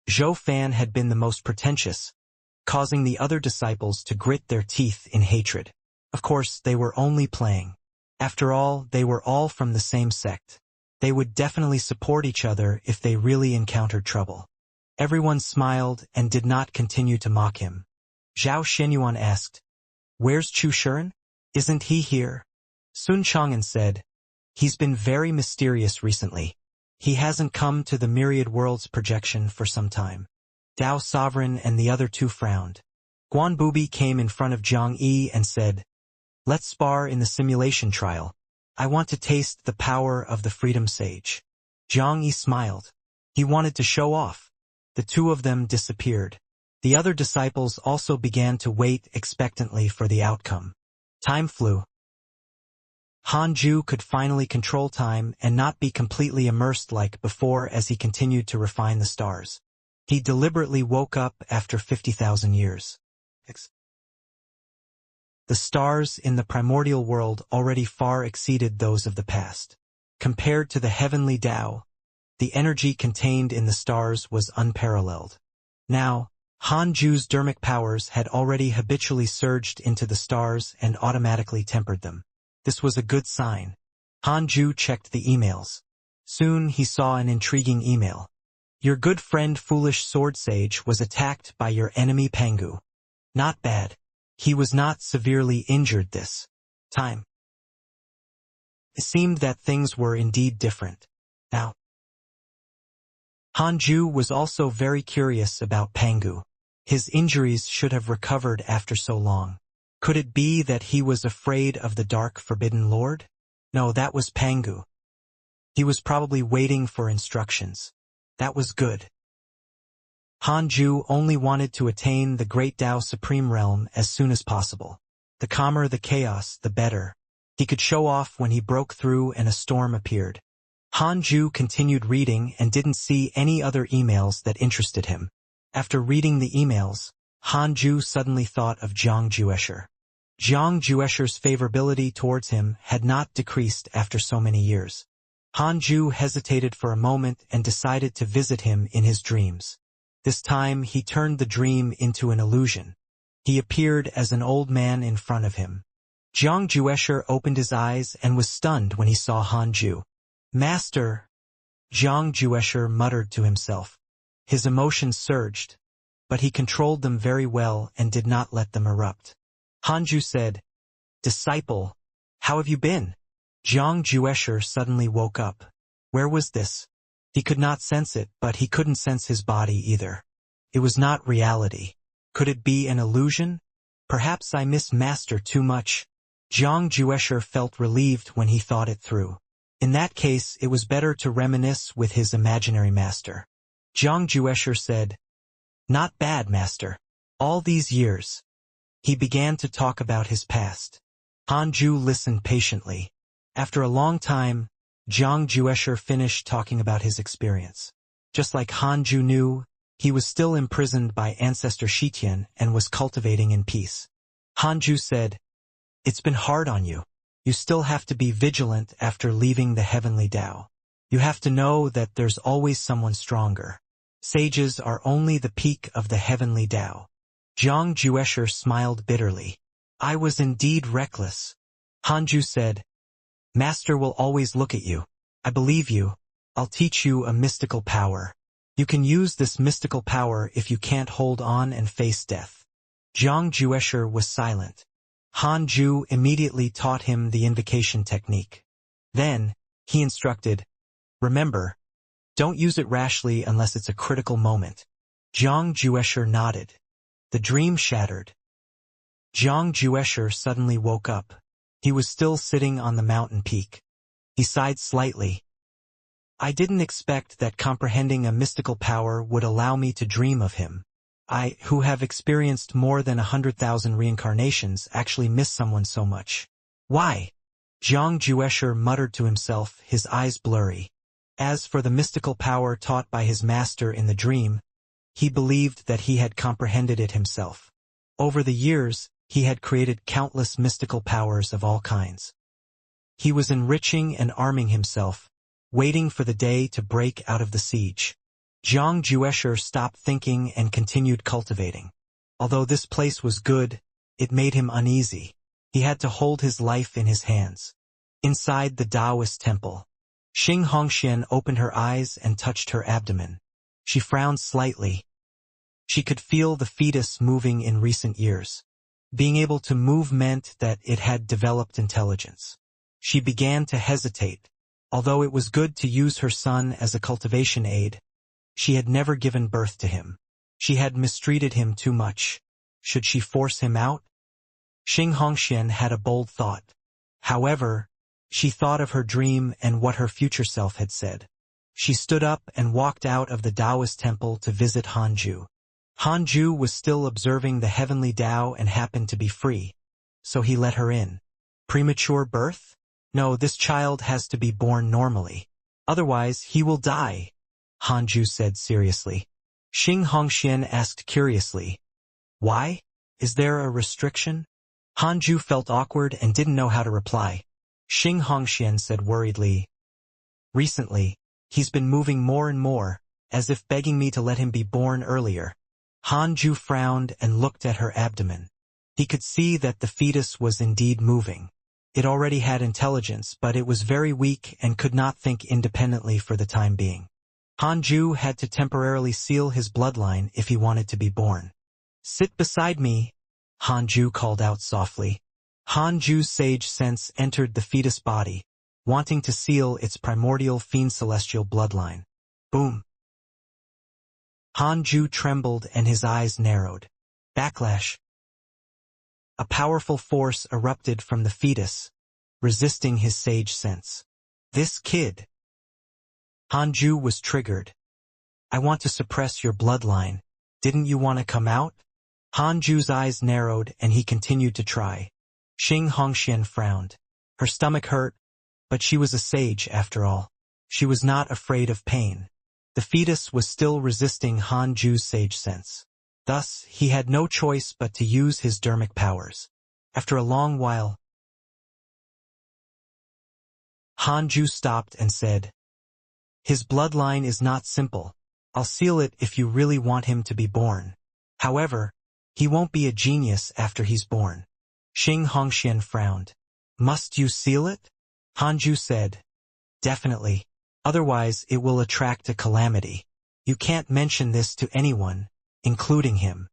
Zhou Fan had been the most pretentious, causing the other disciples to grit their teeth in hatred. Of course, they were only playing. After all, they were all from the same sect. They would definitely support each other if they really encountered trouble. Everyone smiled and did not continue to mock him. Zhao Shenyuan asked, "Where's Chu Shiren? Isn't he here?" Sun Chang'an said, "He's been very mysterious recently. He hasn't come to the Myriad Worlds projection for some time." Dao Sovereign and the other two frowned. Guan Bubi came in front of Zhang Yi and said, "Let's spar in the simulation trial. I want to taste the power of the Freedom Sage." Zhang Yi smiled. He wanted to show off. The two of them disappeared. The other disciples also began to wait expectantly for the outcome. Time flew. Hanju could finally control time and not be completely immersed like before as he continued to refine the stars. He deliberately woke up after 50,000 years. The stars in the primordial world already far exceeded those of the past. Compared to the heavenly Tao, the energy contained in the stars was unparalleled. Now, Hanju's dermic powers had already habitually surged into the stars and automatically tempered them. This was a good sign. Hanju checked the emails. Soon he saw an intriguing email. "Your good friend Foolish Sword Sage was attacked by your enemy Pangu. Not bad. He was not severely injured this time." It seemed that things were indeed different. Now, Hanju was also very curious about Pangu. His injuries should have recovered after so long. Could it be that he was afraid of the Dark Forbidden Lord? No, that was Pangu. He was probably waiting for instructions. That was good. Hanju only wanted to attain the Great Tao Supreme Realm as soon as possible. The calmer the chaos, the better. He could show off when he broke through and a storm appeared. Hanju continued reading and didn't see any other emails that interested him. After reading the emails, Hanju suddenly thought of Zhang Juesher. Zhang Juesher's favorability towards him had not decreased after so many years. Hanju hesitated for a moment and decided to visit him in his dreams. This time he turned the dream into an illusion. He appeared as an old man in front of him. Zhang Juesher opened his eyes and was stunned when he saw Hanju. "Master," Zhang Juesher muttered to himself. His emotions surged, but he controlled them very well and did not let them erupt. Hanju said, "Disciple, how have you been?" Zhang Juesher suddenly woke up. Where was this? He could not sense it, but he couldn't sense his body either. It was not reality. Could it be an illusion? Perhaps I miss Master too much. Zhang Juesher felt relieved when he thought it through. In that case, it was better to reminisce with his imaginary master. Zhang Juesher said, "Not bad, Master. All these years." He began to talk about his past. Hanju listened patiently. After a long time, Zhang Juesher finished talking about his experience. Just like Hanju knew, he was still imprisoned by Ancestor Shitian and was cultivating in peace. Hanju said, "It's been hard on you. You still have to be vigilant after leaving the heavenly Tao. You have to know that there's always someone stronger. Sages are only the peak of the heavenly Tao." Zhang Juesher smiled bitterly. "I was indeed reckless." Hanju said, "Master will always look at you. I believe you. I'll teach you a mystical power. You can use this mystical power if you can't hold on and face death." Zhang Juesher was silent. Hanju immediately taught him the invocation technique. Then, He instructed, "Remember, don't use it rashly unless it's a critical moment." Jiang Juesher nodded. The dream shattered. Jiang Juesher suddenly woke up. He was still sitting on the mountain peak. He sighed slightly. "I didn't expect that comprehending a mystical power would allow me to dream of him. I, who have experienced more than 100,000 reincarnations, actually miss someone so much." "Why?" Jiang Juesher muttered to himself, his eyes blurry. As for the mystical power taught by his master in the dream, he believed that he had comprehended it himself. Over the years, he had created countless mystical powers of all kinds. He was enriching and arming himself, waiting for the day to break out of the siege. Jiang Juesher stopped thinking and continued cultivating. Although this place was good, it made him uneasy. He had to hold his life in his hands. Inside the Taoist temple, Xianxia opened her eyes and touched her abdomen. She frowned slightly. She could feel the fetus moving in recent years. Being able to move meant that it had developed intelligence. She began to hesitate. Although it was good to use her son as a cultivation aid, she had never given birth to him. She had mistreated him too much. Should she force him out? Xianxia had a bold thought. However, she thought of her dream and what her future self had said. She stood up and walked out of the Taoist temple to visit Hanju. Hanju was still observing the heavenly Tao and happened to be free, so he let her in. Premature birth? No, this child has to be born normally. Otherwise, he will die, Hanju said seriously. Xianxia asked curiously, "Why? Is there a restriction?" Hanju felt awkward and didn't know how to reply. Xianxia said worriedly, "Recently, he's been moving more and more, as if begging me to let him be born earlier." Hanju frowned and looked at her abdomen. He could see that the fetus was indeed moving. It already had intelligence, but it was very weak and could not think independently for the time being. Hanju had to temporarily seal his bloodline if he wanted to be born. "Sit beside me," Hanju called out softly. Hanju's sage sense entered the fetus body, wanting to seal its primordial fiend celestial bloodline. Boom! Hanju trembled and his eyes narrowed. Backlash. A powerful force erupted from the fetus, resisting his sage sense. "This kid." Hanju was triggered. "I want to suppress your bloodline. Didn't you want to come out?" Hanju's eyes narrowed and he continued to try. Xianxia frowned. Her stomach hurt, but she was a sage after all. She was not afraid of pain. The fetus was still resisting Hanju's sage sense. Thus, he had no choice but to use his dermic powers. After a long while, Hanju stopped and said, "His bloodline is not simple. I'll seal it if you really want him to be born. However, he won't be a genius after he's born." Xianxia frowned. "Must you seal it?" Hanju said, "Definitely. Otherwise it will attract a calamity. You can't mention this to anyone, including him."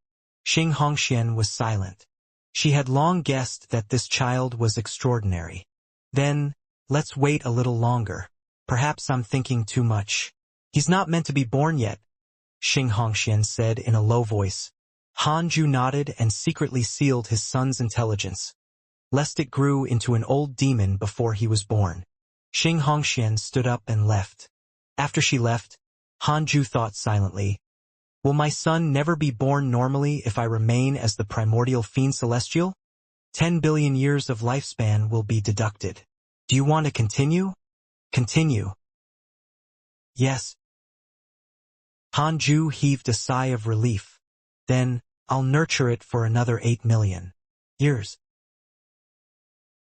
Xianxia was silent. She had long guessed that this child was extraordinary. "Then, let's wait a little longer. Perhaps I'm thinking too much. He's not meant to be born yet," Xianxia said in a low voice. Hanju nodded and secretly sealed his son's intelligence, lest it grew into an old demon before he was born. Xianxia stood up and left. After she left, Hanju thought silently, "Will my son never be born normally if I remain as the primordial fiend celestial? 10 billion years of lifespan will be deducted. Do you want to continue?" "Continue." "Yes." Hanju heaved a sigh of relief. "Then, I'll nurture it for another 8 million years."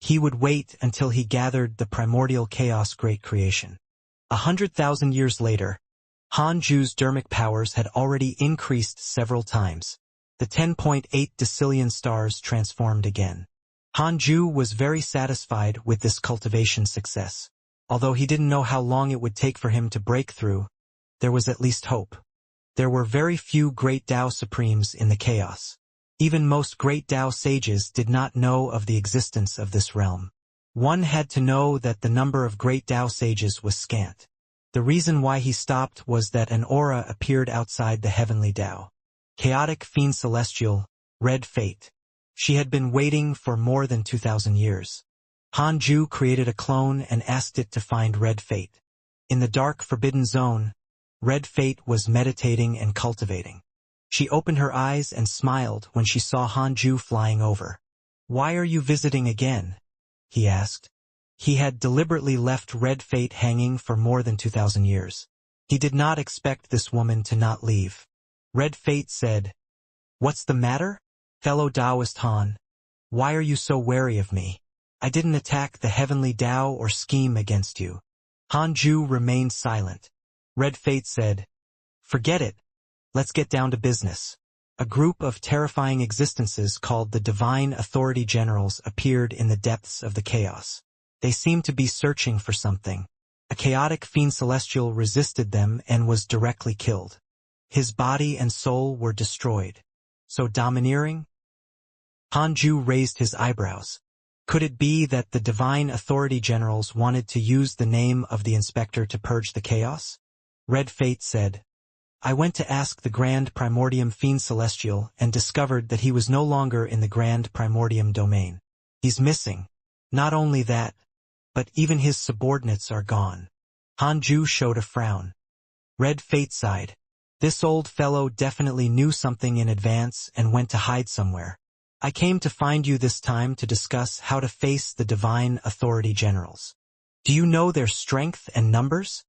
He would wait until he gathered the primordial chaos great creation. 100,000 years later, Hanju's dermic powers had already increased several times. The 10.8 decillion stars transformed again. Hanju was very satisfied with this cultivation success. Although he didn't know how long it would take for him to break through, there was at least hope. There were very few great Tao Supremes in the chaos. Even most great Tao sages did not know of the existence of this realm. One had to know that the number of great Tao sages was scant. The reason why he stopped was that an aura appeared outside the heavenly Tao. Chaotic Fiend Celestial, Red Fate. She had been waiting for more than 2,000 years. Hanju created a clone and asked it to find Red Fate. In the dark forbidden zone, Red Fate was meditating and cultivating. She opened her eyes and smiled when she saw Hanju flying over. "Why are you visiting again?" he asked. He had deliberately left Red Fate hanging for more than 2,000 years. He did not expect this woman to not leave. Red Fate said, "What's the matter? Fellow Taoist Han, why are you so wary of me? I didn't attack the heavenly Tao or scheme against you." Hanju remained silent. Red Fate said, "Forget it. Let's get down to business." A group of terrifying existences called the Divine Authority Generals appeared in the depths of the chaos. They seemed to be searching for something. A chaotic fiend celestial resisted them and was directly killed. His body and soul were destroyed. So domineering? Hanju raised his eyebrows. Could it be that the Divine Authority Generals wanted to use the name of the inspector to purge the chaos? Red Fate said, "I went to ask the Grand Primordium Fiend Celestial and discovered that he was no longer in the Grand Primordium domain. He's missing. Not only that, but even his subordinates are gone." Hanju showed a frown. Red Fate sighed. This old fellow definitely knew something in advance and went to hide somewhere. "I came to find you this time to discuss how to face the Divine Authority Generals. Do you know their strength and numbers?"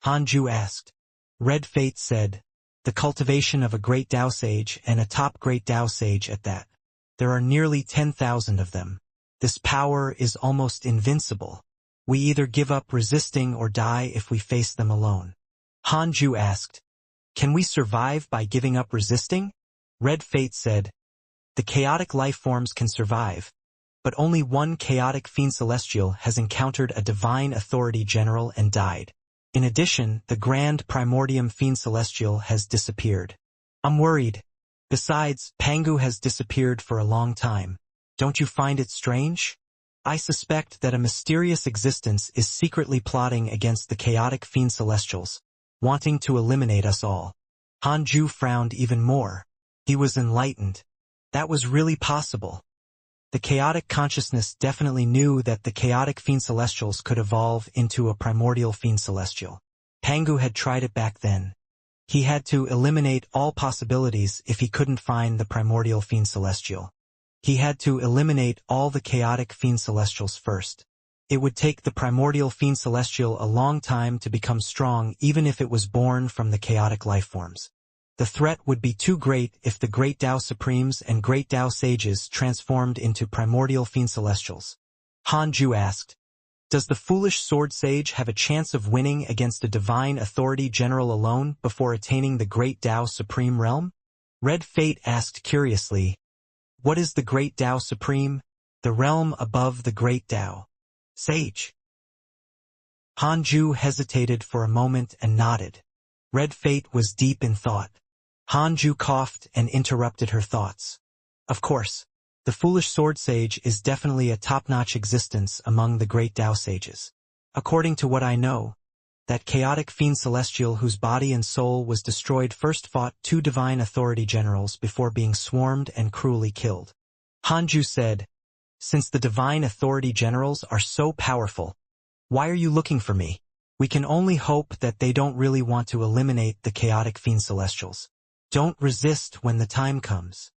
Hanju asked. Red Fate said, "The cultivation of a great Tao sage and a top great Tao sage at that. There are nearly 10,000 of them. This power is almost invincible. We either give up resisting or die if we face them alone." Hanju asked, "Can we survive by giving up resisting?" Red Fate said, "The chaotic life forms can survive, but only one chaotic fiend celestial has encountered a divine authority general and died. In addition, the Grand Primordium Fiend Celestial has disappeared. I'm worried. Besides, Pangu has disappeared for a long time. Don't you find it strange? I suspect that a mysterious existence is secretly plotting against the chaotic Fiend Celestials, wanting to eliminate us all." Hanju frowned even more. He was enlightened. That was really possible. The chaotic consciousness definitely knew that the chaotic Fiend Celestials could evolve into a primordial Fiend Celestial. Pangu had tried it back then. He had to eliminate all possibilities if he couldn't find the primordial Fiend Celestial. He had to eliminate all the chaotic Fiend Celestials first. It would take the primordial Fiend Celestial a long time to become strong even if it was born from the chaotic life forms. The threat would be too great if the Great Tao Supremes and Great Tao Sages transformed into primordial Fiend Celestials. Hanju asked, "Does the foolish Sword Sage have a chance of winning against a Divine Authority General alone before attaining the Great Tao Supreme Realm?" Red Fate asked curiously, "What is the Great Tao Supreme?" "The realm above the Great Tao Sage." Hanju hesitated for a moment and nodded. Red Fate was deep in thought. Hanju coughed and interrupted her thoughts. "Of course, the foolish Sword Sage is definitely a top-notch existence among the Great Tao Sages. According to what I know, that chaotic Fiend Celestial whose body and soul was destroyed first fought 2 Divine Authority Generals before being swarmed and cruelly killed." Hanju said, "Since the Divine Authority Generals are so powerful, why are you looking for me? We can only hope that they don't really want to eliminate the chaotic Fiend Celestials. Don't resist when the time comes."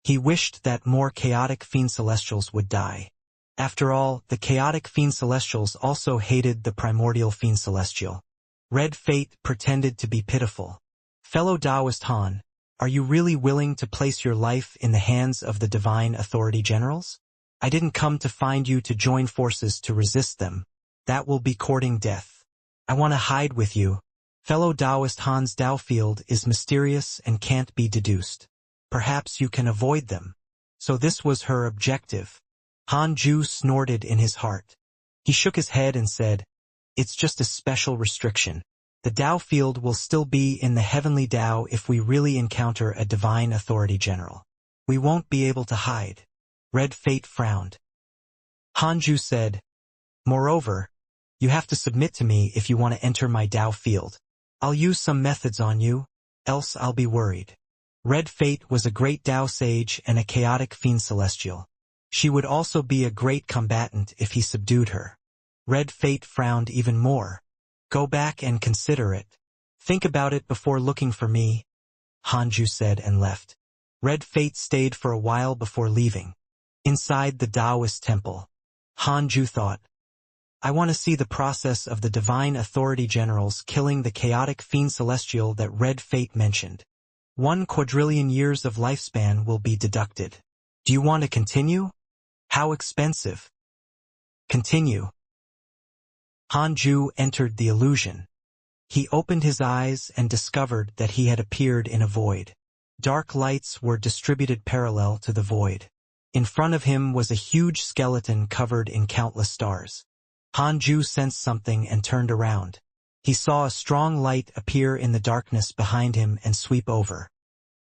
He wished that more chaotic Fiend Celestials would die. After all, the chaotic Fiend Celestials also hated the primordial Fiend Celestial. Red Fate pretended to be pitiful. "Fellow Taoist Han, are you really willing to place your life in the hands of the Divine Authority Generals? I didn't come to find you to join forces to resist them. That will be courting death. I want to hide with you. Fellow Taoist Han's Tao field is mysterious and can't be deduced. Perhaps you can avoid them." So this was her objective. Hanju snorted in his heart. He shook his head and said, "It's just a special restriction. The Tao field will still be in the heavenly Tao if we really encounter a Divine Authority General. We won't be able to hide." Red Fate frowned. Hanju said, Moreover, you have to submit to me if you want to enter my Tao field. I'll use some methods on you, else I'll be worried. Red Fate was a great Tao sage and a chaotic fiend celestial. She would also be a great combatant if he subdued her. Red Fate frowned even more. Go back and consider it. Think about it before looking for me, Hanju said and left. Red Fate stayed for a while before leaving. Inside the Taoist temple, Hanju thought, I want to see the process of the divine authority generals killing the chaotic fiend celestial that Red Fate mentioned. 1 quadrillion years of lifespan will be deducted. Do you want to continue? How expensive? Continue. Hanju entered the illusion. He opened his eyes and discovered that he had appeared in a void. Dark lights were distributed parallel to the void. In front of him was a huge skeleton covered in countless stars. Hanju sensed something and turned around. He saw a strong light appear in the darkness behind him and sweep over.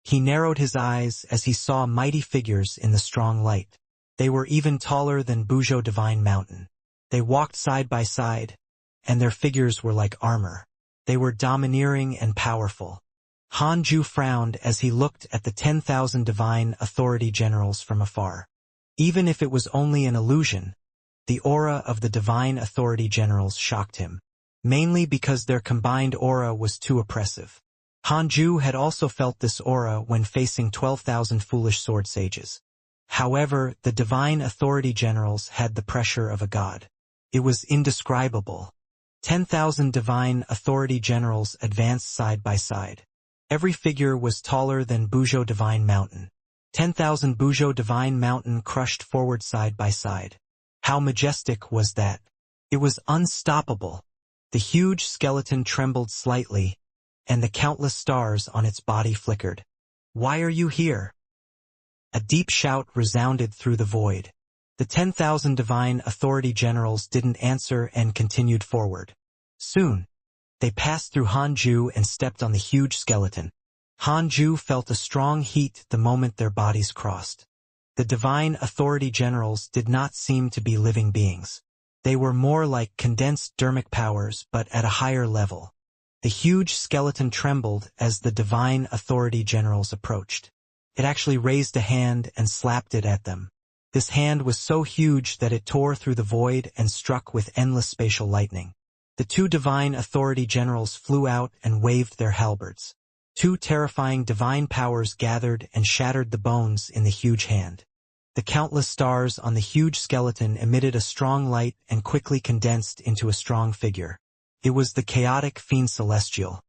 He narrowed his eyes as he saw mighty figures in the strong light. They were even taller than Buzhou Divine Mountain. They walked side by side, and their figures were like armor. They were domineering and powerful. Hanju frowned as he looked at the 10,000 divine authority generals from afar. Even if it was only an illusion, the aura of the divine authority generals shocked him, mainly because their combined aura was too oppressive. Hanju had also felt this aura when facing 12,000 foolish sword sages. However, the divine authority generals had the pressure of a god. It was indescribable. 10,000 divine authority generals advanced side by side. Every figure was taller than Buzhou Divine Mountain. 10,000 Buzhou Divine Mountain crushed forward side by side. How majestic was that? It was unstoppable. The huge skeleton trembled slightly, and the countless stars on its body flickered. Why are you here? A deep shout resounded through the void. The 10,000 divine authority generals didn't answer and continued forward. Soon, they passed through Hanju and stepped on the huge skeleton. Hanju felt a strong heat the moment their bodies crossed. The divine authority generals did not seem to be living beings. They were more like condensed dermic powers but at a higher level. The huge skeleton trembled as the divine authority generals approached. It actually raised a hand and slapped it at them. This hand was so huge that it tore through the void and struck with endless spatial lightning. The 2 divine authority generals flew out and waved their halberds. 2 terrifying divine powers gathered and shattered the bones in the huge hand. The countless stars on the huge skeleton emitted a strong light and quickly condensed into a strong figure. It was the chaotic fiend celestial.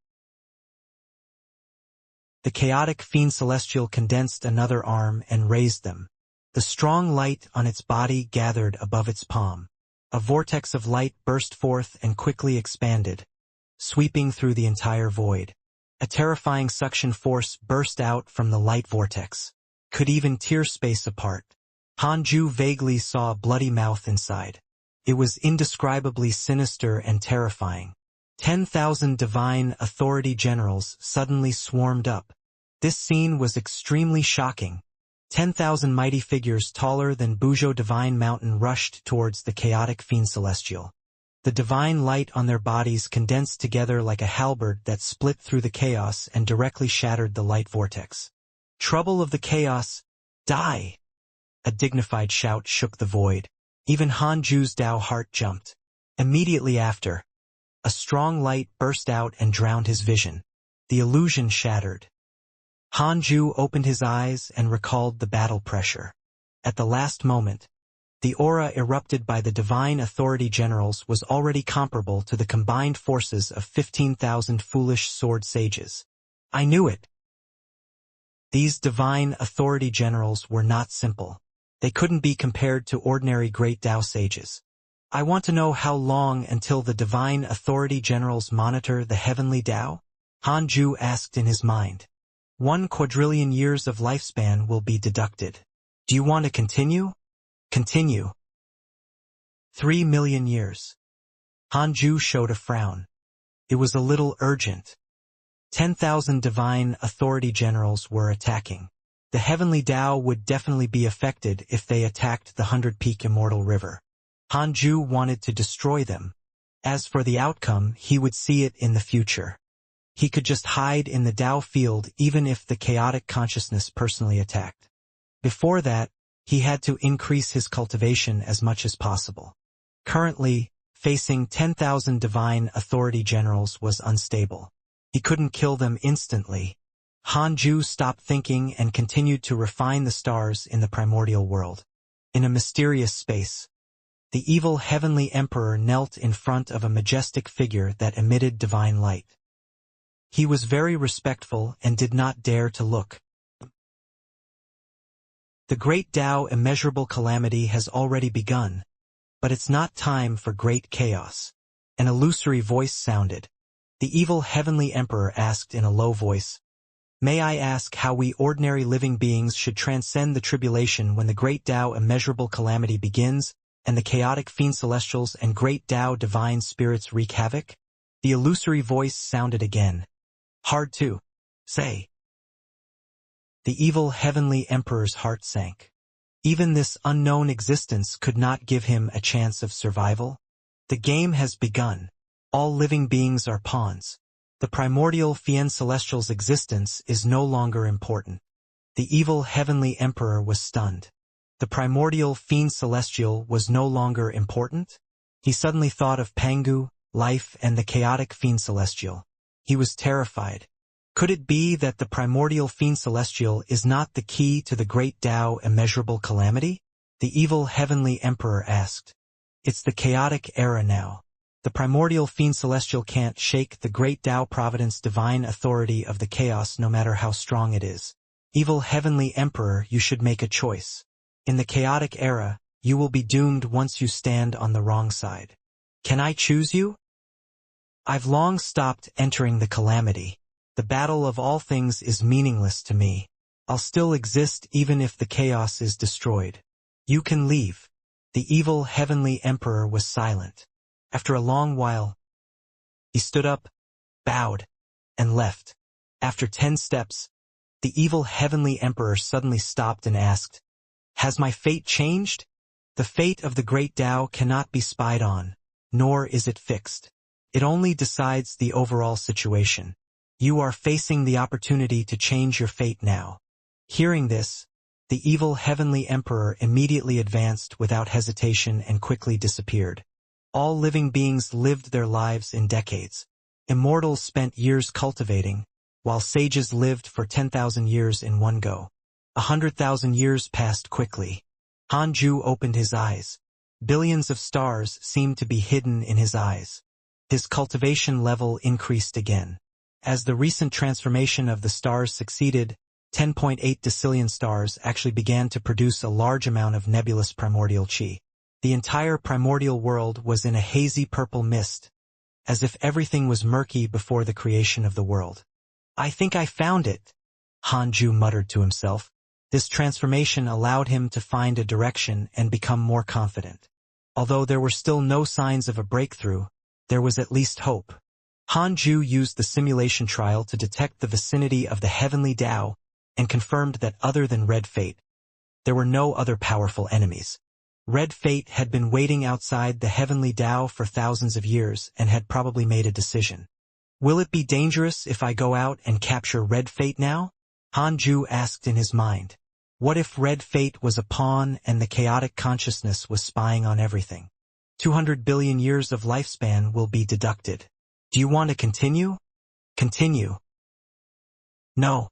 The chaotic fiend celestial condensed another arm and raised them. The strong light on its body gathered above its palm. A vortex of light burst forth and quickly expanded, sweeping through the entire void. A terrifying suction force burst out from the light vortex, could even tear space apart. Hanju vaguely saw a bloody mouth inside. It was indescribably sinister and terrifying. 10,000 divine authority generals suddenly swarmed up. This scene was extremely shocking. 10,000 mighty figures taller than Buzhou Divine Mountain rushed towards the chaotic fiend celestial. The divine light on their bodies condensed together like a halberd that split through the chaos and directly shattered the light vortex. Trouble of the chaos, die! A dignified shout shook the void. Even Hanju's Tao heart jumped. Immediately after, a strong light burst out and drowned his vision. The illusion shattered. Hanju opened his eyes and recalled the battle pressure. At the last moment, the aura erupted by the divine authority generals was already comparable to the combined forces of 15,000 foolish sword sages. I knew it. These divine authority generals were not simple. They couldn't be compared to ordinary great Tao sages. I want to know how long until the divine authority generals monitor the heavenly Tao? Hanju asked in his mind. 1 quadrillion years of lifespan will be deducted. Do you want to continue? Continue. 3 million years. Hanju showed a frown. It was a little urgent. 10,000 divine authority generals were attacking. The heavenly Tao would definitely be affected if they attacked the 100-peak Immortal River. Hanju wanted to destroy them. As for the outcome, he would see it in the future. He could just hide in the Tao field even if the chaotic consciousness personally attacked. Before that, he had to increase his cultivation as much as possible. Currently, facing 10,000 divine authority generals was unstable. He couldn't kill them instantly. Hanju stopped thinking and continued to refine the stars in the primordial world. In a mysterious space, the evil heavenly emperor knelt in front of a majestic figure that emitted divine light. He was very respectful and did not dare to look. The great Tao immeasurable calamity has already begun, but it's not time for great chaos. An illusory voice sounded. The evil heavenly emperor asked in a low voice, "May I ask how we ordinary living beings should transcend the tribulation when the great Tao immeasurable calamity begins, and the chaotic fiend celestials and great Tao divine spirits wreak havoc?" The illusory voice sounded again. "Hard to say." The evil heavenly emperor's heart sank. Even this unknown existence could not give him a chance of survival. The game has begun. All living beings are pawns. The primordial fiend celestial's existence is no longer important. The evil heavenly emperor was stunned. The primordial fiend celestial was no longer important? He suddenly thought of Pangu, life, and the chaotic fiend celestial. He was terrified. Could it be that the primordial fiend celestial is not the key to the great Tao immeasurable calamity? The evil heavenly emperor asked. It's the chaotic era now. The primordial fiend celestial can't shake the great Tao providence divine authority of the chaos no matter how strong it is. Evil heavenly emperor, you should make a choice. In the chaotic era, you will be doomed once you stand on the wrong side. Can I choose you? I've long stopped entering the calamity. The battle of all things is meaningless to me. I'll still exist even if the chaos is destroyed. You can leave. The evil heavenly emperor was silent. After a long while, he stood up, bowed, and left. After 10 steps, the evil heavenly emperor suddenly stopped and asked, "Has my fate changed?" The fate of the great Tao cannot be spied on, nor is it fixed. It only decides the overall situation. You are facing the opportunity to change your fate now. Hearing this, the evil heavenly emperor immediately advanced without hesitation and quickly disappeared. All living beings lived their lives in decades. Immortals spent years cultivating, while sages lived for 10,000 years in one go. 100,000 years passed quickly. Hanju opened his eyes. Billions of stars seemed to be hidden in his eyes. His cultivation level increased again. As the recent transformation of the stars succeeded, 10.8 decillion stars actually began to produce a large amount of nebulous primordial chi. The entire primordial world was in a hazy purple mist, as if everything was murky before the creation of the world. "I think I found it," Hanju muttered to himself. This transformation allowed him to find a direction and become more confident. Although there were still no signs of a breakthrough, there was at least hope. Hanju used the simulation trial to detect the vicinity of the heavenly Tao and confirmed that other than Red Fate, there were no other powerful enemies. Red Fate had been waiting outside the heavenly Tao for thousands of years and had probably made a decision. Will it be dangerous if I go out and capture Red Fate now? Hanju asked in his mind. What if Red Fate was a pawn and the chaotic consciousness was spying on everything? 200 billion years of lifespan will be deducted. Do you want to continue? Continue. No.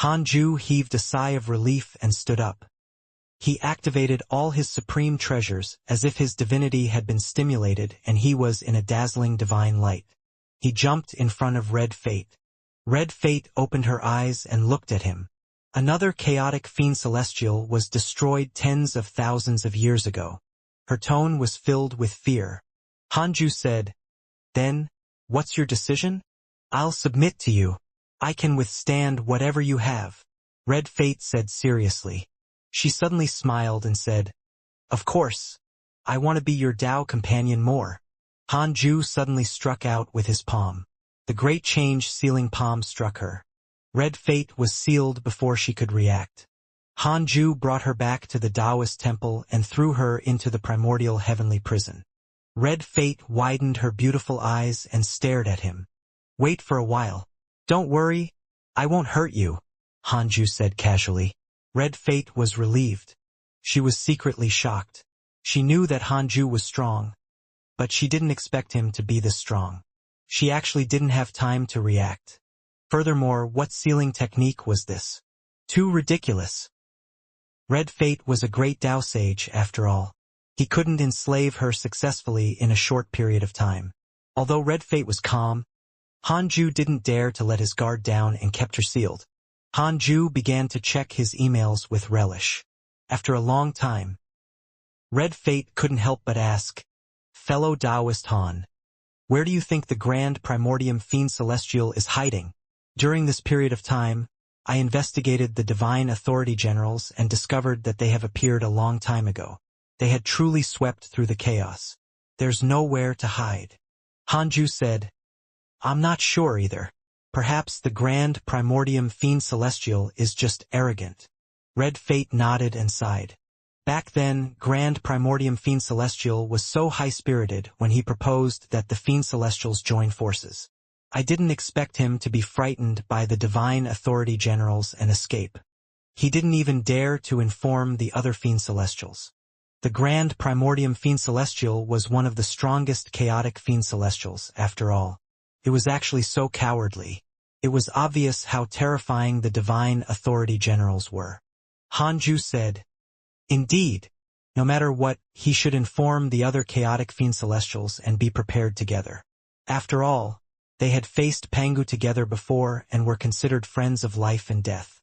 Hanju heaved a sigh of relief and stood up. He activated all his supreme treasures as if his divinity had been stimulated and he was in a dazzling divine light. He jumped in front of Red Fate. Red Fate opened her eyes and looked at him. Another chaotic fiend celestial was destroyed tens of thousands of years ago. Her tone was filled with fear. Hanju said, "Then, what's your decision? I'll submit to you. I can withstand whatever you have," Red Fate said seriously. She suddenly smiled and said, "Of course. I want to be your Tao companion more." Hanju suddenly struck out with his palm. The great change sealing palm struck her. Red Fate was sealed before she could react. Hanju brought her back to the Taoist temple and threw her into the primordial heavenly prison. Red Fate widened her beautiful eyes and stared at him. Wait for a while. Don't worry, I won't hurt you, Hanju said casually. Red Fate was relieved. She was secretly shocked. She knew that Hanju was strong, but she didn't expect him to be this strong. She actually didn't have time to react. Furthermore, what sealing technique was this? Too ridiculous. Red Fate was a great Tao sage, after all. He couldn't enslave her successfully in a short period of time. Although Red Fate was calm, Hanju didn't dare to let his guard down and kept her sealed. Hanju began to check his emails with relish. After a long time, Red Fate couldn't help but ask, "Fellow Taoist Han, where do you think the Grand Primordium Fiend Celestial is hiding?" During this period of time, I investigated the Divine Authority Generals and discovered that they have appeared a long time ago. They had truly swept through the chaos. There's nowhere to hide. Hanju said, "I'm not sure either. Perhaps the Grand Primordium Fiend Celestial is just arrogant." Red Fate nodded and sighed. Back then, Grand Primordium Fiend Celestial was so high-spirited when he proposed that the Fiend Celestials join forces. I didn't expect him to be frightened by the Divine Authority Generals and escape. He didn't even dare to inform the other Fiend Celestials. The Grand Primordium Fiend Celestial was one of the strongest chaotic Fiend Celestials, after all. It was actually so cowardly. It was obvious how terrifying the Divine Authority Generals were. Hanju said, "Indeed, no matter what, he should inform the other chaotic Fiend Celestials and be prepared together." After all, they had faced Pangu together before and were considered friends of life and death.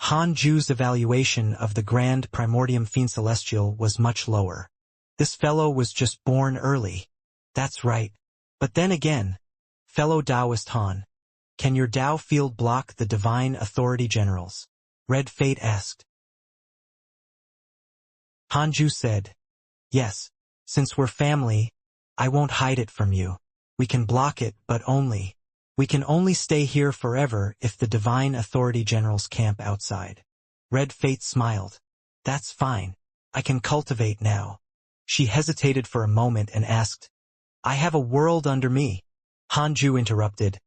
Hanju's evaluation of the Grand Primordium Fiend Celestial was much lower. This fellow was just born early. That's right. But then again, fellow Taoist Han, can your Tao field block the Divine Authority Generals? Red Fate asked. Hanju said, "Yes, since we're family, I won't hide it from you. We can block it, but we can only stay here forever if the Divine Authority Generals camp outside." Red Fate smiled. "That's fine. I can cultivate now." She hesitated for a moment and asked, "I have a world under me." Hanju interrupted,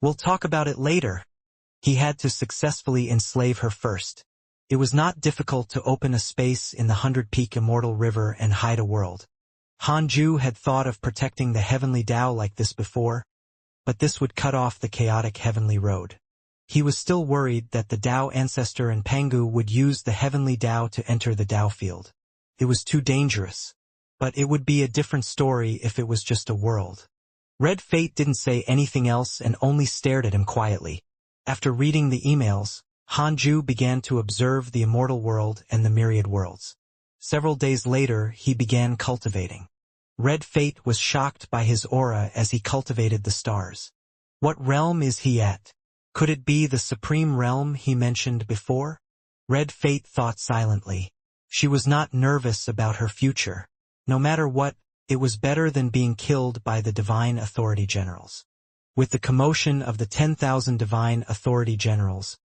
"We'll talk about it later." He had to successfully enslave her first. It was not difficult to open a space in the 100-peak Immortal River and hide a world. Hanju had thought of protecting the heavenly Tao like this before, but this would cut off the chaotic heavenly road. He was still worried that the Tao ancestor and Pangu would use the heavenly Tao to enter the Tao field. It was too dangerous, but it would be a different story if it was just a world. Red Fate didn't say anything else and only stared at him quietly. After reading the emails, Hanju began to observe the immortal world and the myriad worlds. Several days later, he began cultivating. Red Fate was shocked by his aura as he cultivated the stars. What realm is he at? Could it be the supreme realm he mentioned before? Red Fate thought silently. She was not nervous about her future. No matter what, it was better than being killed by the Divine Authority Generals. With the commotion of the 10,000 Divine Authority Generals,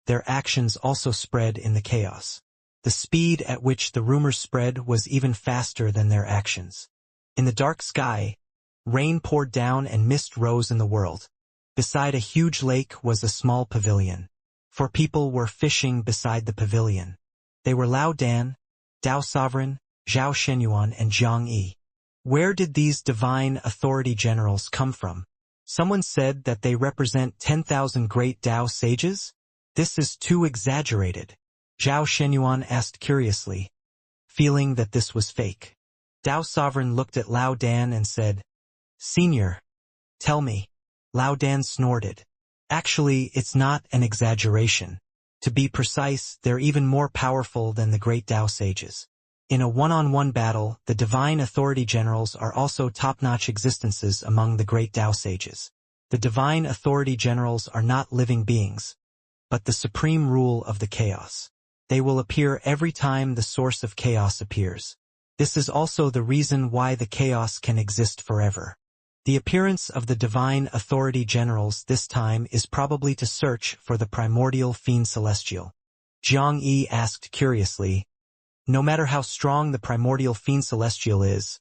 their actions also spread in the chaos. The speed at which the rumors spread was even faster than their actions. In the dark sky, rain poured down and mist rose in the world. Beside a huge lake was a small pavilion. 4 people were fishing beside the pavilion. They were Lao Dan, Tao Sovereign, Zhao Shenyuan, and Zhang Yi. Where did these Divine Authority Generals come from? Someone said that they represent 10,000 great Tao sages? This is too exaggerated. Zhao Shenyuan asked curiously, feeling that this was fake. Tao Sovereign looked at Lao Dan and said, "Senior, tell me." Lao Dan snorted. "Actually, it's not an exaggeration. To be precise, they're even more powerful than the great Tao sages. In a one-on-one battle, the Divine Authority Generals are also top-notch existences among the great Tao sages. The Divine Authority Generals are not living beings, but the supreme rule of the chaos. They will appear every time the source of chaos appears. This is also the reason why the chaos can exist forever. The appearance of the Divine Authority Generals this time is probably to search for the primordial Fiend Celestial. Xianxia asked curiously. No matter how strong the primordial fiend celestial is,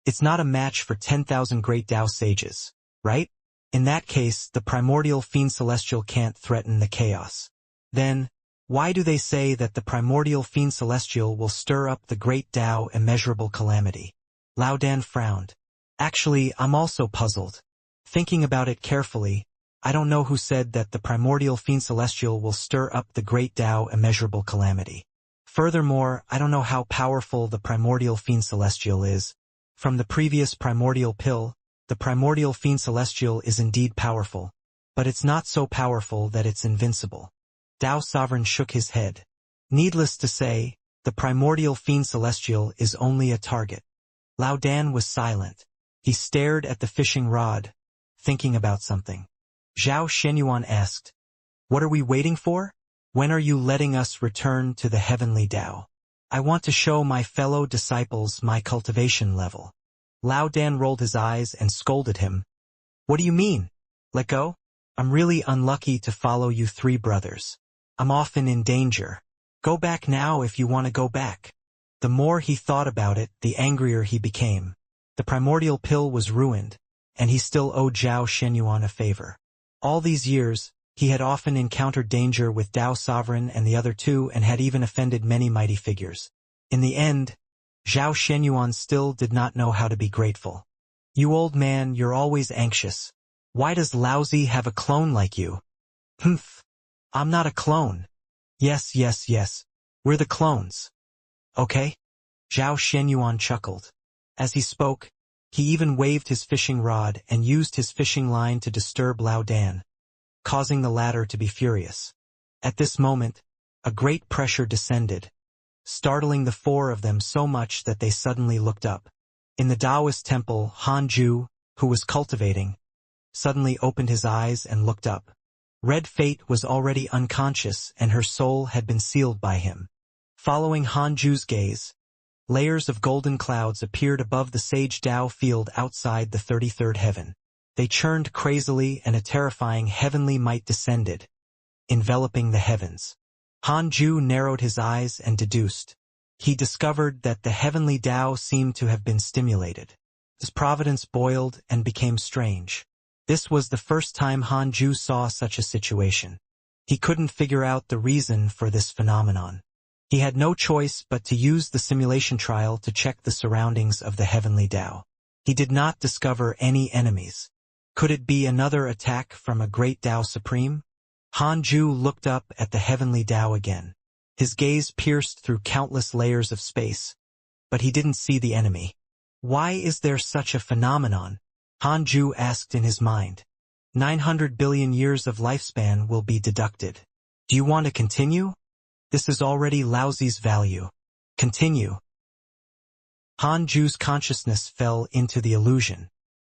it's not a match for 10,000 great Tao sages, right? In that case, the primordial fiend celestial can't threaten the chaos. Then, why do they say that the primordial fiend celestial will stir up the great Tao immeasurable calamity? Lao Dan frowned. Actually, I'm also puzzled. Thinking about it carefully, I don't know who said that the primordial fiend celestial will stir up the great Tao immeasurable calamity. Furthermore, I don't know how powerful the primordial fiend celestial is. From the previous primordial pill, the primordial fiend celestial is indeed powerful, but it's not so powerful that it's invincible. Tao Sovereign shook his head. Needless to say, the primordial fiend celestial is only a target. Lao Dan was silent. He stared at the fishing rod, thinking about something. Zhao Shenyuan asked, "What are we waiting for? When are you letting us return to the heavenly Tao? I want to show my fellow disciples my cultivation level." Lao Dan rolled his eyes and scolded him. "What do you mean? Let go? I'm really unlucky to follow you three brothers. I'm often in danger. Go back now if you want to go back." The more he thought about it, the angrier he became. The primordial pill was ruined, and he still owed Zhao Shenyuan a favor. All these years, he had often encountered danger with Tao Sovereign and the other two and had even offended many mighty figures. In the end, Zhao Shenyuan still did not know how to be grateful. "You old man, you're always anxious. Why does Lousy have a clone like you?" "Humph. I'm not a clone." Yes, we're the clones." "Okay?" Zhao Shenyuan chuckled. As he spoke, he even waved his fishing rod and used his fishing line to disturb Lao Dan, causing the latter to be furious. At this moment, a great pressure descended, startling the four of them so much that they suddenly looked up. In the Taoist temple, Han Ju, who was cultivating, suddenly opened his eyes and looked up. Red Fate was already unconscious and her soul had been sealed by him. Following Han Ju's gaze, layers of golden clouds appeared above the sage Tao field outside the 33rd heaven. They churned crazily and a terrifying heavenly might descended, enveloping the heavens. Han Ju narrowed his eyes and deduced. He discovered that the heavenly Tao seemed to have been stimulated. His providence boiled and became strange. This was the first time Han Ju saw such a situation. He couldn't figure out the reason for this phenomenon. He had no choice but to use the simulation trial to check the surroundings of the heavenly Tao. He did not discover any enemies. Could it be another attack from a great Tao Supreme? Han Ju looked up at the heavenly Tao again. His gaze pierced through countless layers of space, but he didn't see the enemy. Why is there such a phenomenon? Han Ju asked in his mind. 900 billion years of lifespan will be deducted. Do you want to continue? This is already Lousy's value. Continue. Han Ju's consciousness fell into the illusion.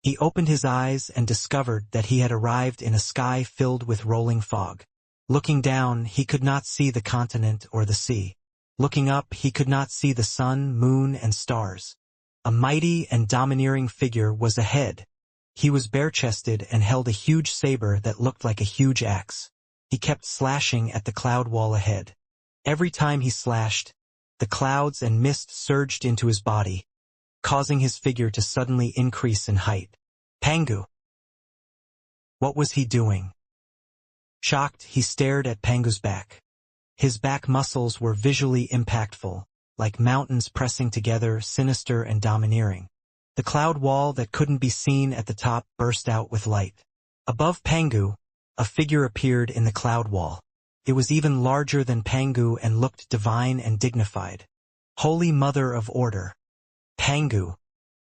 He opened his eyes and discovered that he had arrived in a sky filled with rolling fog. Looking down, he could not see the continent or the sea. Looking up, he could not see the sun, moon, and stars. A mighty and domineering figure was ahead. He was bare-chested and held a huge saber that looked like a huge axe. He kept slashing at the cloud wall ahead. Every time he slashed, the clouds and mist surged into his body, causing his figure to suddenly increase in height. Pangu! What was he doing? Shocked, he stared at Pangu's back. His back muscles were visually impactful, like mountains pressing together, sinister and domineering. The cloud wall that couldn't be seen at the top burst out with light. Above Pangu, a figure appeared in the cloud wall. It was even larger than Pangu and looked divine and dignified. Holy Mother of Order. Pangu,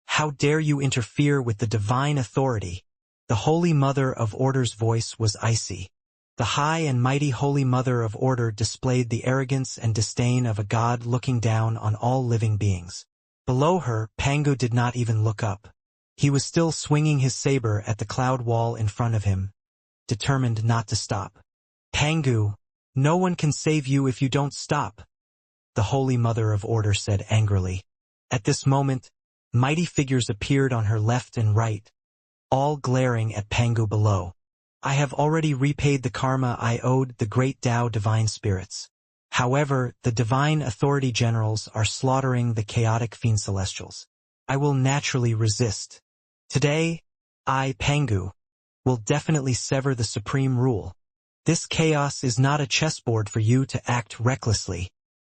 how dare you interfere with the divine authority? The Holy Mother of Order's voice was icy. The high and mighty Holy Mother of Order displayed the arrogance and disdain of a god looking down on all living beings. Below her, Pangu did not even look up. He was still swinging his saber at the cloud wall in front of him, determined not to stop. Pangu, no one can save you if you don't stop, the Holy Mother of Order said angrily. At this moment, mighty figures appeared on her left and right, all glaring at Pangu below. I have already repaid the karma I owed the great Tao divine spirits. However, the divine authority generals are slaughtering the chaotic fiend celestials. I will naturally resist. Today, I, Pangu, will definitely sever the supreme rule. This chaos is not a chessboard for you to act recklessly.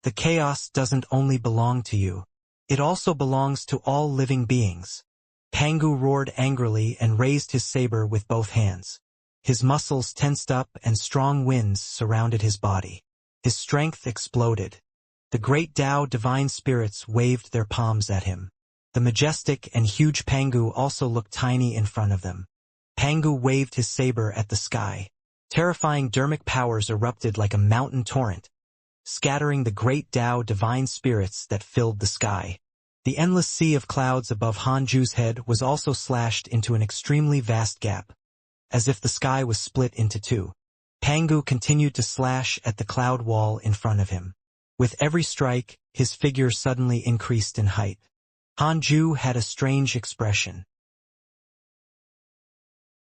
The chaos doesn't only belong to you. It also belongs to all living beings. Pangu roared angrily and raised his saber with both hands. His muscles tensed up and strong winds surrounded his body. His strength exploded. The great Tao divine spirits waved their palms at him. The majestic and huge Pangu also looked tiny in front of them. Pangu waved his saber at the sky. Terrifying dermic powers erupted like a mountain torrent, scattering the great Tao divine spirits that filled the sky. The endless sea of clouds above Hanju's head was also slashed into an extremely vast gap, as if the sky was split into two. Pangu continued to slash at the cloud wall in front of him. With every strike, his figure suddenly increased in height. Hanju had a strange expression.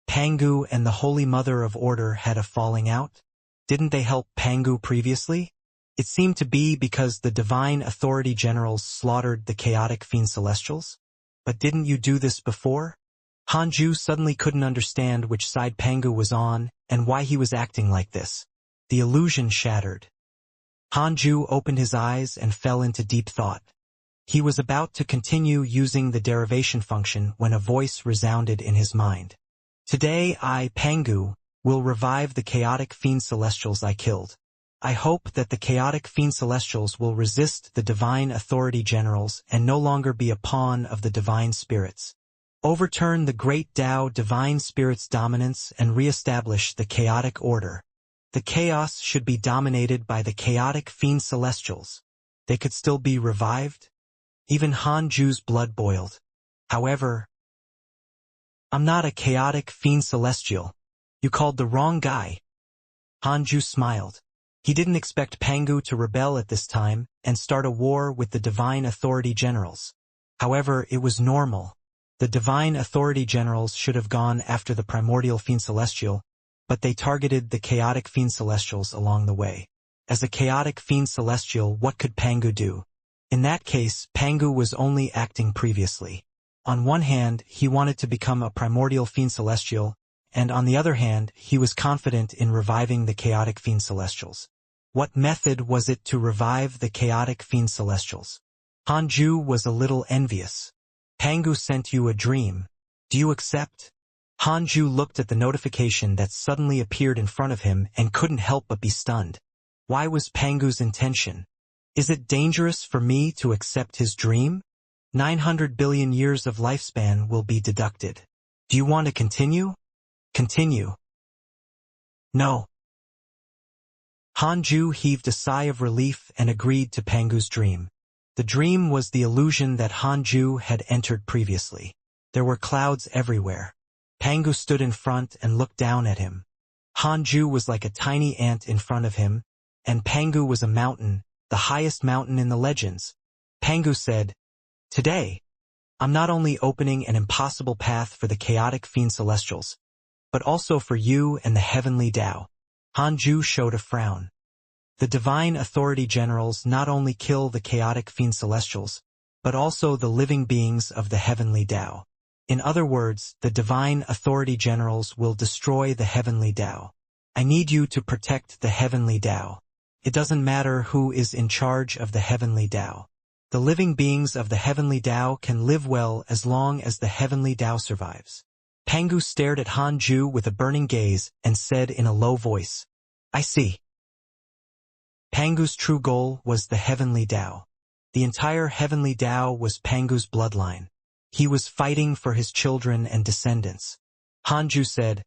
Pangu and the Holy Mother of Order had a falling out? Didn't they help Pangu previously? It seemed to be because the divine authority generals slaughtered the chaotic fiend celestials. But didn't you do this before? Hanju suddenly couldn't understand which side Pangu was on and why he was acting like this. The illusion shattered. Hanju opened his eyes and fell into deep thought. He was about to continue using the derivation function when a voice resounded in his mind. Today I, Pangu, will revive the chaotic fiend celestials I killed. I hope that the chaotic fiend celestials will resist the divine authority generals and no longer be a pawn of the divine spirits. Overturn the great Tao divine spirits' dominance and re-establish the chaotic order. The chaos should be dominated by the chaotic fiend celestials. They could still be revived? Even Hanju's blood boiled. However, I'm not a chaotic fiend celestial. You called the wrong guy. Hanju smiled. He didn't expect Pangu to rebel at this time and start a war with the divine authority generals. However, it was normal. The divine authority generals should have gone after the primordial fiend celestial, but they targeted the chaotic fiend celestials along the way. As a chaotic fiend celestial, what could Pangu do? In that case, Pangu was only acting previously. On one hand, he wanted to become a primordial fiend celestial, and on the other hand, he was confident in reviving the chaotic fiend celestials. What method was it to revive the chaotic fiend celestials? Hanju was a little envious. Pangu sent you a dream. Do you accept? Hanju looked at the notification that suddenly appeared in front of him and couldn't help but be stunned. Why was Pangu's intention? Is it dangerous for me to accept his dream? 900 billion years of lifespan will be deducted. Do you want to continue? Continue. No. Hanju heaved a sigh of relief and agreed to Pangu's dream. The dream was the illusion that Hanju had entered previously. There were clouds everywhere. Pangu stood in front and looked down at him. Hanju was like a tiny ant in front of him, and Pangu was a mountain, the highest mountain in the legends. Pangu said, "Today, I'm not only opening an impossible path for the chaotic fiend celestials, but also for you and the heavenly Tao." Hanju showed a frown. The divine authority generals not only kill the chaotic fiend celestials, but also the living beings of the heavenly Tao. In other words, the divine authority generals will destroy the heavenly Tao. I need you to protect the heavenly Tao. It doesn't matter who is in charge of the heavenly Tao. The living beings of the heavenly Tao can live well as long as the heavenly Tao survives. Pangu stared at Hanju with a burning gaze and said in a low voice, "I see." Pangu's true goal was the heavenly Tao. The entire heavenly Tao was Pangu's bloodline. He was fighting for his children and descendants. Hanju said,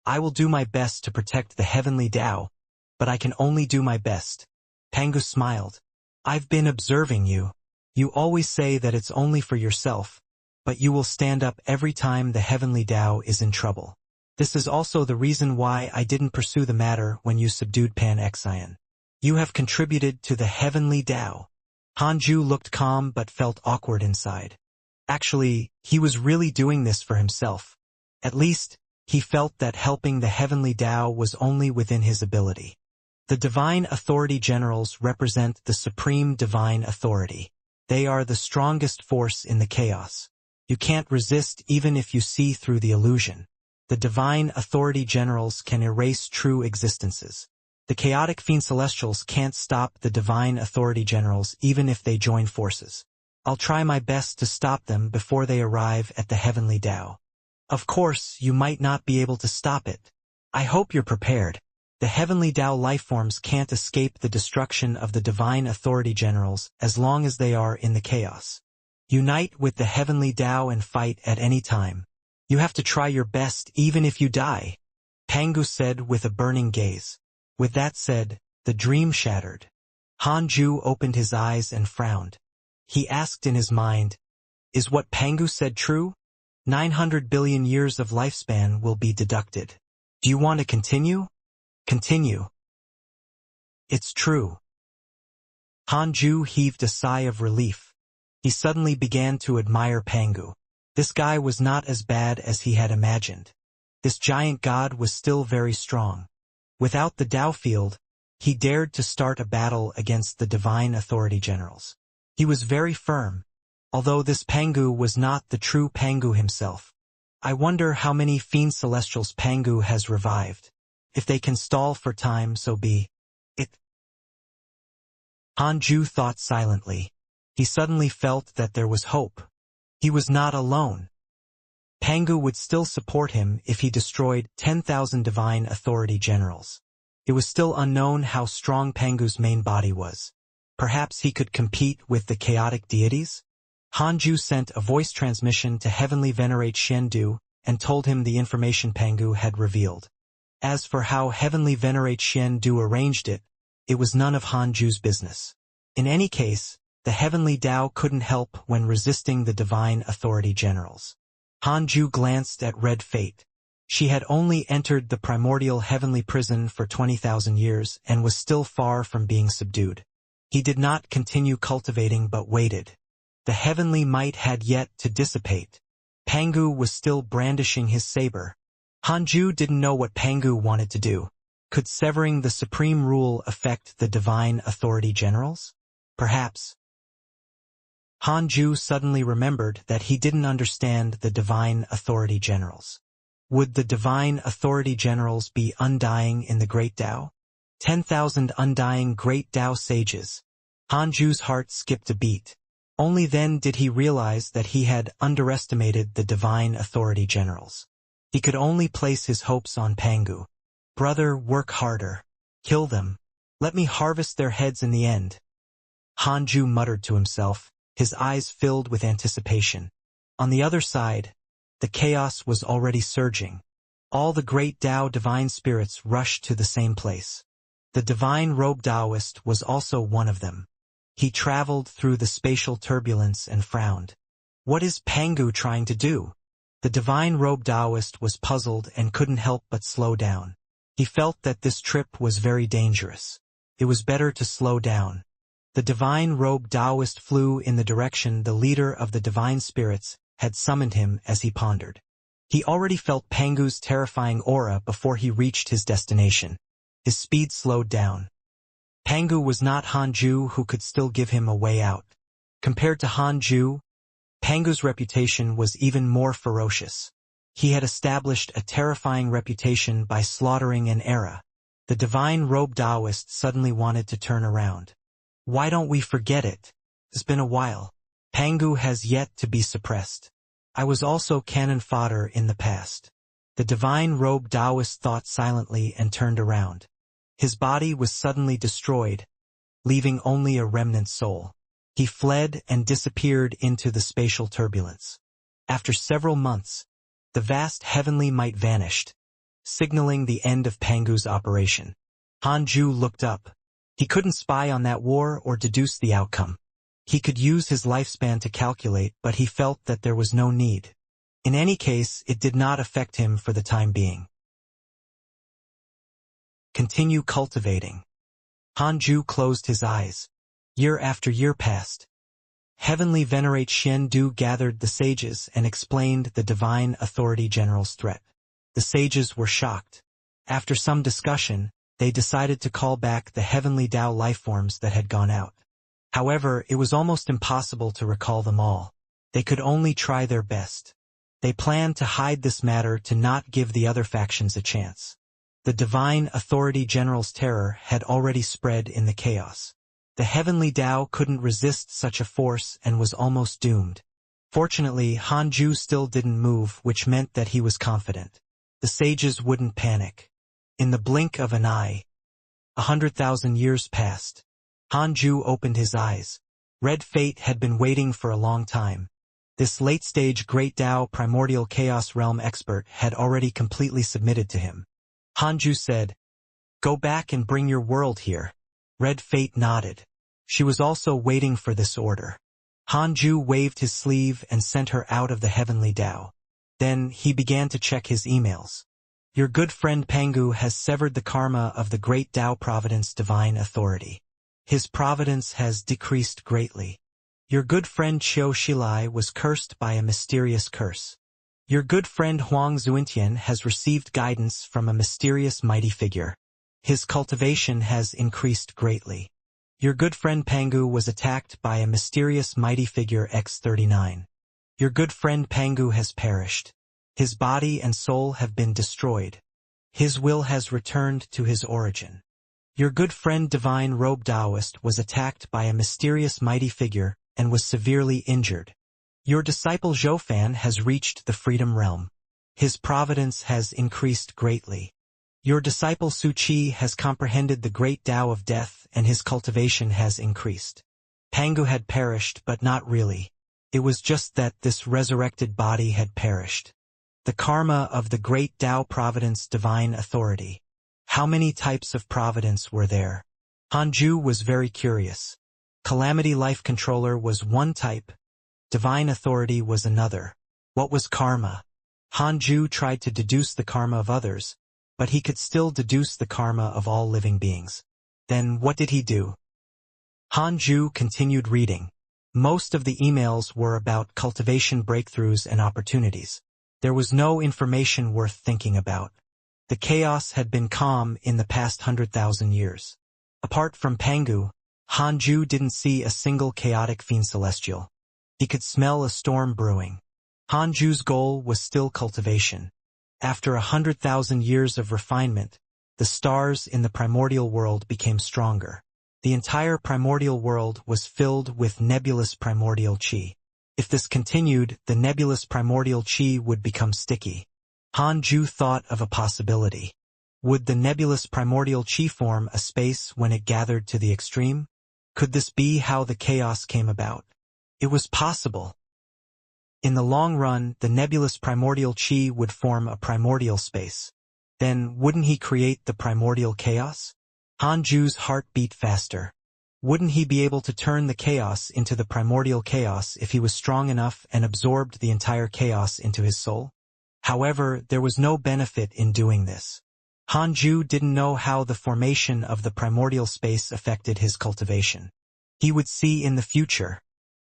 "I will do my best to protect the heavenly Tao, but I can only do my best." Pangu smiled. "I've been observing you. You always say that it's only for yourself, but you will stand up every time the heavenly Tao is in trouble. This is also the reason why I didn't pursue the matter when you subdued Pan-Xian. You have contributed to the heavenly Tao." Hanju looked calm but felt awkward inside. Actually, he was really doing this for himself. At least, he felt that helping the heavenly Tao was only within his ability. The divine authority generals represent the supreme divine authority. They are the strongest force in the chaos. You can't resist even if you see through the illusion. The divine authority generals can erase true existences. The chaotic fiend celestials can't stop the divine authority generals even if they join forces. I'll try my best to stop them before they arrive at the heavenly Tao. Of course, you might not be able to stop it. I hope you're prepared. The heavenly Tao lifeforms can't escape the destruction of the divine authority generals as long as they are in the chaos. Unite with the heavenly Tao and fight at any time. You have to try your best even if you die, Pangu said with a burning gaze. With that said, the dream shattered. Hanju opened his eyes and frowned. He asked in his mind, is what Pangu said true? 900 billion years of lifespan will be deducted. Do you want to continue? Continue. It's true. Hanju heaved a sigh of relief. He suddenly began to admire Pangu. This guy was not as bad as he had imagined. This giant god was still very strong. Without the Tao field, he dared to start a battle against the divine authority generals. He was very firm, although this Pangu was not the true Pangu himself. I wonder how many fiend celestials Pangu has revived. If they can stall for time, so be it. Hanju thought silently. He suddenly felt that there was hope. He was not alone. Pangu would still support him if he destroyed 10,000 divine authority generals. It was still unknown how strong Pangu's main body was. Perhaps he could compete with the chaotic deities? Hanju sent a voice transmission to Heavenly Venerate Xiandu and told him the information Pangu had revealed. As for how Heavenly Venerate Xiandu arranged it, it was none of Hanju's business. In any case, the heavenly Tao couldn't help when resisting the divine authority generals. Hanju glanced at Red Fate. She had only entered the primordial heavenly prison for 20,000 years and was still far from being subdued. He did not continue cultivating but waited. The heavenly might had yet to dissipate. Pangu was still brandishing his saber. Hanju didn't know what Pangu wanted to do. Could severing the supreme rule affect the divine authority generals? Perhaps. Hanju suddenly remembered that he didn't understand the divine authority generals. Would the divine authority generals be undying in the Great Tao? 10,000 undying Great Tao sages. Hanju's heart skipped a beat. Only then did he realize that he had underestimated the divine authority generals. He could only place his hopes on Pangu. Brother, work harder. Kill them. Let me harvest their heads in the end. Hanju muttered to himself, his eyes filled with anticipation. On the other side, the chaos was already surging. All the great Tao divine spirits rushed to the same place. The divine robe Taoist was also one of them. He traveled through the spatial turbulence and frowned. What is Pangu trying to do? The divine robe Taoist was puzzled and couldn't help but slow down. He felt that this trip was very dangerous. It was better to slow down. The divine robe Taoist flew in the direction the leader of the divine spirits had summoned him as he pondered. He already felt Pangu's terrifying aura before he reached his destination. His speed slowed down. Pangu was not Hanju, who could still give him a way out. Compared to Hanju, Pangu's reputation was even more ferocious. He had established a terrifying reputation by slaughtering an era. The divine robe Taoist suddenly wanted to turn around. Why don't we forget it? It's been a while. Pangu has yet to be suppressed. I was also cannon fodder in the past. The divine robe Taoist thought silently and turned around. His body was suddenly destroyed, leaving only a remnant soul. He fled and disappeared into the spatial turbulence. After several months, the vast heavenly might vanished, signaling the end of Pangu's operation. Hanju looked up. He couldn't spy on that war or deduce the outcome. He could use his lifespan to calculate, but he felt that there was no need. In any case, it did not affect him for the time being. Continue cultivating. Hanju closed his eyes. Year after year passed. Heavenly Venerate Xiandu gathered the sages and explained the divine authority general's threat. The sages were shocked. After some discussion, They decided to call back the heavenly Tao lifeforms that had gone out. However, it was almost impossible to recall them all. They could only try their best. They planned to hide this matter to not give the other factions a chance. The divine authority general's terror had already spread in the chaos. The heavenly Tao couldn't resist such a force and was almost doomed. Fortunately, Hanju still didn't move, which meant that he was confident. The sages wouldn't panic. In the blink of an eye, 100,000 years passed. Hanju opened his eyes. Red Fate had been waiting for a long time. This late-stage Great Tao primordial chaos realm expert had already completely submitted to him. Hanju said, "Go back and bring your world here." Red Fate nodded. She was also waiting for this order. Hanju waved his sleeve and sent her out of the heavenly Tao. Then he began to check his emails. "Your good friend Pangu has severed the karma of the Great Tao Providence Divine Authority. His providence has decreased greatly. Your good friend Qiu Shilai was cursed by a mysterious curse. Your good friend Huang Zuintian has received guidance from a mysterious mighty figure. His cultivation has increased greatly. Your good friend Pangu was attacked by a mysterious mighty figure X39. Your good friend Pangu has perished. His body and soul have been destroyed. His will has returned to his origin. Your good friend Divine Robe Taoist was attacked by a mysterious mighty figure and was severely injured. Your disciple Zhoufan has reached the freedom realm. His providence has increased greatly. Your disciple Su Qi has comprehended the great Tao of death and his cultivation has increased. Pangu had perished, but not really. It was just that this resurrected body had perished. The karma of the great Tao Providence Divine Authority. How many types of providence were there? Hanju was very curious. Calamity Life Controller was one type. Divine Authority was another. What was karma? Hanju tried to deduce the karma of others, but he could still deduce the karma of all living beings. Then what did he do? Hanju continued reading. Most of the emails were about cultivation breakthroughs and opportunities. There was no information worth thinking about. The chaos had been calm in the past 100,000 years. Apart from Pangu, Hanju didn't see a single chaotic fiend celestial. He could smell a storm brewing. Hanju's goal was still cultivation. After 100,000 years of refinement, the stars in the primordial world became stronger. The entire primordial world was filled with nebulous primordial chi. If this continued, the nebulous primordial chi would become sticky. Hanju thought of a possibility. Would the nebulous primordial chi form a space when it gathered to the extreme? Could this be how the chaos came about? It was possible. In the long run, the nebulous primordial chi would form a primordial space. Then, wouldn't he create the primordial chaos? Hanju's heart beat faster. Wouldn't he be able to turn the chaos into the primordial chaos if he was strong enough and absorbed the entire chaos into his soul? However, there was no benefit in doing this. Hanju didn't know how the formation of the primordial space affected his cultivation. He would see in the future.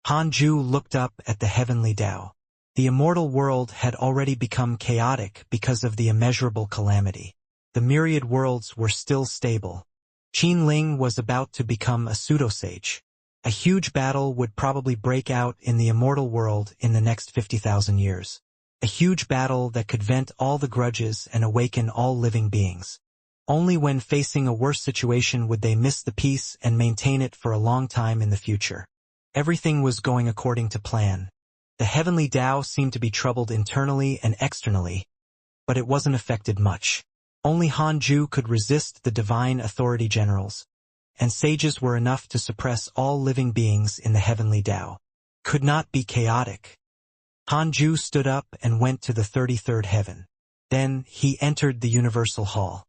Hanju looked up at the heavenly Tao. The immortal world had already become chaotic because of the immeasurable calamity. The myriad worlds were still stable. Qin Ling was about to become a pseudo-sage. A huge battle would probably break out in the immortal world in the next 50,000 years. A huge battle that could vent all the grudges and awaken all living beings. Only when facing a worse situation would they miss the peace and maintain it for a long time in the future. Everything was going according to plan. The heavenly Tao seemed to be troubled internally and externally, but it wasn't affected much. Only Hanju could resist the divine authority generals, and sages were enough to suppress all living beings in the heavenly Tao. Could not be chaotic. Hanju stood up and went to the 33rd heaven. Then he entered the Universal Hall.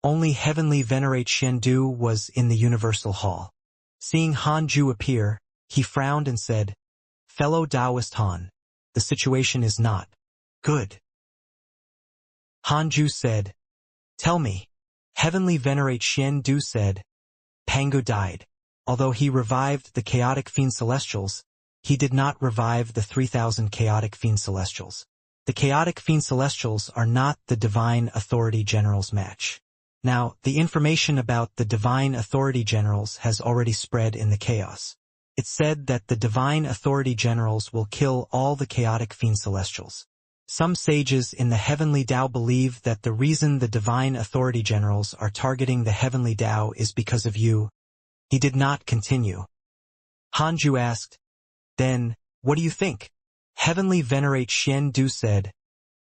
Only Heavenly Venerate Shendu was in the Universal Hall. Seeing Hanju appear, he frowned and said, "Fellow Taoist Han, the situation is not good." Hanju said, "Tell me." Heavenly Venerate Shendu said, "Pangu died. Although he revived the chaotic fiend celestials, he did not revive the 3,000 chaotic fiend celestials. The chaotic fiend celestials are not the divine authority general's match. Now, the information about the divine authority generals has already spread in the chaos. It's said that the divine authority generals will kill all the chaotic fiend celestials. Some sages in the heavenly Tao believe that the reason the divine authority generals are targeting the heavenly Tao is because of you. He did not continue. Hanju asked, "Then, what do you think?" Heavenly Venerate Xian Du said,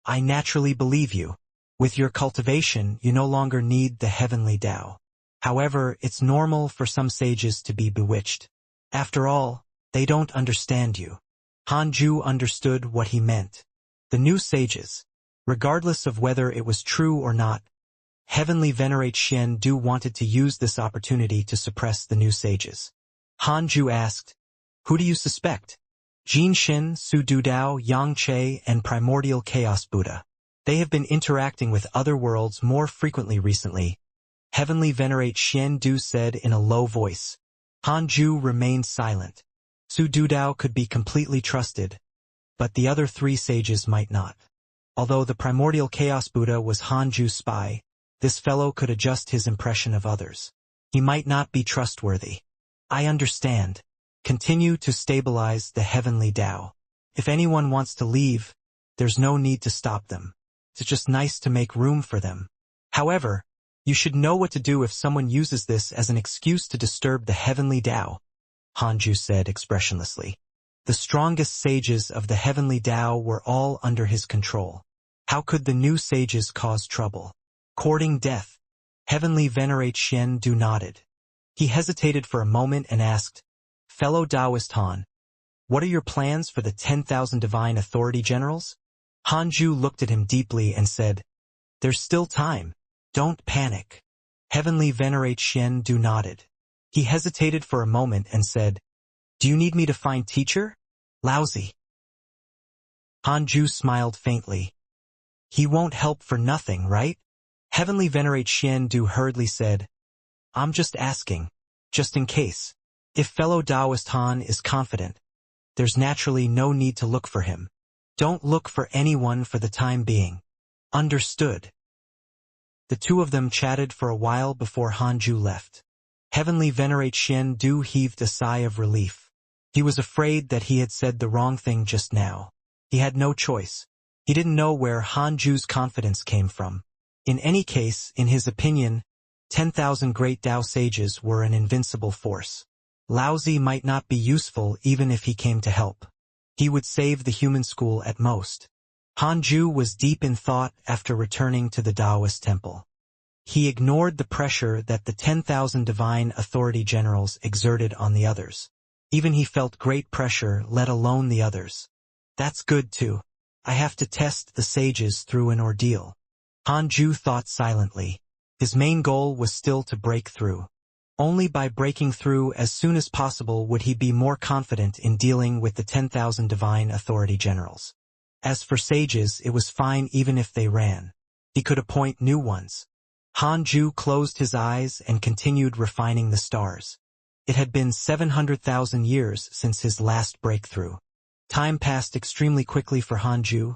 "I naturally believe you. With your cultivation, you no longer need the heavenly Tao. However, it's normal for some sages to be bewitched. After all, they don't understand you." Hanju understood what he meant. The new sages, regardless of whether it was true or not, Heavenly Venerate Xian Du wanted to use this opportunity to suppress the new sages. Hanju asked, "Who do you suspect?" Jin Shin, Su Dudao, Yang Che, and Primordial Chaos Buddha. They have been interacting with other worlds more frequently recently. Heavenly Venerate Xian Du said in a low voice. Hanju remained silent. Su Dudao could be completely trusted, but the other three sages might not. Although the Primordial Chaos Buddha was Hanju's spy, this fellow could adjust his impression of others. He might not be trustworthy. I understand. Continue to stabilize the heavenly Tao. If anyone wants to leave, there's no need to stop them. It's just nice to make room for them. However, you should know what to do if someone uses this as an excuse to disturb the heavenly Tao, Hanju said expressionlessly. The strongest sages of the heavenly Tao were all under his control. How could the new sages cause trouble? Courting death. Heavenly Venerate Xian Du nodded. He hesitated for a moment and asked, "Fellow Taoist Han, what are your plans for the 10,000 divine authority generals?" Hanju looked at him deeply and said, "There's still time. Don't panic." Heavenly Venerate Xian Du nodded. He hesitated for a moment and said, "Do you need me to find teacher? Lousy." Hanju smiled faintly. "He won't help for nothing, right?" Heavenly Venerate Xian Du hurriedly said, "I'm just asking, just in case. If fellow Taoist Han is confident, there's naturally no need to look for him. Don't look for anyone for the time being. Understood." The two of them chatted for a while before Hanju left. Heavenly Venerate Xian Du heaved a sigh of relief. He was afraid that he had said the wrong thing just now. He had no choice. He didn't know where Hanju's confidence came from. In any case, in his opinion, 10,000 great Tao sages were an invincible force. Lousy might not be useful even if he came to help. He would save the human school at most. Hanju was deep in thought after returning to the Taoist temple. He ignored the pressure that the 10,000 divine authority generals exerted on the others. Even he felt great pressure, let alone the others. That's good too. I have to test the sages through an ordeal. Hanju thought silently. His main goal was still to break through. Only by breaking through as soon as possible would he be more confident in dealing with the 10,000 divine authority generals. As for sages, it was fine even if they ran. He could appoint new ones. Hanju closed his eyes and continued refining the stars. It had been 700,000 years since his last breakthrough. Time passed extremely quickly for Hanju,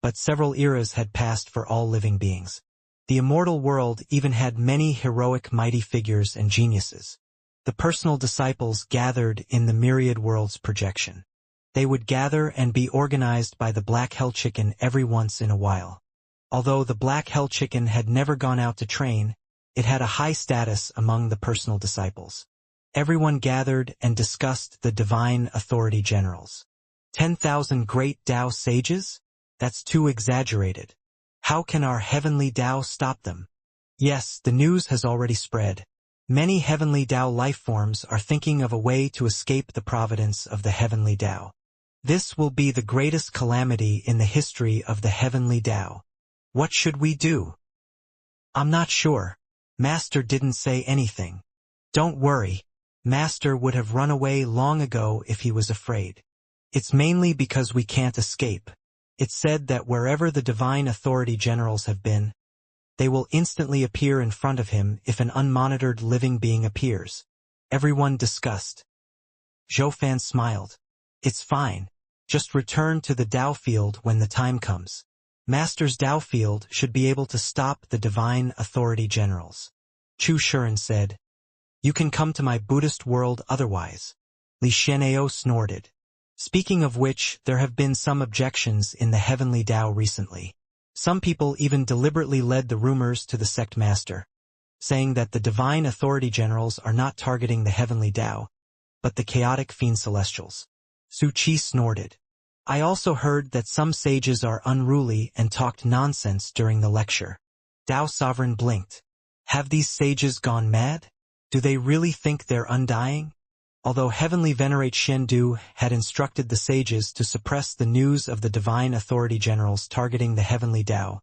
but several eras had passed for all living beings. The immortal world even had many heroic mighty figures and geniuses. The personal disciples gathered in the myriad worlds projection. They would gather and be organized by the Black Hell Chicken every once in a while. Although the Black Hell Chicken had never gone out to train, it had a high status among the personal disciples. Everyone gathered and discussed the divine authority generals. 10,000 great Tao sages? That's too exaggerated. How can our heavenly Tao stop them? Yes, the news has already spread. Many heavenly Tao life forms are thinking of a way to escape the providence of the heavenly Tao. This will be the greatest calamity in the history of the heavenly Tao. What should we do? I'm not sure. Master didn't say anything. Don't worry. Master would have run away long ago if he was afraid. It's mainly because we can't escape. It's said that wherever the divine authority generals have been, they will instantly appear in front of him if an unmonitored living being appears. Everyone discussed. Zhou smiled. It's fine. Just return to the Tao field when the time comes. Master's Dao field should be able to stop the divine authority generals. Chu Shuren said, "You can come to my Buddhist world otherwise." Li Xianxia snorted. Speaking of which, there have been some objections in the heavenly Dao recently. Some people even deliberately led the rumors to the sect master, saying that the divine authority generals are not targeting the heavenly Dao, but the chaotic fiend celestials. Su Qi snorted. I also heard that some sages are unruly and talked nonsense during the lecture. Dao Sovereign blinked. Have these sages gone mad? Do they really think they're undying? Although Heavenly Venerate Shendu had instructed the sages to suppress the news of the divine authority generals targeting the heavenly Dao,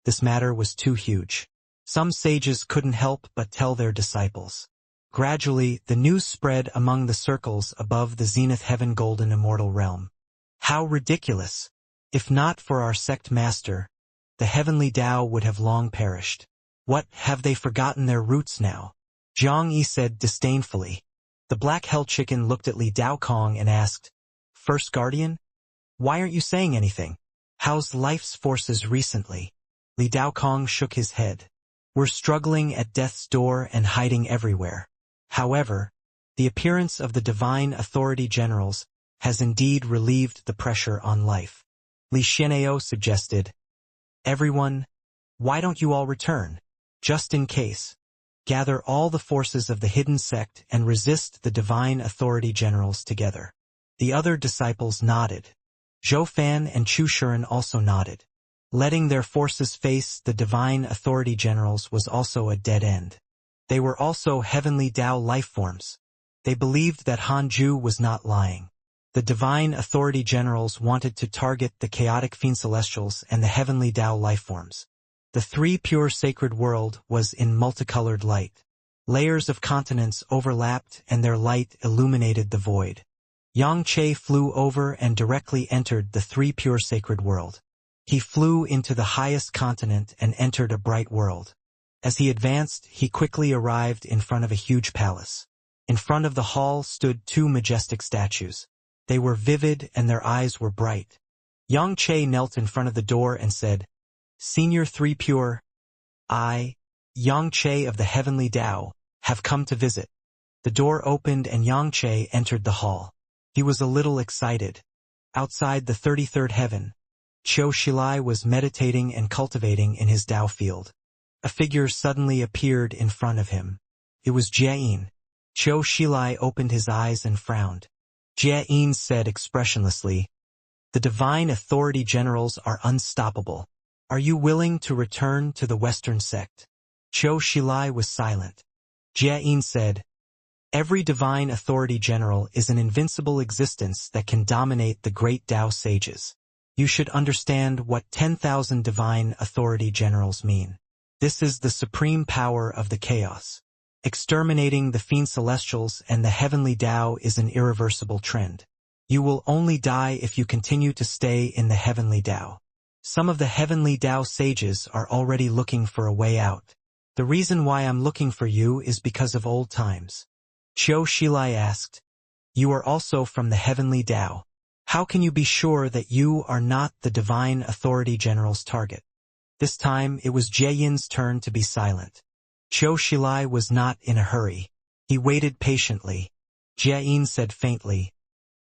this matter was too huge. Some sages couldn't help but tell their disciples. Gradually, the news spread among the circles above the zenith heaven golden immortal realm. How ridiculous! If not for our sect master, the heavenly Dao would have long perished. What, have they forgotten their roots now? Zhang Yi said disdainfully. The black hell chicken looked at Li Daokong and asked, First Guardian? Why aren't you saying anything? How's life's forces recently? Li Daokong shook his head. We're struggling at death's door and hiding everywhere. However, the appearance of the divine authority generals has indeed relieved the pressure on life. Li Xianxia suggested, Everyone, why don't you all return? Just in case. Gather all the forces of the hidden sect and resist the divine authority generals together. The other disciples nodded. Zhou Fan and Chu Shuren also nodded. Letting their forces face the divine authority generals was also a dead end. They were also heavenly Dao lifeforms. They believed that Hanju was not lying. The divine authority generals wanted to target the chaotic fiend celestials and the heavenly Dao lifeforms. The three pure sacred world was in multicolored light. Layers of continents overlapped and their light illuminated the void. Yang Che flew over and directly entered the three pure sacred world. He flew into the highest continent and entered a bright world. As he advanced, he quickly arrived in front of a huge palace. In front of the hall stood two majestic statues. They were vivid and their eyes were bright. Yang Che knelt in front of the door and said, Senior Three Pure, I, Yang Che of the Heavenly Dao, have come to visit. The door opened and Yang Che entered the hall. He was a little excited. Outside the 33rd heaven, Qiu Shilai was meditating and cultivating in his Dao field. A figure suddenly appeared in front of him. It was Jieyin. Qiu Shilai opened his eyes and frowned. Jieyin said expressionlessly, The divine authority generals are unstoppable. Are you willing to return to the Western sect? Qiu Shilai was silent. Jieyin said, Every divine authority general is an invincible existence that can dominate the great Dao sages. You should understand what 10,000 divine authority generals mean. This is the supreme power of the chaos. Exterminating the fiend celestials and the heavenly Dao is an irreversible trend. You will only die if you continue to stay in the heavenly Dao. Some of the heavenly Dao sages are already looking for a way out. The reason why I'm looking for you is because of old times. Qiu Shilai asked, You are also from the heavenly Dao. How can you be sure that you are not the divine authority general's target? This time it was Jieyin's turn to be silent. Qiu Shilai was not in a hurry. He waited patiently. Jieyin said faintly,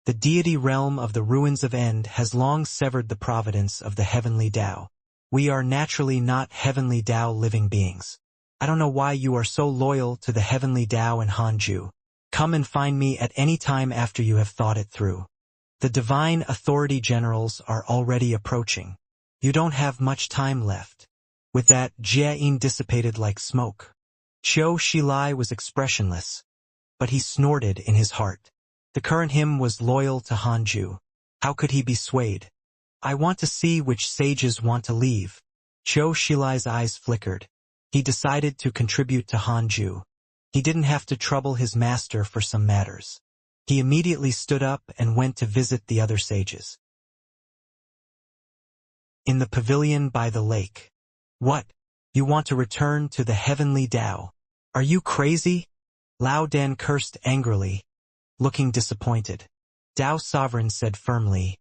The deity realm of the ruins of End has long severed the providence of the heavenly Dao. We are naturally not heavenly Dao living beings. I don't know why you are so loyal to the heavenly Dao and Hanju. Come and find me at any time after you have thought it through. The divine authority generals are already approaching. You don't have much time left. With that, Jieyin dissipated like smoke. Qiu Shilai was expressionless, but he snorted in his heart. The current him was loyal to Hanju. How could he be swayed? I want to see which sages want to leave. Qiu Shilai's eyes flickered. He decided to contribute to Hanju. He didn't have to trouble his master for some matters. He immediately stood up and went to visit the other sages. In the pavilion by the lake. What? You want to return to the heavenly Dao? Are you crazy? Lao Dan cursed angrily, looking disappointed. Dao Sovereign said firmly,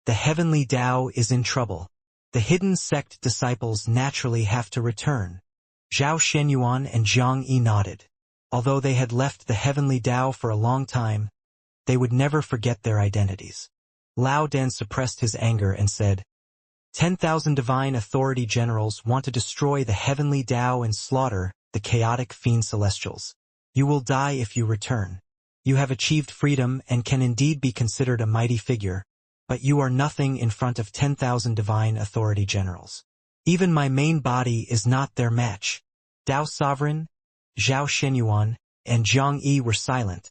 The heavenly Dao is in trouble. The hidden sect disciples naturally have to return. Zhao Shenyuan and Zhang Yi nodded. Although they had left the heavenly Tao for a long time, they would never forget their identities. Lao Dan suppressed his anger and said, 10,000 divine authority generals want to destroy the heavenly Tao and slaughter the chaotic fiend celestials. You will die if you return. You have achieved freedom and can indeed be considered a mighty figure, but you are nothing in front of 10,000 divine authority generals. Even my main body is not their match. Tao Sovereign, Zhao Shenyuan, and Zhang Yi were silent,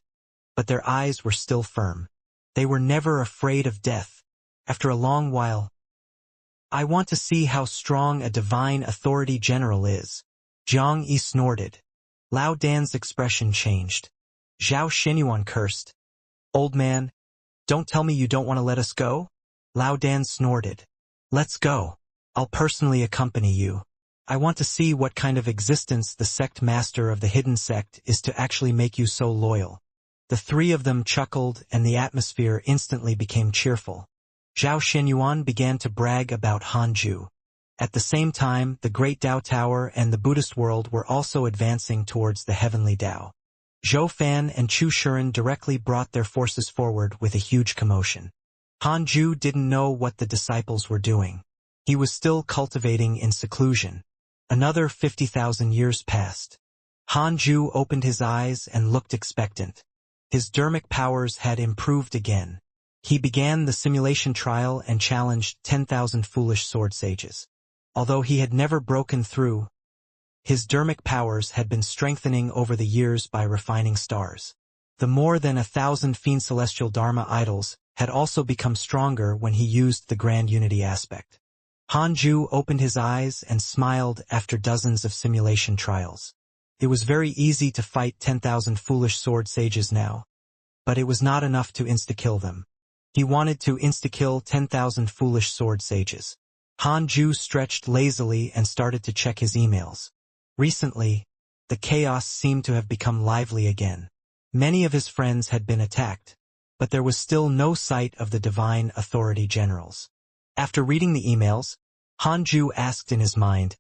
but their eyes were still firm. They were never afraid of death. After a long while, I want to see how strong a divine authority general is. Zhang Yi snorted. Lao Dan's expression changed. Zhao Shenyuan cursed. Old man, don't tell me you don't want to let us go? Lao Dan snorted. Let's go. I'll personally accompany you. I want to see what kind of existence the sect master of the hidden sect is to actually make you so loyal. The three of them chuckled and the atmosphere instantly became cheerful. Zhao Shenyuan began to brag about Hanju. At the same time, the Great Tao Tower and the Buddhist world were also advancing towards the heavenly Tao. Zhou Fan and Chu Shuren directly brought their forces forward with a huge commotion. Hanju didn't know what the disciples were doing. He was still cultivating in seclusion. Another 50,000 years passed. Hanju opened his eyes and looked expectant. His dermic powers had improved again. He began the simulation trial and challenged 10,000 foolish sword sages. Although he had never broken through, his dermic powers had been strengthening over the years by refining stars. The more than 1,000 fiend celestial Dharma idols had also become stronger when he used the grand unity aspect. Hanju opened his eyes and smiled after dozens of simulation trials. It was very easy to fight 10,000 foolish sword sages now, but it was not enough to insta-kill them. He wanted to insta-kill 10,000 foolish sword sages. Hanju stretched lazily and started to check his emails. Recently, the chaos seemed to have become lively again. Many of his friends had been attacked, but there was still no sight of the divine authority generals. After reading the emails, Hanju asked in his mind,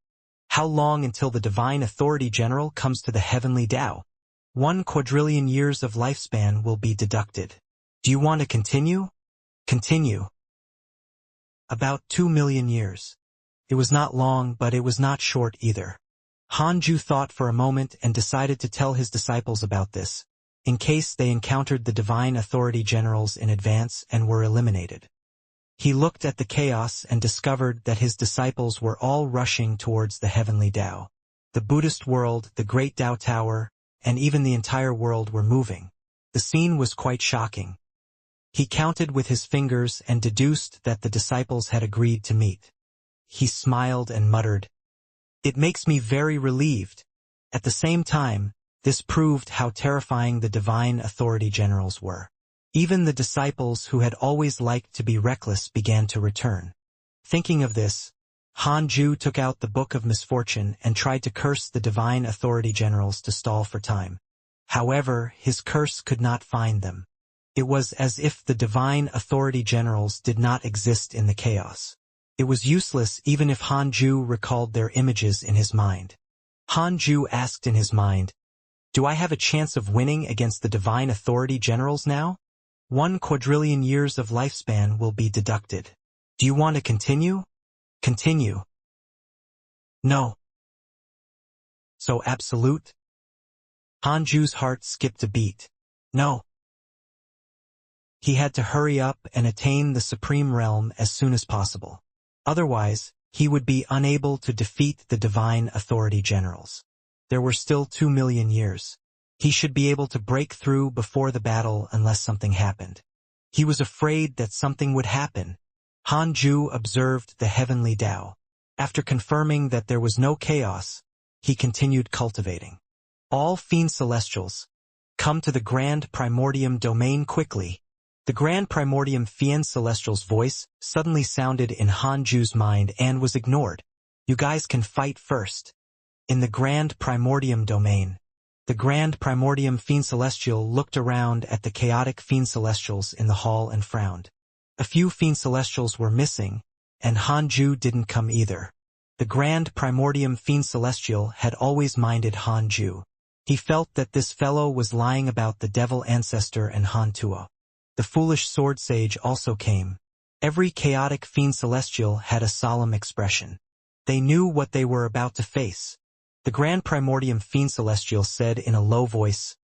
how long until the divine authority general comes to the heavenly Tao? 1 quadrillion years of lifespan will be deducted. Do you want to continue? Continue. About 2 million years. It was not long, but it was not short either. Hanju thought for a moment and decided to tell his disciples about this, in case they encountered the divine authority generals in advance and were eliminated. He looked at the chaos and discovered that his disciples were all rushing towards the heavenly Tao. The Buddhist world, the Great Tao Tower, and even the entire world were moving. The scene was quite shocking. He counted with his fingers and deduced that the disciples had agreed to meet. He smiled and muttered, "It makes me very relieved." At the same time, this proved how terrifying the divine authority generals were. Even the disciples who had always liked to be reckless began to return. Thinking of this, Hanju took out the Book of Misfortune and tried to curse the divine authority generals to stall for time. However, his curse could not find them. It was as if the divine authority generals did not exist in the chaos. It was useless even if Hanju recalled their images in his mind. Hanju asked in his mind, "Do I have a chance of winning against the divine authority generals now? 1 quadrillion years of lifespan will be deducted. Do you want to continue? Continue." No. So absolute? Hanju's heart skipped a beat. No. He had to hurry up and attain the supreme realm as soon as possible. Otherwise, he would be unable to defeat the divine authority generals. There were still 2 million years. He should be able to break through before the battle unless something happened. He was afraid that something would happen. Hanju observed the heavenly Tao. After confirming that there was no chaos, he continued cultivating. All fiend celestials, come to the grand primordium domain quickly. The grand primordium fiend celestial's voice suddenly sounded in Hanju's mind and was ignored. You guys can fight first. In the grand primordium domain. The grand primordium fiend celestial looked around at the chaotic fiend celestials in the hall and frowned. A few fiend celestials were missing, and Hanju didn't come either. The Grand Primordium Fiend Celestial had always minded Hanju. He felt that this fellow was lying about the devil ancestor and Hantuo. The foolish sword sage also came. Every chaotic fiend celestial had a solemn expression. They knew what they were about to face. The Grand Primordium Fiend Celestial said in a low voice,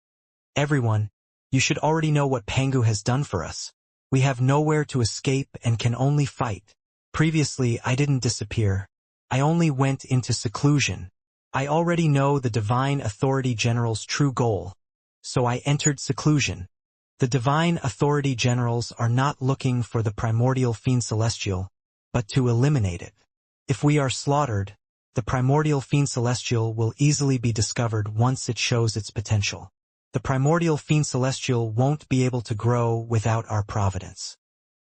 "Everyone, you should already know what Pangu has done for us. We have nowhere to escape and can only fight. Previously, I didn't disappear. I only went into seclusion. I already know the Divine Authority General's true goal, so I entered seclusion. The Divine Authority Generals are not looking for the Primordial Fiend Celestial, but to eliminate it. If we are slaughtered, the Primordial Fiend Celestial will easily be discovered once it shows its potential. The Primordial Fiend Celestial won't be able to grow without our providence.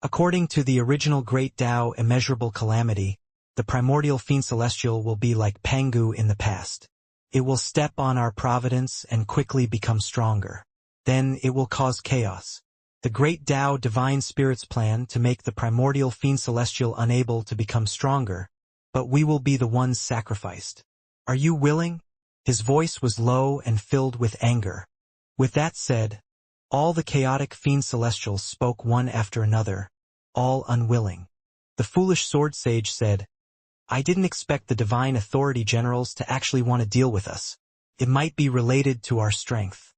According to the original Great Tao Immeasurable Calamity, the Primordial Fiend Celestial will be like Pangu in the past. It will step on our providence and quickly become stronger. Then it will cause chaos. The Great Tao Divine Spirits plan to make the Primordial Fiend Celestial unable to become stronger, but we will be the ones sacrificed. Are you willing?" His voice was low and filled with anger. With that said, all the chaotic Fiend Celestials spoke one after another, all unwilling. The foolish sword sage said, "I didn't expect the Divine Authority Generals to actually want to deal with us. It might be related to our strength.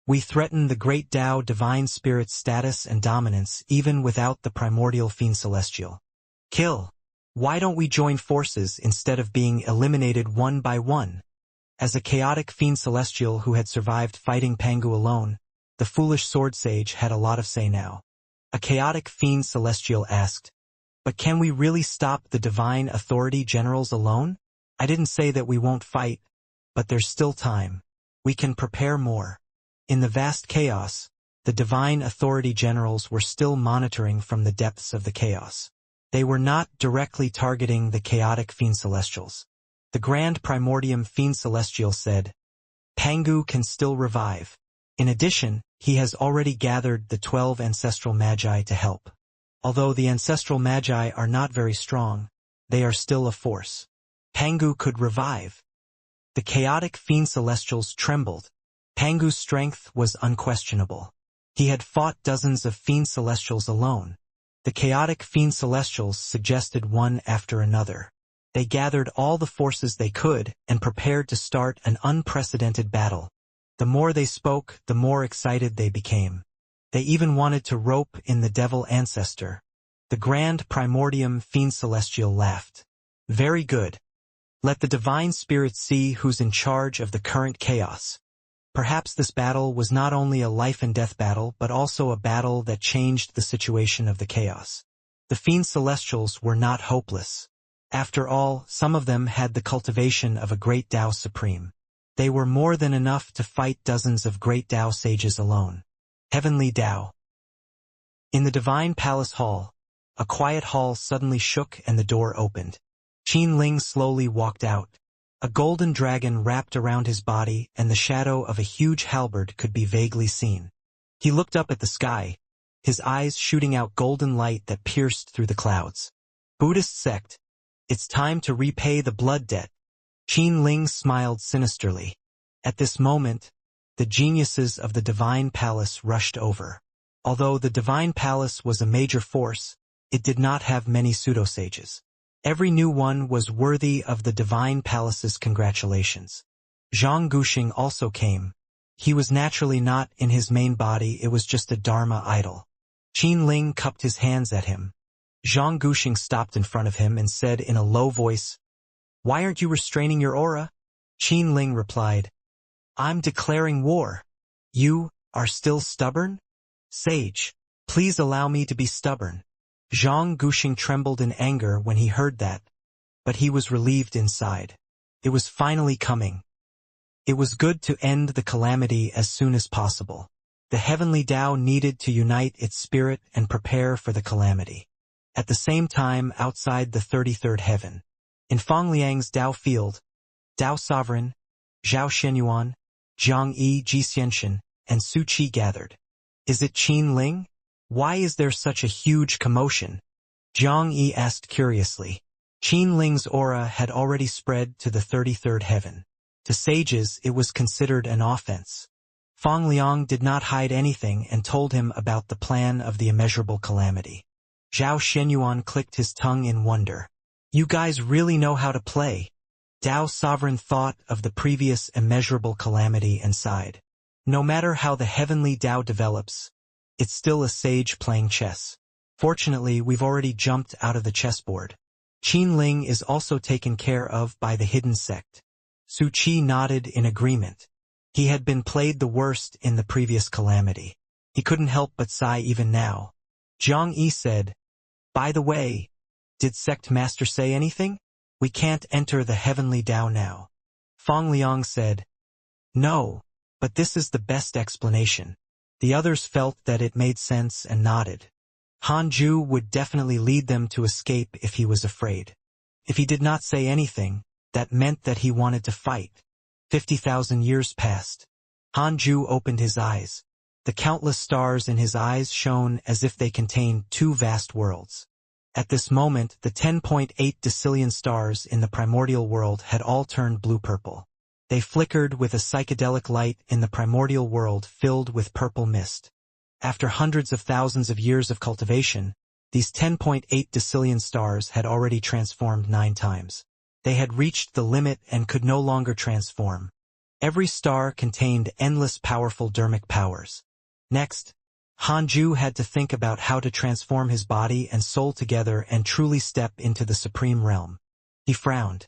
We threaten the Great Tao Divine Spirit's status and dominance even without the Primordial Fiend Celestial. Kill! Why don't we join forces instead of being eliminated one by one?" As a chaotic Fiend Celestial who had survived fighting Pangu alone, the foolish sword sage had a lot of say now. A chaotic Fiend Celestial asked, "But can we really stop the Divine Authority Generals alone? I didn't say that we won't fight, but there's still time. We can prepare more." In the vast chaos, the Divine Authority Generals were still monitoring from the depths of the chaos. They were not directly targeting the chaotic Fiend Celestials. The Grand Primordium Fiend Celestial said, "Pangu can still revive. In addition, he has already gathered the 12 ancestral magi to help. Although the ancestral magi are not very strong, they are still a force. Pangu could revive." The chaotic Fiend Celestials trembled. Pangu's strength was unquestionable. He had fought dozens of Fiend Celestials alone. The chaotic Fiend Celestials suggested one after another. They gathered all the forces they could and prepared to start an unprecedented battle. The more they spoke, the more excited they became. They even wanted to rope in the devil ancestor. The Grand Primordium Fiend Celestial laughed. "Very good. Let the Divine Spirit see who's in charge of the current chaos." Perhaps this battle was not only a life-and-death battle but also a battle that changed the situation of the chaos. The Fiend Celestials were not hopeless. After all, some of them had the cultivation of a Great Tao Supreme. They were more than enough to fight dozens of Great Tao sages alone. Heavenly Tao. In the Divine Palace Hall, a quiet hall suddenly shook and the door opened. Qin Ling slowly walked out. A golden dragon wrapped around his body and the shadow of a huge halberd could be vaguely seen. He looked up at the sky, his eyes shooting out golden light that pierced through the clouds. "Buddhist sect. It's time to repay the blood debt." Qin Ling smiled sinisterly. At this moment, the geniuses of the Divine Palace rushed over. Although the Divine Palace was a major force, it did not have many pseudo-sages. Every new one was worthy of the Divine Palace's congratulations. Zhang Guxing also came. He was naturally not in his main body, it was just a Dharma idol. Qin Ling cupped his hands at him. Zhang Guxing stopped in front of him and said in a low voice, "Why aren't you restraining your aura?" Qin Ling replied, "I'm declaring war. You are still stubborn? Sage, please allow me to be stubborn." Zhang Guxing trembled in anger when he heard that, but he was relieved inside. It was finally coming. It was good to end the calamity as soon as possible. The heavenly Tao needed to unite its spirit and prepare for the calamity. At the same time, outside the 33rd heaven, in Fangliang's Tao field, Tao Sovereign, Zhao Shenyuan, Zhang Yi Jixianshan, and Su Qi gathered. "Is it Qin Ling? Why is there such a huge commotion?" Jiang Yi asked curiously. Qin Ling's aura had already spread to the 33rd heaven. To sages, it was considered an offense. Fang Liang did not hide anything and told him about the plan of the immeasurable calamity. Zhao Shenyuan clicked his tongue in wonder. You guys really know how to play. Dao Sovereign thought of the previous immeasurable calamity and sighed. No matter how the heavenly Dao develops, it's still a sage playing chess. Fortunately, we've already jumped out of the chessboard. Qin Ling is also taken care of by the hidden sect. Su Qi nodded in agreement. He had been played the worst in the previous calamity. He couldn't help but sigh even now. Jiang Yi said, "By the way, did Sect Master say anything? We can't enter the heavenly Dao now." Fang Liang said, "No, but this is the best explanation." The others felt that it made sense and nodded. Han Ju would definitely lead them to escape if he was afraid. If he did not say anything, that meant that he wanted to fight. 50,000 years passed. Han Ju opened his eyes. The countless stars in his eyes shone as if they contained two vast worlds. At this moment, the 10.8 decillion stars in the primordial world had all turned blue-purple. They flickered with a psychedelic light in the primordial world filled with purple mist. After hundreds of thousands of years of cultivation, these 10.8 decillion stars had already transformed 9 times. They had reached the limit and could no longer transform. Every star contained endless powerful dermic powers. Next, Han Ju had to think about how to transform his body and soul together and truly step into the supreme realm. He frowned.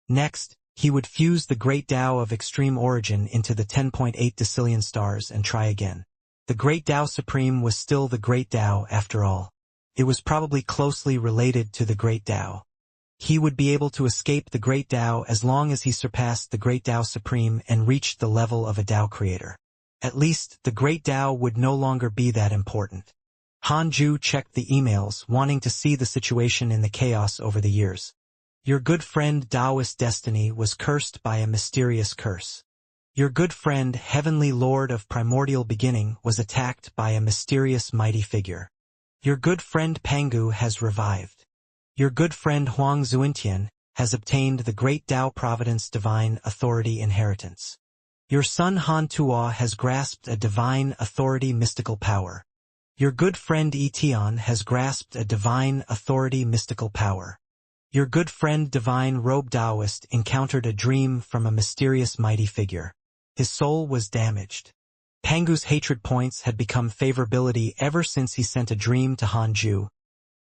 Next, he would fuse the great Tao of extreme origin into the 10.8 decillion stars and try again. The great Tao Supreme was still the great Tao after all. It was probably closely related to the great Tao. He would be able to escape the great Tao as long as he surpassed the great Tao Supreme and reached the level of a Tao creator. At least, the great Tao would no longer be that important. Han Ju checked the emails, wanting to see the situation in the chaos over the years. Your good friend Taoist Destiny was cursed by a mysterious curse. Your good friend Heavenly Lord of Primordial Beginning was attacked by a mysterious mighty figure. Your good friend Pangu has revived. Your good friend Huang Zuintian has obtained the great Tao Providence Divine Authority inheritance. Your son Han Tuo has grasped a divine authority mystical power. Your good friend Etian has grasped a divine authority mystical power. Your good friend Divine Robe Taoist encountered a dream from a mysterious mighty figure. His soul was damaged. Pangu's hatred points had become favorability ever since he sent a dream to Han Ju,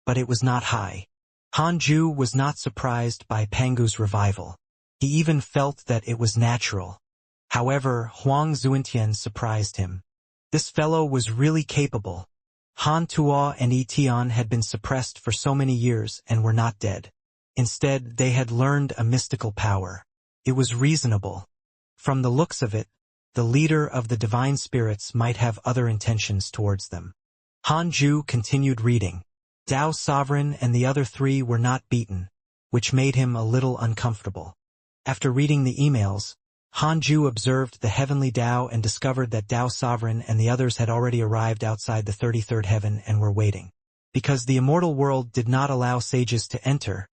but it was not high. Han Ju was not surprised by Pangu's revival. He even felt that it was natural. However, Huang Zuintian surprised him. This fellow was really capable. Han Tuo and Etian had been suppressed for so many years and were not dead. Instead, they had learned a mystical power. It was reasonable. From the looks of it, the leader of the divine spirits might have other intentions towards them. Han Ju continued reading. Dao Sovereign and the other 3 were not beaten, which made him a little uncomfortable. After reading the emails, Han Ju observed the heavenly Dao and discovered that Dao Sovereign and the others had already arrived outside the 33rd heaven and were waiting. Because the immortal world did not allow sages to enter,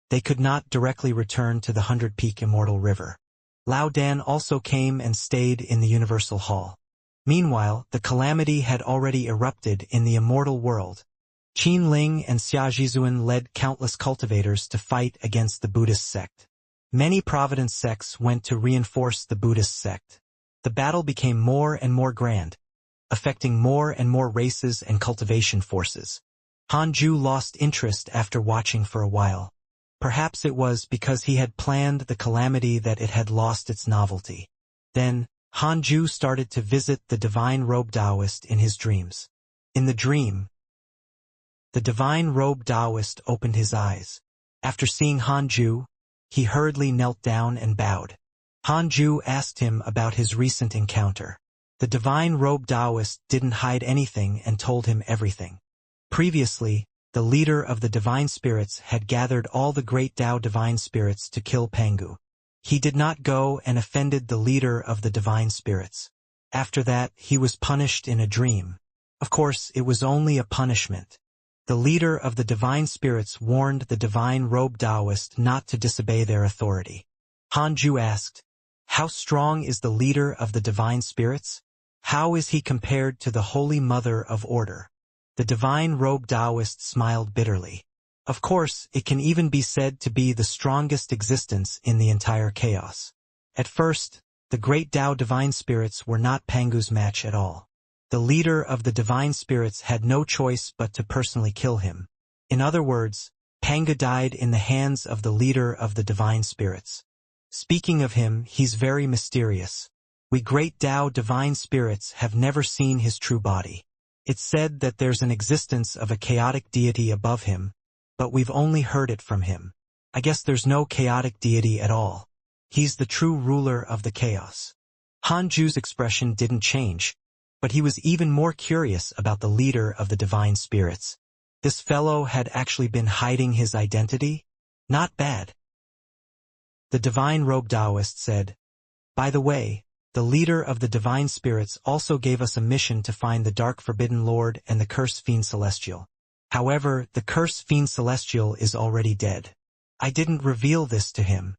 they could not directly return to the 100-peak immortal river. Lao Dan also came and stayed in the universal hall. Meanwhile, the calamity had already erupted in the immortal world. Qin Ling and Xia Zhizuan led countless cultivators to fight against the Buddhist sect. Many Providence sects went to reinforce the Buddhist sect. The battle became more and more grand, affecting more and more races and cultivation forces. Han Ju lost interest after watching for a while. Perhaps it was because he had planned the calamity that it had lost its novelty. Then, Han Ju started to visit the Divine Robe Taoist in his dreams. In the dream, the Divine Robe Taoist opened his eyes. After seeing Han Ju, he hurriedly knelt down and bowed. Han Ju asked him about his recent encounter. The Divine Robe Taoist didn't hide anything and told him everything. Previously, the leader of the divine spirits had gathered all the great Tao divine spirits to kill Pangu. He did not go and offended the leader of the divine spirits. After that, he was punished in a dream. Of course, it was only a punishment. The leader of the divine spirits warned the divine robe Taoist not to disobey their authority. Hanju asked, "How strong is the leader of the divine spirits? How is he compared to the Holy Mother of Order?" The divine robe Taoist smiled bitterly. Of course, it can even be said to be the strongest existence in the entire chaos. At first, the great Tao divine spirits were not Pangu's match at all. The leader of the divine spirits had no choice but to personally kill him. In other words, Pangu died in the hands of the leader of the divine spirits. Speaking of him, he's very mysterious. We great Tao divine spirits have never seen his true body. It's said that there's an existence of a chaotic deity above him, but we've only heard it from him. I guess there's no chaotic deity at all. He's the true ruler of the chaos. Hanju's expression didn't change, but he was even more curious about the leader of the divine spirits. This fellow had actually been hiding his identity? Not bad. The divine robe Taoist said, "By the way, the leader of the divine spirits also gave us a mission to find the Dark Forbidden Lord and the Cursed Fiend Celestial. However, the Cursed Fiend Celestial is already dead. I didn't reveal this to him.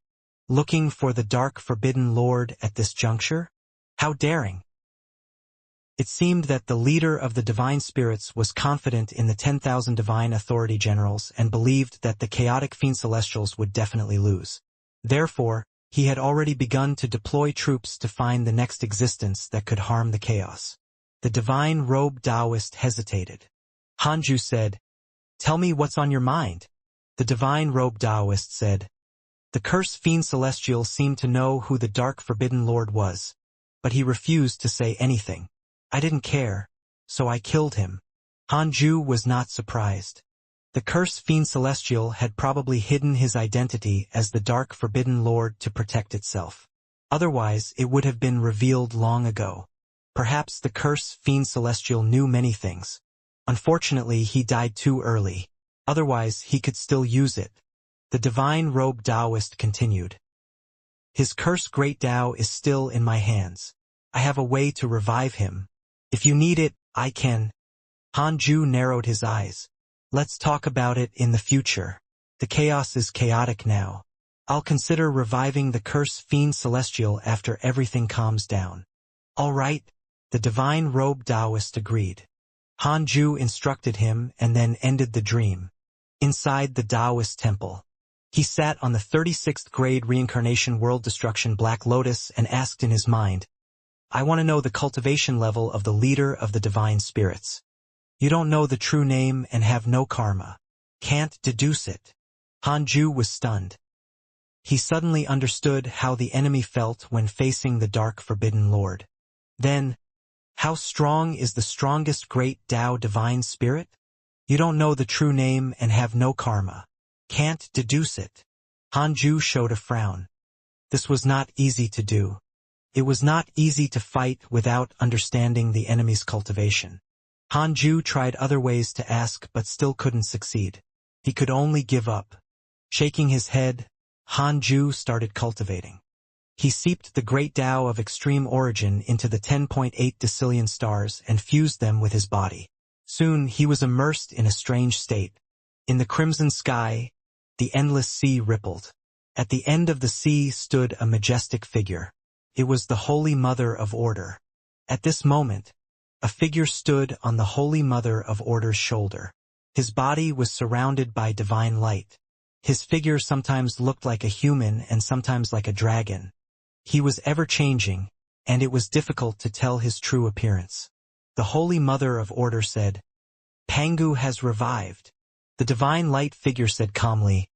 Looking for the Dark Forbidden Lord at this juncture? How daring!" It seemed that the leader of the divine spirits was confident in the 10,000 divine authority generals and believed that the chaotic fiend celestials would definitely lose. Therefore, he had already begun to deploy troops to find the next existence that could harm the chaos. The divine robe Taoist hesitated. Hanju said, "Tell me what's on your mind." The divine robe Taoist said, "The cursed fiend celestial seemed to know who the Dark Forbidden Lord was, but he refused to say anything. I didn't care, so I killed him." Hanju was not surprised. The cursed fiend celestial had probably hidden his identity as the Dark Forbidden Lord to protect itself. Otherwise, it would have been revealed long ago. Perhaps the cursed fiend celestial knew many things. Unfortunately, he died too early. Otherwise, he could still use it. The divine robe Taoist continued. "His cursed great Tao is still in my hands. I have a way to revive him. If you need it, I can." Hanju narrowed his eyes. "Let's talk about it in the future. The chaos is chaotic now. I'll consider reviving the cursed fiend celestial after everything calms down." "All right," the divine robe Taoist agreed. Hanju instructed him and then ended the dream. Inside the Taoist temple, he sat on the 36th grade Reincarnation World Destruction Black Lotus and asked in his mind, "I want to know the cultivation level of the leader of the divine spirits. You don't know the true name and have no karma. Can't deduce it." Hanju was stunned. He suddenly understood how the enemy felt when facing the Dark Forbidden Lord. Then, how strong is the strongest great Tao divine spirit? You don't know the true name and have no karma. Can't deduce it. Hanju showed a frown. This was not easy to do. It was not easy to fight without understanding the enemy's cultivation. Hanju tried other ways to ask but still couldn't succeed. He could only give up. Shaking his head, Hanju started cultivating. He seeped the great Tao of extreme origin into the 10.8 decillion stars and fused them with his body. Soon he was immersed in a strange state. In the crimson sky, the endless sea rippled. At the end of the sea stood a majestic figure. It was the Holy Mother of Order. At this moment, a figure stood on the Holy Mother of Order's shoulder. His body was surrounded by divine light. His figure sometimes looked like a human and sometimes like a dragon. He was ever-changing, and it was difficult to tell his true appearance. The Holy Mother of Order said, "Pangu has revived." The divine light figure said calmly,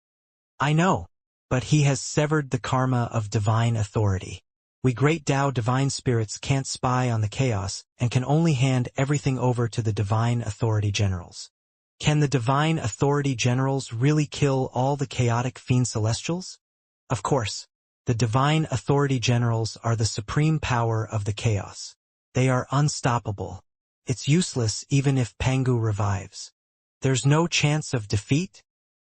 "I know, but he has severed the karma of divine authority. We great Tao divine spirits can't spy on the chaos and can only hand everything over to the divine authority generals." Can the divine authority generals really kill all the chaotic fiend celestials? Of course, the divine authority generals are the supreme power of the chaos. They are unstoppable. It's useless even if Pangu revives. There's no chance of defeat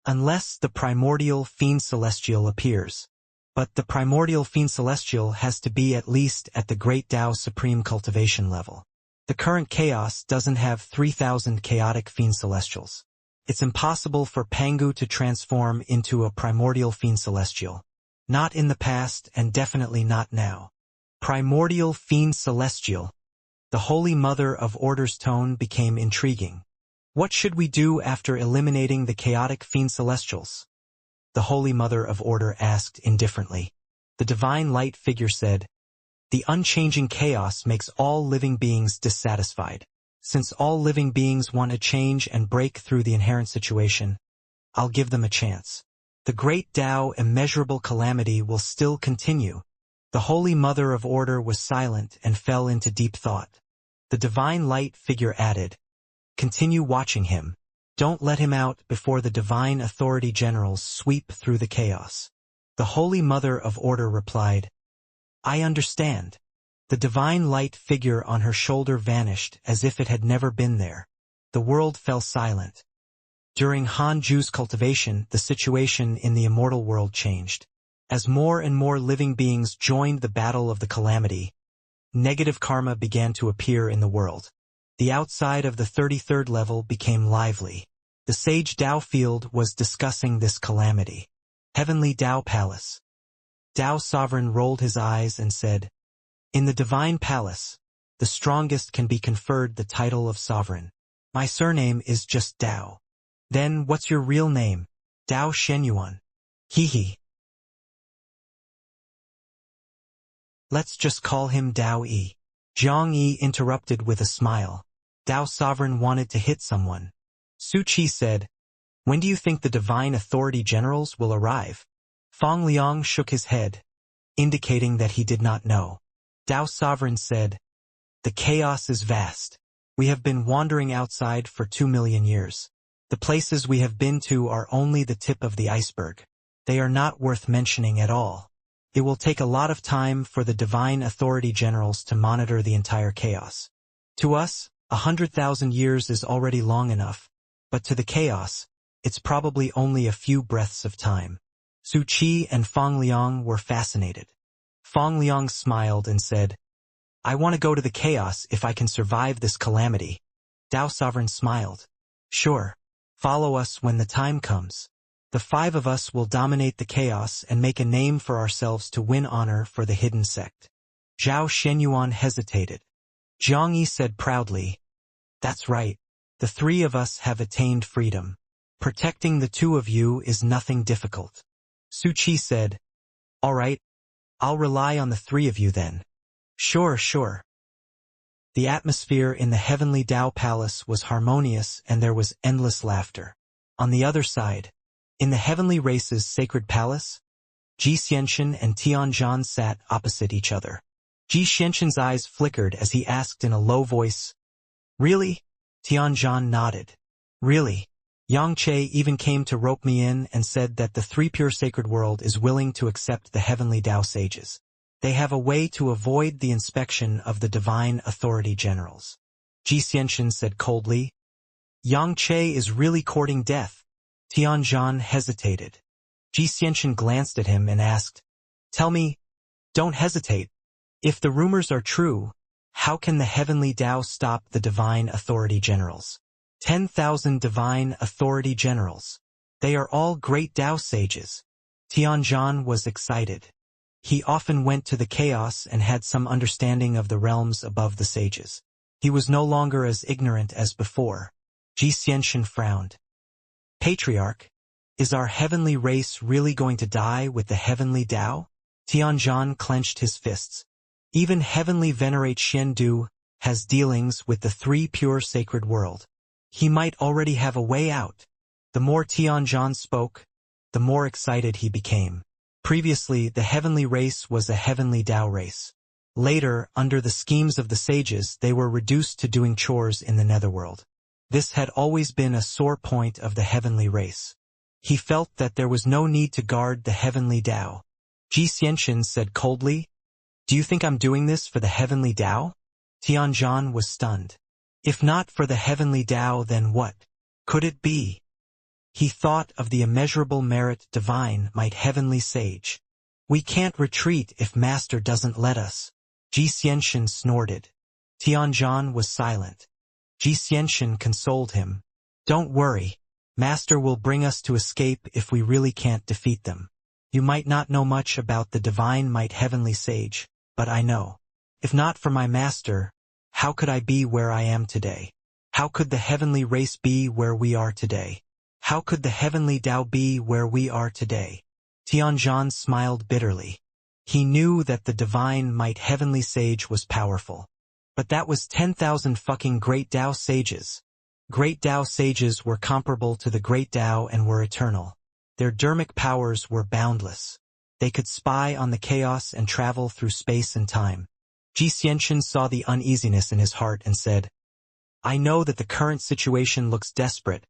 unless the primordial fiend celestial appears. But the primordial fiend celestial has to be at least at the great Tao supreme cultivation level. The current chaos doesn't have 3,000 chaotic fiend celestials. It's impossible for Pangu to transform into a primordial fiend celestial. Not in the past and definitely not now. Primordial fiend celestial. The Holy Mother of Order's tone became intriguing. What should we do after eliminating the chaotic fiend celestials? The Holy Mother of Order asked indifferently. The divine light figure said, the unchanging chaos makes all living beings dissatisfied. Since all living beings want to change and break through the inherent situation, I'll give them a chance. The great Tao immeasurable calamity will still continue. The Holy Mother of Order was silent and fell into deep thought. The divine light figure added, continue watching him. Don't let him out before the divine authority generals sweep through the chaos. The Holy Mother of Order replied, I understand. The divine light figure on her shoulder vanished as if it had never been there. The world fell silent. During Han Ju's cultivation, the situation in the immortal world changed. As more and more living beings joined the battle of the calamity, negative karma began to appear in the world. The outside of the 33rd level became lively. The sage Tao field was discussing this calamity. Heavenly Tao Palace. Tao Sovereign rolled his eyes and said, in the Divine Palace, the strongest can be conferred the title of Sovereign. My surname is just Tao. Then what's your real name? Tao Shenyuan. Hee. Let's just call him Tao Yi. Zhang Yi interrupted with a smile. Tao Sovereign wanted to hit someone. Su Qi said, when do you think the divine authority generals will arrive? Fong Liang shook his head, indicating that he did not know. Tao Sovereign said, the chaos is vast. We have been wandering outside for 2 million years. The places we have been to are only the tip of the iceberg. They are not worth mentioning at all. It will take a lot of time for the divine authority generals to monitor the entire chaos. To us, 100,000 years is already long enough, but to the chaos, it's probably only a few breaths of time. Su Qi and Fong Liang were fascinated. Fong Liang smiled and said, I want to go to the chaos if I can survive this calamity. Tao Sovereign smiled. Sure. Follow us when the time comes. The 5 of us will dominate the chaos and make a name for ourselves to win honor for the hidden sect. Zhao Shenyuan hesitated. Zhang Yi said proudly, that's right. The 3 of us have attained freedom. Protecting the 2 of you is nothing difficult. Su Qi said, all right. I'll rely on the 3 of you then. Sure. The atmosphere in the heavenly Tao Palace was harmonious and there was endless laughter. On the other side, in the heavenly race's sacred palace, Ji Xianxian and Tianzhan sat opposite each other. Ji Xianxian's eyes flickered as he asked in a low voice, really? Tianzhan nodded. Really? Xianxia even came to rope me in and said that the 3 pure sacred world is willing to accept the heavenly Tao sages. They have a way to avoid the inspection of the divine authority generals. Ji Xianxian said coldly, Xianxia is really courting death. Tianzhan hesitated. Ji Xianxian glanced at him and asked, tell me, don't hesitate. If the rumors are true, how can the heavenly Tao stop the divine authority generals? 10,000 divine authority generals. They are all great Tao sages. Tianzhan was excited. He often went to the chaos and had some understanding of the realms above the sages. He was no longer as ignorant as before. Ji Xianxian frowned. Patriarch, is our heavenly race really going to die with the heavenly Tao? Tianzhan clenched his fists. Even heavenly venerate Xiandu has dealings with the 3 pure sacred world. He might already have a way out. The more Tianzhan spoke, the more excited he became. Previously, the heavenly race was a heavenly Tao race. Later, under the schemes of the sages, they were reduced to doing chores in the netherworld. This had always been a sore point of the heavenly race. He felt that there was no need to guard the heavenly Tao. Ji Xianxian said coldly, do you think I'm doing this for the heavenly Tao? Tianzhan was stunned. If not for the heavenly Tao, then what could it be? He thought of the immeasurable merit divine might heavenly sage. We can't retreat if Master doesn't let us. Ji Xianxian snorted. Tianzhan was silent. Ji Xianxian consoled him. Don't worry. Master will bring us to escape if we really can't defeat them. You might not know much about the divine might heavenly sage, but I know. If not for my master, how could I be where I am today? How could the heavenly race be where we are today? How could the heavenly Tao be where we are today? Tianzhan smiled bitterly. He knew that the divine might heavenly sage was powerful. But that was 10,000 fucking great Tao sages. Great Tao sages were comparable to the great Tao and were eternal. Their dermic powers were boundless. They could spy on the chaos and travel through space and time. Xianxia saw the uneasiness in his heart and said, I know that the current situation looks desperate,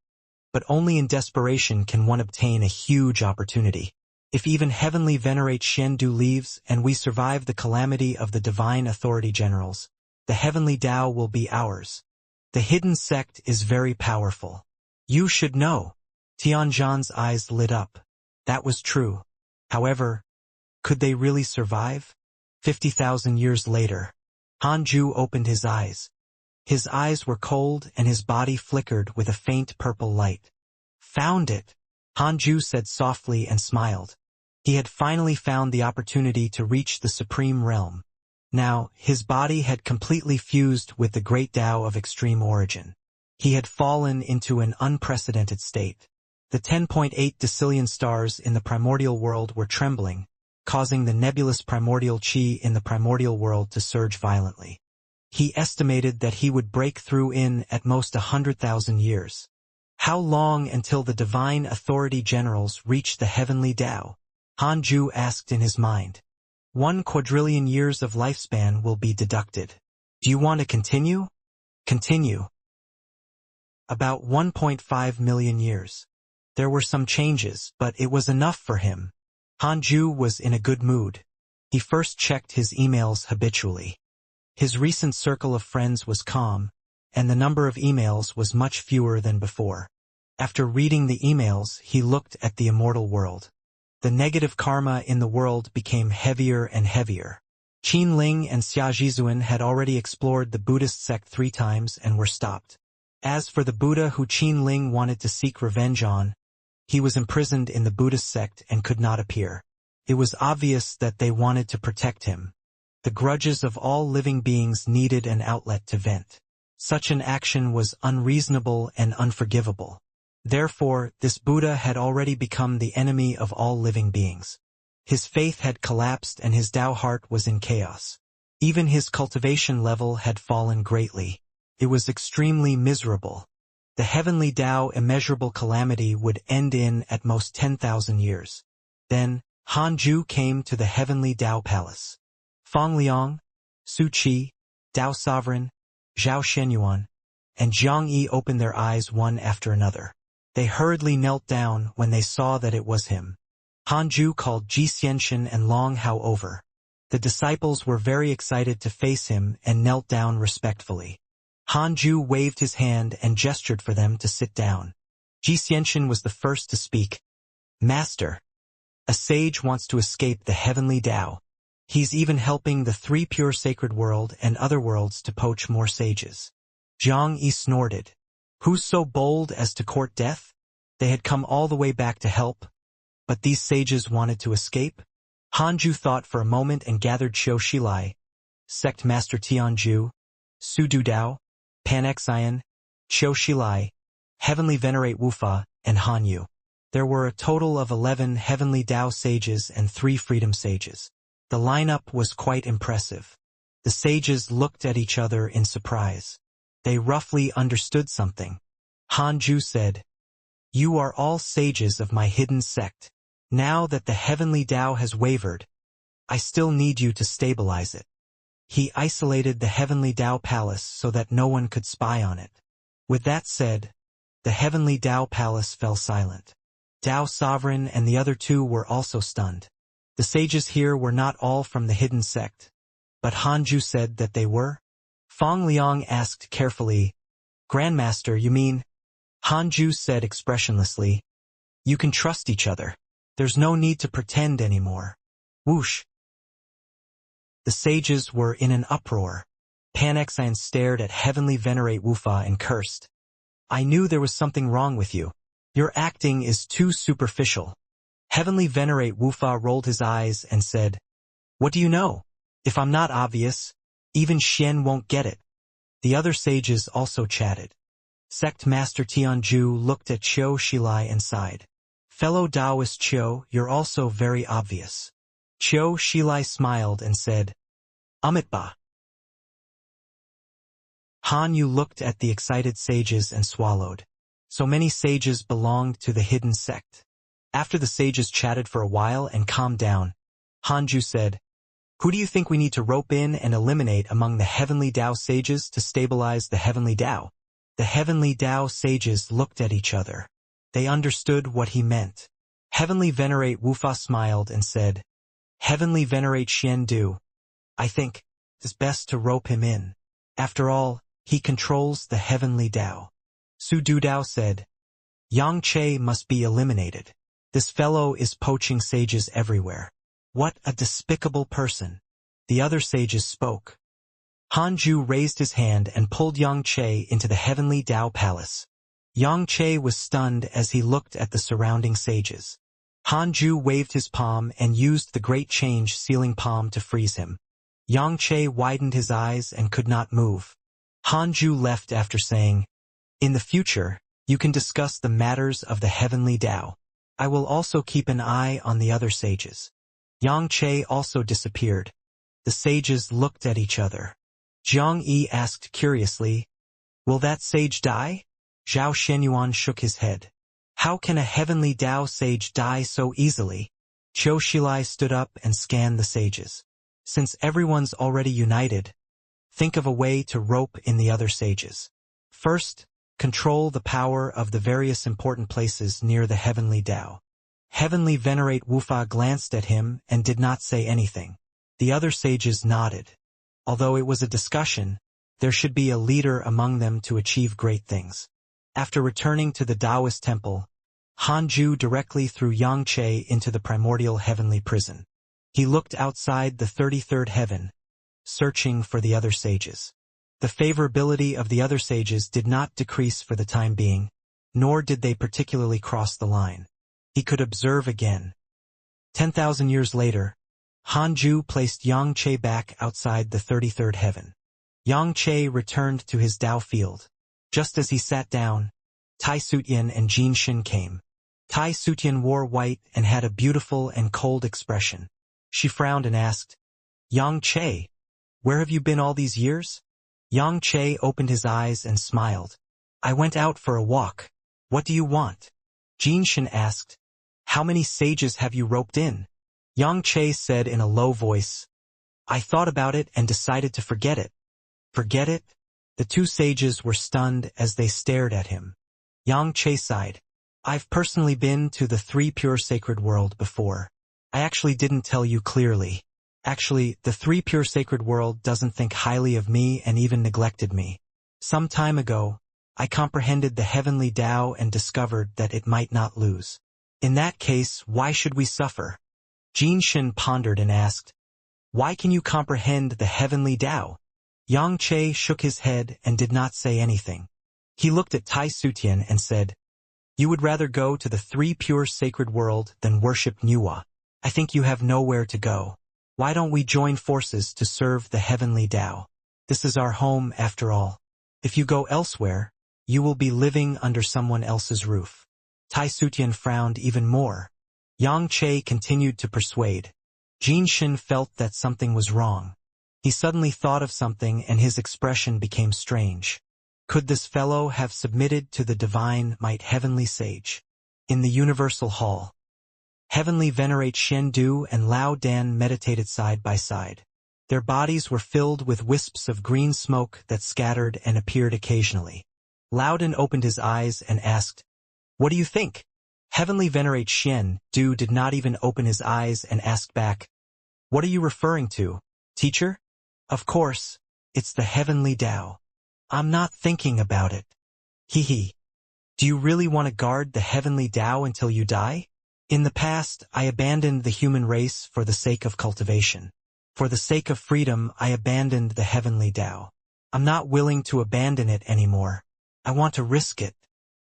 but only in desperation can one obtain a huge opportunity. If even heavenly venerate Shendu leaves and we survive the calamity of the divine authority generals, the heavenly Tao will be ours. The hidden sect is very powerful. You should know. Tianzhan's eyes lit up. That was true. However, could they really survive? 50,000 years later, Hanju opened his eyes. His eyes were cold and his body flickered with a faint purple light. Found it, Hanju said softly and smiled. He had finally found the opportunity to reach the supreme realm. Now, his body had completely fused with the great Tao of extreme origin. He had fallen into an unprecedented state. The 10.8 decillion stars in the primordial world were trembling, causing the nebulous primordial chi in the primordial world to surge violently. He estimated that he would break through in at most 100,000 years. How long until the divine authority generals reach the heavenly Tao? Hanju asked in his mind. 1 quadrillion years of lifespan will be deducted. Do you want to continue? Continue. About 1.5 million years. There were some changes, but it was enough for him. Hanju was in a good mood. He first checked his emails habitually. His recent circle of friends was calm, and the number of emails was much fewer than before. After reading the emails, he looked at the immortal world. The negative karma in the world became heavier and heavier. Qin Ling and Xia Zhizuan had already explored the Buddhist sect 3 times and were stopped. As for the Buddha who Qin Ling wanted to seek revenge on, he was imprisoned in the Buddhist sect and could not appear. It was obvious that they wanted to protect him. The grudges of all living beings needed an outlet to vent. Such an action was unreasonable and unforgivable. Therefore, this Buddha had already become the enemy of all living beings. His faith had collapsed and his Tao heart was in chaos. Even his cultivation level had fallen greatly. It was extremely miserable. The heavenly Tao immeasurable calamity would end in at most 10,000 years. Then, Hanju came to the heavenly Tao palace. Fang Liang, Su Qi, Tao Sovereign, Zhao Shenyuan, and Zhang Yi opened their eyes one after another. They hurriedly knelt down when they saw that it was him. Hanju called Xianxia and Long Hao over. The disciples were very excited to face him and knelt down respectfully. Hanju waved his hand and gestured for them to sit down. Xianxia was the first to speak. Master, a sage wants to escape the heavenly Tao. He's even helping the 3 pure sacred world and other worlds to poach more sages. Zhang Yi snorted. Who's so bold as to court death? They had come all the way back to help, but these sages wanted to escape? Hanju thought for a moment and gathered Xiu Shilai, Sect Master Tianju, Su Du Dao, Panxian, Xiu Shilai, Heavenly Venerate Wufa, and Hanyu. There were a total of 11 Heavenly Tao sages and 3 Freedom sages. The lineup was quite impressive. The sages looked at each other in surprise. They roughly understood something. Hanju said, You are all sages of my hidden sect. Now that the heavenly Tao has wavered, I still need you to stabilize it. He isolated the heavenly Tao palace so that no one could spy on it. With that said, the heavenly Tao palace fell silent. Tao Sovereign and the other 2 were also stunned. The sages here were not all from the hidden sect, but Hanju said that they were. Fang Liang asked carefully, Grandmaster, you mean? Hanju said expressionlessly, You can trust each other. There's no need to pretend anymore. Whoosh. The sages were in an uproar. Panxian stared at Heavenly Venerate Wufa and cursed. I knew there was something wrong with you. Your acting is too superficial. Heavenly Venerate Wufa rolled his eyes and said, What do you know? If I'm not obvious, even Xian won't get it. The other sages also chatted. Sect Master Tianju looked at Qiu Shilai and sighed. Fellow Taoist Qiu, you're also very obvious. Qiu Shilai smiled and said, Amitba. Han Yu looked at the excited sages and swallowed. So many sages belonged to the hidden sect. After the sages chatted for a while and calmed down, Han Ju said, Who do you think we need to rope in and eliminate among the Heavenly Tao sages to stabilize the Heavenly Tao? The Heavenly Tao sages looked at each other. They understood what he meant. Heavenly Venerate Wufa smiled and said, Heavenly Venerate Xian Du, I think it's best to rope him in. After all, he controls the Heavenly Tao. Su Dudao said, Yang Che must be eliminated. This fellow is poaching sages everywhere. What a despicable person. The other sages spoke. Han Ju raised his hand and pulled Yang Che into the Heavenly Tao Palace. Yang Che was stunned as he looked at the surrounding sages. Han Ju waved his palm and used the Great Change sealing palm to freeze him. Yang Che widened his eyes and could not move. Han Ju left after saying, In the future, you can discuss the matters of the Heavenly Tao. I will also keep an eye on the other sages. Yang Che also disappeared. The sages looked at each other. Jiang Yi asked curiously, Will that sage die? Zhao Shenyuan shook his head. How can a Heavenly Tao sage die so easily? Qiu Shilai stood up and scanned the sages. Since everyone's already united, think of a way to rope in the other sages. First, control the power of the various important places near the Heavenly Tao. Heavenly Venerate Wufa glanced at him and did not say anything. The other sages nodded. Although it was a discussion, there should be a leader among them to achieve great things. After returning to the Taoist temple, Han Ju directly threw Yang Che into the primordial heavenly prison. He looked outside the 33rd heaven, searching for the other sages. The favorability of the other sages did not decrease for the time being, nor did they particularly cross the line. He could observe again. 10,000 years later, Han Ju placed Yang Che back outside the 33rd heaven. Yang Che returned to his Tao field. Just as he sat down, Tai Sutian and Jin Shin came. Tai Sutian wore white and had a beautiful and cold expression. She frowned and asked, Yang Che, where have you been all these years? Yang Che opened his eyes and smiled. I went out for a walk. What do you want? Jin Shin asked, How many sages have you roped in? Yang Che said in a low voice, I thought about it and decided to forget it. Forget it? The two sages were stunned as they stared at him. Yang Che sighed. I've personally been to the 3 Pure Sacred World before. I actually didn't tell you clearly. Actually, the 3 Pure Sacred World doesn't think highly of me and even neglected me. Some time ago, I comprehended the Heavenly Tao and discovered that it might not lose. In that case, why should we suffer? Jin Shin pondered and asked, Why can you comprehend the Heavenly Tao? Yang Che shook his head and did not say anything. He looked at Tai Sutian and said, You would rather go to the 3 Pure Sacred World than worship Nuwa. I think you have nowhere to go. Why don't we join forces to serve the Heavenly Tao? This is our home after all. If you go elsewhere, you will be living under someone else's roof. Tai Sutian frowned even more. Yang Che continued to persuade. Jin Shin felt that something was wrong. He suddenly thought of something and his expression became strange. Could this fellow have submitted to the divine might Heavenly Sage? In the Universal Hall, Heavenly Venerate Shen Du and Lao Dan meditated side by side. Their bodies were filled with wisps of green smoke that scattered and appeared occasionally. Lao Dan opened his eyes and asked, What do you think? Heavenly Venerate Shen Du did not even open his eyes and asked back, What are you referring to, teacher? Of course, it's the Heavenly Tao. I'm not thinking about it. Hee. Do you really want to guard the Heavenly Tao until you die? In the past, I abandoned the human race for the sake of cultivation. For the sake of freedom, I abandoned the Heavenly Tao. I'm not willing to abandon it anymore. I want to risk it.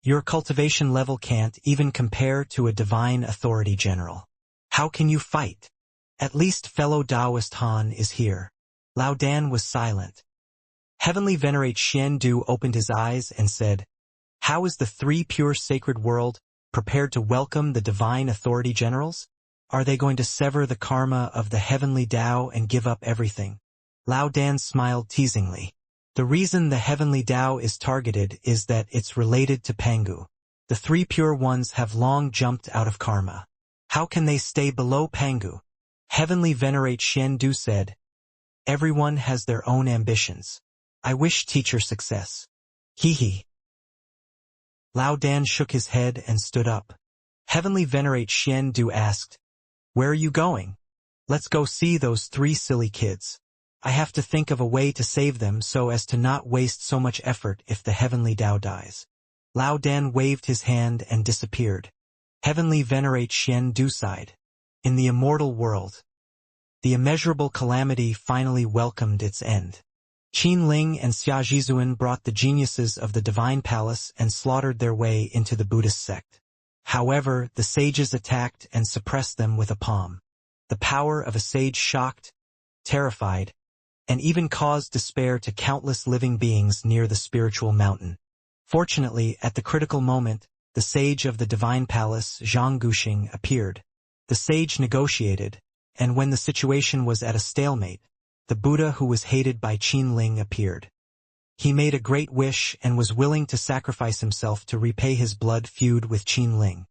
Your cultivation level can't even compare to a divine authority general. How can you fight? At least fellow Taoist Han is here. Lao Dan was silent. Heavenly Venerate Xian Du opened his eyes and said, "How is the three pure sacred world prepared to welcome the divine authority generals? Are they going to sever the karma of the heavenly Tao and give up everything?" Lao Dan smiled teasingly. The reason the heavenly Tao is targeted is that it's related to Pangu. The three pure ones have long jumped out of karma. How can they stay below Pangu? Heavenly Venerate Xian Du said, "Everyone has their own ambitions. I wish teacher success." Hee. Lao Dan shook his head and stood up. Heavenly Venerate Xian Du asked, "Where are you going?" "Let's go see those three silly kids. I have to think of a way to save them so as to not waste so much effort if the heavenly Tao dies." Lao Dan waved his hand and disappeared. Heavenly Venerate Xian Du sighed. In the immortal world, the immeasurable calamity finally welcomed its end. Qin Ling and Xia Zhizuan brought the geniuses of the divine palace and slaughtered their way into the Buddhist sect. However, the sages attacked and suppressed them with a palm. The power of a sage shocked, terrified, and even caused despair to countless living beings near the spiritual mountain. Fortunately, at the critical moment, the sage of the divine palace, Zhang Guxing, appeared. The sage negotiated, and when the situation was at a stalemate, the Buddha who was hated by Qin Ling appeared. He made a great wish and was willing to sacrifice himself to repay his blood feud with Qin Ling.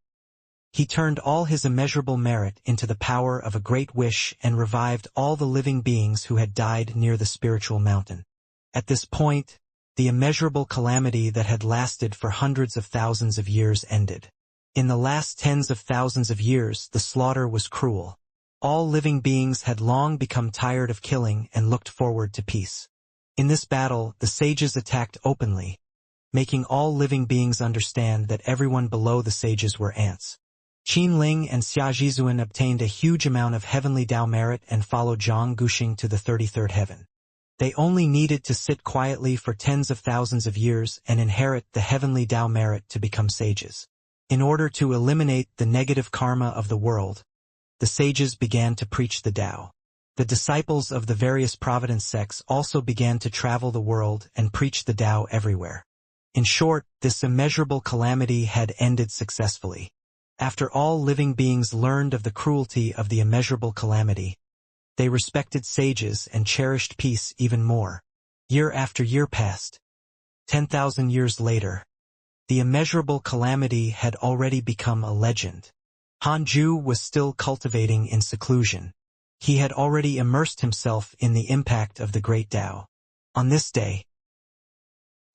He turned all his immeasurable merit into the power of a great wish and revived all the living beings who had died near the spiritual mountain. At this point, the immeasurable calamity that had lasted for hundreds of thousands of years ended. In the last tens of thousands of years, the slaughter was cruel. All living beings had long become tired of killing and looked forward to peace. In this battle, the sages attacked openly, making all living beings understand that everyone below the sages were ants. Qin Ling and Xia Zhizuan obtained a huge amount of heavenly Tao merit and followed Zhang Guxing to the 33rd heaven. They only needed to sit quietly for tens of thousands of years and inherit the heavenly Tao merit to become sages. In order to eliminate the negative karma of the world, the sages began to preach the Tao. The disciples of the various providence sects also began to travel the world and preach the Tao everywhere. In short, this immeasurable calamity had ended successfully. After all living beings learned of the cruelty of the immeasurable calamity, they respected sages and cherished peace even more. Year after year passed. 10,000 years later, the immeasurable calamity had already become a legend. Hanju was still cultivating in seclusion. He had already immersed himself in the impact of the great Tao. On this day,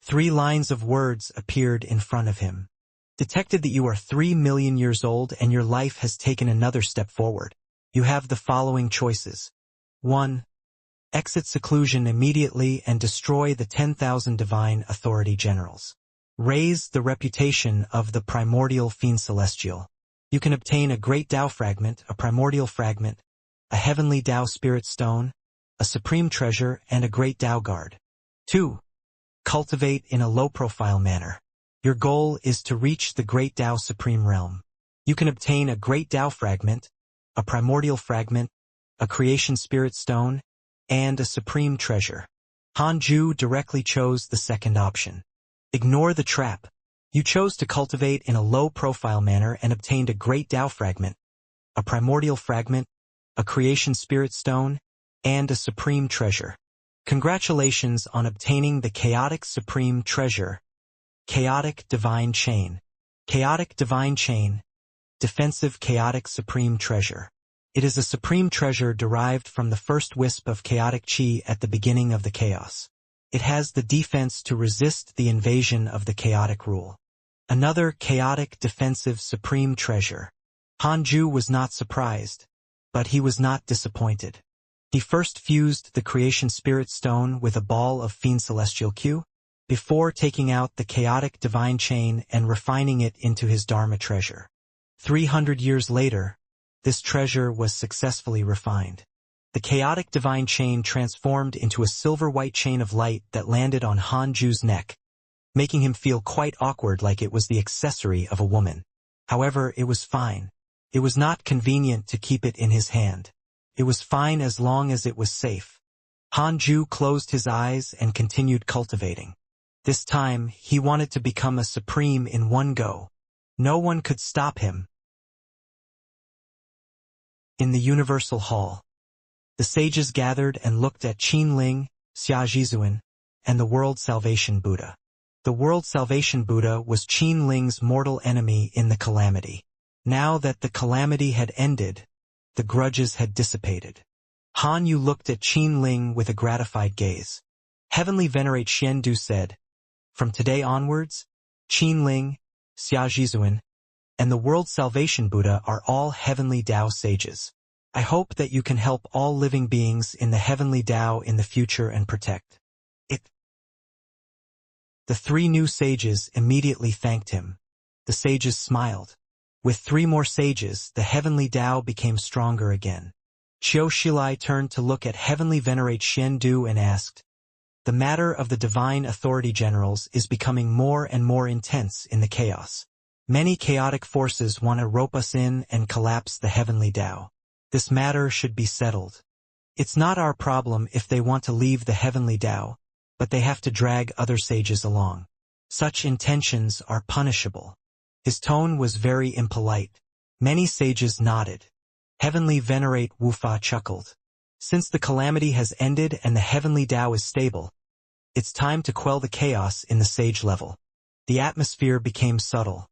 3 lines of words appeared in front of him. Detected that you are 3 million years old and your life has taken another step forward. You have the following choices. 1. Exit seclusion immediately and destroy the 10,000 divine authority generals. Raise the reputation of the primordial fiend celestial. You can obtain a great Tao fragment, a primordial fragment, a heavenly Tao spirit stone, a supreme treasure, and a great Tao guard. 2. Cultivate in a low-profile manner. Your goal is to reach the great Tao supreme realm. You can obtain a great Tao fragment, a primordial fragment, a creation spirit stone, and a supreme treasure. Hanju directly chose the second option. Ignore the trap. You chose to cultivate in a low-profile manner and obtained a great Tao fragment, a primordial fragment, a creation spirit stone, and a supreme treasure. Congratulations on obtaining the chaotic supreme treasure. Chaotic divine chain. Chaotic divine chain. Defensive chaotic supreme treasure. It is a supreme treasure derived from the first wisp of chaotic chi at the beginning of the chaos. It has the defense to resist the invasion of the chaotic rule. Another chaotic defensive supreme treasure. Hanju was not surprised, but he was not disappointed. He first fused the creation spirit stone with a ball of fiend celestial Q, before taking out the chaotic divine chain and refining it into his Dharma treasure. 300 years later, this treasure was successfully refined. The chaotic divine chain transformed into a silver-white chain of light that landed on Hanju's neck. making him feel quite awkward, like it was the accessory of a woman. However, it was fine. It was not convenient to keep it in his hand. It was fine as long as it was safe. Hanju closed his eyes and continued cultivating. This time, he wanted to become a supreme in one go. No one could stop him. In the Universal Hall, the sages gathered and looked at Qinling, Xiajizuan, and the World Salvation Buddha. The World Salvation Buddha was Qinling's mortal enemy in the calamity. Now that the calamity had ended, the grudges had dissipated. Han Yu looked at Qinling with a gratified gaze. Heavenly Venerate Xiandu said, "From today onwards, Qinling, Xiajizuan, and the World Salvation Buddha are all Heavenly Tao sages. I hope that you can help all living beings in the Heavenly Tao in the future and protect it." The three new sages immediately thanked him. The sages smiled. With three more sages, the Heavenly Tao became stronger again. Qiu Shilai turned to look at Heavenly Venerate Xiandu and asked, "The matter of the Divine Authority Generals is becoming more and more intense in the chaos. Many chaotic forces want to rope us in and collapse the Heavenly Tao. This matter should be settled. It's not our problem if they want to leave the Heavenly Tao, but they have to drag other sages along. Such intentions are punishable." His tone was very impolite. Many sages nodded. Heavenly Venerate Wufa chuckled. "Since the calamity has ended and the Heavenly Tao is stable, it's time to quell the chaos in the sage level." The atmosphere became subtle.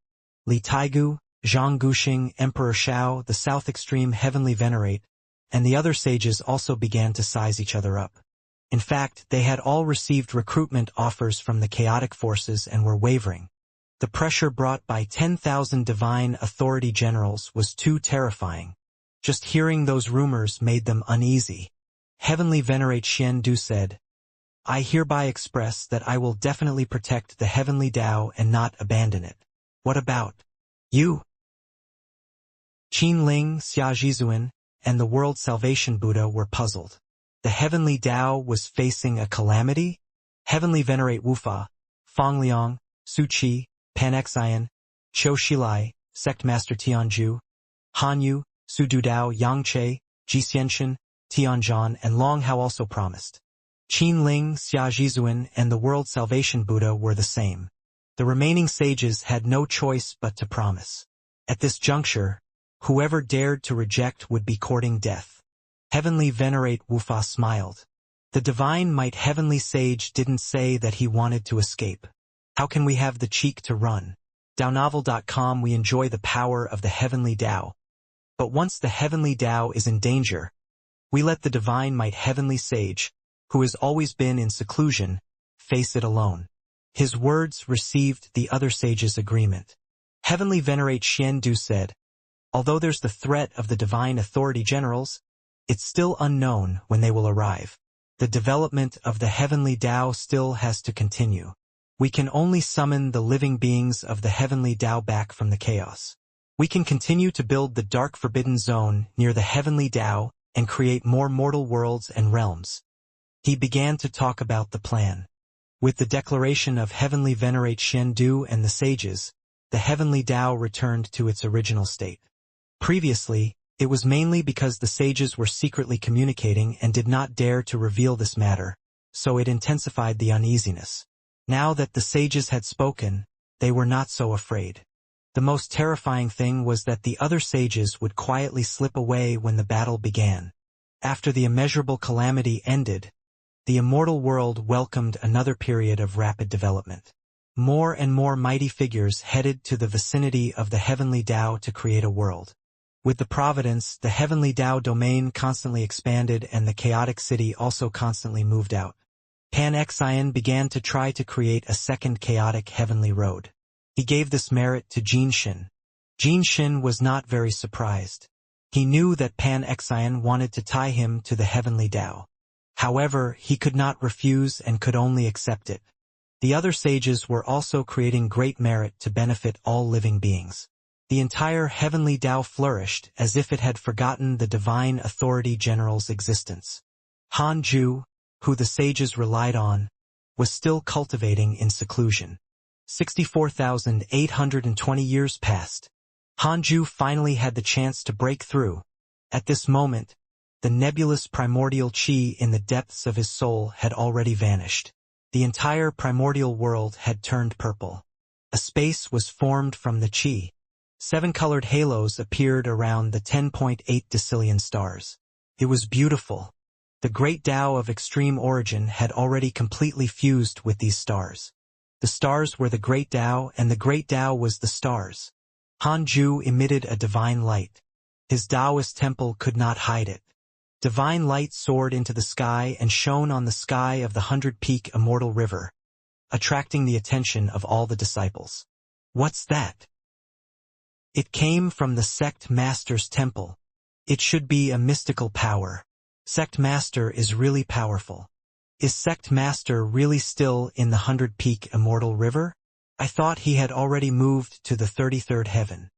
Li Taigu, Zhang Guxing, Emperor Shao, the South Extreme Heavenly Venerate, and the other sages also began to size each other up. In fact, they had all received recruitment offers from the chaotic forces and were wavering. The pressure brought by 10,000 Divine Authority Generals was too terrifying. Just hearing those rumors made them uneasy. Heavenly Venerate Xiandu said, "I hereby express that I will definitely protect the Heavenly Tao and not abandon it. What about you?" Qinling, Xiajizuan, and the World Salvation Buddha were puzzled. The Heavenly Tao was facing a calamity? Heavenly Venerate Wufa, Fongliang, Su Qi, Panxian, Qiu Shilai, Sect Master Tianju, Hanyu, Su Dudao, Yangche, Jixianshan, Tianzhan, and Long Hao also promised. Qinling, Xiajizuan, and the World Salvation Buddha were the same. The remaining sages had no choice but to promise. At this juncture, whoever dared to reject would be courting death. Heavenly Venerate Wufa smiled. The Divine Might Heavenly Sage didn't say that he wanted to escape. How can we have the cheek to run? Webnovel.com. We enjoy the power of the Heavenly Tao. But once the Heavenly Tao is in danger, we let the Divine Might Heavenly Sage, who has always been in seclusion, face it alone. His words received the other sages' agreement. Heavenly Venerate Xiandu said, "Although there's the threat of the Divine Authority Generals, it's still unknown when they will arrive. The development of the Heavenly Tao still has to continue. We can only summon the living beings of the Heavenly Tao back from the chaos. We can continue to build the Dark Forbidden Zone near the Heavenly Tao and create more mortal worlds and realms." He began to talk about the plan. With the declaration of Heavenly Venerate Xiandu and the sages, the Heavenly Tao returned to its original state. Previously, it was mainly because the sages were secretly communicating and did not dare to reveal this matter, so it intensified the uneasiness. Now that the sages had spoken, they were not so afraid. The most terrifying thing was that the other sages would quietly slip away when the battle began. After the immeasurable calamity ended, the immortal world welcomed another period of rapid development. More and more mighty figures headed to the vicinity of the Heavenly Tao to create a world. With the Providence, the Heavenly Tao domain constantly expanded and the chaotic city also constantly moved out. Panxian began to try to create a second chaotic heavenly road. He gave this merit to Jinshin. Jinshin was not very surprised. He knew that Panxian wanted to tie him to the Heavenly Tao. However, he could not refuse and could only accept it. The other sages were also creating great merit to benefit all living beings. The entire Heavenly Tao flourished as if it had forgotten the Divine Authority General's existence. Hanju, who the sages relied on, was still cultivating in seclusion. 64,820 years passed. Hanju finally had the chance to break through. At this moment, the nebulous primordial qi in the depths of his soul had already vanished. The entire primordial world had turned purple. A space was formed from the qi. 7 colored halos appeared around the 10.8 decillion stars. It was beautiful. The great Tao of extreme origin had already completely fused with these stars. The stars were the great Tao, and the great Tao was the stars. Hanju emitted a divine light. His Taoist temple could not hide it. Divine light soared into the sky and shone on the sky of the 100-peak Immortal River, attracting the attention of all the disciples. What's that? It came from the sect master's temple. It should be a mystical power. Sect master is really powerful. Is sect master really still in the 100-peak Immortal River? I thought he had already moved to the 33rd heaven.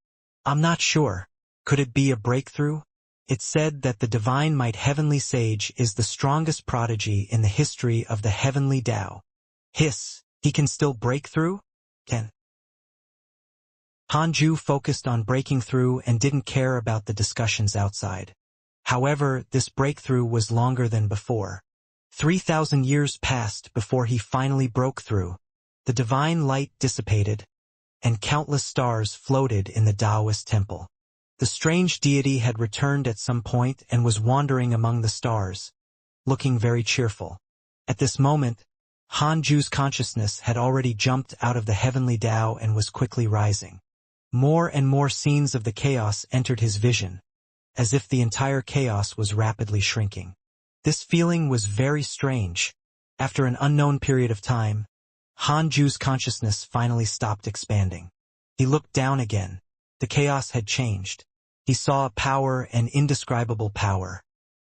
I'm not sure. Could it be a breakthrough? It said that the divine might heavenly sage is the strongest prodigy in the history of the heavenly Tao. Hiss, he can still break through? Can. Hanju focused on breaking through and didn't care about the discussions outside. However, this breakthrough was longer than before. 3,000 years passed before he finally broke through. The divine light dissipated, and countless stars floated in the Taoist temple. The strange deity had returned at some point and was wandering among the stars, looking very cheerful. At this moment, Hanju's consciousness had already jumped out of the heavenly Tao and was quickly rising. More and more scenes of the chaos entered his vision, as if the entire chaos was rapidly shrinking. This feeling was very strange. After an unknown period of time, Hanju's consciousness finally stopped expanding. He looked down again. The chaos had changed. He saw a power, an indescribable power.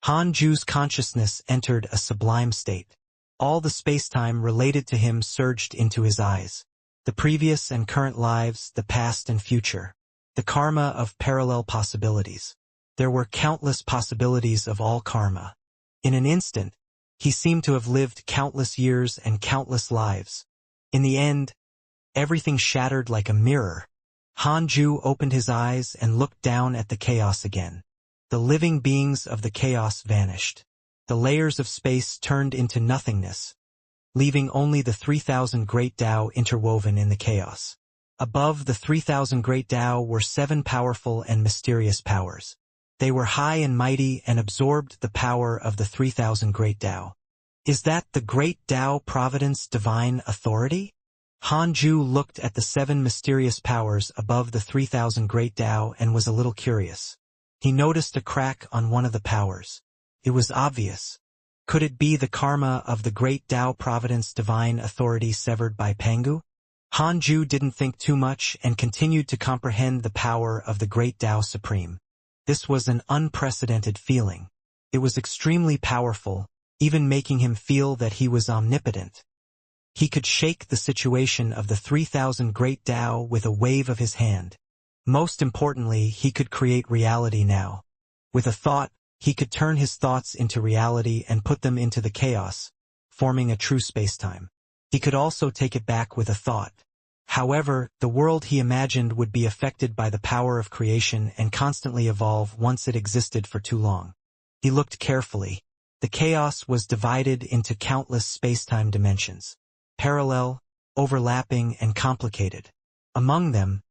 Hanju's consciousness entered a sublime state. All the space-time related to him surged into his eyes. The previous and current lives, the past and future. The karma of parallel possibilities. There were countless possibilities of all karma. In an instant, he seemed to have lived countless years and countless lives. In the end, everything shattered like a mirror. Hanju opened his eyes and looked down at the chaos again. The living beings of the chaos vanished. The layers of space turned into nothingness, leaving only the 3,000 great Tao interwoven in the chaos. Above the 3,000 great Tao were 7 powerful and mysterious powers. They were high and mighty and absorbed the power of the 3,000 great Tao. Is that the great Tao Providence divine authority? Hanju looked at the 7 mysterious powers above the 3,000 great Tao and was a little curious. He noticed a crack on one of the powers. It was obvious. Could it be the karma of the great Tao Providence divine authority severed by Pangu? Hanju didn't think too much and continued to comprehend the power of the great Tao Supreme. This was an unprecedented feeling. It was extremely powerful, even making him feel that he was omnipotent. He could shake the situation of the 3,000 great Tao with a wave of his hand. Most importantly, he could create reality now. With a thought, he could turn his thoughts into reality and put them into the chaos, forming a true spacetime. He could also take it back with a thought. However, the world he imagined would be affected by the power of creation and constantly evolve once it existed for too long. He looked carefully. The chaos was divided into countless spacetime dimensions. Parallel, overlapping, and complicated. Among them,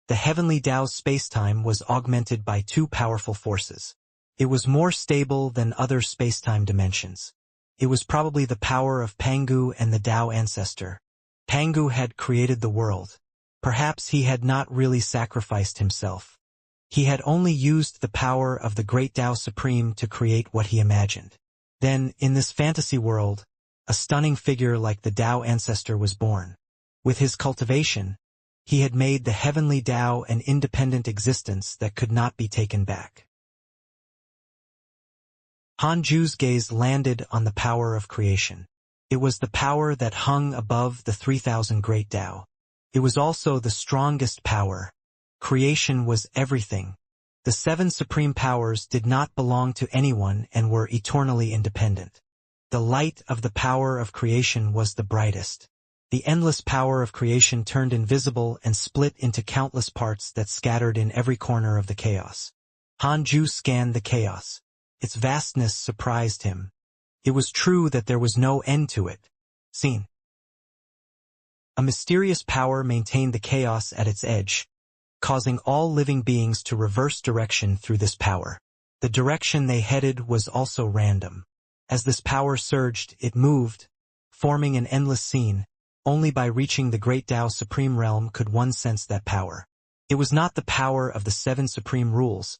the heavenly Tao's spacetime was augmented by 2 powerful forces. It was more stable than other spacetime dimensions. It was probably the power of Pangu and the Tao ancestor. Pangu had created the world. Perhaps he had not really sacrificed himself. He had only used the power of the great Tao Supreme to create what he imagined. Then, in this fantasy world, a stunning figure like the Tao ancestor was born. With his cultivation, he had made the heavenly Tao an independent existence that could not be taken back. Hanju's gaze landed on the power of creation. It was the power that hung above the 3,000 great Tao. It was also the strongest power. Creation was everything. The 7 supreme powers did not belong to anyone and were eternally independent. The light of the power of creation was the brightest. The endless power of creation turned invisible and split into countless parts that scattered in every corner of the chaos. Hanju scanned the chaos. Its vastness surprised him. It was true that there was no end to it. Scene. A mysterious power maintained the chaos at its edge, causing all living beings to reverse direction through this power. The direction they headed was also random. As this power surged, it moved, forming an endless scene. Only by reaching the Great Tao Supreme Realm could one sense that power. It was not the power of the 7 supreme rules,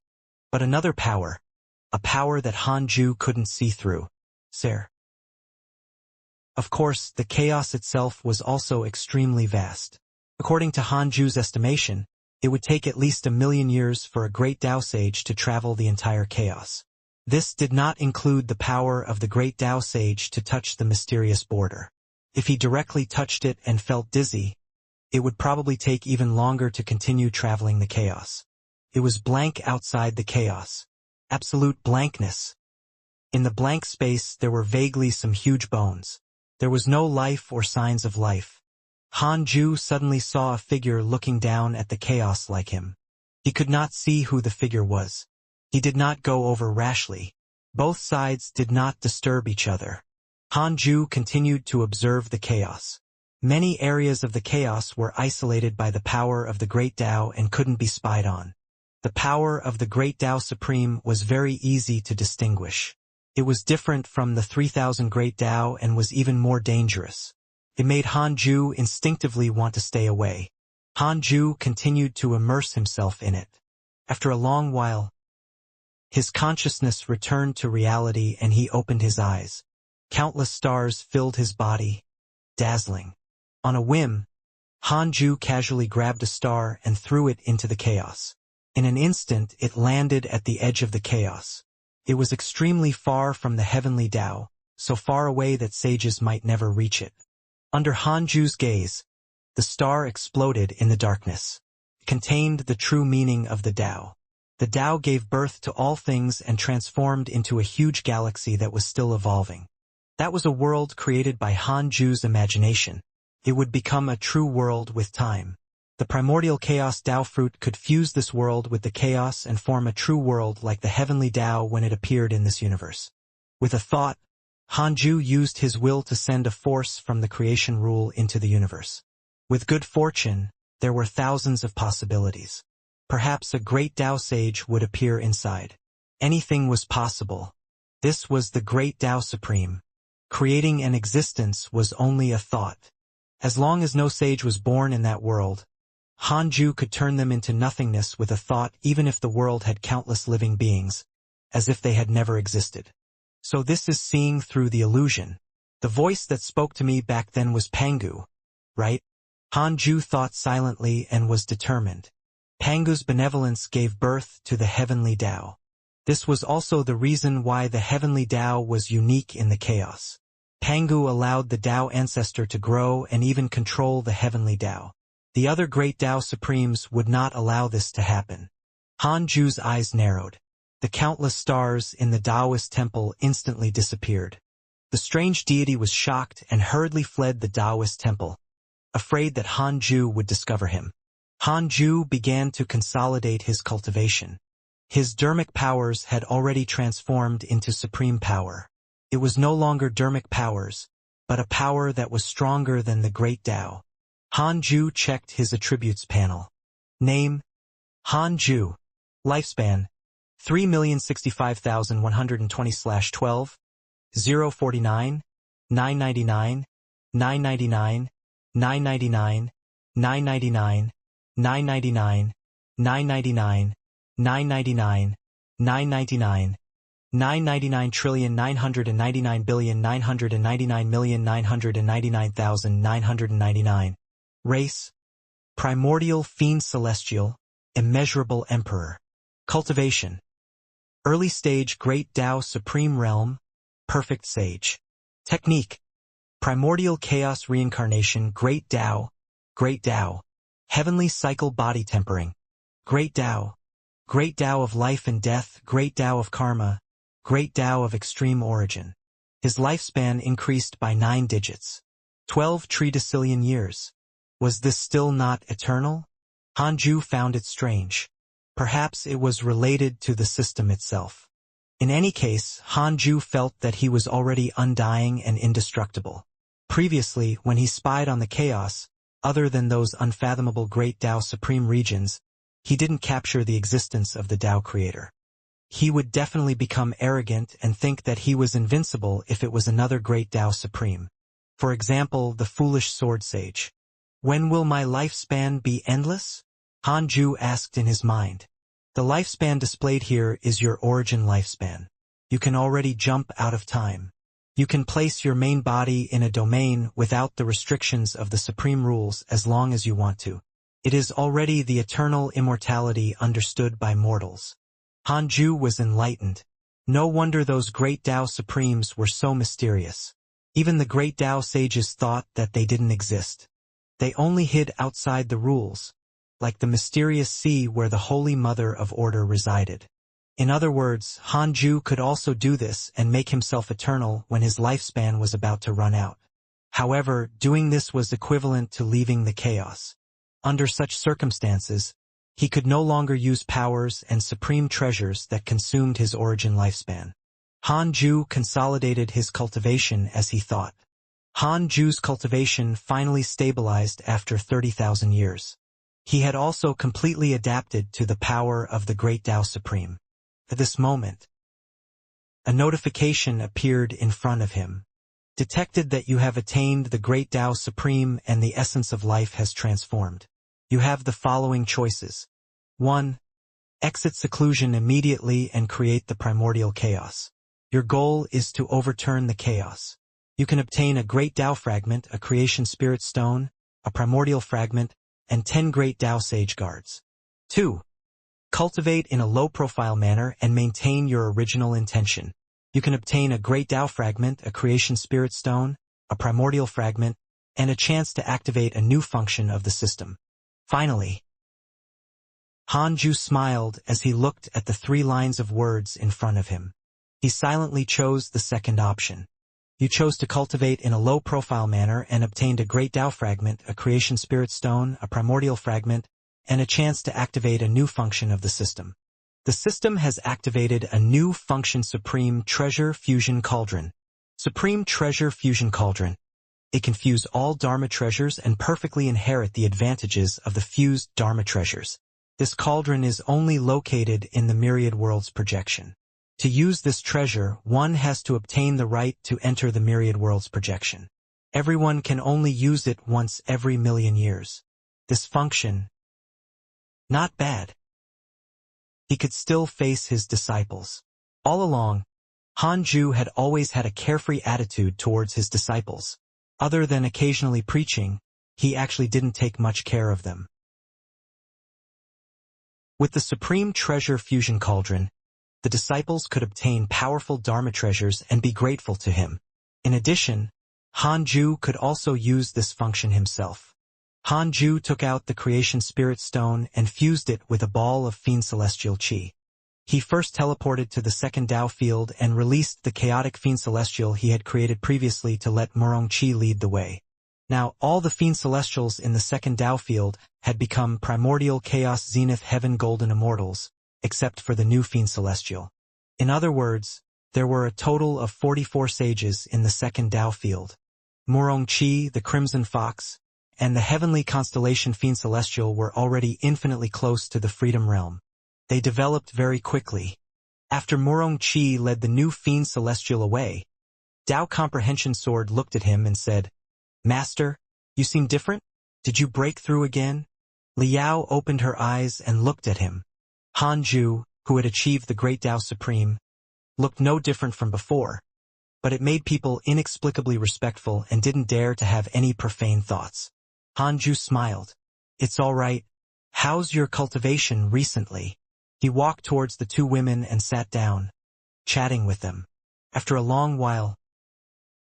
but another power, a power that Hanju couldn't see through. Sir. Of course, the chaos itself was also extremely vast. According to Hanju's estimation, it would take at least 1,000,000 years for a great Tao sage to travel the entire chaos. This did not include the power of the great Tao sage to touch the mysterious border. If he directly touched it and felt dizzy, it would probably take even longer to continue traveling the chaos. It was blank outside the chaos. Absolute blankness. In the blank space there were vaguely some huge bones. There was no life or signs of life. Hanju suddenly saw a figure looking down at the chaos like him. He could not see who the figure was. He did not go over rashly. Both sides did not disturb each other. Hanju continued to observe the chaos. Many areas of the chaos were isolated by the power of the Great Tao and couldn't be spied on. The power of the Great Tao Supreme was very easy to distinguish. It was different from the 3,000 Great Tao and was even more dangerous. It made Hanju instinctively want to stay away. Hanju continued to immerse himself in it. After a long while, his consciousness returned to reality and he opened his eyes. Countless stars filled his body, dazzling. On a whim, Hanju casually grabbed a star and threw it into the chaos. In an instant, it landed at the edge of the chaos. It was extremely far from the heavenly Tao, so far away that sages might never reach it. Under Hanju's gaze, the star exploded in the darkness. It contained the true meaning of the Tao. The Tao gave birth to all things and transformed into a huge galaxy that was still evolving. That was a world created by Hanju's imagination. It would become a true world with time. The primordial chaos Tao fruit could fuse this world with the chaos and form a true world like the heavenly Tao when it appeared in this universe. With a thought, Hanju used his will to send a force from the creation rule into the universe. With good fortune, there were thousands of possibilities. Perhaps a great Tao sage would appear inside. Anything was possible. This was the great Tao Supreme. Creating an existence was only a thought. As long as no sage was born in that world, Hanju could turn them into nothingness with a thought even if the world had countless living beings, as if they had never existed. So this is seeing through the illusion. The voice that spoke to me back then was Pangu, right? Hanju thought silently and was determined. Pangu's benevolence gave birth to the heavenly Tao. This was also the reason why the heavenly Tao was unique in the chaos. Pangu allowed the Tao ancestor to grow and even control the heavenly Tao. The other great Tao Supremes would not allow this to happen. Hanju's eyes narrowed. The countless stars in the Taoist temple instantly disappeared. The strange deity was shocked and hurriedly fled the Taoist temple, afraid that Hanju would discover him. Hanju began to consolidate his cultivation. His dermic powers had already transformed into supreme power. It was no longer dermic powers, but a power that was stronger than the great Tao. Hanju checked his attributes panel. Name: Hanju. Lifespan: 3,065,120/12, 049, 999, 999, 999, 999, 999, 999, 999, 999, 999,999,999,999,999,999. Race: Primordial Fiend Celestial, Immeasurable Emperor. Cultivation: Early Stage Great Tao Supreme Realm, Perfect Sage. Technique: Primordial Chaos Reincarnation Great Tao, Heavenly Cycle Body Tempering, Great Tao of Life and Death, Great Tao of Karma, Great Tao of Extreme Origin. His lifespan increased by 9 digits. 12 tridecillion years. Was this still not eternal? Hanju found it strange. Perhaps it was related to the system itself. In any case, Hanju felt that he was already undying and indestructible. Previously, when he spied on the chaos, other than those unfathomable great Tao supreme regions, he didn't capture the existence of the Tao creator. He would definitely become arrogant and think that he was invincible if it was another great Tao supreme. For example, the foolish sword sage. When will my lifespan be endless? Hanju asked in his mind. The lifespan displayed here is your origin lifespan. You can already jump out of time. You can place your main body in a domain without the restrictions of the supreme rules as long as you want to. It is already the eternal immortality understood by mortals. Hanju was enlightened. No wonder those great Tao supremes were so mysterious. Even the great Tao sages thought that they didn't exist. They only hid outside the rules, like the mysterious sea where the Holy Mother of Order resided. In other words, Hanju could also do this and make himself eternal when his lifespan was about to run out. However, doing this was equivalent to leaving the chaos. Under such circumstances, he could no longer use powers and supreme treasures that consumed his origin lifespan. Hanju consolidated his cultivation as he thought. Hanju's cultivation finally stabilized after 30,000 years. He had also completely adapted to the power of the Great Tao Supreme. At this moment, a notification appeared in front of him. Detected that you have attained the Great Tao Supreme and the essence of life has transformed. You have the following choices. 1. Exit seclusion immediately and create the primordial chaos. Your goal is to overturn the chaos. You can obtain a Great Tao fragment, a creation spirit stone, a primordial fragment, and 10 Great Tao Sage Guards. 2. Cultivate in a low-profile manner and maintain your original intention. You can obtain a Great Tao fragment, a creation spirit stone, a primordial fragment, and a chance to activate a new function of the system. Finally, Hanju smiled as he looked at the 3 lines of words in front of him. He silently chose the second option. You chose to cultivate in a low-profile manner and obtained a Great Tao fragment, a creation spirit stone, a primordial fragment, and a chance to activate a new function of the system. The system has activated a new function, Supreme Treasure Fusion Cauldron. Supreme Treasure Fusion Cauldron. It can fuse all Dharma treasures and perfectly inherit the advantages of the fused Dharma treasures. This cauldron is only located in the Myriad Worlds projection. To use this treasure, one has to obtain the right to enter the Myriad Worlds projection. Everyone can only use it once every million years. This function, not bad. He could still face his disciples. All along, Hanju had always had a carefree attitude towards his disciples. Other than occasionally preaching, he actually didn't take much care of them. With the Supreme Treasure Fusion Cauldron, the disciples could obtain powerful Dharma treasures and be grateful to him. In addition, Hanju could also use this function himself. Hanju took out the Creation Spirit Stone and fused it with a ball of Fiend Celestial Qi. He first teleported to the second Tao field and released the chaotic Fiend Celestial he had created previously to let Murong Qi lead the way. Now, all the Fiend Celestials in the second Tao field had become Primordial Chaos Zenith Heaven Golden Immortals, except for the new Fiend Celestial. In other words, there were a total of 44 sages in the second Tao field. Murong Qi, the Crimson Fox, and the heavenly constellation Fiend Celestial were already infinitely close to the Freedom Realm. They developed very quickly. After Murong Qi led the new Fiend Celestial away, Tao Comprehension Sword looked at him and said, "Master, you seem different? Did you break through again?" Liao opened her eyes and looked at him. Hanju, who had achieved the Great Tao Supreme, looked no different from before, but it made people inexplicably respectful and didn't dare to have any profane thoughts. Hanju smiled. "It's all right. How's your cultivation recently?" He walked towards the 2 women and sat down, chatting with them. After a long while,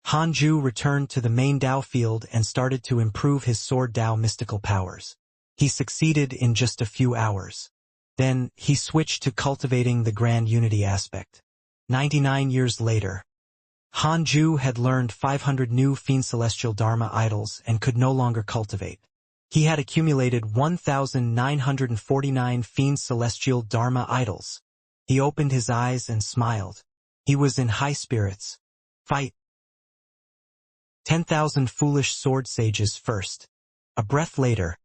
Hanju returned to the main Tao field and started to improve his Sword Tao mystical powers. He succeeded in just a few hours. Then, he switched to cultivating the Grand Unity aspect. 99 years later, Hanju had learned 500 new fiend celestial Dharma idols and could no longer cultivate. He had accumulated 1,949 fiend celestial Dharma idols. He opened his eyes and smiled. He was in high spirits. Fight. 10,000 foolish sword sages first. A breath later,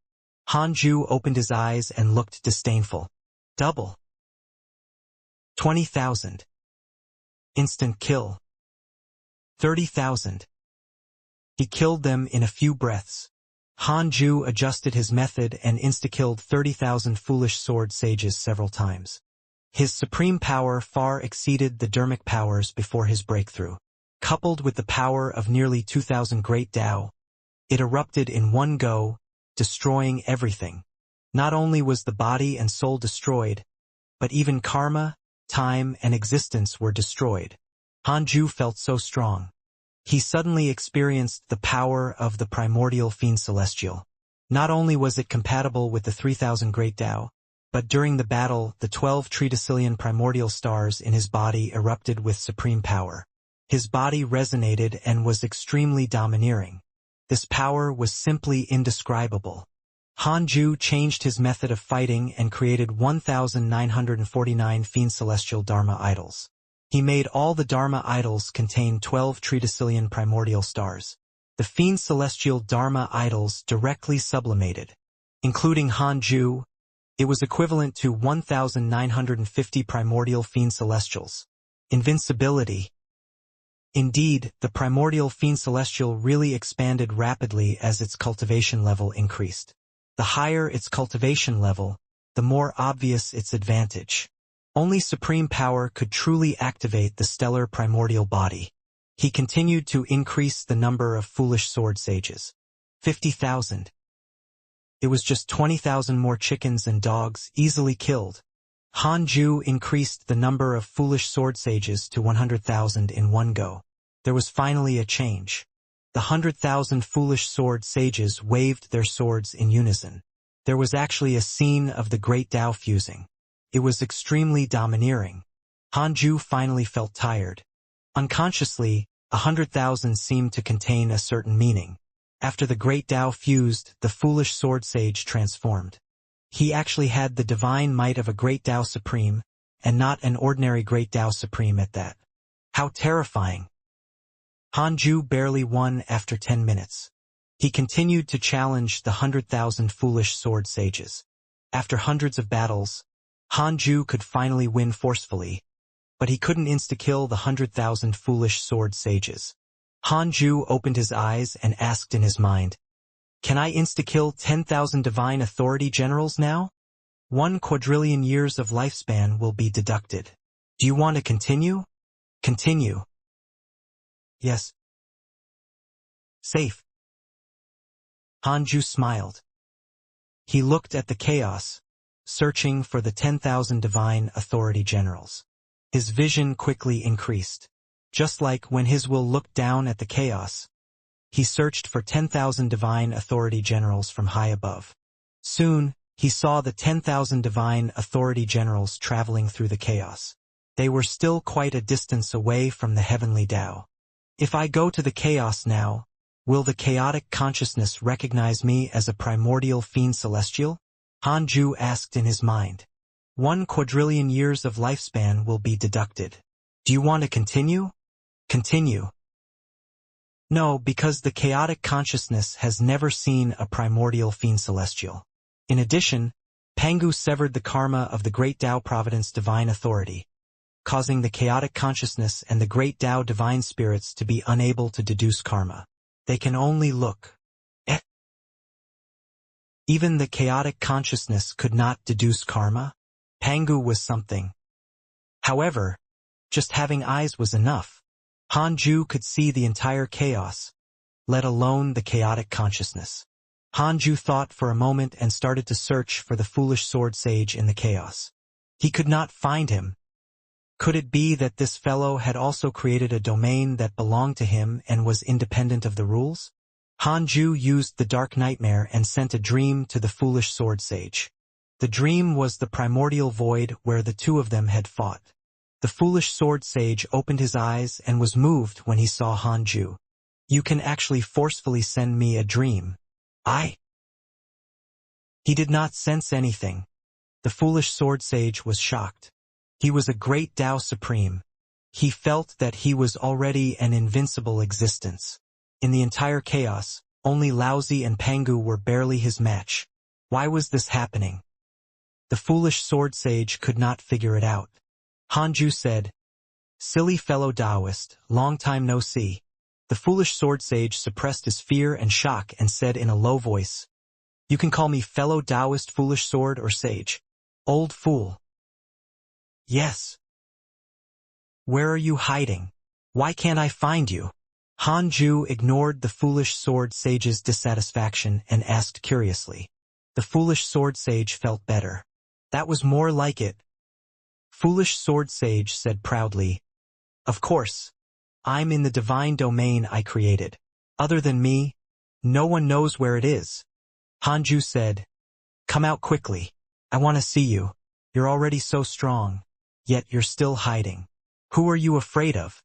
Hanju opened his eyes and looked disdainful. Double. 20,000. Instant kill. 30,000. He killed them in a few breaths. Hanju adjusted his method and insta-killed 30,000 foolish sword sages several times. His supreme power far exceeded the dermic powers before his breakthrough. Coupled with the power of nearly 2,000 great Tao, it erupted in one go, destroying everything. Not only was the body and soul destroyed, but even karma, time, and existence were destroyed. Hanju felt so strong. He suddenly experienced the power of the primordial fiend celestial. Not only was it compatible with the 3,000 great Tao, but during the battle, the 12 tridecillion primordial stars in his body erupted with supreme power. His body resonated and was extremely domineering. This power was simply indescribable. Hanju changed his method of fighting and created 1,949 fiend celestial Dharma idols. He made all the Dharma idols contain 12 tridecillion primordial stars. The fiend celestial Dharma idols directly sublimated. Including Hanju, it was equivalent to 1,950 primordial fiend celestials. Invincibility. Indeed, the primordial fiend celestial really expanded rapidly as its cultivation level increased. The higher its cultivation level, the more obvious its advantage. Only supreme power could truly activate the stellar primordial body. He continued to increase the number of foolish sword sages. 50,000. It was just 20,000 more chickens and dogs easily killed. Hanju increased the number of foolish sword sages to 100,000 in one go. There was finally a change. The 100,000 foolish sword sages waved their swords in unison. There was actually a scene of the great Tao fusing. It was extremely domineering. Hanju finally felt tired. Unconsciously, 100,000 seemed to contain a certain meaning. After the great Tao fused, the foolish sword sage transformed. He actually had the divine might of a great Tao supreme, and not an ordinary great Tao supreme at that. How terrifying! Hanju barely won after 10 minutes. He continued to challenge the 100,000 foolish sword sages. After hundreds of battles, Hanju could finally win forcefully, but he couldn't insta-kill the 100,000 foolish sword sages. Hanju opened his eyes and asked in his mind, "Can I insta-kill 10,000 divine authority generals now? 1 quadrillion years of lifespan will be deducted. Do you want to continue?" "Continue." "Yes." "Safe." Hanju smiled. He looked at the chaos, searching for the 10,000 divine authority generals. His vision quickly increased. Just like when his will looked down at the chaos, he searched for 10,000 divine authority generals from high above. Soon, he saw the 10,000 divine authority generals traveling through the chaos. They were still quite a distance away from the heavenly Tao. If I go to the chaos now, will the chaotic consciousness recognize me as a primordial fiend celestial? Hanju asked in his mind. 1 quadrillion years of lifespan will be deducted. Do you want to continue? Continue. No, because the chaotic consciousness has never seen a primordial fiend celestial. In addition, Pangu severed the karma of the great Tao Providence divine authority, causing the chaotic consciousness and the great Tao divine spirits to be unable to deduce karma. They can only look. Even the chaotic consciousness could not deduce karma. Pangu was something. However, just having eyes was enough. Hanju could see the entire chaos, let alone the chaotic consciousness. Hanju thought for a moment and started to search for the foolish sword sage in the chaos. He could not find him. Could it be that this fellow had also created a domain that belonged to him and was independent of the rules? Hanju used the dark nightmare and sent a dream to the foolish sword sage. The dream was the primordial void where the two of them had fought. The foolish sword sage opened his eyes and was moved when he saw Hanju. You can actually forcefully send me a dream. He did not sense anything. The foolish sword sage was shocked. He was a great Tao Supreme. He felt that he was already an invincible existence. In the entire chaos, only Laozi and Pangu were barely his match. Why was this happening? The foolish sword sage could not figure it out. Hanju said, "Silly fellow Taoist, long time no see." The foolish sword sage suppressed his fear and shock and said in a low voice, "You can call me fellow Taoist, foolish sword, or sage. Old fool." "Yes." "Where are you hiding? Why can't I find you?" Hanju ignored the foolish sword sage's dissatisfaction and asked curiously. The foolish sword sage felt better. That was more like it. Foolish sword sage said proudly, "Of course. I'm in the divine domain I created. Other than me, no one knows where it is." Hanju said, "Come out quickly. I want to see you. You're already so strong, yet you're still hiding. Who are you afraid of?"